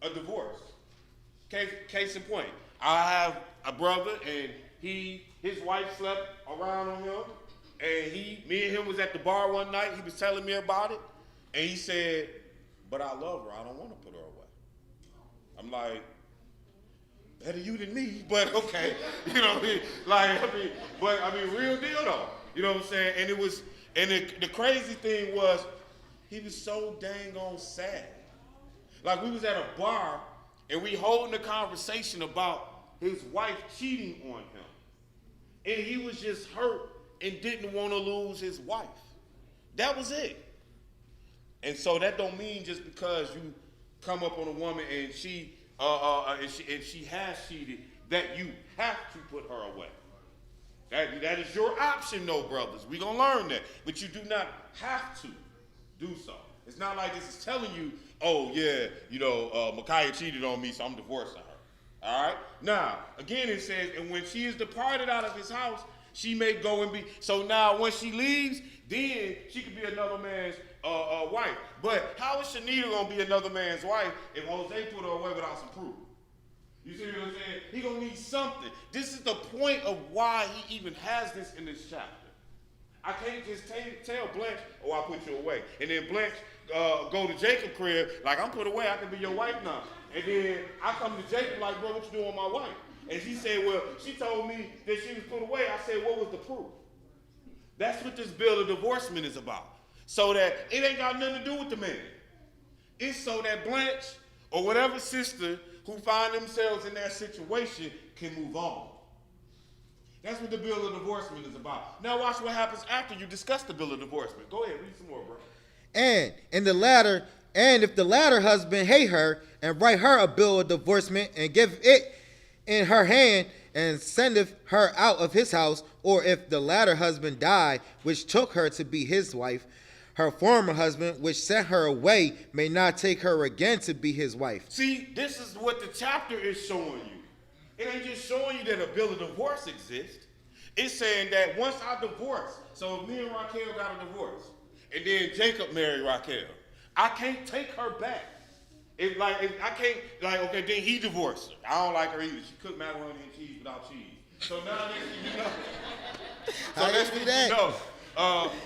A: a divorce. Case in point, I have a brother and his wife slept around on him, and me and him was at the bar one night. He was telling me about it, and he said, "But I love her. I don't want to put her away." I'm like, better you than me, but okay. You know what I mean? Real deal though. You know what I'm saying? And the crazy thing was, he was so dang on sad. Like we was at a bar and we holding a conversation about his wife cheating on him. And he was just hurt and didn't want to lose his wife. That was it. And so that don't mean just because you come up on a woman and she has cheated that you have to put her away. That is your option, though, brothers. We're going to learn that. But you do not have to do so. It's not like this is telling you, oh, yeah, Micaiah cheated on me, so I'm divorcing her. All right? Now, again, it says, and when she is departed out of his house, she may go and be. So now when she leaves, then she could be another man's wife. But how is Shanita going to be another man's wife if Jose put her away without some proof? You see what I'm saying? He going to need something. This is the point of why he even has this in this chapter. I can't just tell Blanche, oh, I put you away. And then Blanche go to Jacob's crib, like, I'm put away, I can be your wife now. And then I come to Jacob like, bro, what you doing with my wife? And she said, well, she told me that she was put away. I said, what was the proof? That's what this bill of divorcement is about. So that it ain't got nothing to do with the man. It's so that Blanche or whatever sister who find themselves in that situation can move on. That's what the bill of divorcement is about. Now watch what happens after you discuss the bill of divorcement. Go ahead, read some more, bro.
B: And if the latter husband hate her and write her a bill of divorcement and give it in her hand and sendeth her out of his house, or if the latter husband die, which took her to be his wife, her former husband, which sent her away, may not take her again to be his wife.
A: See, this is what the chapter is showing you. It ain't just showing you that a bill of divorce exists. It's saying that once I divorce, so if me and Raquel got a divorce, and then Jacob married Raquel, I can't take her back. Okay, then he divorced her. I don't like her either. She cooked macaroni and cheese without cheese. So now next thing you know.
B: How you do that?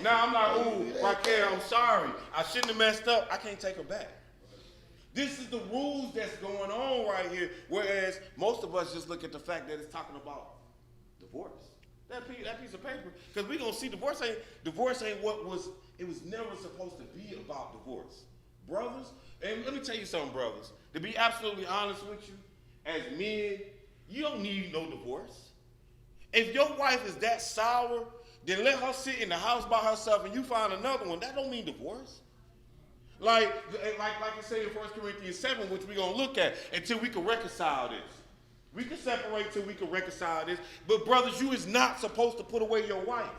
A: Now I'm like, ooh, Raquel, I'm sorry. I shouldn't have messed up. I can't take her back. This is the rules that's going on right here. Whereas most of us just look at the fact that it's talking about divorce. That piece of paper. Because we're going to see divorce ain't what was, it was never supposed to be about divorce. Brothers, and let me tell you something, brothers. To be absolutely honest with you, as men, you don't need no divorce. If your wife is that sour, then let her sit in the house by herself and you find another one. That don't mean divorce. Like I say in 1 Corinthians 7, which we're going to look at until we can reconcile this. We can separate till we can reconcile this. But brothers, you is not supposed to put away your wife.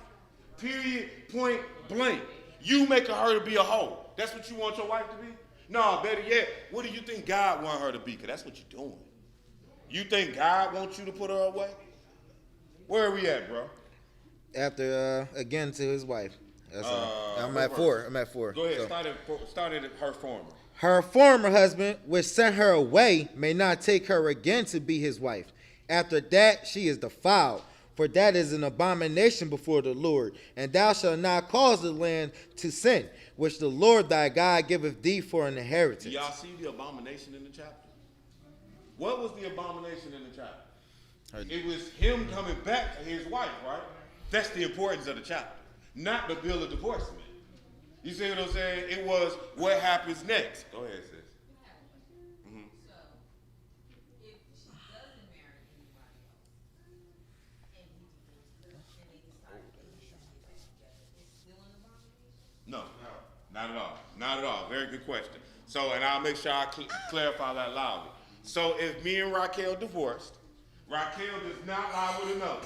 A: Period, point blank. You making her to be a hoe. That's what you want your wife to be? No, better yet, what do you think God want her to be? Because that's what you're doing. You think God wants you to put her away? Where are we at, bro?
B: After, again, to his wife. I'm at 4.
A: Go ahead, start at her former.
B: Her former husband, which sent her away, may not take her again to be his wife. After that, she is defiled, for that is an abomination before the Lord. And thou shalt not cause the land to sin, which the Lord thy God giveth thee for an inheritance.
A: Do y'all see the abomination in the chapter? What was the abomination in the chapter? It was him coming back to his wife, right? That's the importance of the chapter. Not the bill of divorcement. You see what I'm saying? It was what happens next. Go ahead, sis. Mm-hmm.
D: So, if she doesn't marry anybody else, and he divorces her, and they decide to get back together, it's still an abomination?
A: No, not at all. Not at all. Very good question. So, and I'll make sure I clarify that loudly. So, if me and Raquel divorced, Raquel does not lie with another,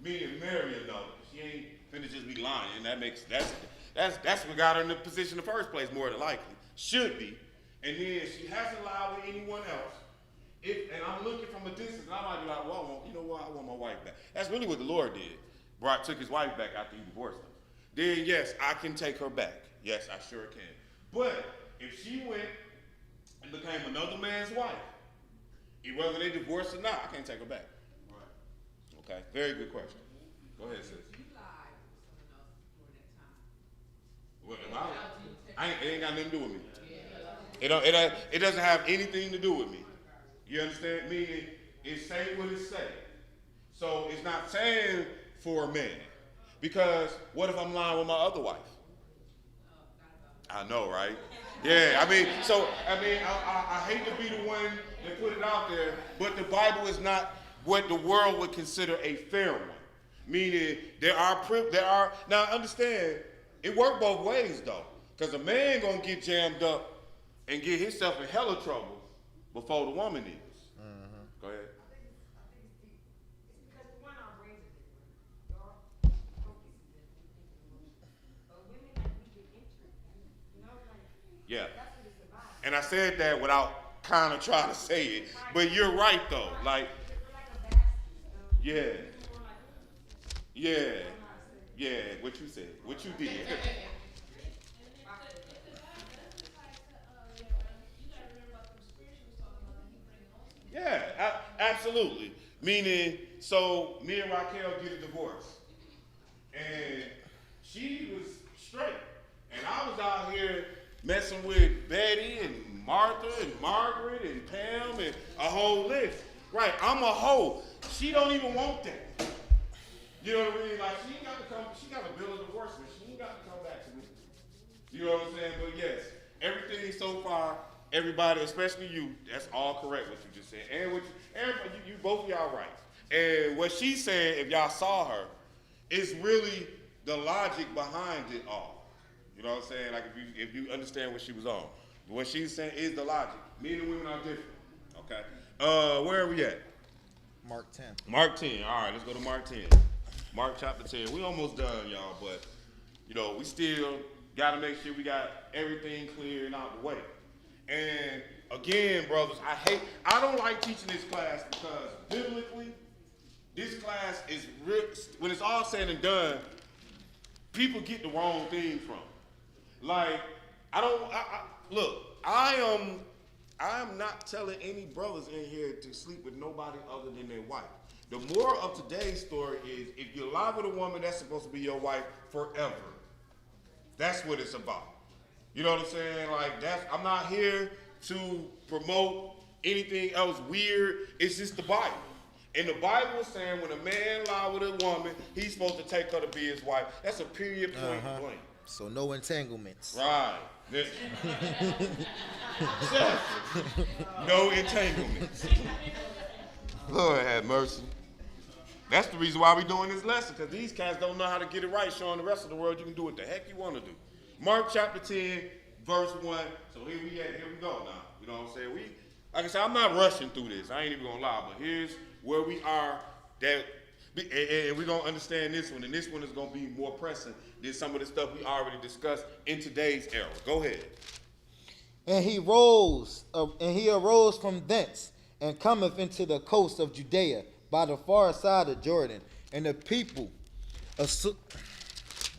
A: meaning marry another. She ain't finna just be lying. That's what got her in the position in the first place, more than likely. Should be. And then she hasn't lied with anyone else. And I'm looking from a distance, and I might be like, well, you know what? I want my wife back. That's really what the Lord did. Brock took his wife back after he divorced her. Then, yes, I can take her back. Yes, I sure can. But if she went and became another man's wife, whether they divorced or not, I can't take her back. Right. Okay, very good question. Go ahead, sis.
D: You lied with someone else during that time.
A: Well, it ain't got nothing to do with me. It doesn't have anything to do with me. You understand? Meaning, it say what it say. So it's not saying for a man. Because what if I'm lying with my other wife? I know, right? Yeah, I hate to be the one that put it out there, but the Bible is not what the world would consider a fair one. Meaning, now understand, it worked both ways though. Because a man gonna get jammed up and get himself in hella trouble before the woman is. Mm-hmm. Go ahead. Yeah. And I said that without kind of trying to say it. But you're right, though. Like, yeah. Yeah. Yeah, what you said. What you did. Yeah, absolutely. Meaning, so me and Raquel get a divorce. And she was straight. And I was out here messing with Betty and Martha and Margaret and Pam and a whole list. Right, I'm a hoe. She don't even want that. You know what I mean? Like, she ain't got to come, she got a bill of divorcement. She ain't got to come back to me. You know what I'm saying? But yes, everything so far, everybody, especially you, that's all correct what you just said. And you both of y'all right. And what she's saying, if y'all saw her, is really the logic behind it all. You know what I'm saying? Like if you understand what she was on. What she's saying is the logic. Men and women are different. Okay. Where are we at?
B: Mark 10.
A: Mark 10. All right, let's go to Mark 10. Mark chapter 10. We almost done, y'all, but we still got to make sure we got everything clear and out the way. And again, brothers, I don't like teaching this class because biblically, this class is when it's all said and done, people get the wrong thing from. Like, I am not telling any brothers in here to sleep with nobody other than their wife. The moral of today's story is if you lie with a woman, that's supposed to be your wife forever. That's what it's about. You know what I'm saying? Like, I'm not here to promote anything else weird. It's just the Bible. And the Bible is saying when a man lie with a woman, he's supposed to take her to be his wife. That's a period, point blank.
B: So no entanglements.
A: Right. No entanglements. Lord have mercy. That's the reason why we're doing this lesson, because these cats don't know how to get it right, showing the rest of the world you can do what the heck you want to do. Mark chapter 10, verse 1. So here we go now. You know what I'm saying? Like I said, I'm not rushing through this. I ain't even gonna lie, but here's where we are, and we're gonna understand this one, and this one is gonna be more pressing than some of the stuff we already discussed in today's era. Go ahead.
B: And he arose from thence, and cometh into the coast of Judea by the far side of Jordan, and the people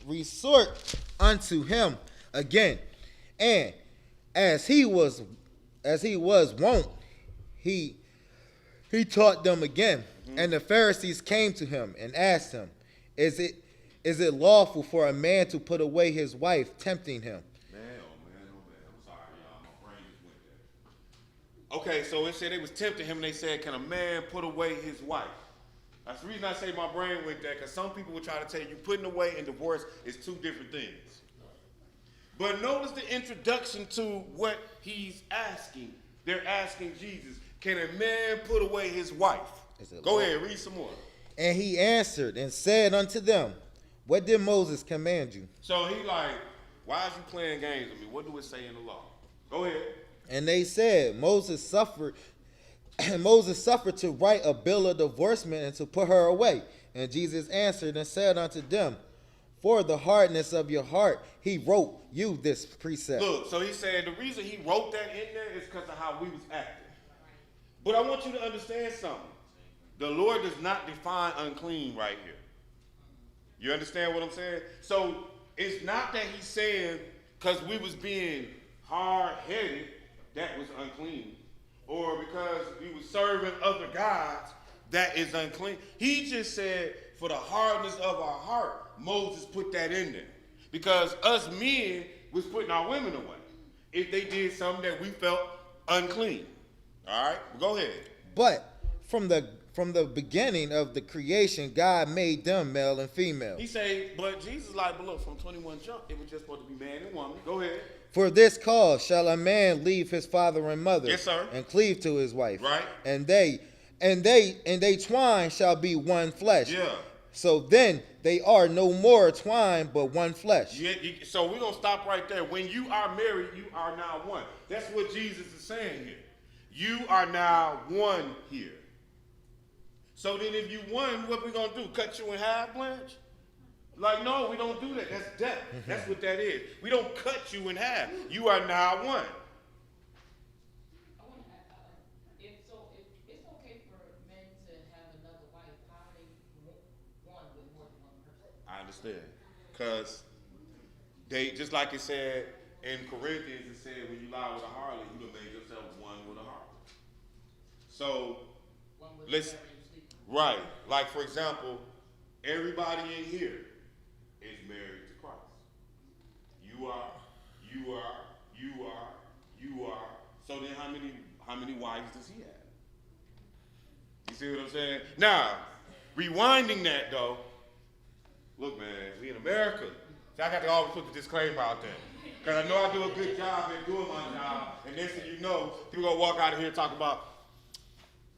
B: resort unto him again, and as he was wont, he taught them again. And the Pharisees came to him and asked him, Is it lawful for a man to put away his wife, tempting him?
A: Man. I'm sorry, y'all. My brain just went there. Okay, so it said they was tempting him, and they said, can a man put away his wife? That's the reason I say my brain went there, because some people will try to tell you putting away and divorce is two different things. But notice the introduction to what he's asking. They're asking Jesus, can a man put away his wife? Go ahead, read some more.
B: And he answered and said unto them, what did Moses command you?
A: So he like, why is you playing games with me? What do it say in the law? Go ahead.
B: And they said, Moses suffered to write a bill of divorcement and to put her away. And Jesus answered and said unto them, for the hardness of your heart, he wrote you this precept.
A: Look, so he said the reason he wrote that in there is because of how we was acting. But I want you to understand something. The Lord does not define unclean right here. You understand what I'm saying? So it's not that he's saying because we was being hard-headed, that was unclean. Or because we were serving other gods, that is unclean. He just said, for the hardness of our heart, Moses put that in there. Because us men was putting our women away if they did something that we felt unclean. All right, go ahead.
B: But from the beginning of the creation, God made them male and female.
A: He say, but Jesus like, but look, from 21 jump, it was just supposed to be man and woman. Go ahead.
B: For this cause shall a man leave his father and mother,
A: yes, sir,
B: and cleave to his wife.
A: Right.
B: And they twine shall be one flesh.
A: Yeah.
B: So then they are no more twined, but one flesh.
A: Yeah, so we're going to stop right there. When you are married, you are now one. That's what Jesus is saying here. You are now one here. So then if you won, what we going to do? Cut you in half, Blanche? Like, no, we don't do that. That's death. That's what that is. We don't cut you in half. You are now one.
D: I want to add, if it's okay for men to have another wife, how are they one with more than one person?
A: I understand. Because they, just like it said in Corinthians, it said when you lie with a harlot, you have made yourself one with a harlot. So, let's, right. Like, for example, everybody in here is married to Christ. You are. So then how many wives does he have? You see what I'm saying? Now, rewinding that though, look man, we in America. So I got to always put the disclaimer out there. Because I know I do a good job at doing my job, and next thing you know, people gonna walk out of here and talk about,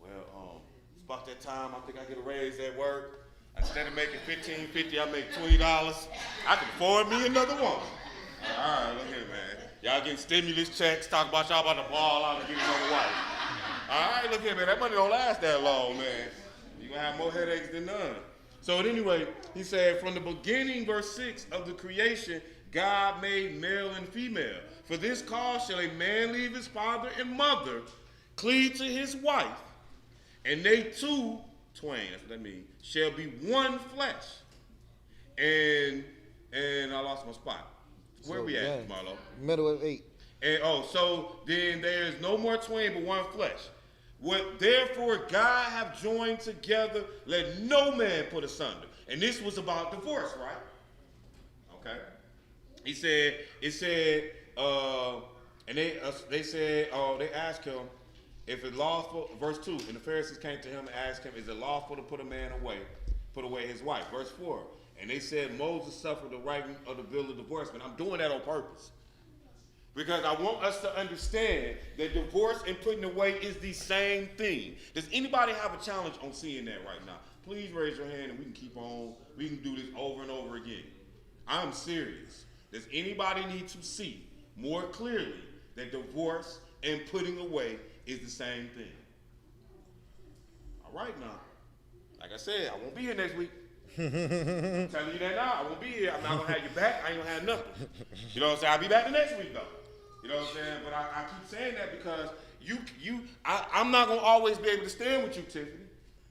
A: well, it's about that time I think I get a raise at work. Instead of making $15.50, I make $20. I can afford me another woman. All right, look here, man. Y'all getting stimulus checks, talk about y'all about to ball out and get another wife. All right, look here, man. That money don't last that long, man. You're going to have more headaches than none. So anyway, he said, from the beginning, verse 6 of the creation, God made male and female. For this cause shall a man leave his father and mother, cleave to his wife, and they two twain, that's what that means, shall be one flesh. And I lost my spot. Where we at, Marlo?
B: Middle of 8.
A: And so then there is no more twain but one flesh. What therefore God have joined together, let no man put asunder. And this was about divorce, right? Okay. And they said, they asked him if it's lawful. Verse 2, and the Pharisees came to him and asked him, is it lawful to put away his wife? Verse 4, and they said Moses suffered the writing of the bill of divorcement. I'm doing that on purpose, because I want us to understand that divorce and putting away is the same thing. Does anybody have a challenge on seeing that right now? Please raise your hand and we can keep on. We can do this over and over again. I'm serious. Does anybody need to see more clearly that divorce and putting away is the same thing? All right now. Like I said, I won't be here next week. I'm telling you that now. I won't be here. I'm not going to have your back. I ain't going to have nothing. You know what I'm saying? I'll be back the next week, though. You know what I'm saying? But I keep saying that because I'm not going to always be able to stand with you, Tiffany.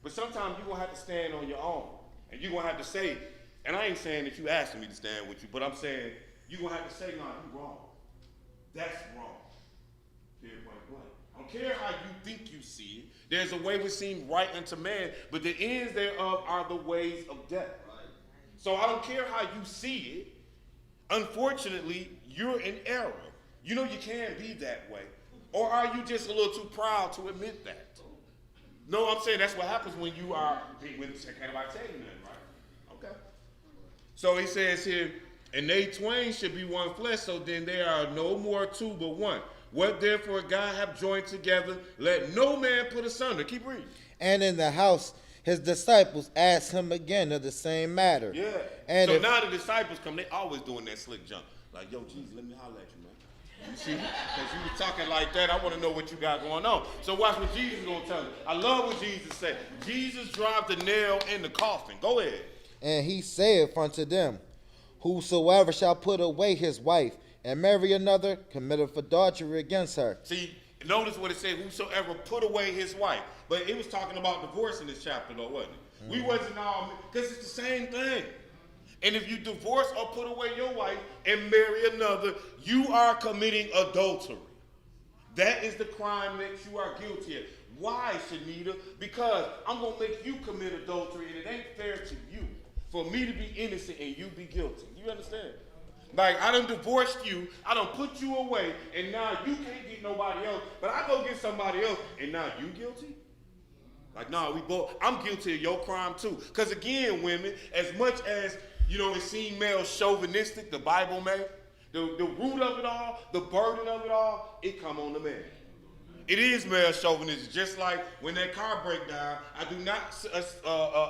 A: But sometimes you're going to have to stand on your own. And you're going to have to say, and I ain't saying that you asking me to stand with you, but I'm saying you're going to have to say, no, you're wrong. That's wrong. Period, point blank. I don't care how you think you see it. There's a way which seems right unto man, but the ends thereof are the ways of death. Right. So I don't care how you see it. Unfortunately, you're in error. You know you can't be that way. Or are you just a little too proud to admit that? No, I'm saying that's what happens when you are, when can't nobody tell you nothing, right? Okay. So he says here, and they twain should be one flesh, so then there are no more two but one. What therefore God have joined together, let no man put asunder. Keep reading.
B: And in the house, his disciples asked him again of the same matter.
A: Yeah.
B: And
A: so now the disciples come, they always doing that slick jump. Like, yo, Jesus, let me holler at you, man. You see? Because you were talking like that, I want to know what you got going on. So watch what Jesus is going to tell you. I love what Jesus said. Jesus drives the nail in the coffin. Go ahead.
B: And he saith unto them, whosoever shall put away his wife and marry another committeth adultery against her.
A: See, notice what it said, whosoever put away his wife. But it was talking about divorce in this chapter, though, wasn't it? We wasn't all, because it's the same thing. And if you divorce or put away your wife and marry another, you are committing adultery. That is the crime that you are guilty of. Why, Shanita? Because I'm going to make you commit adultery, and it ain't fair to you for me to be innocent and you be guilty. You understand? Like, I done divorced you, I done put you away, and now you can't get nobody else, but I go get somebody else, and now you guilty? Like, no, we both, I'm guilty of your crime too. Because again, women, as much as, you know, it seems male chauvinistic, the Bible may, the root of it all, the burden of it all, it come on the man. It is male chauvinistic. Just like when that car break down, I do not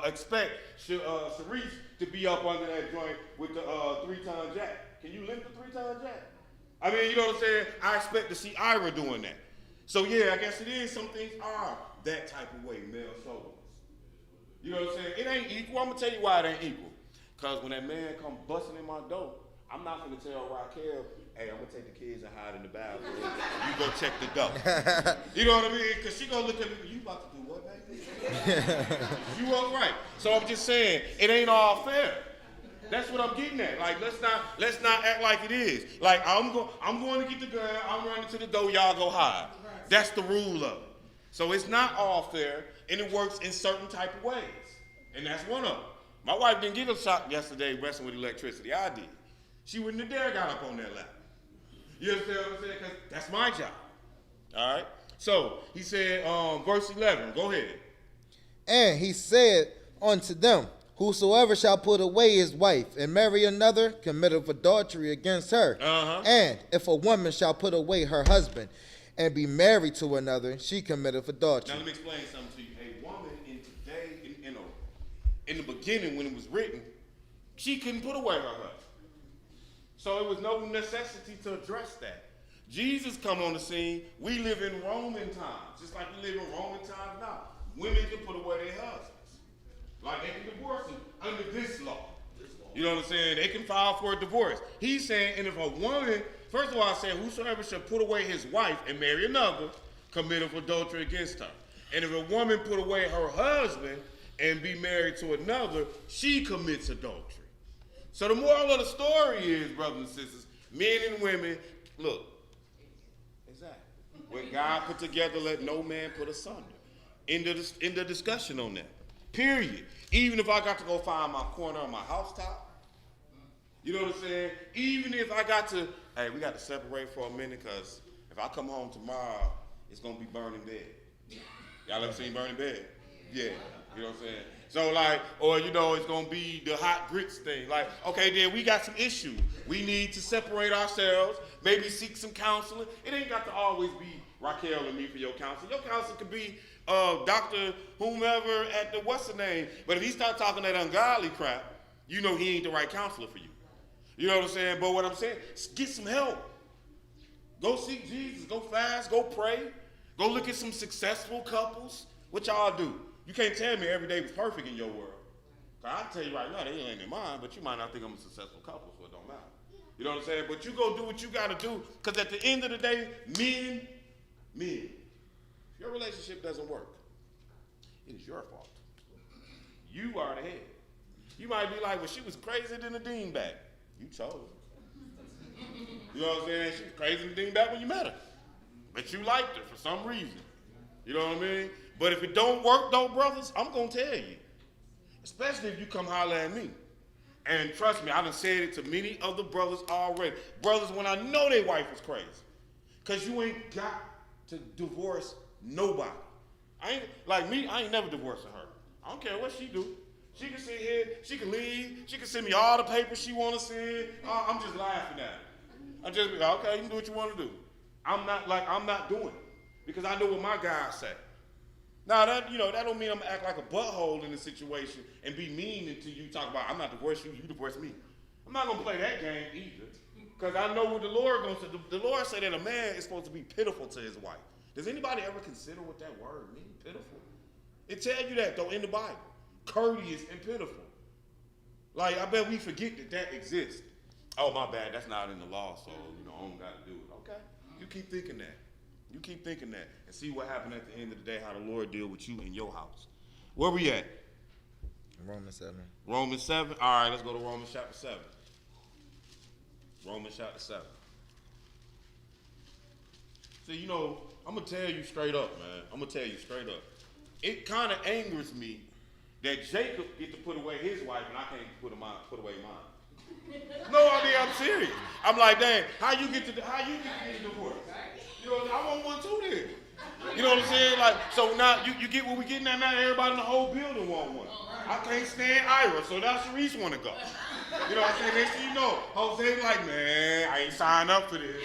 A: expect Cerise to be up under that joint with the 3-ton jack. Can you lift the 3-ton jack? I mean, you know what I'm saying? I expect to see Ira doing that. So yeah, I guess it is. Some things are that type of way, male chauvinist. You know what I'm saying? It ain't equal. I'm gonna tell you why it ain't equal. Cause when that man come busting in my door, I'm not gonna tell Raquel, hey, I'm gonna take the kids and hide in the bathroom. You go check the door. You know what I mean? Cause she gonna look at me, you about to do what, baby? You up right. So I'm just saying, it ain't all fair. That's what I'm getting at. Like, let's not act like it is. Like, I'm going to get the gun, I'm running to the door, y'all go hide. That's the rule of it. So it's not all fair, and it works in certain type of ways. And that's one of them. My wife didn't get a shock yesterday wrestling with electricity. I did. She wouldn't have dared got up on that lap. You understand what I'm saying? Because that's my job. All right? So, he said, verse 11. Go ahead.
B: And he said unto them, whosoever shall put away his wife and marry another committeth adultery against her. And if a woman shall put away her husband and be married to another, she committeth adultery.
A: Now let me explain something to you. A woman in today, in the beginning when it was written, she couldn't put away her husband. So it was no necessity to address that. Jesus come on the scene. We live in Roman times, just like we live in Roman times now. Women can put away their husbands. Like they can divorce them under this law. You know what I'm saying? They can file for a divorce. He's saying, and if a woman, first of all, I said, whosoever shall put away his wife and marry another, committeth adultery against her. And if a woman put away her husband and be married to another, she commits adultery. So the moral of the story is, brothers and sisters, men and women, look, exactly. What God put together, let no man put asunder. End the discussion on that. Period. Even if I got to go find my corner on my housetop, you know what I'm saying? Even if I got to, hey, we got to separate for a minute, because if I come home tomorrow, it's going to be burning bed. Y'all ever seen Burning Bed? Yeah, you know what I'm saying? So like, or you know, it's gonna be the hot grits thing. Like, okay, then we got some issues. We need to separate ourselves, maybe seek some counseling. It ain't got to always be Raquel and me for your counseling. Your counseling could be Dr. whomever at the what's the name. But if he start talking that ungodly crap, you know he ain't the right counselor for you. You know what I'm saying? But what I'm saying, get some help. Go seek Jesus. Go fast. Go pray. Go look at some successful couples. What y'all do? You can't tell me every day was perfect in your world. I tell you right now, they ain't in mine, but you might not think I'm a successful couple, so it don't matter. You know what I'm saying? But you go do what you got to do, because at the end of the day, men, if your relationship doesn't work, it is your fault. You are the head. You might be like, well, she was crazier than a dingbat. You chose her. You know what I'm saying? She was crazy than a dingbat when you met her. But you liked her for some reason. You know what I mean? But if it don't work though, brothers, I'm going to tell you. Especially if you come holler at me. And trust me, I done said it to many other brothers already. Brothers, when I know their wife was crazy. Because you ain't got to divorce nobody. I ain't never divorcing her. I don't care what she do. She can sit here, she can leave, she can send me all the papers she want to send. I'm just laughing at her. I'm just like, okay, you can do what you want to do. I'm not doing it. Because I know what my guys say. Now that don't mean I'm gonna act like a butthole in the situation and be mean until you talk about I'm not divorcing you, you divorce me. I'm not gonna play that game either. Because I know what the Lord gonna say. The Lord said that a man is supposed to be pitiful to his wife. Does anybody ever consider what that word means? Pitiful. It tells you that though in the Bible. Courteous and pitiful. Like I bet we forget that exists. Oh my bad, that's not in the law, so I don't gotta do it. Okay. You keep thinking that. You keep thinking that and see what happened at the end of the day, how the Lord deal with you in your house. Where we at?
B: Romans 7.
A: Romans 7? All right, let's go to Romans chapter 7. Romans chapter 7. See, I'm going to tell you straight up, man. I'm going to tell you straight up. It kind of angers me that Jacob get to put away his wife and I can't put away mine. No, I mean, I'm serious. I'm like, dang, how you get this divorce? I want one too then. You know what I'm saying? Like, so now you get what we getting at now. Everybody in the whole building want one. I can't stand Ira, so now Sharice want to go. You know what I'm saying? Next thing you know, Jose like, man, I ain't signed up for this.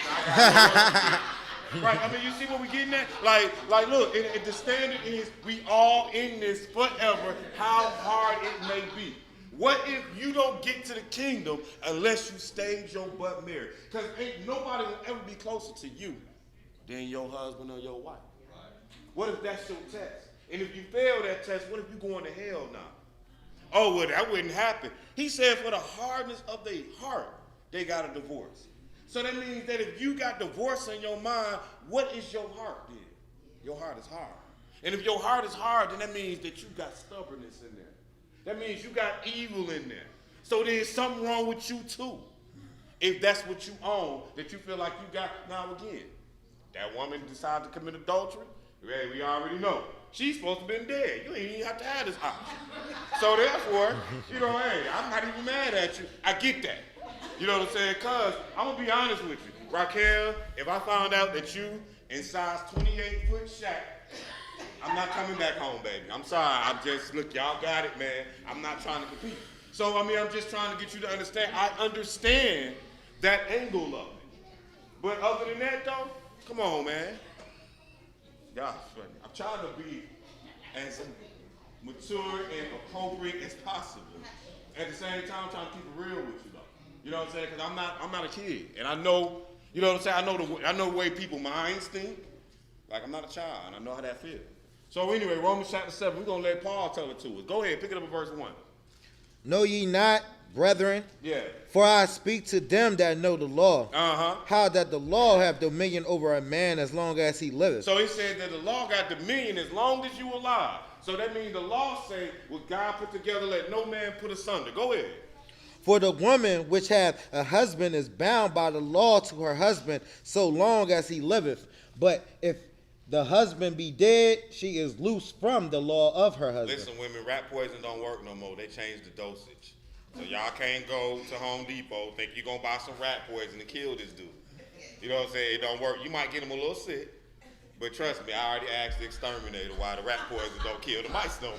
A: Right? I mean, you see what we getting at? Like, look, and the standard is we all in this forever, how hard it may be. What if you don't get to the kingdom unless you stage your butt married? Because ain't nobody will ever be closer to you than your husband or your wife. Right. What if that's your test? And if you fail that test, what if you going to hell now? Oh, well, that wouldn't happen. He said for the hardness of their heart, they got a divorce. So that means that if you got divorce in your mind, what is your heart then? Your heart is hard. And if your heart is hard, then that means that you got stubbornness in there. That means you got evil in there. So there's something wrong with you too. If that's what you own, that you feel like you got. Now again, that woman decided to commit adultery, hey, we already know. She's supposed to have been dead. You ain't even have to have this option. So therefore, hey, I'm not even mad at you. I get that. You know what I'm saying? Because I'm going to be honest with you. Raquel, if I found out that you in size 28-foot Shaq, I'm not coming back home, baby. I'm sorry. Look, y'all got it, man. I'm not trying to compete. So, I'm just trying to get you to understand. I understand that angle of it. But other than that, though, come on, man. Y'all funny. I'm trying to be as mature and appropriate as possible. At the same time, I'm trying to keep it real with you, though. You know what I'm saying? Because I'm not a kid. And I know, you know what I'm saying? I know the way people's minds think. Like, I'm not a child, and I know how that feels. So anyway, Romans chapter 7, we're going to let Paul tell it to us. Go ahead, pick it up at verse 1.
B: Know ye not, brethren,
A: yeah,
B: for I speak to them that know the law, how that the law have dominion over a man as long as he liveth.
A: So he said that the law got dominion as long as you alive. So that means the law say, what God put together, let no man put asunder. Go ahead.
B: For the woman which hath a husband is bound by the law to her husband so long as he liveth. But if the husband be dead, she is loose from the law of her husband.
A: Listen, women, rat poison don't work no more. They changed the dosage. So y'all can't go to Home Depot, think you're going to buy some rat poison to kill this dude. You know what I'm saying? It don't work. You might get him a little sick. But trust me, I already asked the exterminator why the rat poison don't kill the mice no more.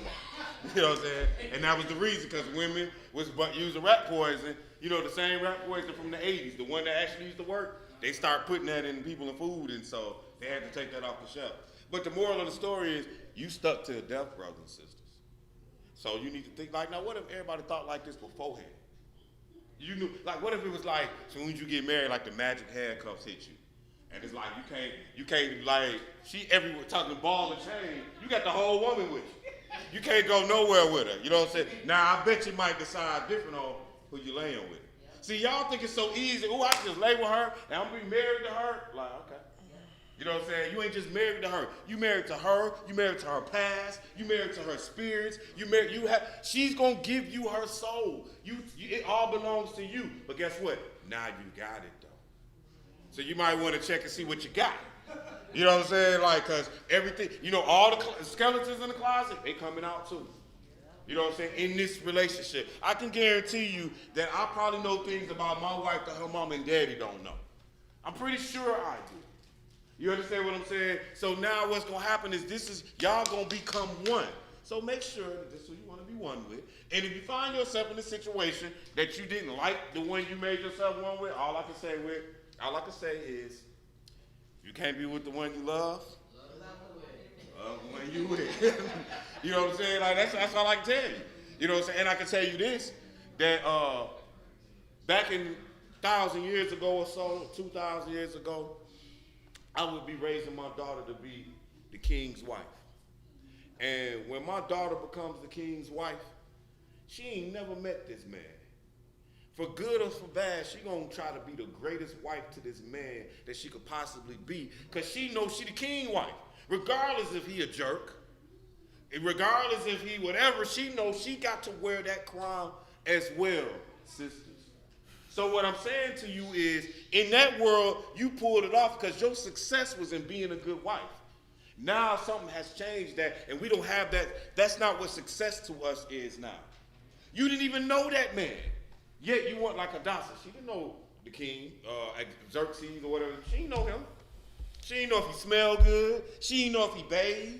A: You know what I'm saying? And that was the reason, because women was using rat poison, you know, the same rat poison from the 80s, the one that actually used to work. They start putting that in people in food, and so they had to take that off the shelf. But the moral of the story is, you stuck to death, brothers and sisters. So you need to think like, now what if everybody thought like this beforehand? You knew, like, what if it was like, as soon as you get married, like the magic handcuffs hit you? And it's like, you can't like, she everywhere talking ball and chain, you got the whole woman with you. You can't go nowhere with her. You know what I'm saying? Now, I bet you might decide different on who you laying with. See, y'all think it's so easy. Oh, I can just lay with her and I'm gonna be married to her. Like, okay. You know what I'm saying? You ain't just married to her. You married to her. You married to her past. You married to her spirits. She's gonna give you her soul. It all belongs to you. But guess what? Now you got it though. So you might want to check and see what you got. You know what I'm saying? Like, cause everything, you know, all the skeletons in the closet, they coming out too. You know what I'm saying? In this relationship, I can guarantee you that I probably know things about my wife that her mom and daddy don't know. I'm pretty sure I do. You understand what I'm saying? So now what's going to happen is y'all going to become one. So make sure that this is who you want to be one with. And if you find yourself in a situation that you didn't like the one you made yourself one with, all I can say is, you can't be with the one you love. Love the one you with. You know what I'm saying? Like that's all I can tell you. You know what I'm saying? And I can tell you this, that back in 1,000 years ago or so, 2,000 years ago, I would be raising my daughter to be the king's wife. And when my daughter becomes the king's wife, she ain't never met this man. For good or for bad, she gonna try to be the greatest wife to this man that she could possibly be, because she knows she the king wife. Regardless if he a jerk, regardless if he whatever, she knows she got to wear that crown as well, sisters. So what I'm saying to you is, in that world, you pulled it off because your success was in being a good wife. Now something has changed that, and we don't have that. That's not what success to us is now. You didn't even know that man. Yet you want like Hadassah. She didn't know the king, Xerxes or whatever. She didn't know him. She didn't know if he smelled good. She didn't know if he bathed.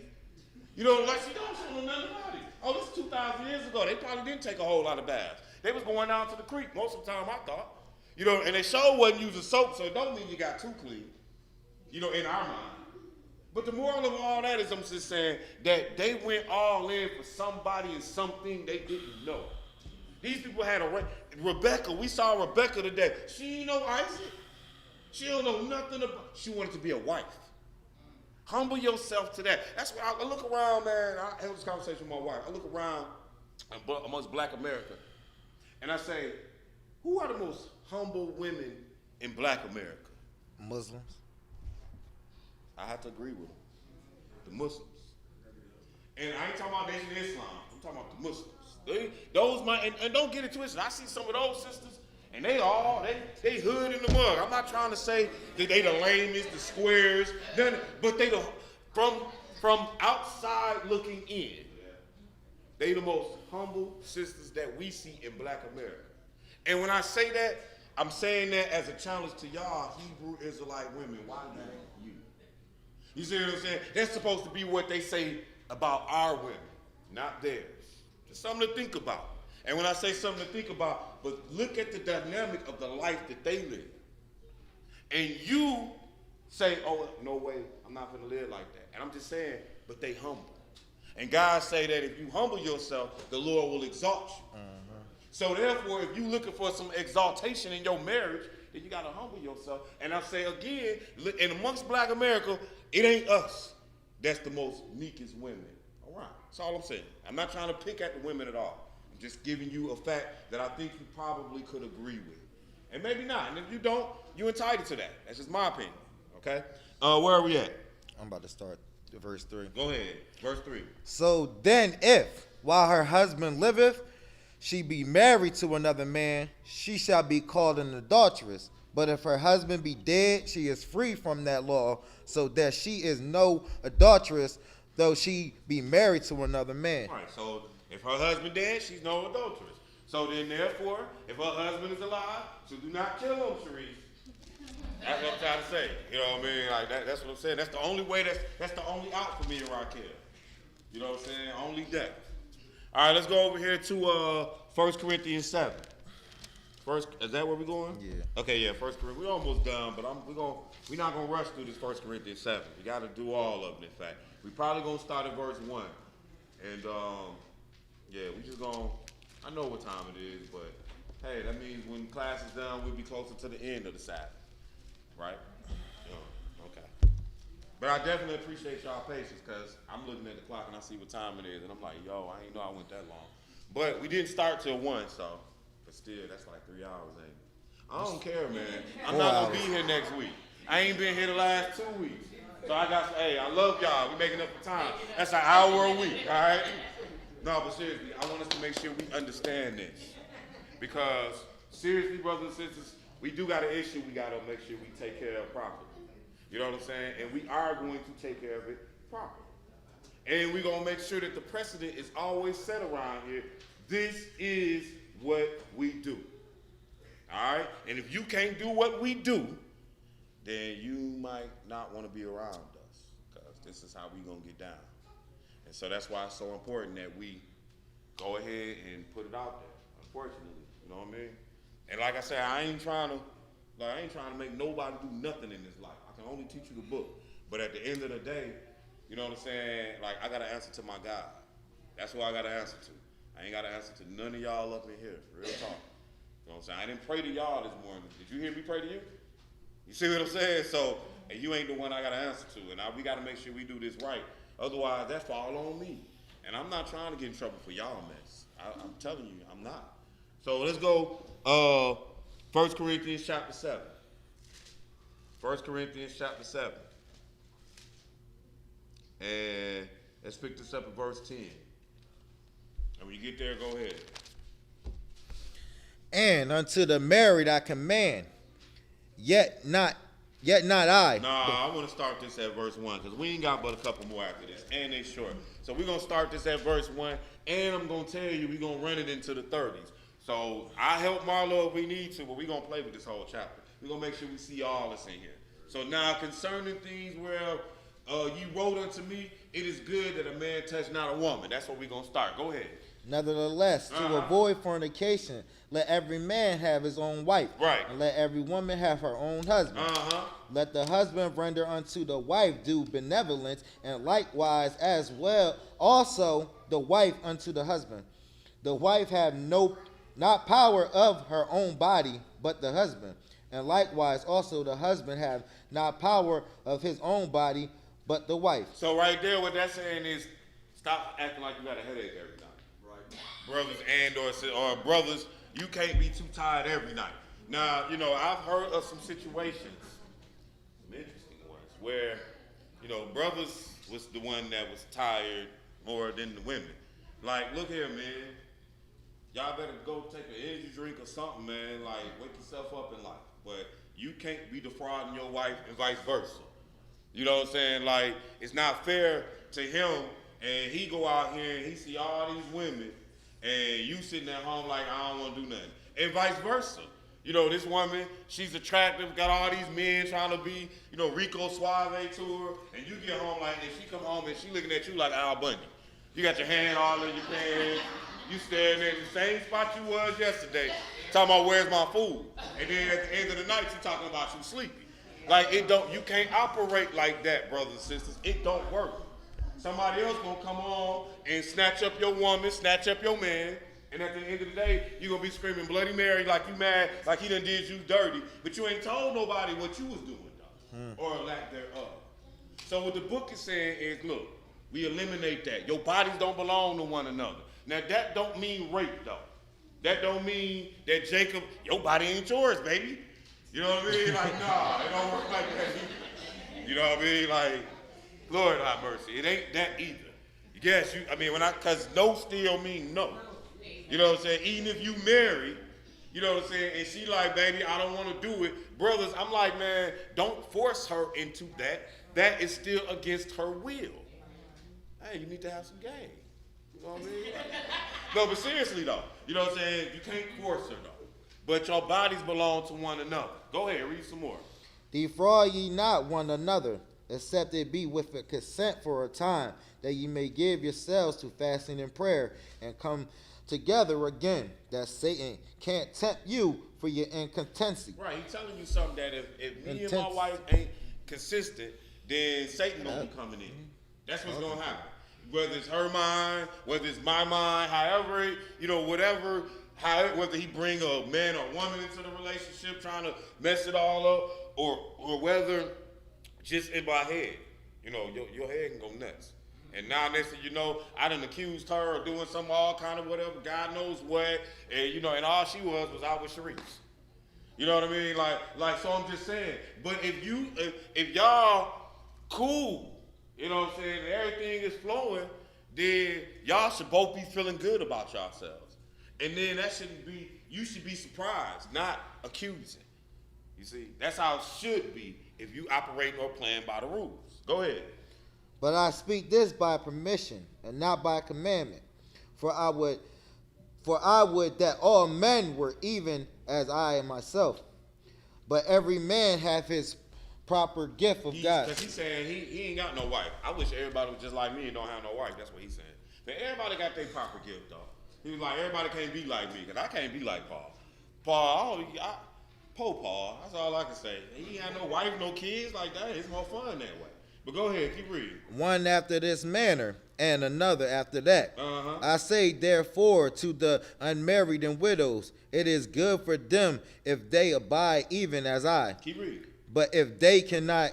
A: You know, like she don't know nothing about it. Oh, this is 2,000 years ago. They probably didn't take a whole lot of baths. They was going down to the creek most of the time, I thought. You know, and they sure wasn't using soap, so it don't mean you got too clean. You know, in our mind. But the moral of all that is, I'm just saying that they went all in for somebody and something they didn't know. These people had Rebecca. We saw Rebecca today. She didn't know Isaac. She don't know nothing about. She wanted to be a wife. Humble yourself to that. That's why I look around, man. I had this conversation with my wife. I look around amongst Black America, and I say, who are the most humble women in Black America?
B: Muslims.
A: I have to agree with them. The Muslims. And I ain't talking about Nation of Islam. I'm talking about the Muslims. And don't get it twisted. I see some of those sisters, and they hood in the mug. I'm not trying to say that they the lamest, the squares, but they from outside looking in. They the most humble sisters that we see in Black America. And when I say that, I'm saying that as a challenge to y'all Hebrew Israelite women. Why not you? You see what I'm saying? That's supposed to be what they say about our women, not theirs. It's something to think about. And when I say something to think about, but look at the dynamic of the life that they live. And you say, oh, no way, I'm not going to live like that. And I'm just saying, but they humble. And God say that if you humble yourself, the Lord will exalt you. So therefore, if you're looking for some exaltation in your marriage, then you got to humble yourself. And I say again, in amongst Black America, it ain't us that's the most meekest women. All right, that's all I'm saying. I'm not trying to pick at the women at all. I'm just giving you a fact that I think you probably could agree with. And maybe not. And if you don't, you're entitled to that. That's just my opinion. Okay? Where are we at?
B: I'm about to start verse 3.
A: Go ahead. Verse 3.
B: So then if, while her husband liveth, she be married to another man, she shall be called an adulteress. But if her husband be dead, she is free from that law, so that she is no adulteress, though she be married to another man.
A: Right, so if her husband dead, she's no adulteress. So then, therefore, if her husband is alive, so do not kill him, Sharice. That's what I'm trying to say. You know what I mean? Like that's what I'm saying. That's the only way. That's the only out for me and Raquel. You know what I'm saying? Only death. All right, let's go over here to 1 Corinthians 7. First, is that where we're going?
B: Yeah.
A: Okay, yeah, 1 Corinthians. We're almost done, but we're not gonna rush through this 1 Corinthians 7. We got to do all of them. In fact, we probably gonna start at verse 1, and yeah, we just gonna. I know what time it is, but hey, that means when class is done, we'll be closer to the end of the Sabbath, right? Okay. But I definitely appreciate y'all patience, because I'm looking at the clock and I see what time it is, and I'm like, yo, I ain't know I went that long. But we didn't start till 1, so, but still, that's like 3 hours, ain't it? I don't care, man. I'm not gonna be here next week. I ain't been here the last 2 weeks. So hey, I love y'all. We making up for time. That's an hour a week, all right? No, but seriously, I want us to make sure we understand this. Because, seriously, brothers and sisters, we do got an issue we got to make sure we take care of properly. You know what I'm saying? And we are going to take care of it properly. And we're going to make sure that the precedent is always set around here. This is what we do. All right? And if you can't do what we do, then you might not want to be around us, because this is how we're going to get down. And so that's why it's so important that we go ahead and put it out there, unfortunately. You know what I mean? And like I said, I ain't trying to make nobody do nothing in this life. I can only teach you the book. But at the end of the day, you know what I'm saying? Like, I got to answer to my God. That's who I got to answer to. I ain't got to answer to none of y'all up in here. Real talk. You know what I'm saying? I didn't pray to y'all this morning. Did you hear me pray to you? You see what I'm saying? So, and you ain't the one I got to answer to. And we got to make sure we do this right. Otherwise, that fall on me. And I'm not trying to get in trouble for y'all mess. I'm telling you, I'm not. So let's go 1 Corinthians chapter 7. 1 Corinthians chapter 7. And let's pick this up at verse 10. And when you get there, go ahead.
B: And unto the married I command, yet not I.
A: I want to start this at verse 1, because we ain't got but a couple more after this, and they short. So we're going to start this at verse 1, and I'm going to tell you we're going to run it into the 30s. So I help Marlo if we need to, but we're going to play with this whole chapter. We're going to make sure we see all this in here. So now concerning things where you wrote unto me, it is good that a man touch not a woman. That's where we're going to start. Go ahead.
B: Nevertheless, to avoid fornication, let every man have his own wife.
A: Right.
B: And let every woman have her own husband. Let the husband render unto the wife due benevolence, and likewise as well also the wife unto the husband. The wife have not power of her own body, but the husband. And likewise also the husband have not power of his own body, but the wife.
A: So right there, what that's saying is, stop acting like you got a headache every night. Brothers or brothers, you can't be too tired every night. Now, you know, I've heard of some situations, some interesting ones, where, you know, brothers was the one that was tired more than the women. Like, look here, man. Y'all better go take an energy drink or something, man. Like, wake yourself up in life. But you can't be defrauding your wife and vice versa. You know what I'm saying? Like, it's not fair to him, and he go out here and he see all these women, and you sitting at home like, I don't want to do nothing. And vice versa. You know, this woman, she's attractive, got all these men trying to be, you know, Rico Suave to her, and you get home like, and she come home and she looking at you like Al Bundy. You got your hand all in your pants, you staring at the same spot you was yesterday, talking about where's my food. And then at the end of the night, you talking about you sleepy. Like, you can't operate like that, brothers and sisters. It don't work. Somebody else gonna come on and snatch up your woman, snatch up your man, and at the end of the day, you gonna be screaming Bloody Mary like you mad, like he done did you dirty, but you ain't told nobody what you was doing, though, or lack thereof. So what the book is saying is, look, we eliminate that. Your bodies don't belong to one another. Now that don't mean rape, though. That don't mean that Jacob, your body ain't yours, baby. You know what I mean? Like, nah, it don't work like that either. You know what I mean? Like, Lord have mercy. It ain't that either. Yes, because no still mean no. You know what I'm saying? Even if you marry, you know what I'm saying? And she like, baby, I don't want to do it. Brothers, I'm like, man, don't force her into that. That is still against her will. Hey, you need to have some game. You know what I mean? No, but seriously though, you know what I'm saying? You can't force her though. But your bodies belong to one another. Go ahead, read some more.
B: Defraud ye not one another, except it be with a consent for a time, that ye may give yourselves to fasting and prayer, and come together again, that Satan can't tempt you for your incontinency.
A: Right, he's telling you something that if me and my wife ain't consistent, then Satan gonna be coming in. That's what's gonna happen. Whether it's her mind, whether it's my mind, however, whatever, whether he bring a man or woman into the relationship trying to mess it all up, or whether just in my head, your head can go nuts. And now next thing you know, I done accused her of doing some all kind of whatever, God knows what, and and all she was out with Sharice. You know what I mean? Like so I'm just saying. But if y'all cool, you know what I'm saying, and everything is flowing, then y'all should both be feeling good about yourselves. And then you should be surprised, not accusing. You see, that's how it should be if you operating or playing by the rules. Go ahead.
B: But I speak this by permission, and not by commandment. For I would that all men were even as I am myself. But every man have his proper gift of God.
A: Because he's saying he ain't got no wife. I wish everybody was just like me and don't have no wife. That's what he's saying. But everybody got their proper gift, though. He was like, everybody can't be like me, because I can't be like Paul. Poor Paul, that's all I can say. He ain't got no wife, no kids like that. It's more fun that way. But go ahead, keep reading.
B: One after this manner, and another after that. I say, therefore, to the unmarried and widows, it is good for them if they abide even as I.
A: Keep reading.
B: But if they cannot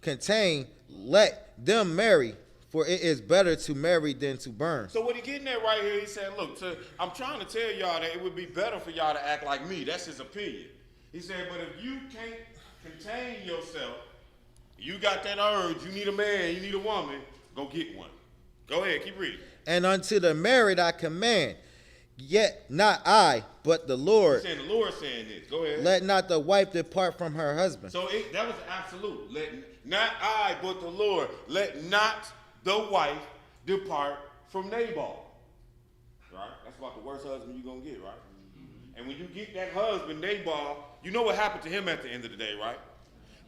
B: contain, let them marry, for it is better to marry than to burn.
A: So what he getting at right here, he said, look, I'm trying to tell y'all that it would be better for y'all to act like me. That's his opinion. He said, but if you can't contain yourself, you got that urge, you need a man, you need a woman, go get one. Go ahead, keep reading.
B: And unto the married I command, yet not I, but the Lord.
A: He's saying the Lord saying this. Go ahead.
B: Let not the wife depart from her husband.
A: So that was absolute. Let not I, but the Lord. Let not the wife depart from Nabal. Right? That's about the worst husband you're going to get, right? And when you get that husband, Nabal, you know what happened to him at the end of the day, right?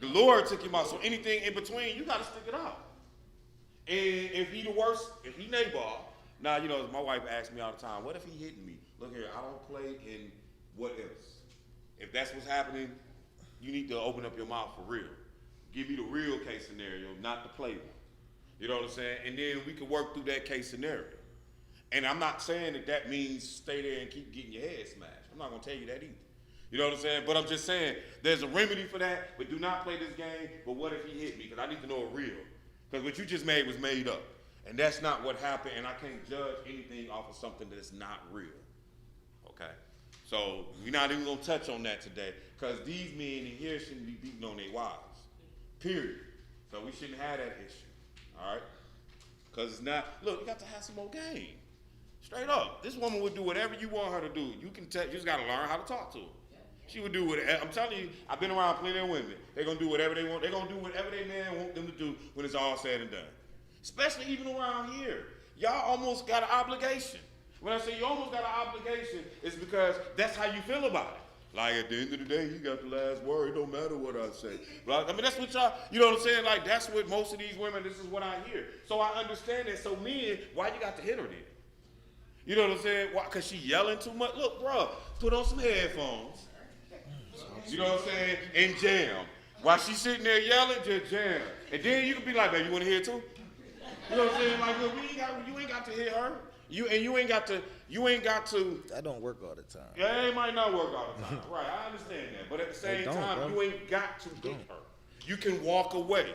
A: The Lord took him out. So anything in between, you got to stick it out. And if he the worst, if he Nabal, now, my wife asks me all the time, what if he hitting me? Look here, I don't play in what else. If that's what's happening, you need to open up your mouth for real. Give me the real case scenario, not the play one. You know what I'm saying? And then we can work through that case scenario. And I'm not saying that means stay there and keep getting your head smashed. I'm not going to tell you that either. You know what I'm saying? But I'm just saying there's a remedy for that, but do not play this game. But what if he hit me? Because I need to know it real. Because what you just made was made up. And that's not what happened, and I can't judge anything off of something that's not real. Okay? So we're not even going to touch on that today, because these men in here shouldn't be beating on their wives. Period. So we shouldn't have that issue. All right? Because it's not, look, you got to have some more game. Straight up. This woman would do whatever you want her to do. You just got to learn how to talk to her. She would do whatever. I'm telling you, I've been around plenty of women. They're going to do whatever they want. They're going to do whatever their man want them to do when it's all said and done. Especially even around here. Y'all almost got an obligation. When I say you almost got an obligation, it's because that's how you feel about it. Like, at the end of the day, you got the last word. It don't matter what I say. Right? I mean, that's what y'all, you know what I'm saying? Like, that's what most of these women, this is what I hear. So I understand that. So men, why you got to hit her then? You know what I'm saying? Why? Because she yelling too much? Look, bro, put on some headphones. You know what I'm saying? And jam. While she's sitting there yelling, just jam. And then you can be like, baby, you want to hear it too? You know what I'm saying? Like, look, you ain't got to hit her. You ain't got to.
B: That don't work all the time.
A: Yeah, it might not work all the time. Right, I understand that. But at the same time, you ain't got to hit her. You can walk away.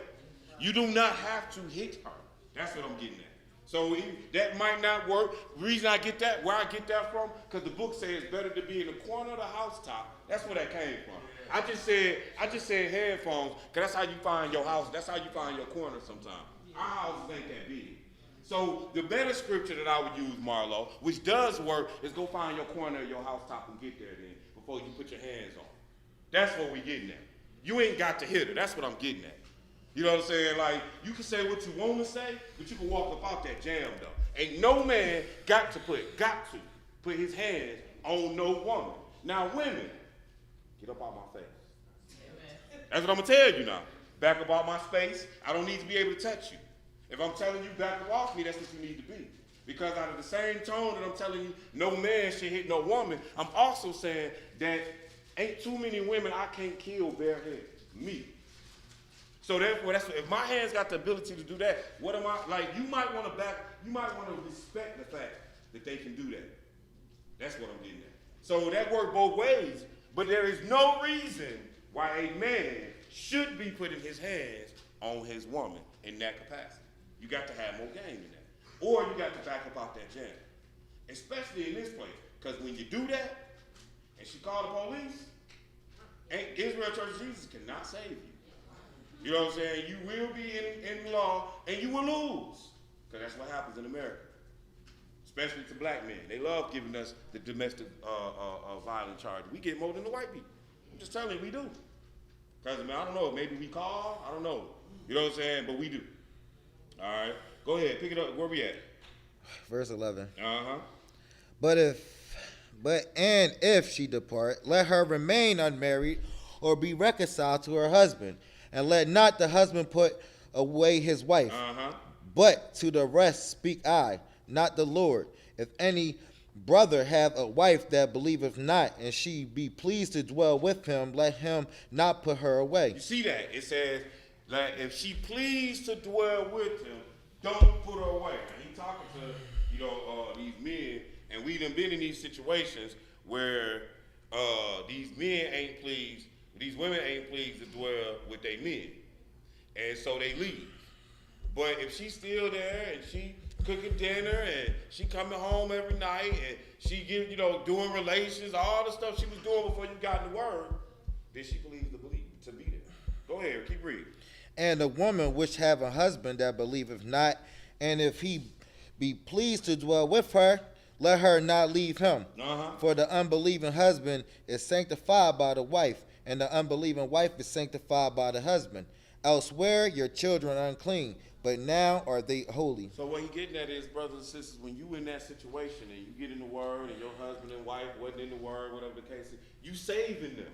A: You do not have to hit her. That's what I'm getting at. So that might not work. The reason I get that, where I get that from, because the book says it's better to be in the corner of the housetop. That's where that came from. I just said headphones, because that's how you find your house. That's how you find your corner sometimes. Our houses ain't that big. So the better scripture that I would use, Marlo, which does work, is go find your corner of your housetop and get there then before you put your hands on. That's what we getting at. You ain't got to hit her. That's what I'm getting at. You know what I'm saying? Like, you can say what you want to say, but you can walk up out that jam, though. Ain't no man got to put his hands on no woman. Now, women, get up out my face. That's what I'm going to tell you now. Back up out my space. I don't need to be able to touch you. If I'm telling you back up off me, that's what you need to be. Because out of the same tone that I'm telling you no man should hit no woman, I'm also saying that ain't too many women I can't kill bareheaded. Me. So therefore, that's if my hands got the ability to do that, what am I like? You might want to respect the fact that they can do that. That's what I'm getting at. So that works both ways, but there is no reason why a man should be putting his hands on his woman in that capacity. You got to have more game in that. Or you got to back up out that jam. Especially in this place. Because when you do that, and she called the police, Israel Church of Jesus cannot save you. You know what I'm saying? You will be in law, and you will lose. Because that's what happens in America. Especially to black men. They love giving us the domestic violence charge. We get more than the white people. I'm just telling you, we do. Because, I don't know, maybe we call, I don't know. You know what I'm saying? But we do. All right. Go ahead, pick it up. Where we at?
B: Verse 11.
A: Uh-huh.
B: But if she depart, let her remain unmarried or be reconciled to her husband, and let not the husband put away his wife.
A: Uh-huh.
B: But to the rest speak I, not the Lord. If any brother have a wife that believeth not, and she be pleased to dwell with him, let him not put her away.
A: You see that? It says that if she pleased to dwell with him, don't put her away. And he talking to, these men, and we done been in these situations where these men ain't pleased, these women ain't pleased to dwell with their men. And so they leave. But if she's still there and she cooking dinner and she coming home every night and she doing relations, all the stuff she was doing before you got in the word, then she believes to be there. Go ahead, keep reading.
B: And a woman which have a husband that believeth not, and if he be pleased to dwell with her, let her not leave him.
A: Uh-huh.
B: For the unbelieving husband is sanctified by the wife, and the unbelieving wife is sanctified by the husband. Elsewhere your children are unclean, but now are they holy.
A: So what he getting at is, brothers and sisters, when you in that situation and you get in the word and your husband and wife wasn't in the word, whatever the case is, you saving them.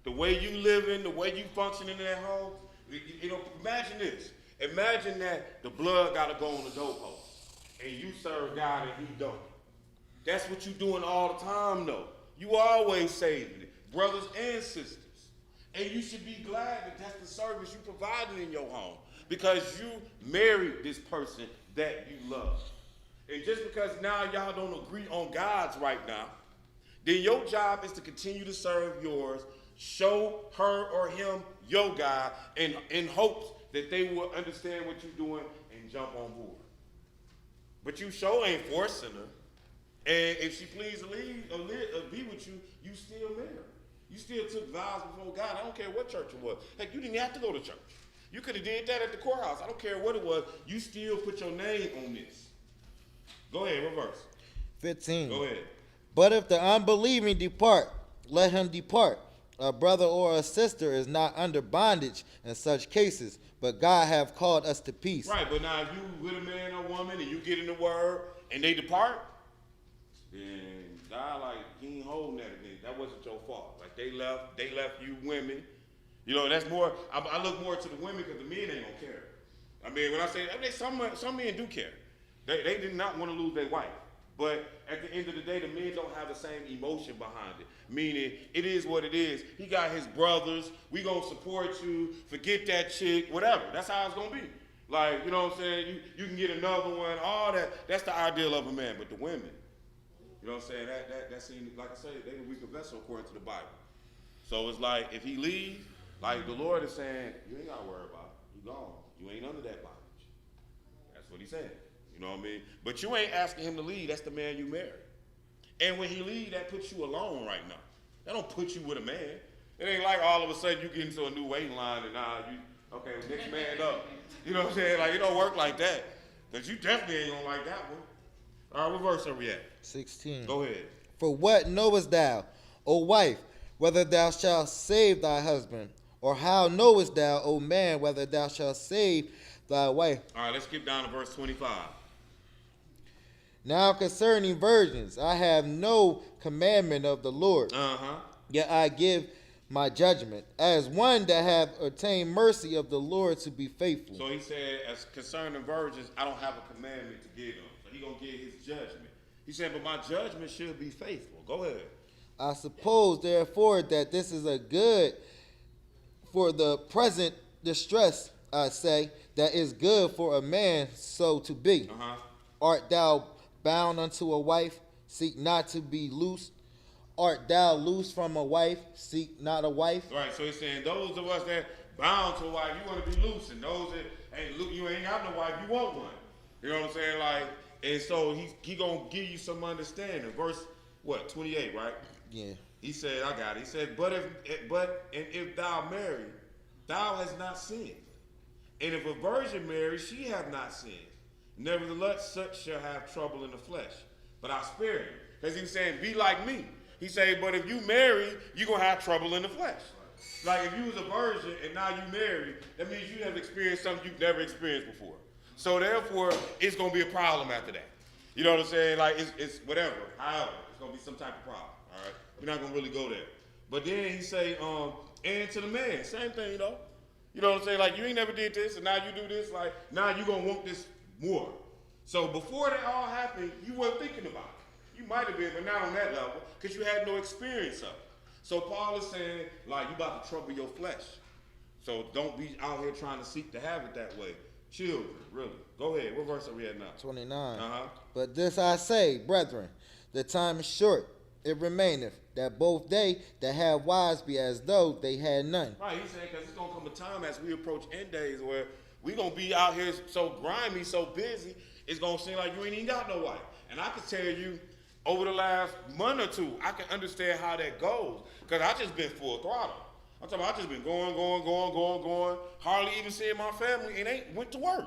A: The way you living, the way you functioning in that home, imagine this. Imagine that the blood got to go on the doorpost and you serve God and he don't. That's what you doing all the time, though. You always saving it, brothers and sisters. And you should be glad that that's the service you provided in your home, because you married this person that you love. And just because now y'all don't agree on God's right now, then your job is to continue to serve yours, show her or him your God, and in hopes that they will understand what you're doing and jump on board. But you sure ain't forcing her. And if she please to leave or be with you, you still married. You still took vows before God. I don't care what church it was. Heck, you didn't have to go to church. You could have did that at the courthouse. I don't care what it was. You still put your name on this. Go ahead, what verse?
B: 15.
A: Go ahead.
B: But if the unbelieving depart, let him depart. A brother or a sister is not under bondage in such cases, but God have called us to peace.
A: Right, but now if you with a man or woman and you get in the word and they depart, then God, he ain't holding that against. That wasn't your fault. They left you women. That's more, I look more to the women because the men ain't gonna care. When I say, some men do care. They did not want to lose their wife. But at the end of the day, the men don't have the same emotion behind it. Meaning, it is what it is. He got his brothers. We gonna support you. Forget that chick. Whatever. That's how it's gonna be. You know what I'm saying? You can get another one. All that. That's the ideal of a man. But the women, you know what I'm saying? That seems, like I said, they a weaker vessel according to the Bible. So it's like, if he leaves, the Lord is saying, you ain't got to worry about it. You gone. You ain't under that bondage. That's what he's saying. You know what I mean? But you ain't asking him to leave. That's the man you married. And when he leaves, that puts you alone right now. That don't put you with a man. It ain't like all of a sudden you get into a new waiting line and now next man up. You know what I'm saying? It don't work like that. Because you definitely ain't gonna like that one. All right, what verse are we at?
B: 16.
A: Go ahead.
B: For what knowest thou, O wife, whether thou shalt save thy husband? Or how knowest thou, O man, whether thou shalt save thy wife?
A: All right, let's skip down to verse 25.
B: Now concerning virgins, I have no commandment of the Lord. Yet I give my judgment, as one that have obtained mercy of the Lord to be faithful.
A: So he said, as concerning virgins, I don't have a commandment to give them. So he gonna give his judgment. He said, but my judgment should be faithful. Go ahead.
B: I suppose, therefore, that this is a good for the present distress, I say, that is good for a man so to be. Art thou bound unto a wife? Seek not to be loosed. Art thou loose from a wife? Seek not a wife.
A: Right, so he's saying those of us that bound to a wife, you want to be loose, and those that ain't look, you ain't got no wife, you want one. You know what I'm saying? Like, and so he gonna give you some understanding. Verse what, 28, right?
B: Yeah.
A: He said, I got it. He said, but if thou marry, thou hast not sinned. And if a virgin marry, she hath not sinned. Nevertheless, such shall have trouble in the flesh. But I spare him. Because he was saying, be like me. He said, but if you marry, you're going to have trouble in the flesh. Like if you was a virgin and now you married, that means you have experienced something you've never experienced before. So therefore, it's going to be a problem after that. You know what I'm saying? Like it's whatever. However, it's going to be some type of problem. All right? We're not going to really go there. But then he say, and to the man, same thing, you know. You know what I'm saying? Like you ain't never did this and now you do this. Like now you're going to want this more. So before that all happened, you weren't thinking about it. You might have been, but not on that level, because you had no experience of it. So Paul is saying, like, you about to trouble your flesh. So don't be out here trying to seek to have it that way. Children, really. Go ahead. What verse are we at now?
B: 29. But this I say, brethren, the time is short. It remaineth that both they that have wives be as though they had none.
A: Right, he's saying, because it's going to come a time as we approach end days where we're going to be out here so grimy, so busy, it's going to seem like you ain't even got no wife. And I can tell you, over the last month or two, I can understand how that goes. Because I just been full throttle. I'm talking about I just been going, hardly even seeing my family and ain't went to work.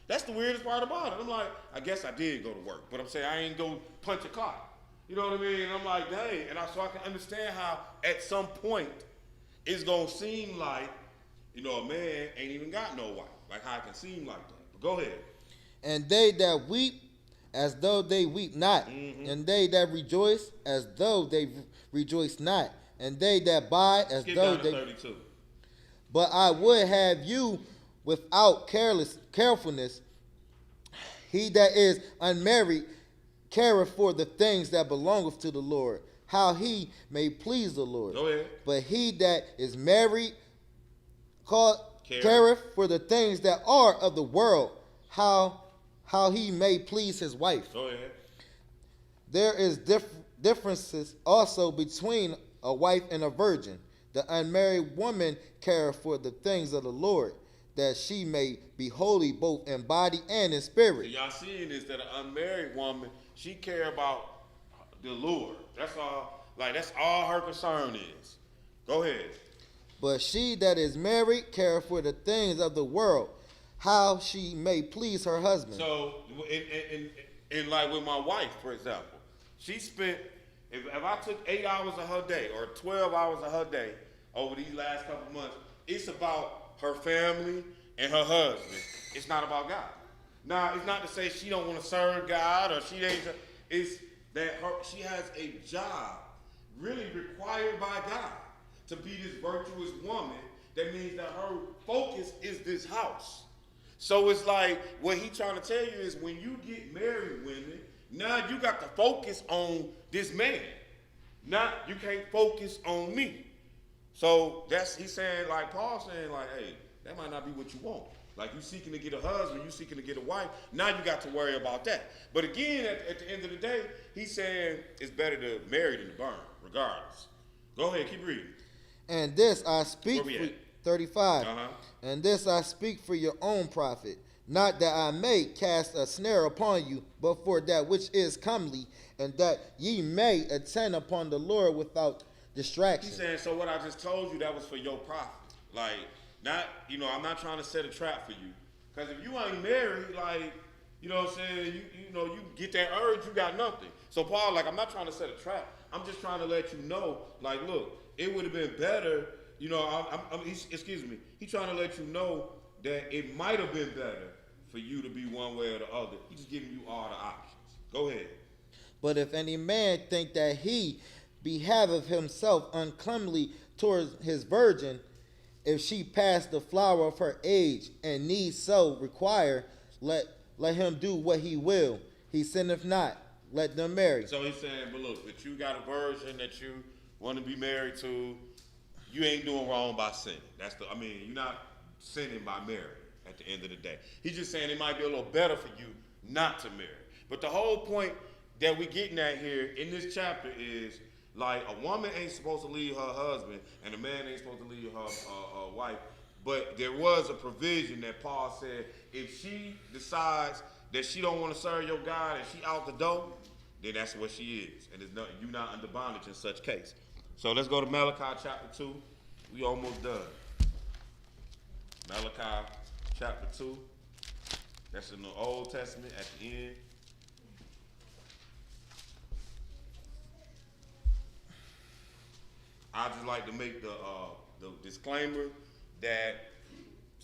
A: That's the weirdest part about it. I'm like, I guess I did go to work, but I'm saying I ain't go punch a clock. You know what I mean? And I'm like, dang. And so I can understand how at some point it's going to seem like, you know, a man ain't even got no wife. Like how it can seem like that. But go ahead.
B: And they that weep, as though they weep not, and they that rejoice, as though they rejoice not, and they that buy, as though they.
A: 32.
B: But I would have you without carefulness. He that is unmarried careth for the things that belongeth to the Lord, how he may please the Lord.
A: Go ahead.
B: But he that is married careth for the things that are of the world, how he may please his wife.
A: Go ahead.
B: There is differences also between a wife and a virgin. The unmarried woman careth for the things of the Lord, that she may be holy both in body and in spirit.
A: So y'all seeing this, that an unmarried woman, she care about the Lord. That's all. Like that's all her concern is. Go ahead.
B: But she that is married careth for the things of the world, how she may please her husband.
A: So, in like with my wife, for example, she spent, if I took 8 hours of her day or 12 hours of her day over these last couple months, it's about her family and her husband. It's not about God. Now, it's not to say she don't want to serve God or she ain't. It's that she has a job really required by God to be this virtuous woman. That means that her focus is this house. So it's like what he trying to tell you is when you get married, women, now you got to focus on this man. Now you can't focus on me. So that's he's saying, like Paul saying, like, hey, that might not be what you want. Like you seeking to get a husband, you seeking to get a wife. Now you got to worry about that. But again, at the end of the day, he's saying it's better to marry than to burn, regardless. Go ahead, keep reading.
B: And this I speak for 35. And this I speak for your own profit, not that I may cast a snare upon you, but for that which is comely, and that ye may attend upon the Lord without distraction.
A: He's saying, so what I just told you, that was for your profit. Like, not, I'm not trying to set a trap for you. Because if you ain't married, like, you know what I'm saying, you get that urge, you got nothing. So Paul, like, I'm not trying to set a trap. I'm just trying to let you know, like, look, it would have been better, excuse me. He's trying to let you know that it might have been better for you to be one way or the other. He's just giving you all the options. Go ahead.
B: But if any man think that he behaveth himself uncomely towards his virgin, if she pass the flower of her age and needs so require, let him do what he will. He sinneth not. Let them marry.
A: So he's saying, but look, if you got a virgin that you want to be married to, you ain't doing wrong by sinning. You're not sinning by marrying at the end of the day. He's just saying it might be a little better for you not to marry. But the whole point that we're getting at here in this chapter is, like, a woman ain't supposed to leave her husband and a man ain't supposed to leave her wife. But there was a provision that Paul said, if she decides that she don't want to serve your God and she out the door, then that's what she is. And you're not under bondage in such case. So let's go to Malachi chapter 2. We almost done. Malachi chapter 2. That's in the Old Testament at the end. I just like to make the disclaimer that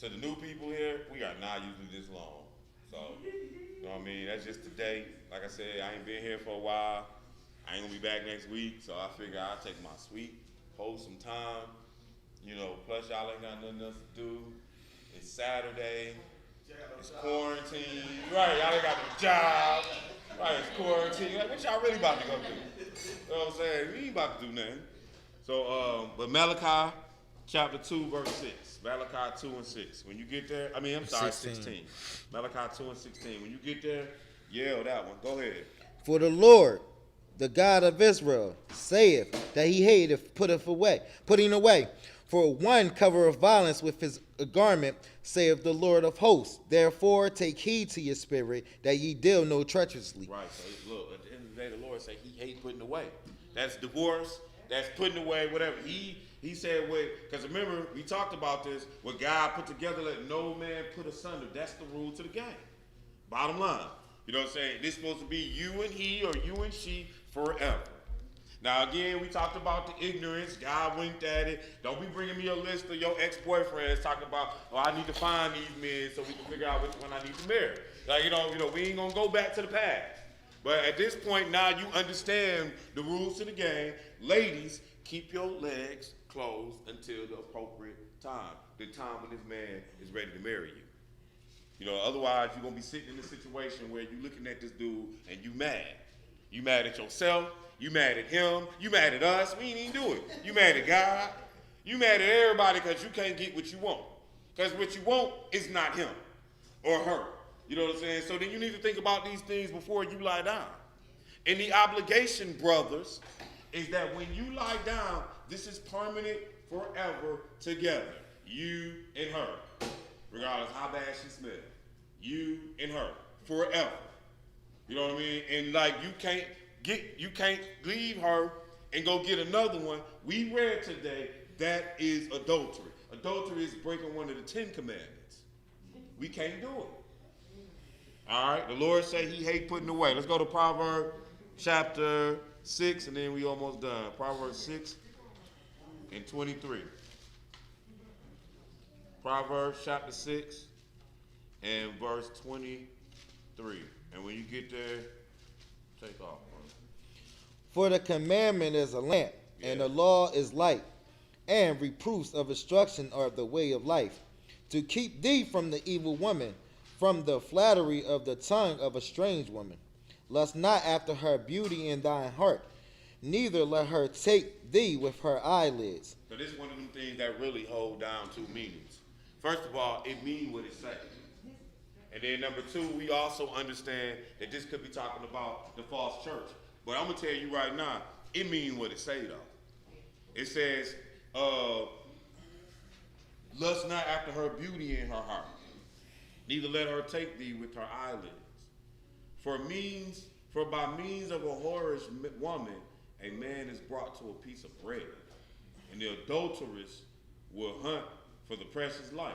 A: to the new people here, we are not usually this long. So, you know what I mean? That's just today. Like I said, I ain't been here for a while. I ain't gonna be back next week, so I figure I'll take my sweet, wholesome time. Plus y'all ain't got nothing else to do. It's Saturday. It's quarantine. Right, y'all ain't got no job. Right, it's quarantine. Like, what y'all really about to go do? You know what I'm saying? We ain't about to do nothing. So, but Malachi chapter 2, verse 6. Malachi 2 and 6. When you get there, 16. Malachi 2 and 16. When you get there, yell that one. Go ahead.
B: For the Lord, the God of Israel, saith that he hateth putting away. For one cover of violence with his garment, saith the Lord of hosts. Therefore take heed to your spirit, that ye deal no treacherously.
A: Right, so look, at the end of the day, the Lord said he hate putting away. That's divorce. That's putting away whatever. He said, because remember, we talked about this, what God put together, let no man put asunder. That's the rule to the game. Bottom line. You know what I'm saying? This is supposed to be you and he or you and she forever. Now, again, we talked about the ignorance. God winked at it. Don't be bringing me a list of your ex-boyfriends talking about, I need to find these men so we can figure out which one I need to marry. Like, we ain't going to go back to the past. But at this point, now you understand the rules to the game. Ladies, keep your legs closed until the appropriate time. The time when this man is ready to marry you. Otherwise you're going to be sitting in a situation where you're looking at this dude and you mad. You mad at yourself. You mad at him. You mad at us. We ain't even do it. You mad at God. You mad at everybody because you can't get what you want. Because what you want is not him or her. You know what I'm saying? So then you need to think about these things before you lie down. And the obligation, brothers, is that when you lie down, this is permanent forever together. You and her. Regardless how bad she smells. You and her. Forever. You know what I mean? And like you can't leave her and go get another one. We read today that is adultery. Adultery is breaking one of the 10 commandments. We can't do it. All right, the Lord said he hate putting away. Let's go to Proverbs chapter 6, and then we almost done. Proverbs 6 and 23. Proverbs chapter 6 and verse 23. And when you get there, take off, bro.
B: For the commandment is a lamp, and the law is light, and reproofs of instruction are the way of life, to keep thee from the evil woman, from the flattery of the tongue of a strange woman. Lust not after her beauty in thine heart, neither let her take thee with her eyelids.
A: So this is one of them things that really hold down two meanings. First of all, it means what it says. And then number two, we also understand that this could be talking about the false church. But I'm going to tell you right now, it means what it say though. It says, lust not after her beauty in her heart, neither let her take thee with her eyelids. For by means of a whorish woman, a man is brought to a piece of bread, and the adulteress will hunt for the precious life.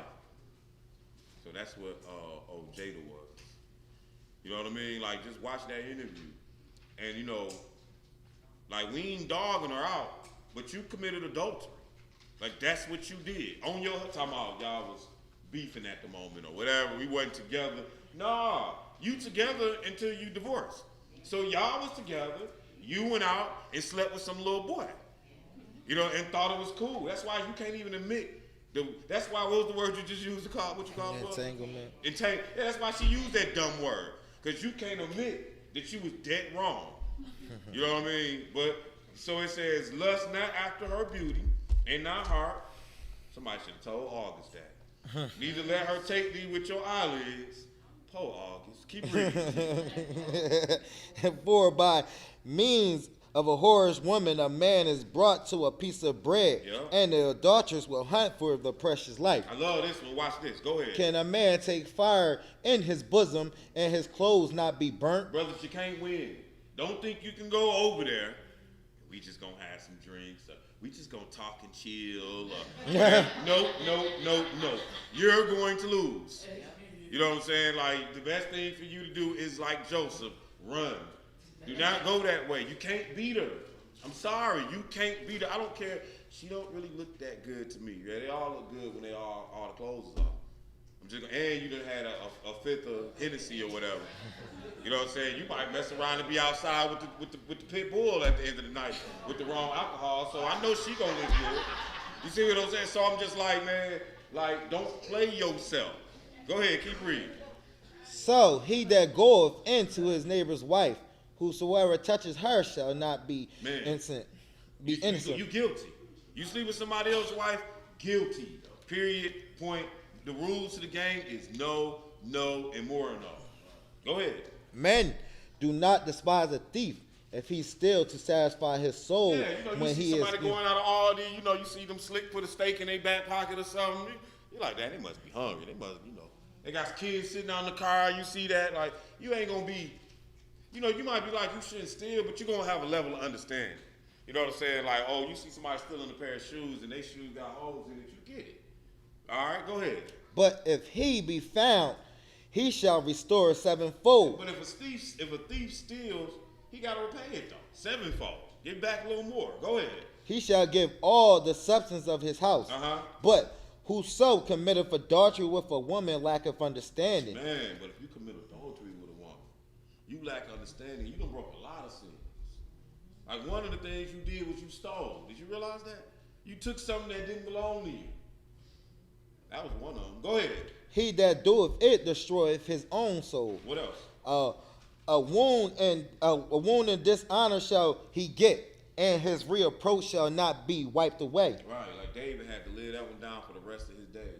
A: So that's what old Jada was. You know what I mean? Like, just watch that interview. And, you know, like, we ain't dogging her out, but you committed adultery. Like, that's what you did. On your talking about y'all was beefing at the moment or whatever. We wasn't together. Nah, you together until you divorced. So y'all was together. You went out and slept with some little boy. You know, and thought it was cool. That's why you can't even admit. That's why, what was the word you just used to call, what you call it?
B: Entanglement.
A: Yeah, that's why she used that dumb word. Because you can't admit that you was dead wrong. You know what I mean? But, so it says, lust not after her beauty and not heart. Somebody should have told August that. Neither let her take thee with your eyelids. Poor August. Keep reading.
B: For by means of a whorish woman, a man is brought to a piece of bread, and the adulteress will hunt for the precious life.
A: I love this one. Watch this. Go ahead.
B: Can a man take fire in his bosom and his clothes not be burnt?
A: Brothers, you can't win. Don't think you can go over there. We just gonna have some drinks. We just gonna talk and chill. No. You're going to lose. You know what I'm saying? Like, the best thing for you to do is like Joseph, run. Do not go that way. You can't beat her. I'm sorry, you can't beat her. I don't care. She don't really look that good to me. Yeah, they all look good when they all the clothes is off. I'm just and you done had a fifth of Hennessy or whatever. You know what I'm saying? You might mess around and be outside with the pit bull at the end of the night with the wrong alcohol. So I know she gonna look good. You see what I'm saying? So I'm just like, man, like, don't play yourself. Go ahead, keep reading.
B: So he that goeth into his neighbor's wife, whosoever touches her shall not be innocent.
A: You guilty. You sleep with somebody else's wife, guilty. Period. Point. The rules to the game is no, and more no. Go ahead.
B: Men, do not despise a thief if he steal to satisfy his soul.
A: Yeah, you know, you see somebody going out of Aldi, you know, you see them slick put a steak in their back pocket or something. You're like, that, they must be hungry. They must, you know. They got kids sitting on the car. You see that, like, you ain't gonna be, you know, you might be like, you shouldn't steal, but you're gonna have a level of understanding. You know what I'm saying? Like, oh, you see somebody stealing a pair of shoes and they shoes got holes in it, you get it. All right, go ahead.
B: But if he be found, he shall restore sevenfold.
A: But if a thief steals, he got to repay it though. Sevenfold. Get back a little more. Go ahead.
B: He shall give all the substance of his house. But whoso committeth adultery with a woman lacketh understanding.
A: Man, but if you commit adultery with a woman, you lack understanding. You done broke a lot of sins. Like, one of the things you did was you stole. Did you realize that? You took something that didn't belong to you. That was one of them. Go ahead.
B: He that doeth it destroyeth his own soul.
A: What else?
B: A wound and dishonor shall he get, and his reproach shall not be wiped away.
A: Right, like David had to lay that one down for the rest of his days.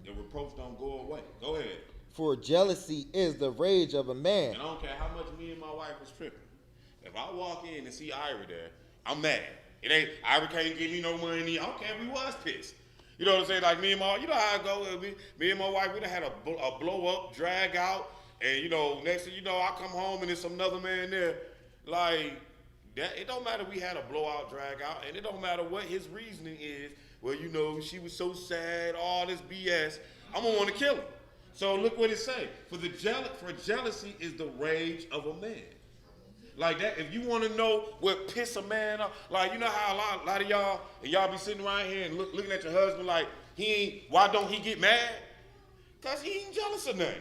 A: The reproach don't go away. Go ahead.
B: For jealousy is the rage of a man.
A: And I don't care how much me and my wife was tripping. If I walk in and see Ira there, I'm mad. It ain't, Ira can't give me no money. I don't care if we was pissed. You know what I'm saying? Like, me and my, you know how I go. Me and my wife, we done had a blow up, drag out, and, you know, next thing you know, I come home and there's another man there. Like, that, it don't matter we had a blowout, drag out, and it don't matter what his reasoning is. Well, you know, she was so sad, all this BS. I'm gonna want to kill him. So look what it say. For jealousy is the rage of a man. Like that, if you want to know what piss a man off, like, you know how a lot of y'all, and y'all be sitting around here and looking at your husband like, why don't he get mad? Because he ain't jealous of nothing.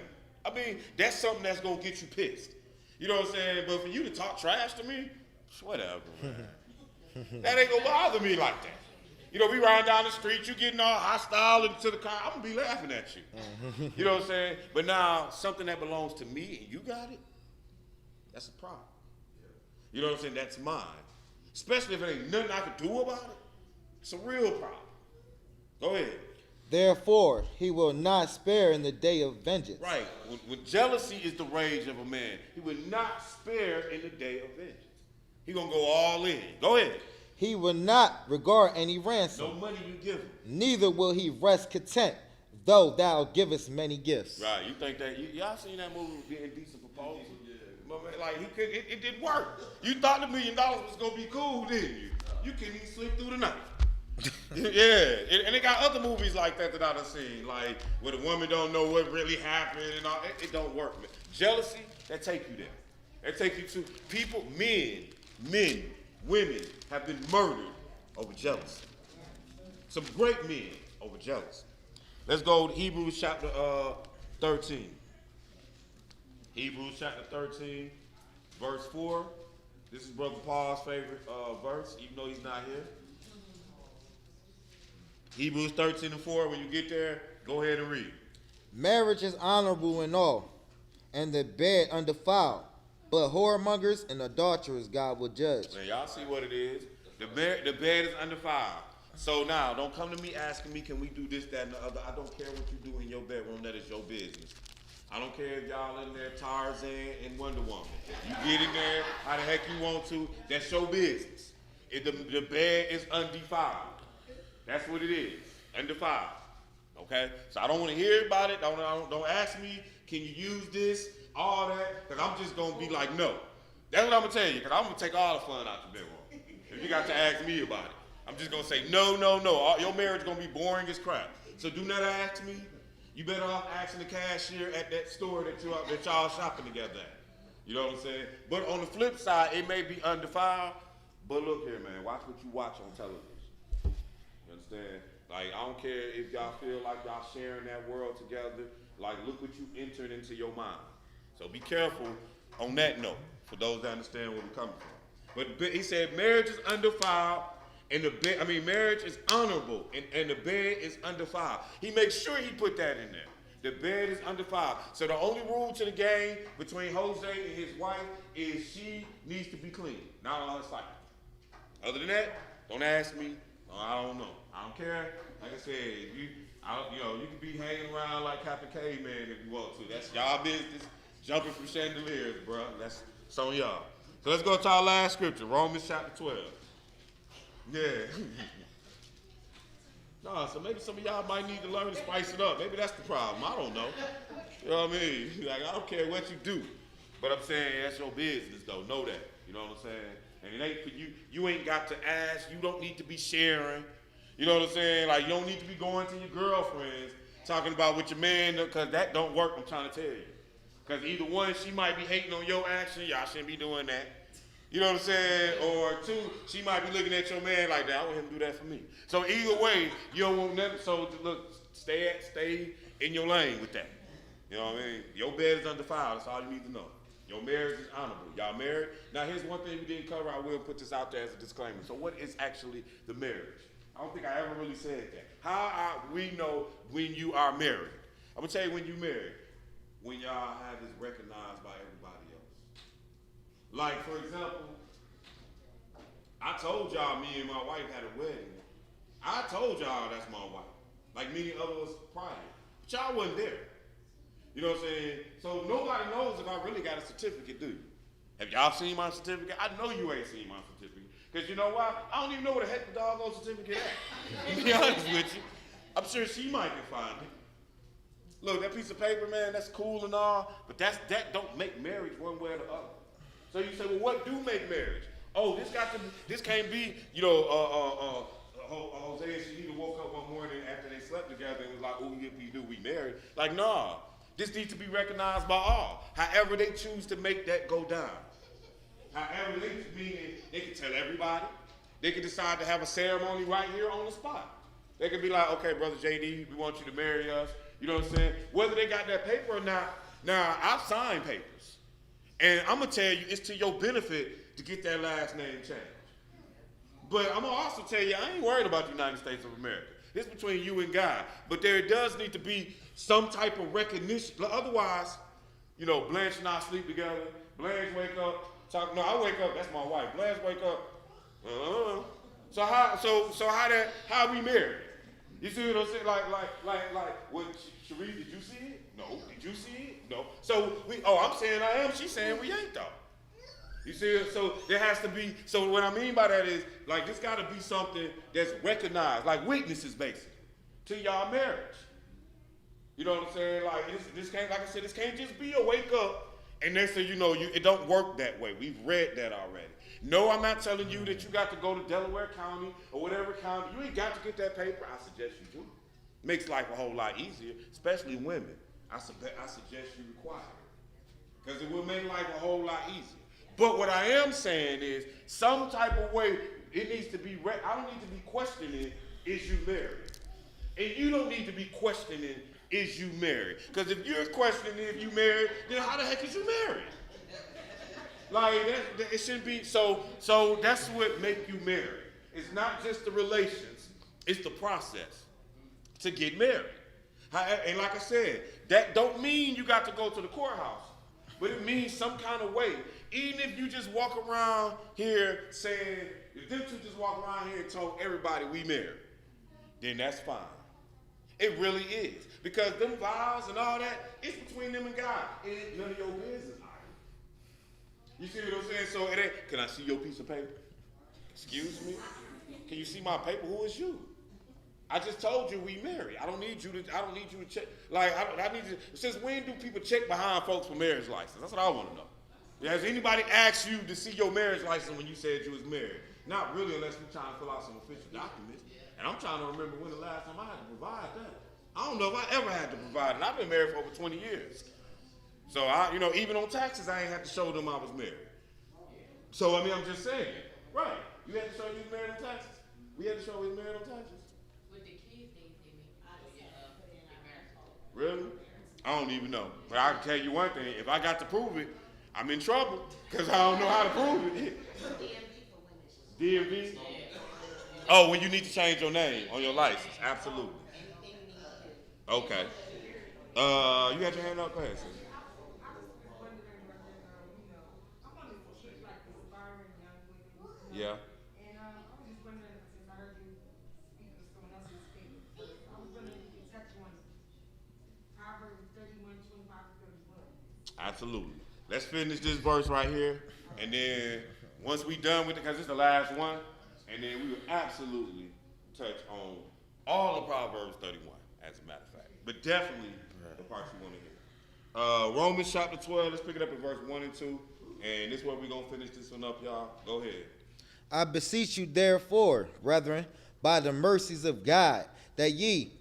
A: I mean, that's something that's going to get you pissed. You know what I'm saying? But for you to talk trash to me, whatever, man. That ain't going to bother me like that. You know, we riding down the street, you getting all hostile into the car, I'm going to be laughing at you. You know what I'm saying? But now, something that belongs to me and you got it, that's a problem. You know what I'm saying? That's mine. Especially if it ain't nothing I can do about it. It's a real problem. Go ahead.
B: Therefore, he will not spare in the day of vengeance.
A: Right. When jealousy is the rage of a man, he will not spare in the day of vengeance. He gonna go all in. Go ahead.
B: He will not regard any ransom.
A: No money you give him.
B: Neither will he rest content, though thou givest many gifts.
A: Right. You think that y'all seen that movie with the Indecent Proposal? Like, he could, it didn't work. You thought $1 million was gonna be cool, didn't you? You couldn't even sleep through the night. Yeah, and they got other movies like that I done seen, like where the woman don't know what really happened and all. It don't work, man. Jealousy, that take you there. That take you to people, men, women have been murdered over jealousy. Some great men over jealousy. Let's go to Hebrews chapter 13. Hebrews chapter 13, verse 4. This is Brother Paul's favorite verse, even though he's not here. Hebrews 13 and 4, when you get there, go ahead and read.
B: Marriage is honorable in all, and the bed undefiled. But whoremongers and adulterers God will judge.
A: Man, y'all see what it is. The bed is undefiled. So now, don't come to me asking me, can we do this, that, and the other. I don't care what you do in your bedroom. That is your business. I don't care if y'all in there Tarzan and Wonder Woman. You get in there how the heck you want to. That's your business. If the bed is undefiled. That's what it is. Undefiled. Okay? So I don't want to hear about it. Don't ask me, can you use this? All that. Because I'm just going to be like, no. That's what I'm going to tell you. Because I'm going to take all the fun out your bedroom. If you got to ask me about it. I'm just going to say, no. Your marriage is going to be boring as crap. So do not ask me. You better off asking the cashier at that store that y'all shopping together at. You know what I'm saying? But on the flip side, it may be undefiled. But look here, man. Watch what you watch on television. You understand? Like, I don't care if y'all feel like y'all sharing that world together. Like, look what you entered into your mind. So be careful on that note for those that understand where we're coming from. But he said marriage is undefiled. And marriage is honorable, and the bed is undefiled. He makes sure he put that in there. The bed is undefiled. So the only rule to the game between Jose and his wife is she needs to be clean, not all her cycle. Other than that, don't ask me. I don't know. I don't care. Like I said, you can be hanging around like Captain Caveman if you want to. That's y'all business. Jumping from chandeliers, bro. That's on y'all. So let's go to our last scripture, Romans chapter 12. Yeah. No, so maybe some of y'all might need to learn to spice it up. Maybe that's the problem. I don't know. You know what I mean? Like, I don't care what you do. But I'm saying that's your business, though. Know that. You know what I'm saying? And it ain't for you. You ain't got to ask. You don't need to be sharing. You know what I'm saying? Like, you don't need to be going to your girlfriends talking about what your man, because that don't work, I'm trying to tell you. Because either one, she might be hating on your action. Y'all shouldn't be doing that. You know what I'm saying? Or two, she might be looking at your man like that. I want him to do that for me. So either way, you don't want nothing. So look, stay in your lane with that. You know what I mean? Your bed is undefiled. That's all you need to know. Your marriage is honorable. Y'all married? Now here's one thing we didn't cover. I will put this out there as a disclaimer. So what is actually the marriage? I don't think I ever really said that. How we know when you are married? I'm gonna tell you when you married. When y'all have this recognized by everybody else. Like, for example, I told y'all me and my wife had a wedding. I told y'all that's my wife. Like many others prior. But y'all wasn't there. You know what I'm saying? So nobody knows if I really got a certificate, do you? Have y'all seen my certificate? I know you ain't seen my certificate. Because you know why? I don't even know where the heck the doggone certificate at. To be honest with you. I'm sure she might can find it. Look, that piece of paper, man, that's cool and all, but that don't make marriage one way or the other. So you say, well, what do make marriage? Oh, this can't be, Jose and Shanita woke up one morning after they slept together and was like, oh, if we do, we married. Like, nah, this needs to be recognized by all. However they choose to make that go down. However they can tell everybody. They can decide to have a ceremony right here on the spot. They can be like, okay, Brother JD, we want you to marry us. You know what I'm saying? Whether they got that paper or not, now I've signed papers. And I'm going to tell you, it's to your benefit to get that last name changed. But I'm going to also tell you, I ain't worried about the United States of America. It's between you and God. But there does need to be some type of recognition. Otherwise, Blanche and I sleep together. Blanche wake up, I wake up, that's my wife. Blanche wake up, So how we married? You see what I'm saying? What, Cherie, did you see it? No. Did you see it? No. So I'm saying I am. She's saying we ain't though. You see it? So there has to be. So what I mean by that is like this got to be something that's recognized, like witnesses basically, to y'all marriage. You know what I'm saying? Like this can't, like I said, this can't just be a wake up And next thing you know, it don't work that way. We've read that already. No, I'm not telling you that you got to go to Delaware County or whatever county. You ain't got to get that paper. I suggest you do. Makes life a whole lot easier, especially women. I suggest you require it because it will make life a whole lot easier. But what I am saying is some type of way it needs to be, I don't need to be questioning, is you married? And you don't need to be questioning, is you married? Because if you're questioning if you married, then how the heck is you married? Like, it shouldn't be, so that's what make you married. It's not just the relations, it's the process to get married. And like I said, that don't mean you got to go to the courthouse, but it means some kind of way. Even if you just walk around here saying, if them two just walk around here and told everybody we married, then that's fine. It really is. Because them vows and all that, it's between them and God. It ain't none of your business. You see what I'm saying? So it ain't, can I see your piece of paper? Excuse me? Can you see my paper? Who is you? I just told you we married. I don't need you to check. Like, I need you. Since when do people check behind folks for marriage license? That's what I want to know. Has anybody asked you to see your marriage license when you said you was married? Not really, unless we're trying to fill out some official documents. And I'm trying to remember when the last time I had to provide that. I don't know if I ever had to provide it. I've been married for over 20 years. So even on taxes, I ain't had to show them I was married. So I mean, I'm just saying, right? You had to show you was married on taxes. We had to show we was married on taxes.
D: With the kids, they
A: Really? I don't even know. But I can tell you one thing: if I got to prove it, I'm in trouble because I don't know how to prove it. DMV. Oh, when you need to change your name on your license, absolutely. Okay. You got your hand up? Go ahead, sis. Yeah.
C: And I was just wondering, since I heard you speak of someone else's statement, I was wondering if you could touch on Proverbs 31, 25 to 31.
A: Absolutely. Let's finish this verse right here, and then once we done with it, because it's the last one, and then we will absolutely touch on all of Proverbs 31, as a matter of fact. But definitely the parts you want to hear. Romans chapter 12, let's pick it up at verse 1 and 2, and this is where we're going to finish this one up, y'all. Go ahead.
B: I beseech you, therefore, brethren, by the mercies of God, that ye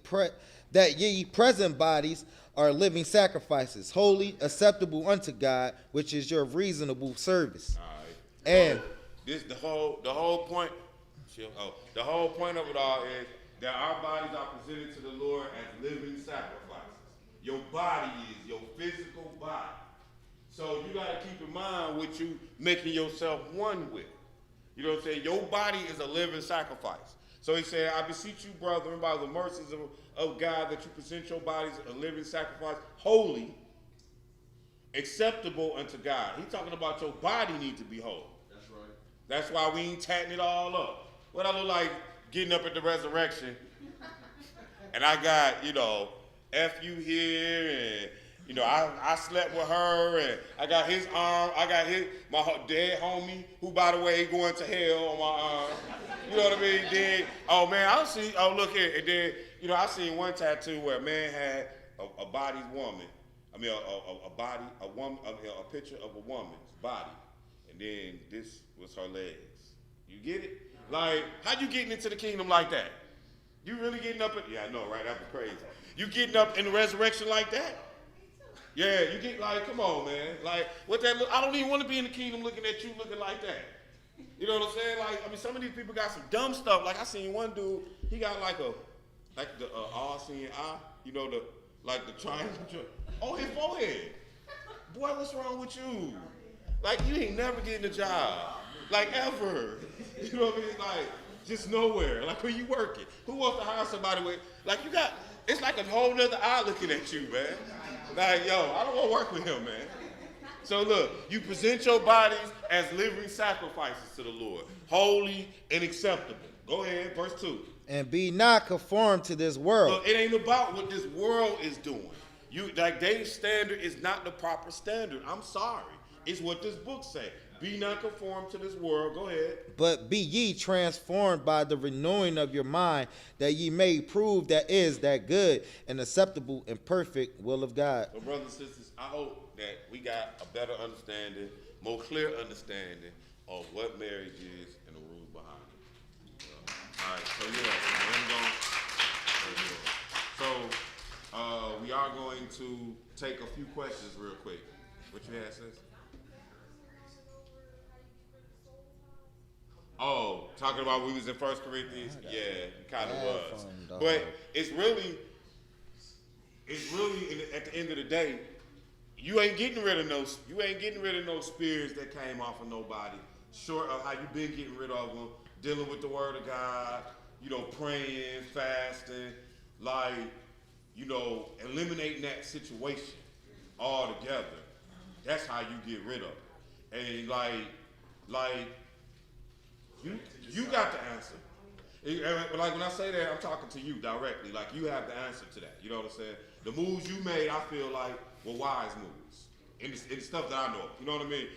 B: present bodies are living sacrifices, holy, acceptable unto God, which is your reasonable service.
A: All right.
B: And
A: so this the whole point. The whole point of it all is that our bodies are presented to the Lord as living sacrifices. Your body is your physical body. So you got to keep in mind what you making yourself one with. You know what I'm saying? Your body is a living sacrifice. So he said, I beseech you, brethren, by the mercies of God, that you present your bodies a living sacrifice, holy, acceptable unto God. He's talking about your body need to be holy.
E: That's right.
A: That's why we ain't tatting it all up. What I look like getting up at the resurrection, and I got, F you here, and I slept with her, and I got his arm. I got my dead homie, who, by the way, going to hell on my arm. You know what I mean? Then, oh man, look here. And then, I seen one tattoo where a man had a bodied woman. I mean, a picture of a woman's body, and then this was her legs. You get it? Like, how you getting into the kingdom like that? You really getting up? Yeah, I know, right? That'd be crazy. You getting up in the resurrection like that? Yeah, you get like, come on, man. Like, what that look? I don't even want to be in the kingdom looking at you looking like that. You know what I'm saying? Like, I mean, some of these people got some dumb stuff. Like, I seen one dude, he got like the all-seeing eye, the triangle on his forehead. Boy, what's wrong with you? Like, you ain't never getting a job. Like, ever. You know what I mean? Like, just nowhere. Like, where you working? Who wants to hire somebody with, like, it's like a whole nother eye looking at you, man. Like, yo, I don't want to work with him, man. So look, you present your bodies as living sacrifices to the Lord, holy and acceptable. Go ahead, verse 2.
B: And be not conformed to this world.
A: Look, it ain't about what this world is doing. Their standard is not the proper standard. I'm sorry. It's what this book say. Be not conformed to this world. Go ahead.
B: but be ye transformed by the renewing of your mind, that ye may prove that is that good and acceptable and perfect will of God.
A: So, brothers and sisters, I hope that we got a better understanding, more clear understanding of what marriage is and the rules behind it. All right, so we are going to take a few questions real quick. What you had, sis? Oh, talking about we was in 1 Corinthians? Yeah, it kind of was. But it's really at the end of the day, you ain't getting rid of no spirits that came off of nobody. Short of how you been getting rid of them, dealing with the word of God, praying, fasting, eliminating that situation altogether. That's how you get rid of it. And you got the answer. Like when I say that, I'm talking to you directly. Like you have the answer to that. You know what I'm saying? The moves you made, I feel like were wise moves. In the stuff that I know. You know what I mean?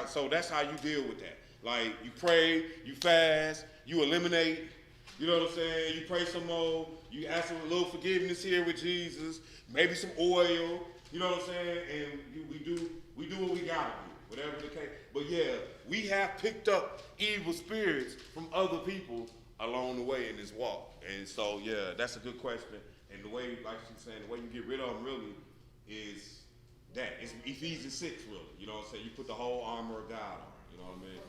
A: So that's how you deal with that. Like you pray, you fast, you eliminate. You know what I'm saying? You pray some more. You ask for a little forgiveness here with Jesus. Maybe some oil. You know what I'm saying? And we do what we gotta do. Whatever the case. But yeah, we have picked up evil spirits from other people along the way in this walk. And so, yeah, that's a good question. And the way, like she's saying, the way you get rid of them really is that. It's Ephesians 6, really. You know what I'm saying? You put the whole armor of God on. You know what I mean?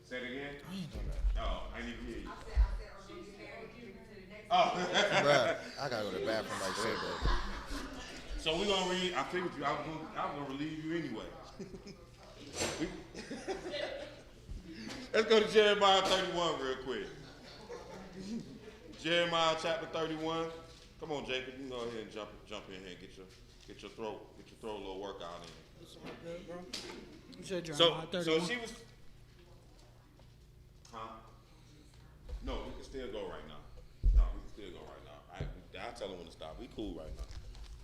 A: Say it again? Oh, I didn't hear you. Oh.
B: Bruh, I gotta go to the bathroom like shit, though.
A: So we're going to read, I figured I was going to relieve you anyway. Let's go to Jeremiah 31 real quick. Jeremiah chapter 31. Come on, Jacob, you can go ahead and jump in here and get your throat a little workout in.
E: That's all good, bro. You said Jeremiah 31.
A: So she was, No, we can still go right now. I'll tell her when to stop. We cool right now.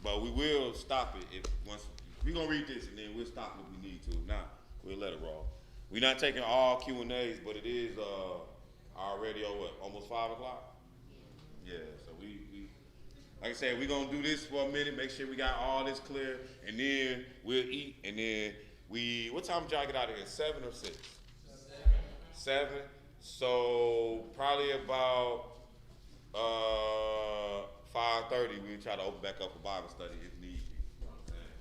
A: But we will stop it once we're gonna read this and then we'll stop if we need to. If not, we'll let it roll. We're not taking all Q&As, but it is already almost 5 o'clock? Yeah, so we like I said, we're gonna do this for a minute, make sure we got all this clear, and then we'll eat, and then what time did y'all get out of here? 7 or 6? 7. So probably about 5:30, we try to open back up for Bible study if need be. You know what I'm saying?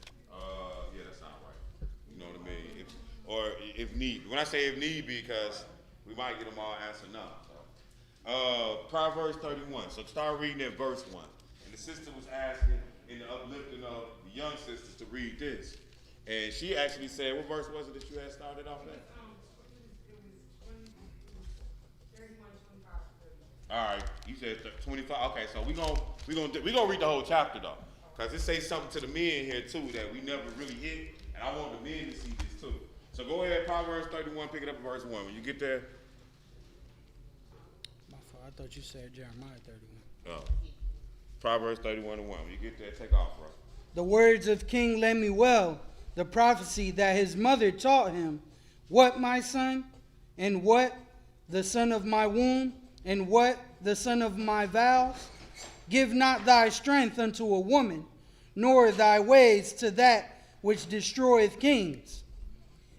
A: Yeah, that sounds right. You know what I mean? If need. When I say if need be, because we might get them all answered now. So. Proverbs 31. So start reading at verse 1. And the sister was asking in the uplifting of the young sisters to read this. And she actually said, what verse was it that you had started off at? All right, you said 25. Okay, so we gonna read the whole chapter though, cause it says something to the men here too that we never really hit, and I want the men to see this too. So go ahead, Proverbs 31, pick it up at verse 1. When you get there.
E: My fault. I thought you said Jeremiah 31.
A: Oh, Proverbs 31 and 1. When you get there, take off, bro.
E: The words of King Lemuel, the prophecy that his mother taught him. What, my son? And what, the son of my womb? And what, the son of my vows? Give not thy strength unto a woman, nor thy ways to that which destroyeth kings.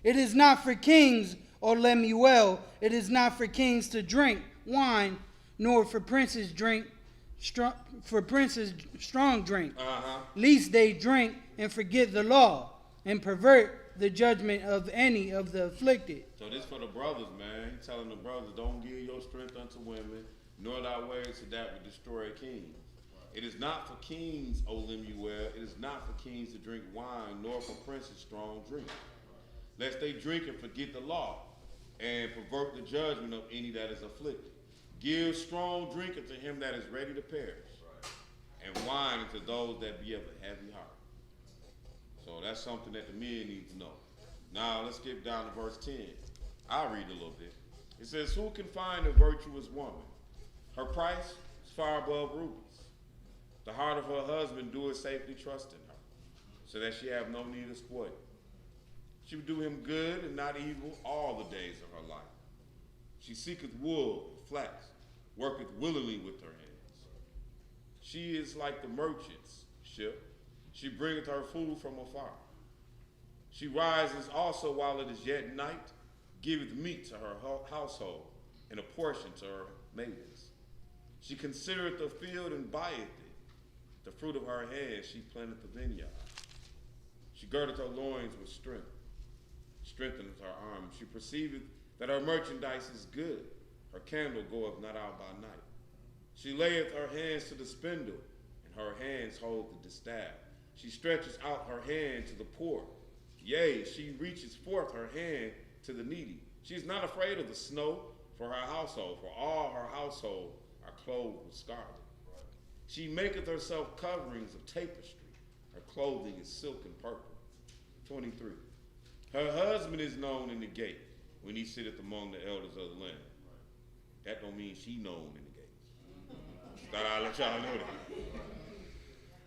E: It is not for kings, O Lemuel, it is not for kings to drink wine, nor for princes strong drink, lest they drink and forget the law, and pervert the judgment of any of the afflicted.
A: So this for the brothers, man. He's telling the brothers, don't give your strength unto women, nor thy ways to that which destroy kings. It is not for kings, O Lemuel, it is not for kings to drink wine, nor for princes strong drink, lest they drink and forget the law, and pervert the judgment of any that is afflicted. Give strong drink unto him that is ready to perish, and wine unto those that be of a heavy heart. So that's something that the men need to know. Now let's skip down to verse 10. I'll read a little bit. It says, who can find a virtuous woman? Her price is far above rubies. The heart of her husband doeth safely trust in her, so that she have no need of spoil. She would do him good and not evil all the days of her life. She seeketh wool, flax, worketh willingly with her hands. She is like the merchant's ship. She bringeth her food from afar. She rises also while it is yet night, giveth meat to her household, and a portion to her maidens. She considereth the field and buyeth it. The fruit of her hands she planteth the vineyard. She girdeth her loins with strength, strengtheneth her arms. She perceiveth that her merchandise is good. Her candle goeth not out by night. She layeth her hands to the spindle, and her hands hold the distaff. She stretches out her hand to the poor. Yea, she reaches forth her hand to the needy. She is not afraid of the snow for her household, for all her household are clothed with scarlet. She maketh herself coverings of tapestry. Her clothing is silk and purple. 23. Her husband is known in the gate when he sitteth among the elders of the land. That don't mean she known in the gate. Thought I'd let y'all know that.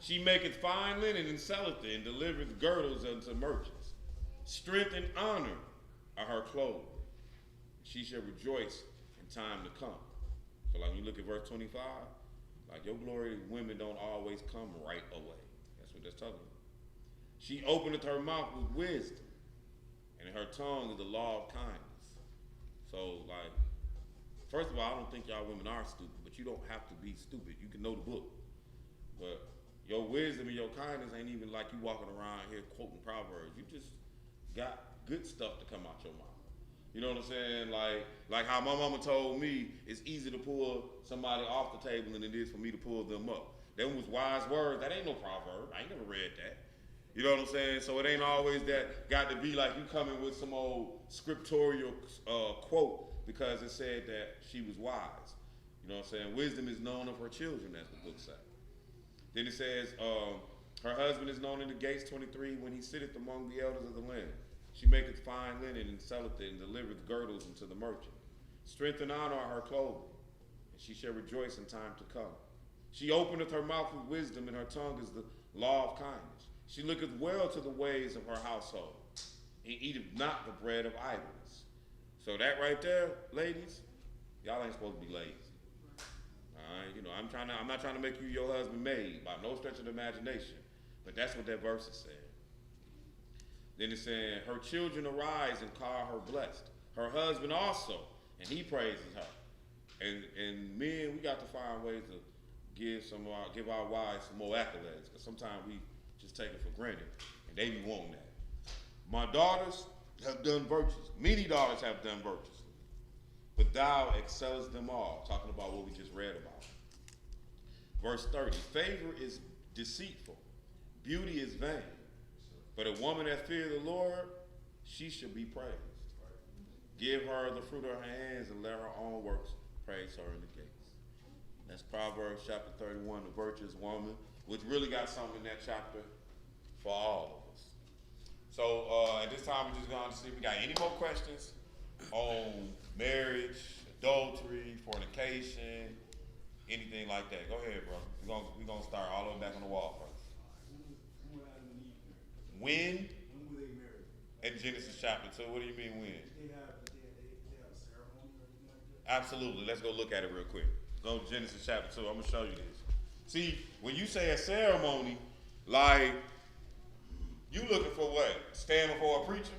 A: She maketh fine linen and selleth it, and delivereth girdles unto merchants. Strength and honor are her clothing. She shall rejoice in time to come. So like when you look at verse 25, like your glory women don't always come right away. That's what that's telling you. She openeth her mouth with wisdom, and her tongue is the law of kindness. So like, first of all, I don't think y'all women are stupid, but you don't have to be stupid. You can know the book. But your wisdom and your kindness ain't even like you walking around here quoting Proverbs. You just got good stuff to come out your mouth. You know what I'm saying? Like how my mama told me, it's easy to pull somebody off the table than it is for me to pull them up. Them was wise words. That ain't no proverb. I ain't never read that. You know what I'm saying? So it ain't always that got to be like you coming with some old scriptorial quote because it said that she was wise. You know what I'm saying? Wisdom is known of her children, as the book says. Then it says, her husband is known in the gates, 23, when he sitteth among the elders of the land. She maketh fine linen and selleth it, and delivereth girdles unto the merchant. Strength and honor are her clothing, and she shall rejoice in time to come. She openeth her mouth with wisdom, and her tongue is the law of kindness. She looketh well to the ways of her household, and eateth not the bread of idleness. So that right there, ladies, y'all ain't supposed to be lazy. All right, you know, I'm not trying to make you your husband maid by no stretch of the imagination, but that's what that verse is saying. Then it's saying, her children arise and call her blessed. Her husband also, and he praises her. And men, we got to find ways to give our wives some more accolades, because sometimes we just take it for granted, and they be wanting that. My daughters have done virtues. Many daughters have done virtues, but thou excellest them all. Talking about what we just read about. Verse 30, favor is deceitful, beauty is vain, but a woman that fears the Lord, she shall be praised. Give her the fruit of her hands, and let her own works praise her in the gates. That's Proverbs chapter 31, the virtuous woman, which really got something in that chapter for all of us. So at this time, we're just going to see if we got any more questions on marriage, adultery, fornication, anything like that. Go ahead, brother. We're gonna start all the way back on the wall first. When were they married? In Genesis chapter 2. What do you mean when? They have a ceremony or anything like that? Absolutely. Let's go look at it real quick. Go to Genesis chapter 2. I'm going to show you this. See, when you say a ceremony, like, you looking for what? Stand before a preacher?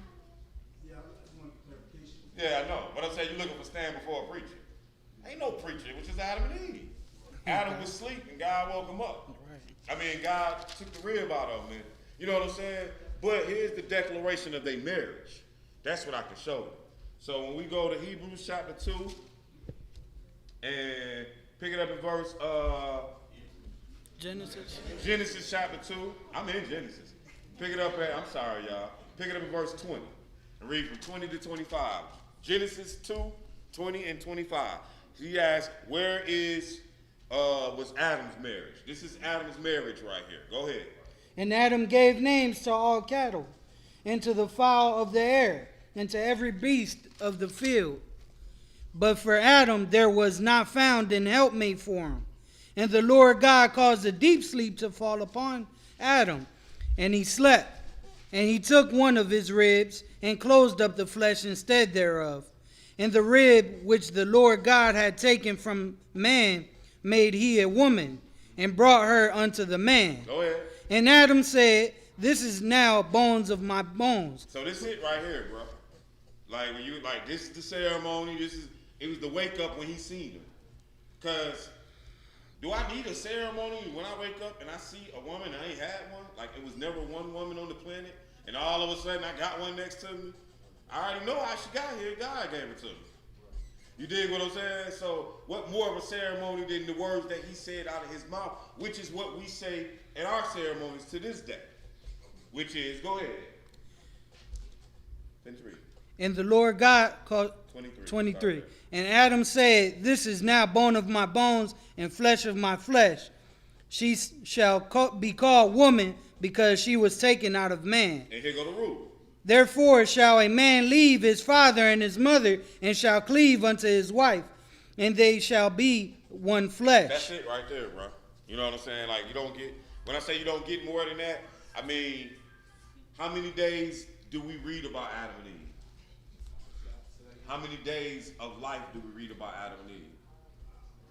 F: Yeah, I just want clarification.
A: Yeah, I know. But I'm saying you looking for stand before a preacher. Ain't no preacher. It was just Adam and Eve. Adam was asleep and God woke him up. I mean, God took the rib out of him. And, you know what I'm saying? But here's the declaration of their marriage. That's what I can show you. So when we go to Hebrews chapter 2 and pick it up in verse Genesis chapter 2. I'm in Genesis. Pick it up at, I'm sorry, y'all. Pick it up in verse 20 and read from 20 to 25. Genesis 2, 20 and 25. He asked, where was Adam's marriage? This is Adam's marriage right here. Go ahead.
E: And Adam gave names to all cattle, and to the fowl of the air, and to every beast of the field. But for Adam there was not found an helpmate for him. And the Lord God caused a deep sleep to fall upon Adam, and he slept. And he took one of his ribs, and closed up the flesh instead thereof. And the rib which the Lord God had taken from man made he a woman, and brought her unto the man.
A: Go ahead.
E: And Adam said, this is now bones of my bones.
A: So this it right here, bro. Like when you like this is the ceremony. It was the wake up when he seen her. Cause do I need a ceremony when I wake up and I see a woman and I ain't had one? Like it was never one woman on the planet, and all of a sudden I got one next to me. I already know how she got here. God gave it to me. You dig what I'm saying? So what more of a ceremony than the words that he said out of his mouth, which is what we say in our ceremonies to this day. Which is, go ahead. Finish reading.
E: And the Lord God called 23. And Adam said, this is now bone of my bones and flesh of my flesh. She shall be called woman, because she was taken out of man.
A: And here go the rule.
E: Therefore shall a man leave his father and his mother, and shall cleave unto his wife, and they shall be one flesh.
A: That's it right there, bro. You know what I'm saying? Like you don't get, when I say you don't get more than that, I mean, how many days do we read about Adam and Eve? How many days of life do we read about Adam and Eve?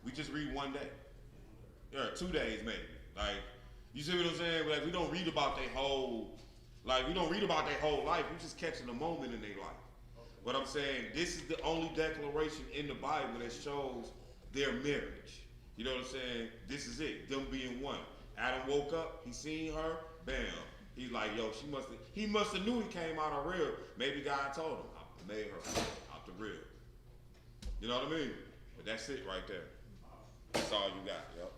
A: We just read one day. Yeah, 2 days maybe. Like, you see what I'm saying? Like, we don't read about their whole, life. We just catching a moment in their life. But I'm saying, this is the only declaration in the Bible that shows their marriage. You know what I'm saying? This is it, them being one. Adam woke up, he seen her, bam. He's like, yo, he must have knew he came out of rib. Maybe God told him, I made her out the rib. You know what I mean? But that's it right there. That's all you got, yo.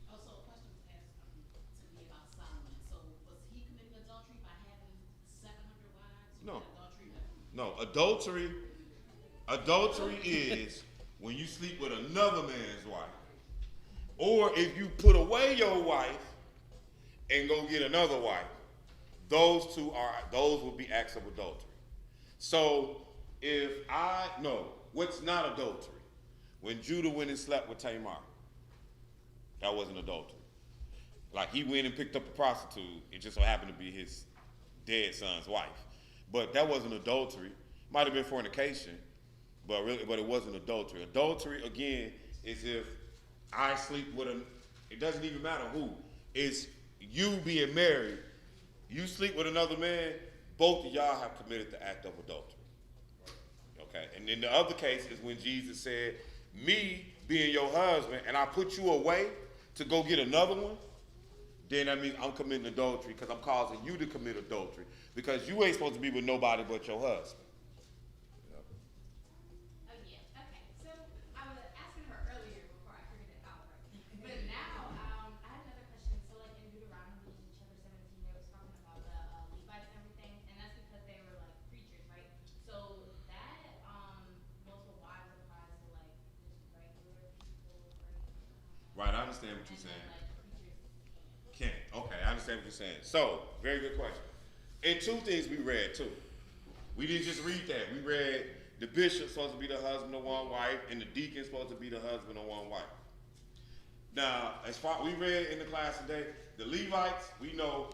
D: Also, a question was asked to me about Solomon. So, was he committing adultery by having 700 wives?
A: No.
D: Adultery?
A: No, adultery is when you sleep with another man's wife. Or if you put away your wife and go get another wife. Those would be acts of adultery. So what's not adultery? When Judah went and slept with Tamar, that wasn't adultery. Like he went and picked up a prostitute, it just so happened to be his dead son's wife. But that wasn't adultery. Might have been fornication, but it wasn't adultery. Adultery, again, is if I sleep with it doesn't even matter who. It's you being married, you sleep with another man, both of y'all have committed the act of adultery. Okay, and then the other case is when Jesus said, me being your husband, and I put you away to go get another one, then that means I'm committing adultery because I'm causing you to commit adultery because you ain't supposed to be with nobody but your husband. Right, I understand what you're saying. Can't. Okay, I understand what you're saying. So, very good question. And two things we read too. We didn't just read that. We read the bishop's supposed to be the husband of one wife, and the deacon's supposed to be the husband of one wife. Now, as far we read in the class today, the Levites, we know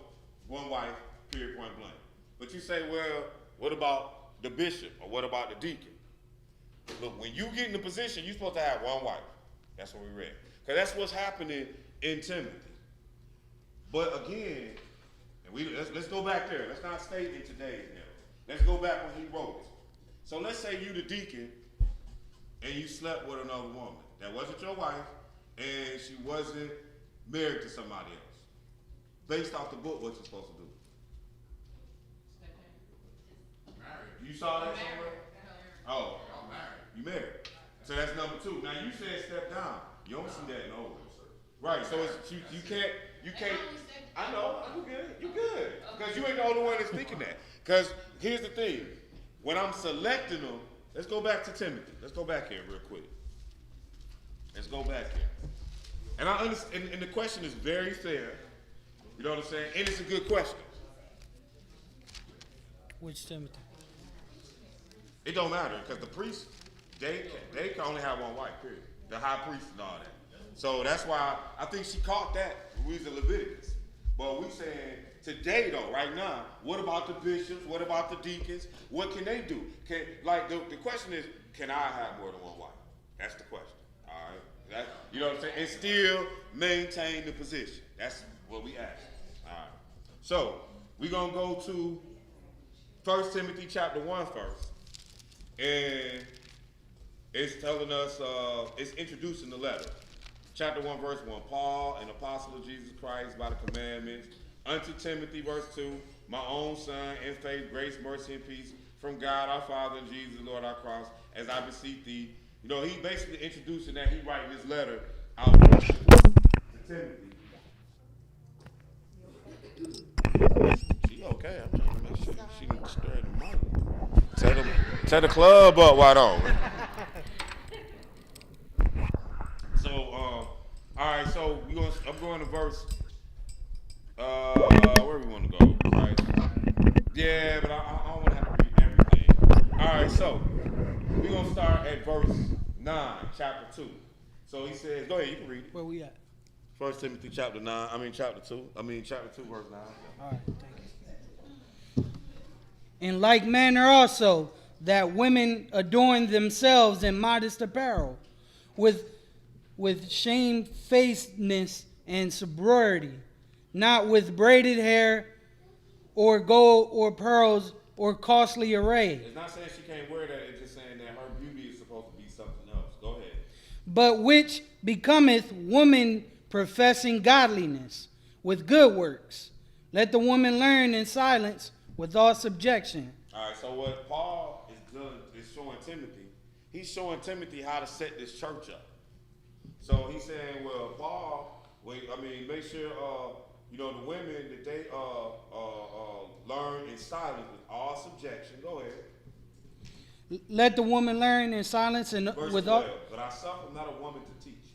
A: one wife, period, point blank. But you say, well, what about the bishop or what about the deacon? Look, when you get in the position, you're supposed to have one wife. That's what we read. Because that's what's happening in Timothy. But again, and let's go back there. Let's not stay in today's now. Let's go back when he wrote it. So let's say you the deacon and you slept with another woman. That wasn't your wife and she wasn't married to somebody else. Based off the book, what you're supposed to do? Married. You saw that somewhere? Oh, I'm married. You married. So that's number two. Now you said step down. You don't see that in Old. Right, so it's, you can't, I know, you good. Because you ain't the only one that's thinking that. Because here's the thing, when I'm selecting them, let's go back to Timothy. Let's go back here real quick. Let's go back here. And I understand, and the question is very fair, you know what I'm saying? And it's a good question.
E: Which Timothy?
A: It don't matter, because the priests, they can only have one wife, period. The high priest and all that. So that's why I think she caught that when we was in Leviticus. But we he's saying today though, right now, what about the bishops? What about the deacons? What can they do? The question is, can I have more than one wife? That's the question. All right, you know what I'm saying? And still maintain the position. That's what we ask. All right. So we're gonna go to 1 Timothy chapter 1 first, and it's telling us, it's introducing the letter. Chapter 1, verse 1. Paul, an apostle of Jesus Christ by the commandments, unto Timothy, verse 2, my own son, in faith, grace, mercy, and peace from God our Father and Jesus, Lord our Christ, as I beseech thee. You know, he basically introducing that he writing this letter out to Timothy. She okay? I'm trying to make sure she didn't disturb the mic. Tell the club up, why don't? So, all right. So I'm going to verse. Where we want to go? Right? Yeah, but I don't want to have to read everything. All right. So we're gonna start at verse 9, chapter 2. So he says, go ahead. You can read it.
E: Where we at?
A: 1 Timothy chapter 9. Chapter 2. Chapter 2, verse 9.
E: All right, thank you. In like manner also, that women adorn themselves in modest apparel, with shamefacedness and sobriety, not with braided hair or gold or pearls or costly array.
A: It's not saying she can't wear that. It's just saying that her beauty is supposed to be something else. Go ahead.
E: But which becometh woman professing godliness with good works. Let the woman learn in silence with all subjection.
A: All right, so what Paul is doing is showing Timothy. He's showing Timothy how to set this church up. So he's saying, well, Paul, make sure, the women that they learn in silence with all subjection. Go ahead.
E: Let the woman learn in silence and
A: Verse
E: with
A: 12,
E: all.
A: but I suffer not a woman to teach,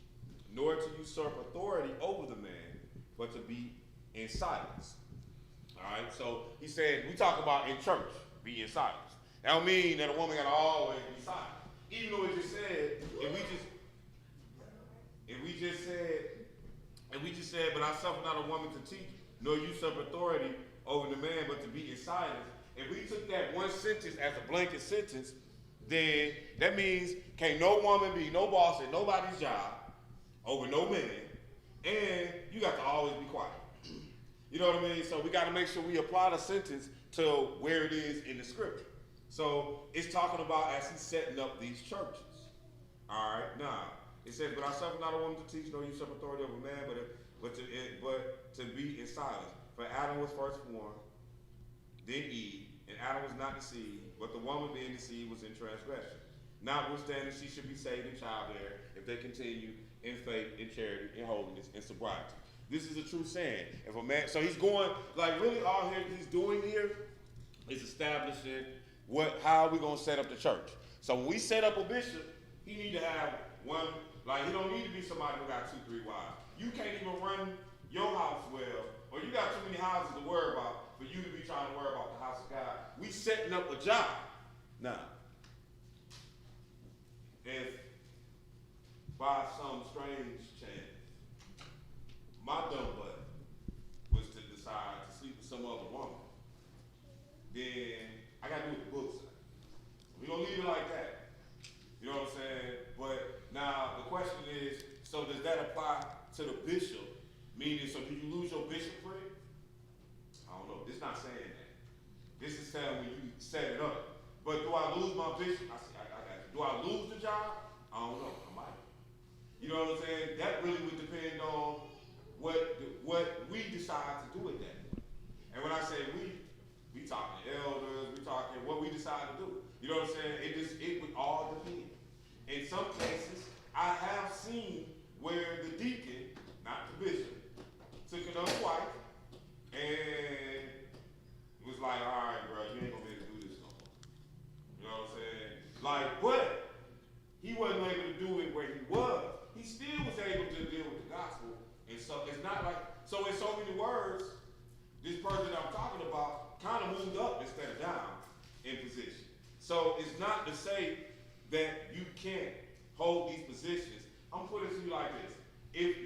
A: nor to usurp authority over the man, but to be in silence. All right, so he said, we talk about in church, be in silence. That don't mean that a woman got to always be silent. Even though it just said, if we just said, but I suffer not a woman to teach, nor usurp authority over the man, but to be in silence. If we took that one sentence as a blanket sentence, then that means can't no woman be no boss at nobody's job over no man, and you got to always be quiet. You know what I mean? So we got to make sure we apply the sentence to where it is in the scripture. So it's talking about as he's setting up these churches. All right, now it says, "But I suffer not a woman to teach, nor usurp authority over man, but to be in silence. For Adam was first born, then Eve, and Adam was not deceived, but the woman being deceived was in transgression. Notwithstanding, she should be saved in childbearing if they continue in faith, in charity, in holiness, in sobriety." This is a true saying. If a man, so he's going, really all here he's doing here is establishing how we're going to set up the church. So when we set up a bishop, he need to have one, he don't need to be somebody who got 2, 3 wives. You can't even run your house well, or you got too many houses to worry about for you to be trying to worry about the house of God. We setting up a job. Now, if by some strange chance, my dumb butt was to decide to sleep with some other woman, then I got to do what the book says. We're going to leave it like that. You know what I'm saying? But now the question is, so does that apply to the bishop? Meaning, so do you lose your bishopric? I don't know. This is not saying that. This is saying when you set it up. But do I lose my bishop? I got you. Do I lose the job? I don't know. I might. You know what I'm saying? That really would depend on what we decide to do with that. And when I say we talking elders, we talking what we decide to do. You know what I'm saying? It would all depend. In some cases, I have seen where the deacon, not the bishop, took another wife and was like, all right, bro, you ain't gonna be able to do this no more. You know what I'm saying? But he wasn't able to do it where he was. He still was able to deal with the gospel. And so it's not so in so many words, this person that I'm talking about kind of moved up instead of down in position. So it's not to say that you can't hold these positions. I'm putting it to you like this. If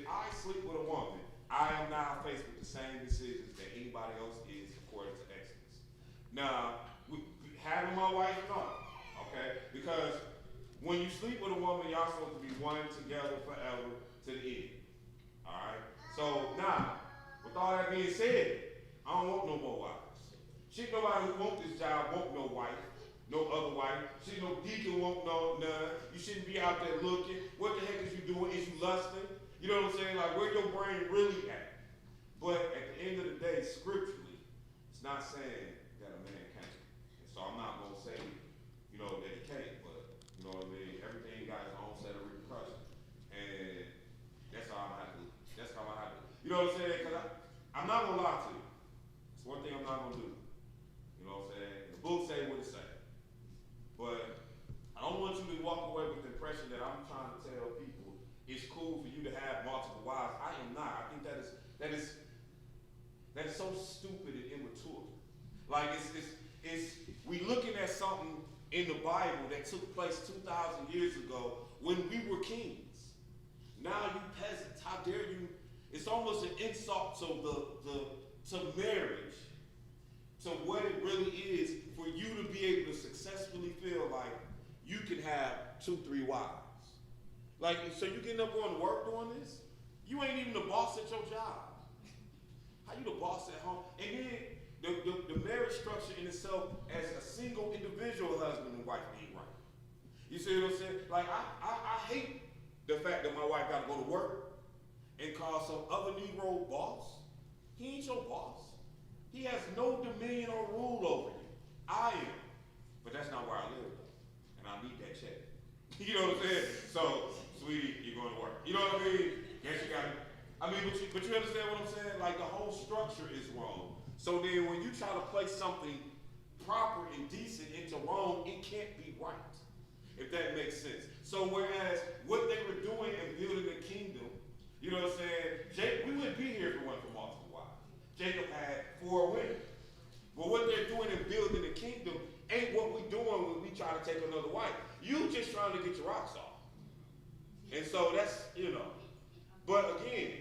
A: I sleep with a woman, I am now faced with the same decisions that anybody else is according to Exodus. Now, we having my wife or not, okay? Because when you sleep with a woman, y'all supposed to be one together forever to the end. Alright? So now, with all that being said, I don't want no more wives. Shit, nobody who want this job want no wife, no other wife. Shit, no deacon want none. You shouldn't be out there looking. What the heck is you doing? Is you lusting? You know what I'm saying? Like, where your brain really at? But at the end of the day, scripturally, it's not saying that a man can't. And so I'm not gonna say, you know, that he can't, but you know what I mean? Everything got its own set of repercussions. And that's how I have to, you know what I'm saying? Because I'm not gonna lie to you. It's one thing I'm not gonna do. You know what I'm saying? The book say what it say. But I don't want you to walk away with the impression that I'm trying to tell people it's cool for you to have multiple wives. I am not. I think that is so stupid and immature. Like it's we looking at something in the Bible that took place 2,000 years ago when we were kings. Now you peasants, how dare you? It's almost an insult to marriage, to what it really is for you to be able to successfully feel like you can have 2, 3 wives. Like, so you getting up going to work doing this? You ain't even the boss at your job. How you the boss at home? And then the marriage structure in itself as a single individual husband and wife ain't right. You see what I'm saying? Like, I hate the fact that my wife got to go to work and call some other Negro boss. He ain't your boss. He has no dominion or rule over you. I am. But that's not where I live, though. And I need that check. You know what I'm saying? So, sweetie, you're going to work. You know what I mean? Guess you got to. I mean, but you understand what I'm saying? Like, the whole structure is wrong. So then when you try to place something proper and decent into wrong, it can't be right. If that makes sense. So whereas what they were doing in building the kingdom, you know what I'm saying? We wouldn't be here if it wasn't for multiple wives. Jacob had 4 women. But what they're doing in building the kingdom ain't what we're doing when we try to take another wife. You just trying to get your rocks off. And so that's, you know. But again,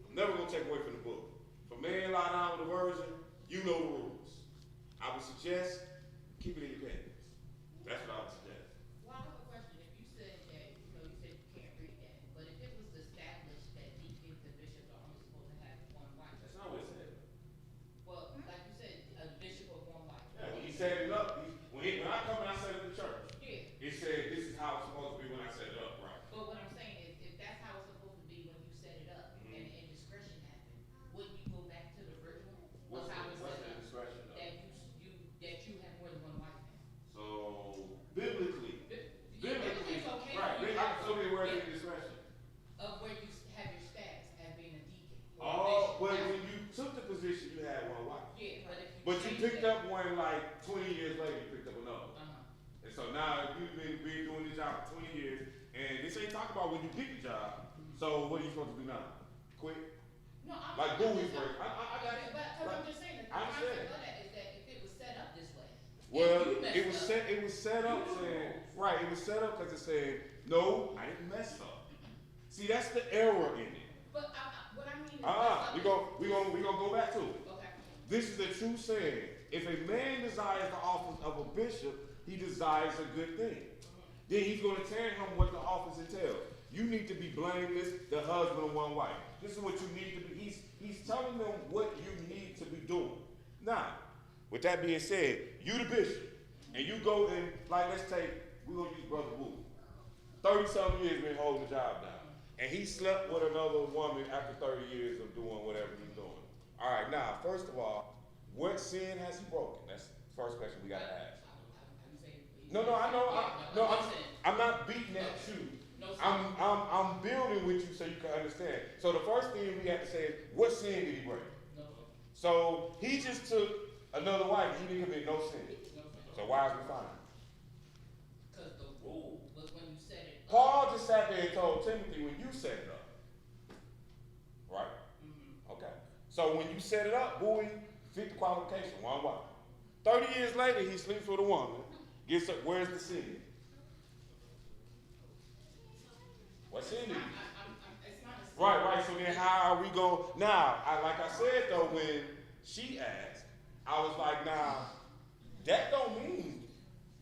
A: I'm never going to take away from the book. If a man lie down with a virgin, you know the rules. I would suggest keep it in your pants. That's what I would suggest.
D: Well, I have a question. If you said that, you said you can't read that, but if it was established that deacons and bishops are only supposed to have 1 wife.
A: That's not what it said.
D: Well, like you said, a bishop of 1 wife.
A: Yeah, when he set it up, when I come and I set up the church,
D: Yeah.
A: it said this is how it's supposed to be when I set it up, right?
D: But what I'm saying is, if that's how it's supposed to be when you set it up and discretion happened, wouldn't you go back to the original?
A: What's
D: Of how
A: the
D: it's set up?
A: discretion of?
D: That you have more than 1 wife now.
A: So biblically,
D: It's okay.
A: right?
D: for you
A: I have so many words
D: yeah,
A: in discretion.
D: of where you have your status as being a deacon. or a
A: Oh,
D: bishop.
A: but
D: Now,
A: when you took the position, you had 1 wife.
D: yeah,
A: But
D: but if you
A: you
D: changed
A: picked
D: that-
A: up one like 20 years later, you picked up another. And so now you've been doing this job for 20 years, and this ain't talking about when you get the job. So what are you supposed to do now? Quit?
D: No, I'm
A: Like
D: not-
A: Bowie's
D: I'm
A: work.
D: just-
A: I got you.
D: But
A: Like,
D: I'm just saying that the
A: I understand.
D: concept of that is that if it was set up this way.
A: Well,
D: and you messed
A: it was
D: up,
A: set. It was set up
D: you
A: saying
D: rules.
A: right. It was set up because it said no. I didn't mess up. See, that's the error in it.
D: But what I mean is.
A: We gonna go back to it.
D: Okay.
A: This is the true saying. If a man desires the office of a bishop, he desires a good thing. Then he's going to tell him what the office entails. You need to be blameless, the husband of 1 wife. This is what you need to be. He's telling them what you need to be doing. Now, with that being said, you the bishop, and you go and, like, we're going to use Brother Wu. 30-something years been holding the job down. And he slept with another woman after 30 years of doing whatever he's doing. All right, now, first of all, what sin has he broken? That's the first question we got to ask. No, I know. I'm not beating at you. I'm building with you so you can understand. So the first thing we have to say is, what sin did he break? So he just took another wife. He didn't commit no sin. So why is we fine?
D: Because the rule was when you set it up.
A: Paul just sat there and told Timothy when you set it up. Right? Okay. So when you set it up, boy, fit the qualification, 1 wife. 30 years later, he sleeps with a woman. Gets up, where's the sin? What sin did he?
D: It's not a
A: Right. So then how are we going? Now, like I said though, when she asked, I was like, nah, that don't mean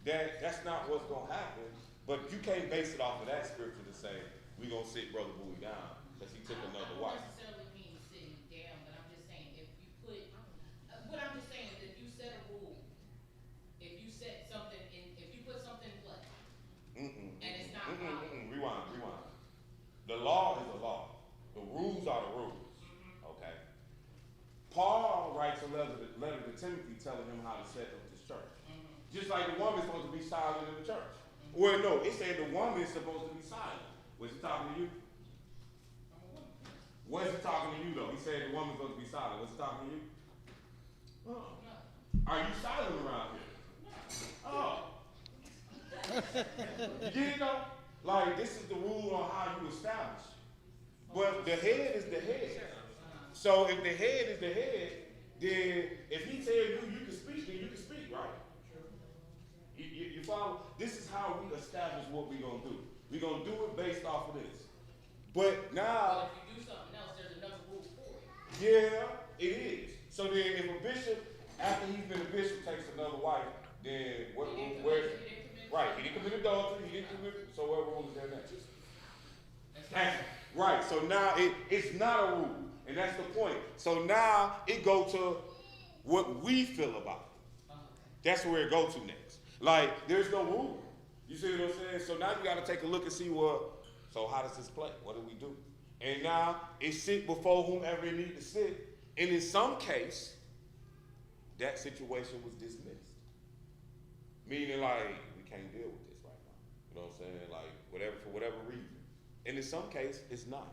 A: that that's not what's gonna happen. But you can't base it off of that scripture to say we gonna sit Brother Bowie down because he took another
D: I
A: wife.
D: don't necessarily mean sitting down, but I'm just saying if you put, what I'm just saying is if you set a rule, if you set something in, if you put something in play, and it's not followed.
A: Rewind. The law is the law. The rules are the rules. Okay. Paul writes a letter to Timothy telling him how to set up this church. Just like the woman's supposed to be silent in the church. Well, no, it said the woman is supposed to be silent. Was he talking to you? Was he talking to you though? He said the woman's supposed to be silent. Was he talking to you? Oh. Are you silent around here? Oh. You didn't know? Like, this is the rule on how you establish. But the head is the head. So if the head is the head, then if he tell you you can speak, then you can speak, right? You follow? This is how we establish what we're going to do. We're going to do it based off of this. But now...
D: But if you do something else, there's another rule for it.
A: Yeah, it is. So then if a bishop, after he's been a bishop, takes another wife, then right, he didn't commit adultery, so what rule is there next? Right, so now it's not a rule, and that's the point. So now it go to what we feel about it. That's where it go to next. Like, there's no rule. You see what I'm saying? So now you got to take a look and see so how does this play? What do we do? And now it sit before whomever it need to sit, and in some case, that situation was dismissed. Meaning, like, we can't deal with this right now. You know what I'm saying? Like, for whatever reason. And in some case, it's not.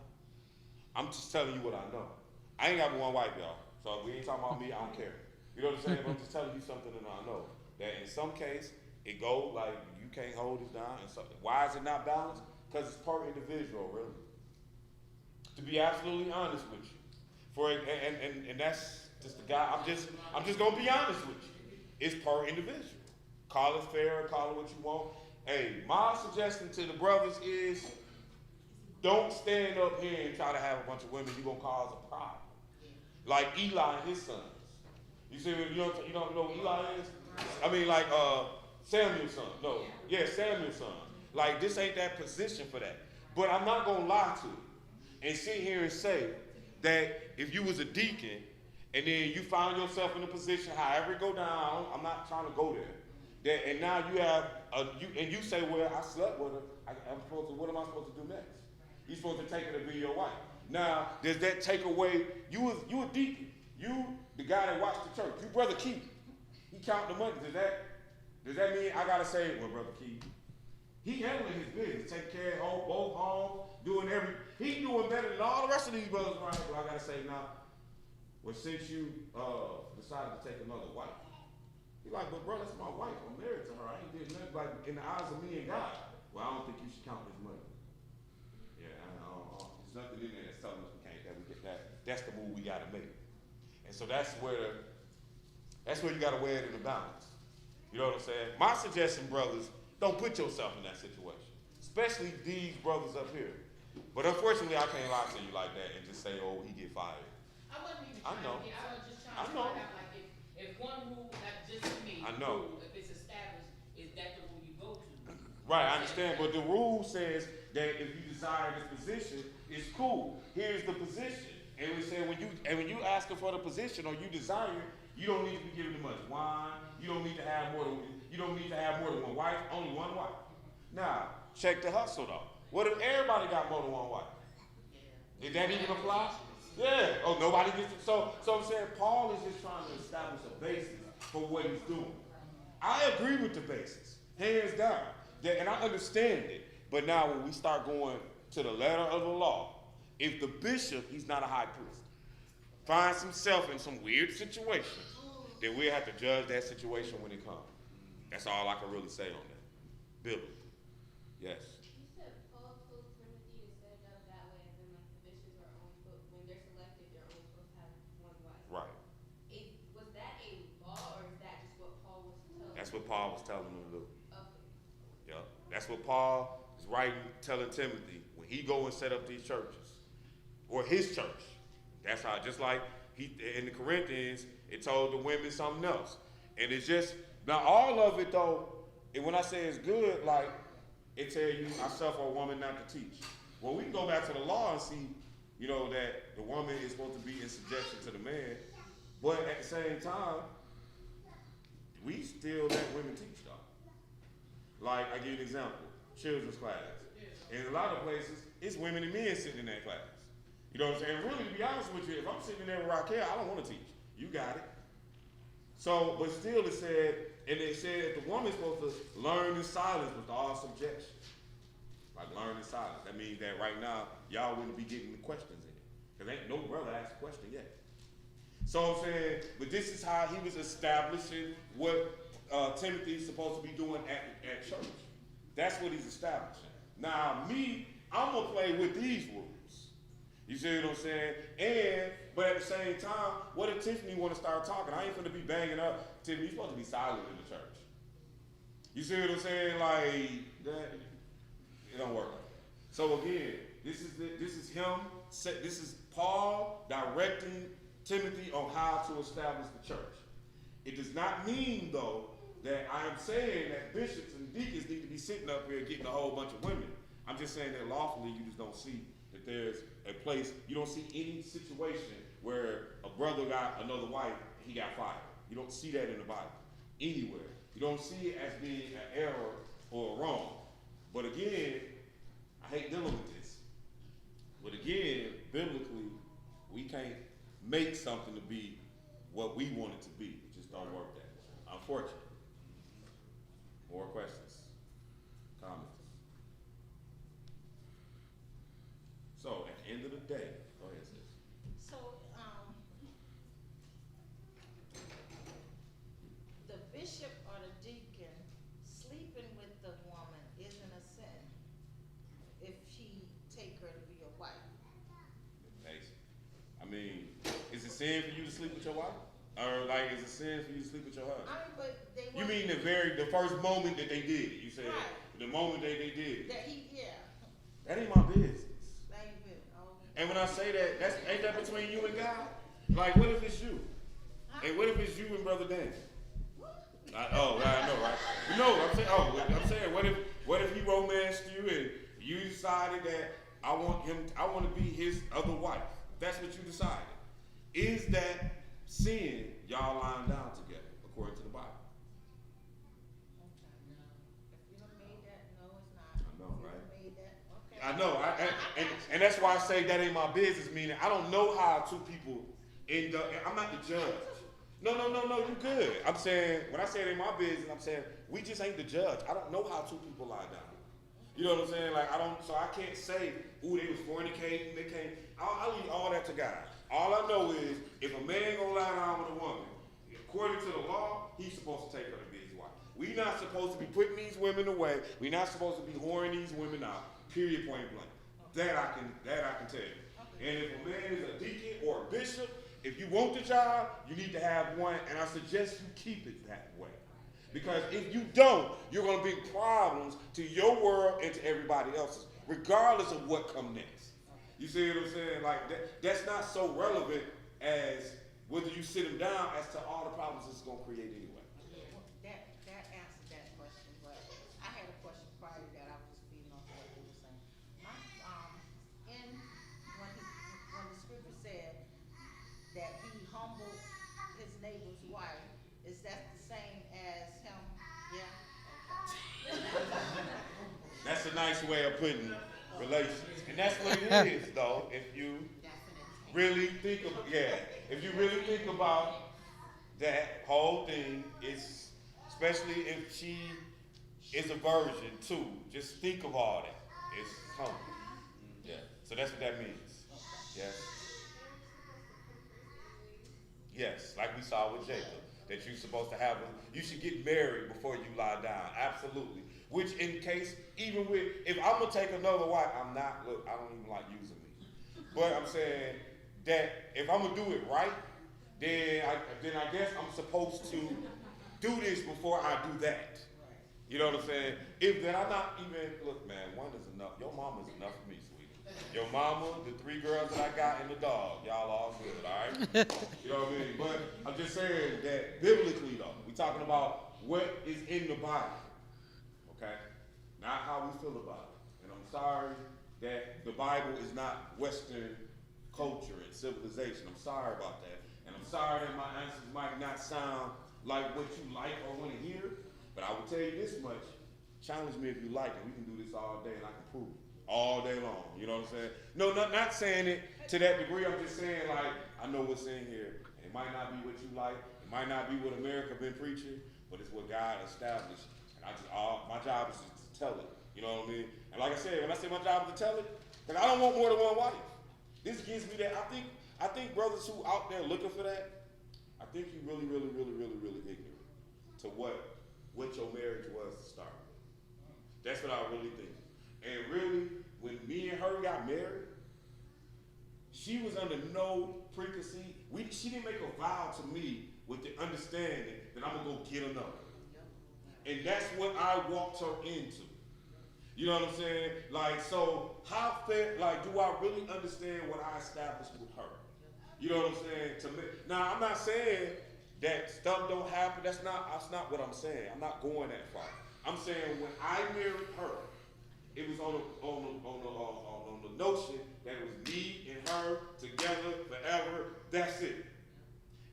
A: I'm just telling you what I know. I ain't got but one wife, y'all. So if we ain't talking about me, I don't care. You know what I'm saying? But I'm just telling you something that I know. That in some case, it goes like you can't hold it down. And something. Why is it not balanced? Because it's per individual, really. To be absolutely honest with you. And that's just the guy. I'm just gonna be honest with you. It's per individual. Call it fair, call it what you want. Hey, my suggestion to the brothers is don't stand up here and try to have a bunch of women. You're going to cause a problem. Like Eli and his sons. You see, you don't know who Eli is? I mean, like Samuel's son. No. Yeah, Samuel's son. Like, this ain't that position for that. But I'm not going to lie to you and sit here and say that if you was a deacon and then you found yourself in a position, however it go down, I'm not trying to go there. And now you have, you say, well, I slept with her. What am I supposed to do next? You're supposed to take her to be your wife. Now, does that take away, you a deacon. You, the guy that watched the church. You Brother Keith. He count the money. Does that mean I got to say, well, Brother Keith, he handling his business, taking care of both homes, he doing better than all the rest of these brothers around here. Well, I got to say now, well, since you decided to take another wife, he's like, but bro, that's my wife. I'm married to her. I ain't did nothing. Like, in the eyes of me and God, well, I don't think you should count this money. Yeah, there's nothing in there that's telling us we can't, that we get that. That's the move we got to make. And so that's where you got to weigh it in the balance. You know what I'm saying? My suggestion, brothers, don't put yourself in that situation, especially these brothers up here. But unfortunately, I can't lie to you like that and just say, oh, he get fired.
D: I wasn't even trying to get, I was just trying to find out, like, if one rule, like, just to me, rule, if it's established, is that the rule you go to?
A: Right, I understand, but the rule says that if you desire this position, it's cool. Here's the position. And we say when you asking for the position or you desire, you don't need to be giving too much wine. You don't need to have more than one wife, only one wife. Now, check the hustle though. What if everybody got more than one wife? Did that even apply? Yeah. Oh, nobody gets it. So I'm saying Paul is just trying to establish a basis for what he's doing. I agree with the basis, hands down. And I understand it. But now when we start going to the letter of the law, if the bishop, he's not a high priest, finds himself in some weird situation, then we'll have to judge that situation when it comes. That's all I can really say on that. Biblically. Yes.
G: You said Paul told Timothy to set it up that way, and then like the bishops are only, when they're selected, they're only supposed to have one wife.
A: Right.
G: Was that a law, or is that just what Paul was telling?
A: That's what Paul was telling them to do.
G: Okay.
A: Yep. That's what Paul is writing, telling Timothy when he go and set up these churches. or his church. That's how, just like he in the Corinthians, it told the women something else. And it's just, now all of it though, and when I say it's good, like, it tell you, I suffer a woman not to teach. Well, we can go back to the law and see, you know, that the woman is supposed to be in subjection to the man. But at the same time, we still let women teach though. Like, I give you an example, children's class. In a lot of places, it's women and men sitting in that class. You know what I'm saying? Really, to be honest with you, if I'm sitting there with Raquel, I don't want to teach. You got it. So, but still it said, and it said that the woman's supposed to learn in silence with all subjection. Like learn in silence. That means that right now, y'all wouldn't be getting the questions in. Because ain't no brother asked a question yet. So I'm saying, but this is how he was establishing what Timothy's supposed to be doing at church. That's what he's establishing. Now me, I'm gonna play with these rules. You see what I'm saying? But at the same time, what if Tiffany want to start talking? I ain't gonna be banging up. Tiffany, you're supposed to be silent in the church. You see what I'm saying? Like that, it don't work like that. So again, this is him. This is Paul directing Timothy on how to establish the church. It does not mean though that I am saying that bishops and deacons need to be sitting up here getting a whole bunch of women. I'm just saying that lawfully you just don't see that there's a place, you don't see any situation where a brother got another wife and he got fired. You don't see that in the Bible anywhere. You don't see it as being an error or a wrong. But again, I hate dealing with this. But again, biblically, we can't make something to be what we want it to be. It just don't work that way. Unfortunately. More questions? Comments? So, at the end of the day, go ahead, sis.
H: So, the bishop or the deacon sleeping with the woman isn't a sin if she take her to be a wife.
A: Basic. I mean, is it sin for you to sleep with your wife? Or like, is it sin for you to sleep with your husband?
H: I mean, but they
A: You mean the first moment that they did it? You said
H: right.
A: The moment they did it.
H: That yeah.
A: That ain't my business.
H: Ain't been. Oh.
A: And when I say that, ain't that between you and God? Like, what if it's you? And what if it's you and Brother Dan? I know, right? No, I'm saying, what if he romanced you and you decided that I want to be his other wife? That's what you decided. Is that sin y'all lying down together according to the Bible?
H: Okay, no. If you done made that, no, it's not.
A: I know,
H: If you
A: right?
H: done made that, okay.
A: I know, and that's why I say that ain't my business. Meaning, I don't know how two people end up. I'm not the judge. No, you good. I'm saying, when I say it ain't my business, I'm saying we just ain't the judge. I don't know how two people lie down. You know what I'm saying? Like, so I can't say, ooh, they was fornicating, they can't. I'll leave all that to God. All I know is, if a man gonna lie down with a woman, according to the law, he's supposed to take her to be his wife. We're not supposed to be putting these women away. We're not supposed to be whoring these women out. Period, point blank. That I can tell you. And if a man is a deacon or a bishop, if you want the job, you need to have one, and I suggest you keep it that way. Because if you don't, you're going to bring problems to your world and to everybody else's, regardless of what comes next. You see what I'm saying? Like, that's not so relevant as whether you sit them down as to all the problems it's going to create anyway.
H: That answered that question, but I had a question prior to that. I was just feeding off what you were saying. When the scripture said that he humbled his neighbor's wife, is that the same as him? Yeah.
A: That's a nice way of putting relations. And that's what it is, though, if you really think about that whole thing, is especially if she is a virgin too. Just think of all that. It's humble. Yeah. So that's what that means. Yes. Yes, like we saw with Jacob, that you're supposed to have you should get married before you lie down. Absolutely. Which in case, even with, if I'm gonna take another wife, I don't even like using me. But I'm saying that if I'm gonna do it right, then I guess I'm supposed to do this before I do that. You know what I'm saying? If then I'm not even, look man, one is enough. Your mom is enough for me, sweetie. Your mama, the 3 girls that I got, and the dog. Y'all all good, all right? You know what I mean? But I'm just saying that biblically, though, we're talking about what is in the Bible, okay? Not how we feel about it. And I'm sorry that the Bible is not Western culture and civilization. I'm sorry about that. And I'm sorry that my answers might not sound like what you like or want to hear, but I will tell you this much. Challenge me if you like it. We can do this all day and I can prove it. All day long. You know what I'm saying? No, not saying it to that degree. I'm just saying, like, I know what's in here. It might not be what you like. It might not be what America been preaching, but it's what God established. And my job is to tell it. You know what I mean? And like I said, when I say my job is to tell it, because I don't want more than one wife. This gives me that. I think brothers who out there looking for that, I think you really ignorant to what your marriage was to start with. That's what I really think. And really, when me and her got married, she was under no preconceived. She didn't make a vow to me with the understanding that I'm gonna go get another. And that's what I walked her into. You know what I'm saying? Like, so how fair? Like, do I really understand what I established with her? You know what I'm saying? To me, now I'm not saying that stuff don't happen. That's not what I'm saying. I'm not going that far. I'm saying when I married her, it was on the notion that it was me and her together forever. That's it.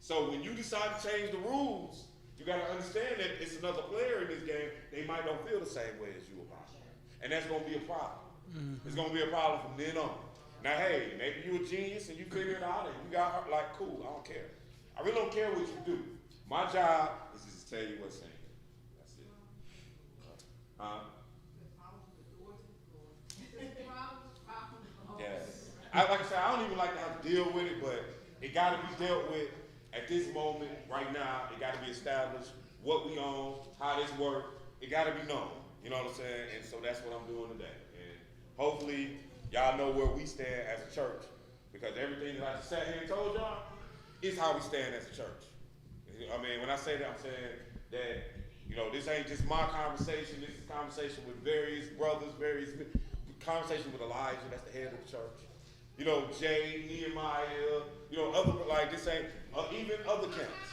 A: So when you decide to change the rules, you got to understand that it's another player in this game. They might don't feel the same way as you about it, and that's going to be a problem. It's going to be a problem from then on. Now, hey, maybe you're a genius and you figure it out and you got her, like, cool. I don't care. I really don't care what you do. My job is just to tell you what's in here. That's it. Yes. Like I said, I don't even like to have to deal with it, but it got to be dealt with at this moment, right now. It got to be established what we own, how this works. It got to be known. You know what I'm saying? And so that's what I'm doing today. And hopefully, y'all know where we stand as a church, because everything that I just sat here and told y'all is how we stand as a church. I mean, when I say that, I'm saying that, you know, this ain't just my conversation. This is a conversation with various brothers, conversation with Elijah, that's the head of the church. You know, Jay, Nehemiah, you know, other, like, this ain't, even other camps.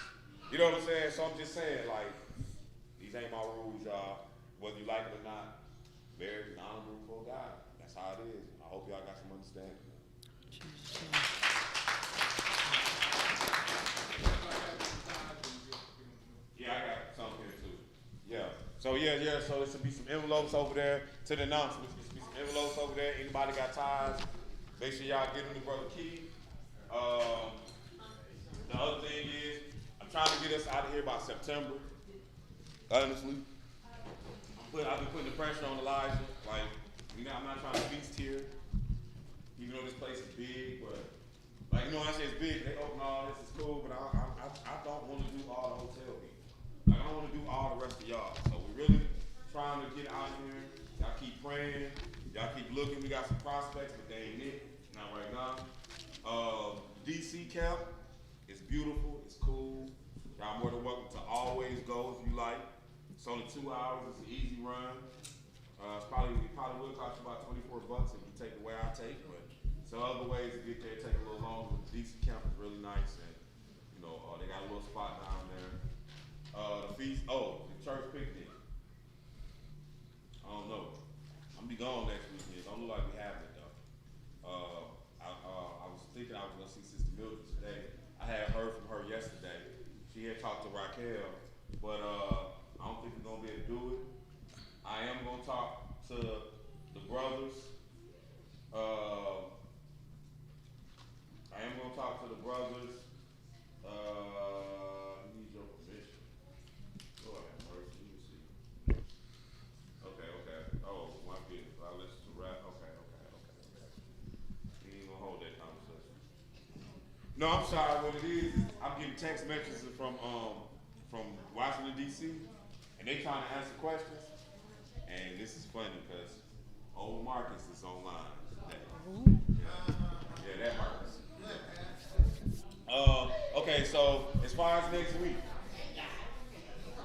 A: You know what I'm saying? So I'm just saying, like, these ain't my rules, y'all. Whether you like it or not, marriage is honorable before God. That's how it is. I hope y'all got some understanding. Yeah, I got something here too. Yeah. So so there should be some envelopes over there to the announcements. There should be some envelopes over there. Anybody got ties? Make sure y'all get them to Brother Key. The other thing is, I'm trying to get us out of here by September. Honestly. I've been putting the pressure on Elijah. Like, I'm not trying to feast here. Even though this place is big, but like, you know, when I say it's big, they open all this, is cool, but I don't want to do all the hotel people. Like, I don't want to do all the rest of y'all. So we're really trying to get out here. Y'all keep praying. Y'all keep looking. We got some prospects, but they ain't it. Not right now. DC camp is beautiful. It's cool. Y'all more than welcome to always go if you like. It's only 2 hours. It's an easy run. It probably will cost you about $24 if you take the way I take, but some other ways to get there take a little longer. The DC camp is really nice, and you know they got a little spot down there. The feast, the church picnic. I don't know. I'm gonna be gone next weekend. Don't look like we have it though. I was thinking I was gonna see Sister Mildred today. I had heard from her yesterday. She had talked to Raquel, but I don't think we're gonna be able to do it. I am gonna talk to the brothers. I need your permission. Lord have mercy. Let me see. Okay. Oh, my goodness. I'll listen to rap. Okay. We ain't gonna hold that conversation. No, I'm sorry. What it is, I'm getting text messages from Washington, D.C., and they trying to answer questions. And this is funny because old Marcus is online today. Yeah, that Marcus. Okay, so as far as next week,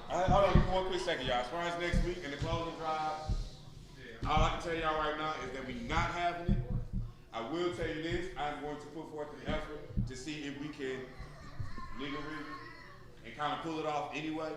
A: hold on, give me one quick second, y'all. As far as next week and the closing drive, all I can tell y'all right now is that we're not having it. I will tell you this, I'm going to put forth an effort to see if we can nigger rig and kind of pull it off anyway.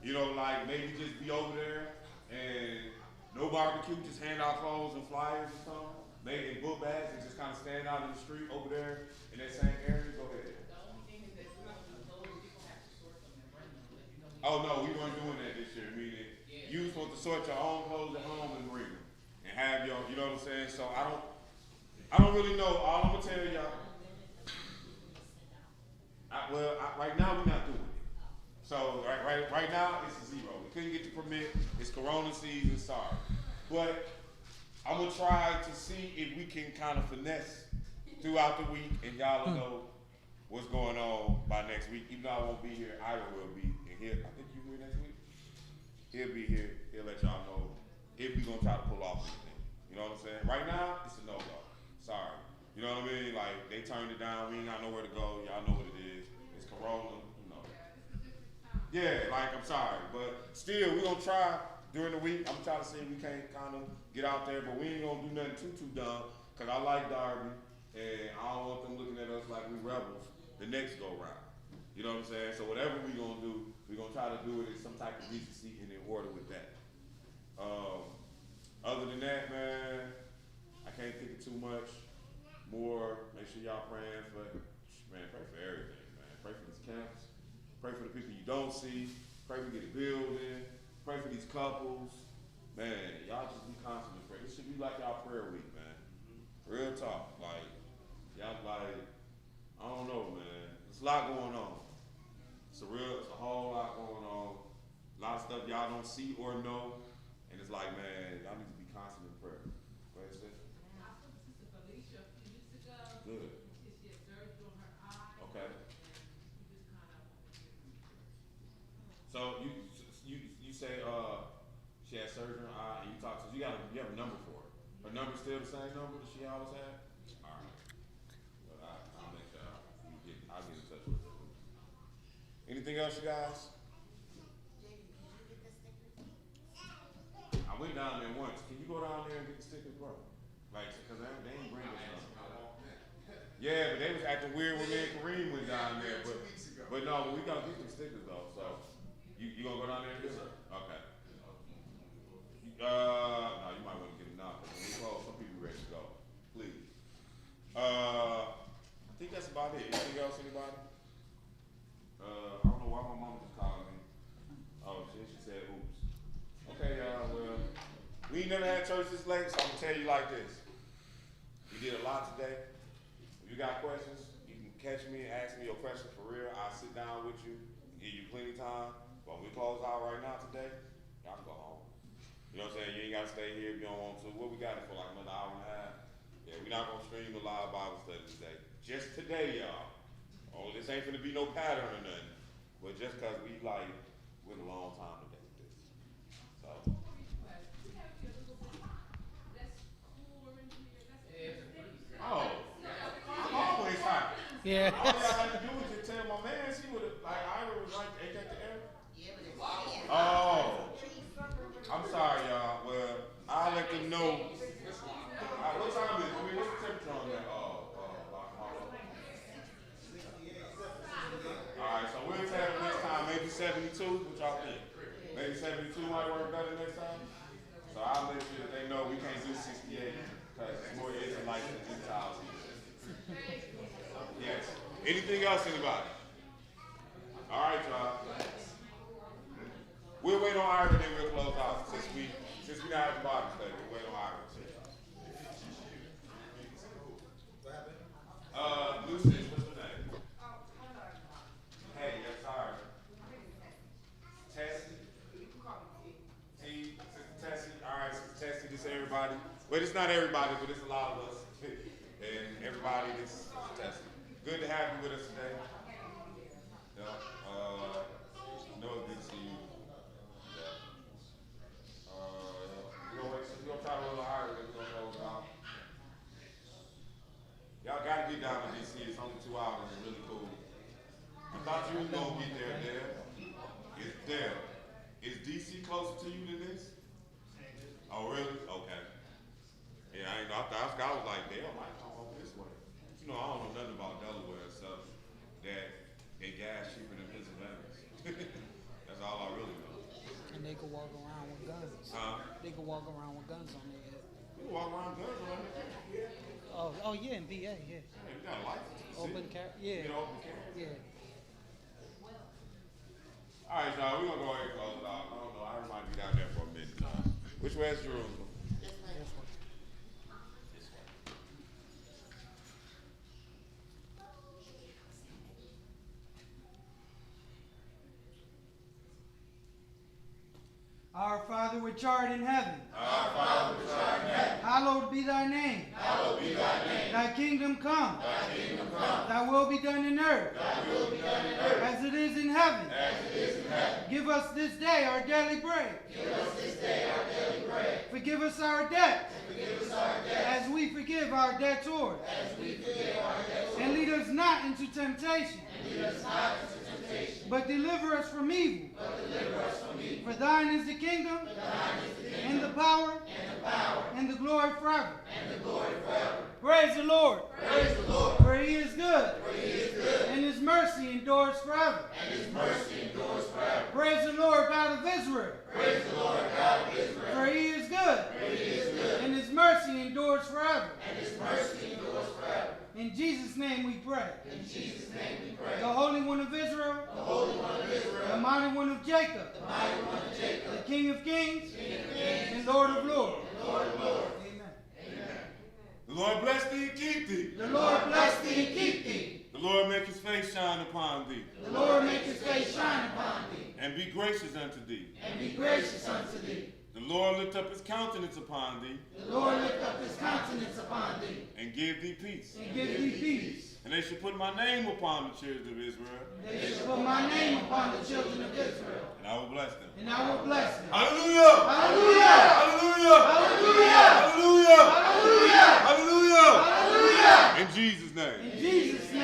A: You know, like maybe just be over there and no barbecue, just hand out clothes and flyers or something. Maybe in book bags and just kind of stand out in the street over there in that same area. Go ahead.
D: The only thing is that if we're gonna do those, people have to sort them and bring them, but you know.
A: Oh no, we weren't doing that this year. Meaning, you supposed to sort your own clothes at home and bring them, and have your, you know what I'm saying. So I don't really know. All I'm gonna tell y'all. Right now we're not doing it. So right now it's a zero. We couldn't get the permit. It's Corona season. Sorry, but I'm gonna try to see if we can kind of finesse throughout the week, and y'all will know what's going on by next week. Even though I won't be here, Ira will be in here. I think you here next week. He'll be here. He'll let y'all know if we're gonna try to pull off anything. You know what I'm saying? Right now, it's a no-go. Sorry. You know what I mean? Like, they turned it down. We ain't got nowhere to go. Y'all know what it is. It's Corona. You know. Yeah, like, I'm sorry. But still, we're gonna try during the week. I'm trying to see if we can't kind of get out there. But we ain't gonna do nothing too dumb. Because I like Darby. And I don't want them looking at us like we rebels the next go-round. You know what I'm saying? So whatever we gonna do, we're gonna try to do it in some type of decency and in order with that. Other than that, man, I can't think of too much more. Make sure y'all praying for, man, pray for everything, man. Pray for these camps. Pray for the people you don't see. Pray for get a building. Pray for these couples. Man, y'all just be constantly praying. This should be like y'all prayer week, man. Real talk. Like, y'all like, I don't know, man. There's a lot going on. It's a whole lot going on. A lot of stuff y'all don't see or know. And it's like, man, y'all need to be constant in prayer. Go ahead, sis.
C: I spoke to Sister Felicia a few weeks ago.
A: Good.
C: She had surgery on her eye.
A: Okay.
C: And we just kind of
A: So you say she had surgery on her eye, and you talk to you have a number for her. Her number's still the same number that she always had? All right. Well, I'll make sure I'll get in touch with her. Anything else, you guys? I went down there once. Can you go down there and get the stickers, bro? Like, cause they ain't bring us nothing. Yeah, but they was acting weird when me and Kareem went down there. But no, we gotta get some stickers though. So you gonna go down there and get them? Okay. No, you might want to get them now. Cause when we close, some people ready to go. Please. I think that's about it. Anything else, anybody? I don't know why my mama just called me. Oh, she said oops. Okay, y'all, well, we ain't never had church this late, so I'm gonna tell you like this. We did a lot today. If you got questions, you can catch me and ask me your question for real. I'll sit down with you and give you plenty of time. But we close out right now today, y'all can go home. You know what I'm saying? You ain't gotta stay here if you don't want to. What we got it for, like another hour and a half? Yeah, we're not gonna stream the live Bible study today. Just today, y'all. Oh, this ain't gonna be no pattern or nothing. But just cause we like, went a long time today with this. So. Oh, I'm always hot.
E: Yeah.
A: All y'all had to do was just tell my man, she would have, like, Ira was like, ain't that the error?
H: Yeah, but it's.
A: Oh, I'm sorry, y'all. Well, I'll let them know. What time is it? I mean, what's the temperature on that? Alright, so we'll tell them next time, maybe 72. What y'all think? Maybe 72 might work better next time? So I'll make sure that they know we can't do 68 because it's more Israelites than Gentiles here. Yes. Anything else, anybody? Alright, y'all. We'll wait on Ira and then we'll close out. Since we not at the bottom today, we'll wait on Ira. Lucius, what's your name? Hey, yes, sorry. Tessie? T, Sister Tessie. Alright, Sister Tessie, this is everybody. Well, it's not everybody, but it's a lot of us. And everybody, this is Sister Tessie. Good to have you with us today. Yeah. No, it's good to see you. Yeah. We're gonna try to roll higher than we're gonna go down. Y'all gotta get down to DC. It's only 2 hours. It's really cool. I thought you was gonna get there, Dale. It's there. Is DC closer to you than this? Oh, really? Okay. Yeah, I ain't know. I was like, damn, I You know, I don't know nothing about Delaware except that they gas cheaper than Pennsylvania. That's all I really know.
E: And they could walk around with guns. They could walk around with guns on their head.
A: You walk around guns on it.
E: Oh yeah, in BA, yeah.
A: You got a license.
E: Open carry, yeah.
A: You open carry.
E: Yeah.
A: All right, y'all, we're going to go ahead and close it out. I don't know. I might be down there for a minute. Which way is Jerusalem?
E: This one. Our Father which art in heaven.
A: Our Father which art in heaven.
E: Hallowed be thy name.
A: Hallowed be thy name.
E: Thy kingdom come.
A: Thy kingdom come.
E: Thy will be done in earth.
A: Thy will be done in earth.
E: As it is in heaven.
A: As it is in heaven.
E: Give us this day our daily bread.
A: Give us this day our daily bread.
E: Forgive us our debts.
A: Forgive us our debts.
E: As we forgive our debtors.
A: As we forgive our debtors.
E: And lead us not into temptation.
A: And lead us not into temptation.
E: But deliver us from evil.
A: But deliver us from evil.
E: For thine is the kingdom.
A: For thine is the kingdom.
E: And the power.
A: And the power.
E: And the glory forever.
A: And the glory forever.
E: Praise the Lord.
A: Praise the Lord.
E: For he is good.
A: For he is good.
E: And his mercy endures forever.
A: And his mercy endures forever.
E: Praise the Lord God of Israel.
A: Praise the Lord God of Israel.
E: For he is good.
A: For he is good.
E: And his mercy endures forever.
A: And his mercy endures forever.
E: In Jesus' name we pray.
A: In Jesus' name we pray.
E: The Holy One of Israel.
A: The Holy One of Israel.
E: The Mighty One of Jacob.
A: The Mighty One of Jacob.
E: The King of Kings.
A: King of Kings.
E: And Lord of Lords.
A: And Lord of Lords.
E: Amen.
A: Amen. The Lord bless thee and keep thee.
E: The Lord bless thee and keep thee.
A: The Lord make his face shine upon thee.
E: The Lord make his face shine upon thee.
A: And be gracious unto thee.
E: And be gracious unto thee.
A: The Lord lift up his countenance upon thee.
E: The Lord lift up his countenance upon thee.
A: And give thee peace.
E: And give thee peace.
A: And they shall put my name upon the children of Israel.
E: They shall put my name upon the children of Israel.
A: And I will bless them.
E: And I will bless them.
A: Hallelujah!
E: Hallelujah!
A: Hallelujah!
E: Hallelujah!
A: Hallelujah!
E: Hallelujah!
A: Hallelujah!
E: Hallelujah!
A: In Jesus' name.
E: In Jesus' name.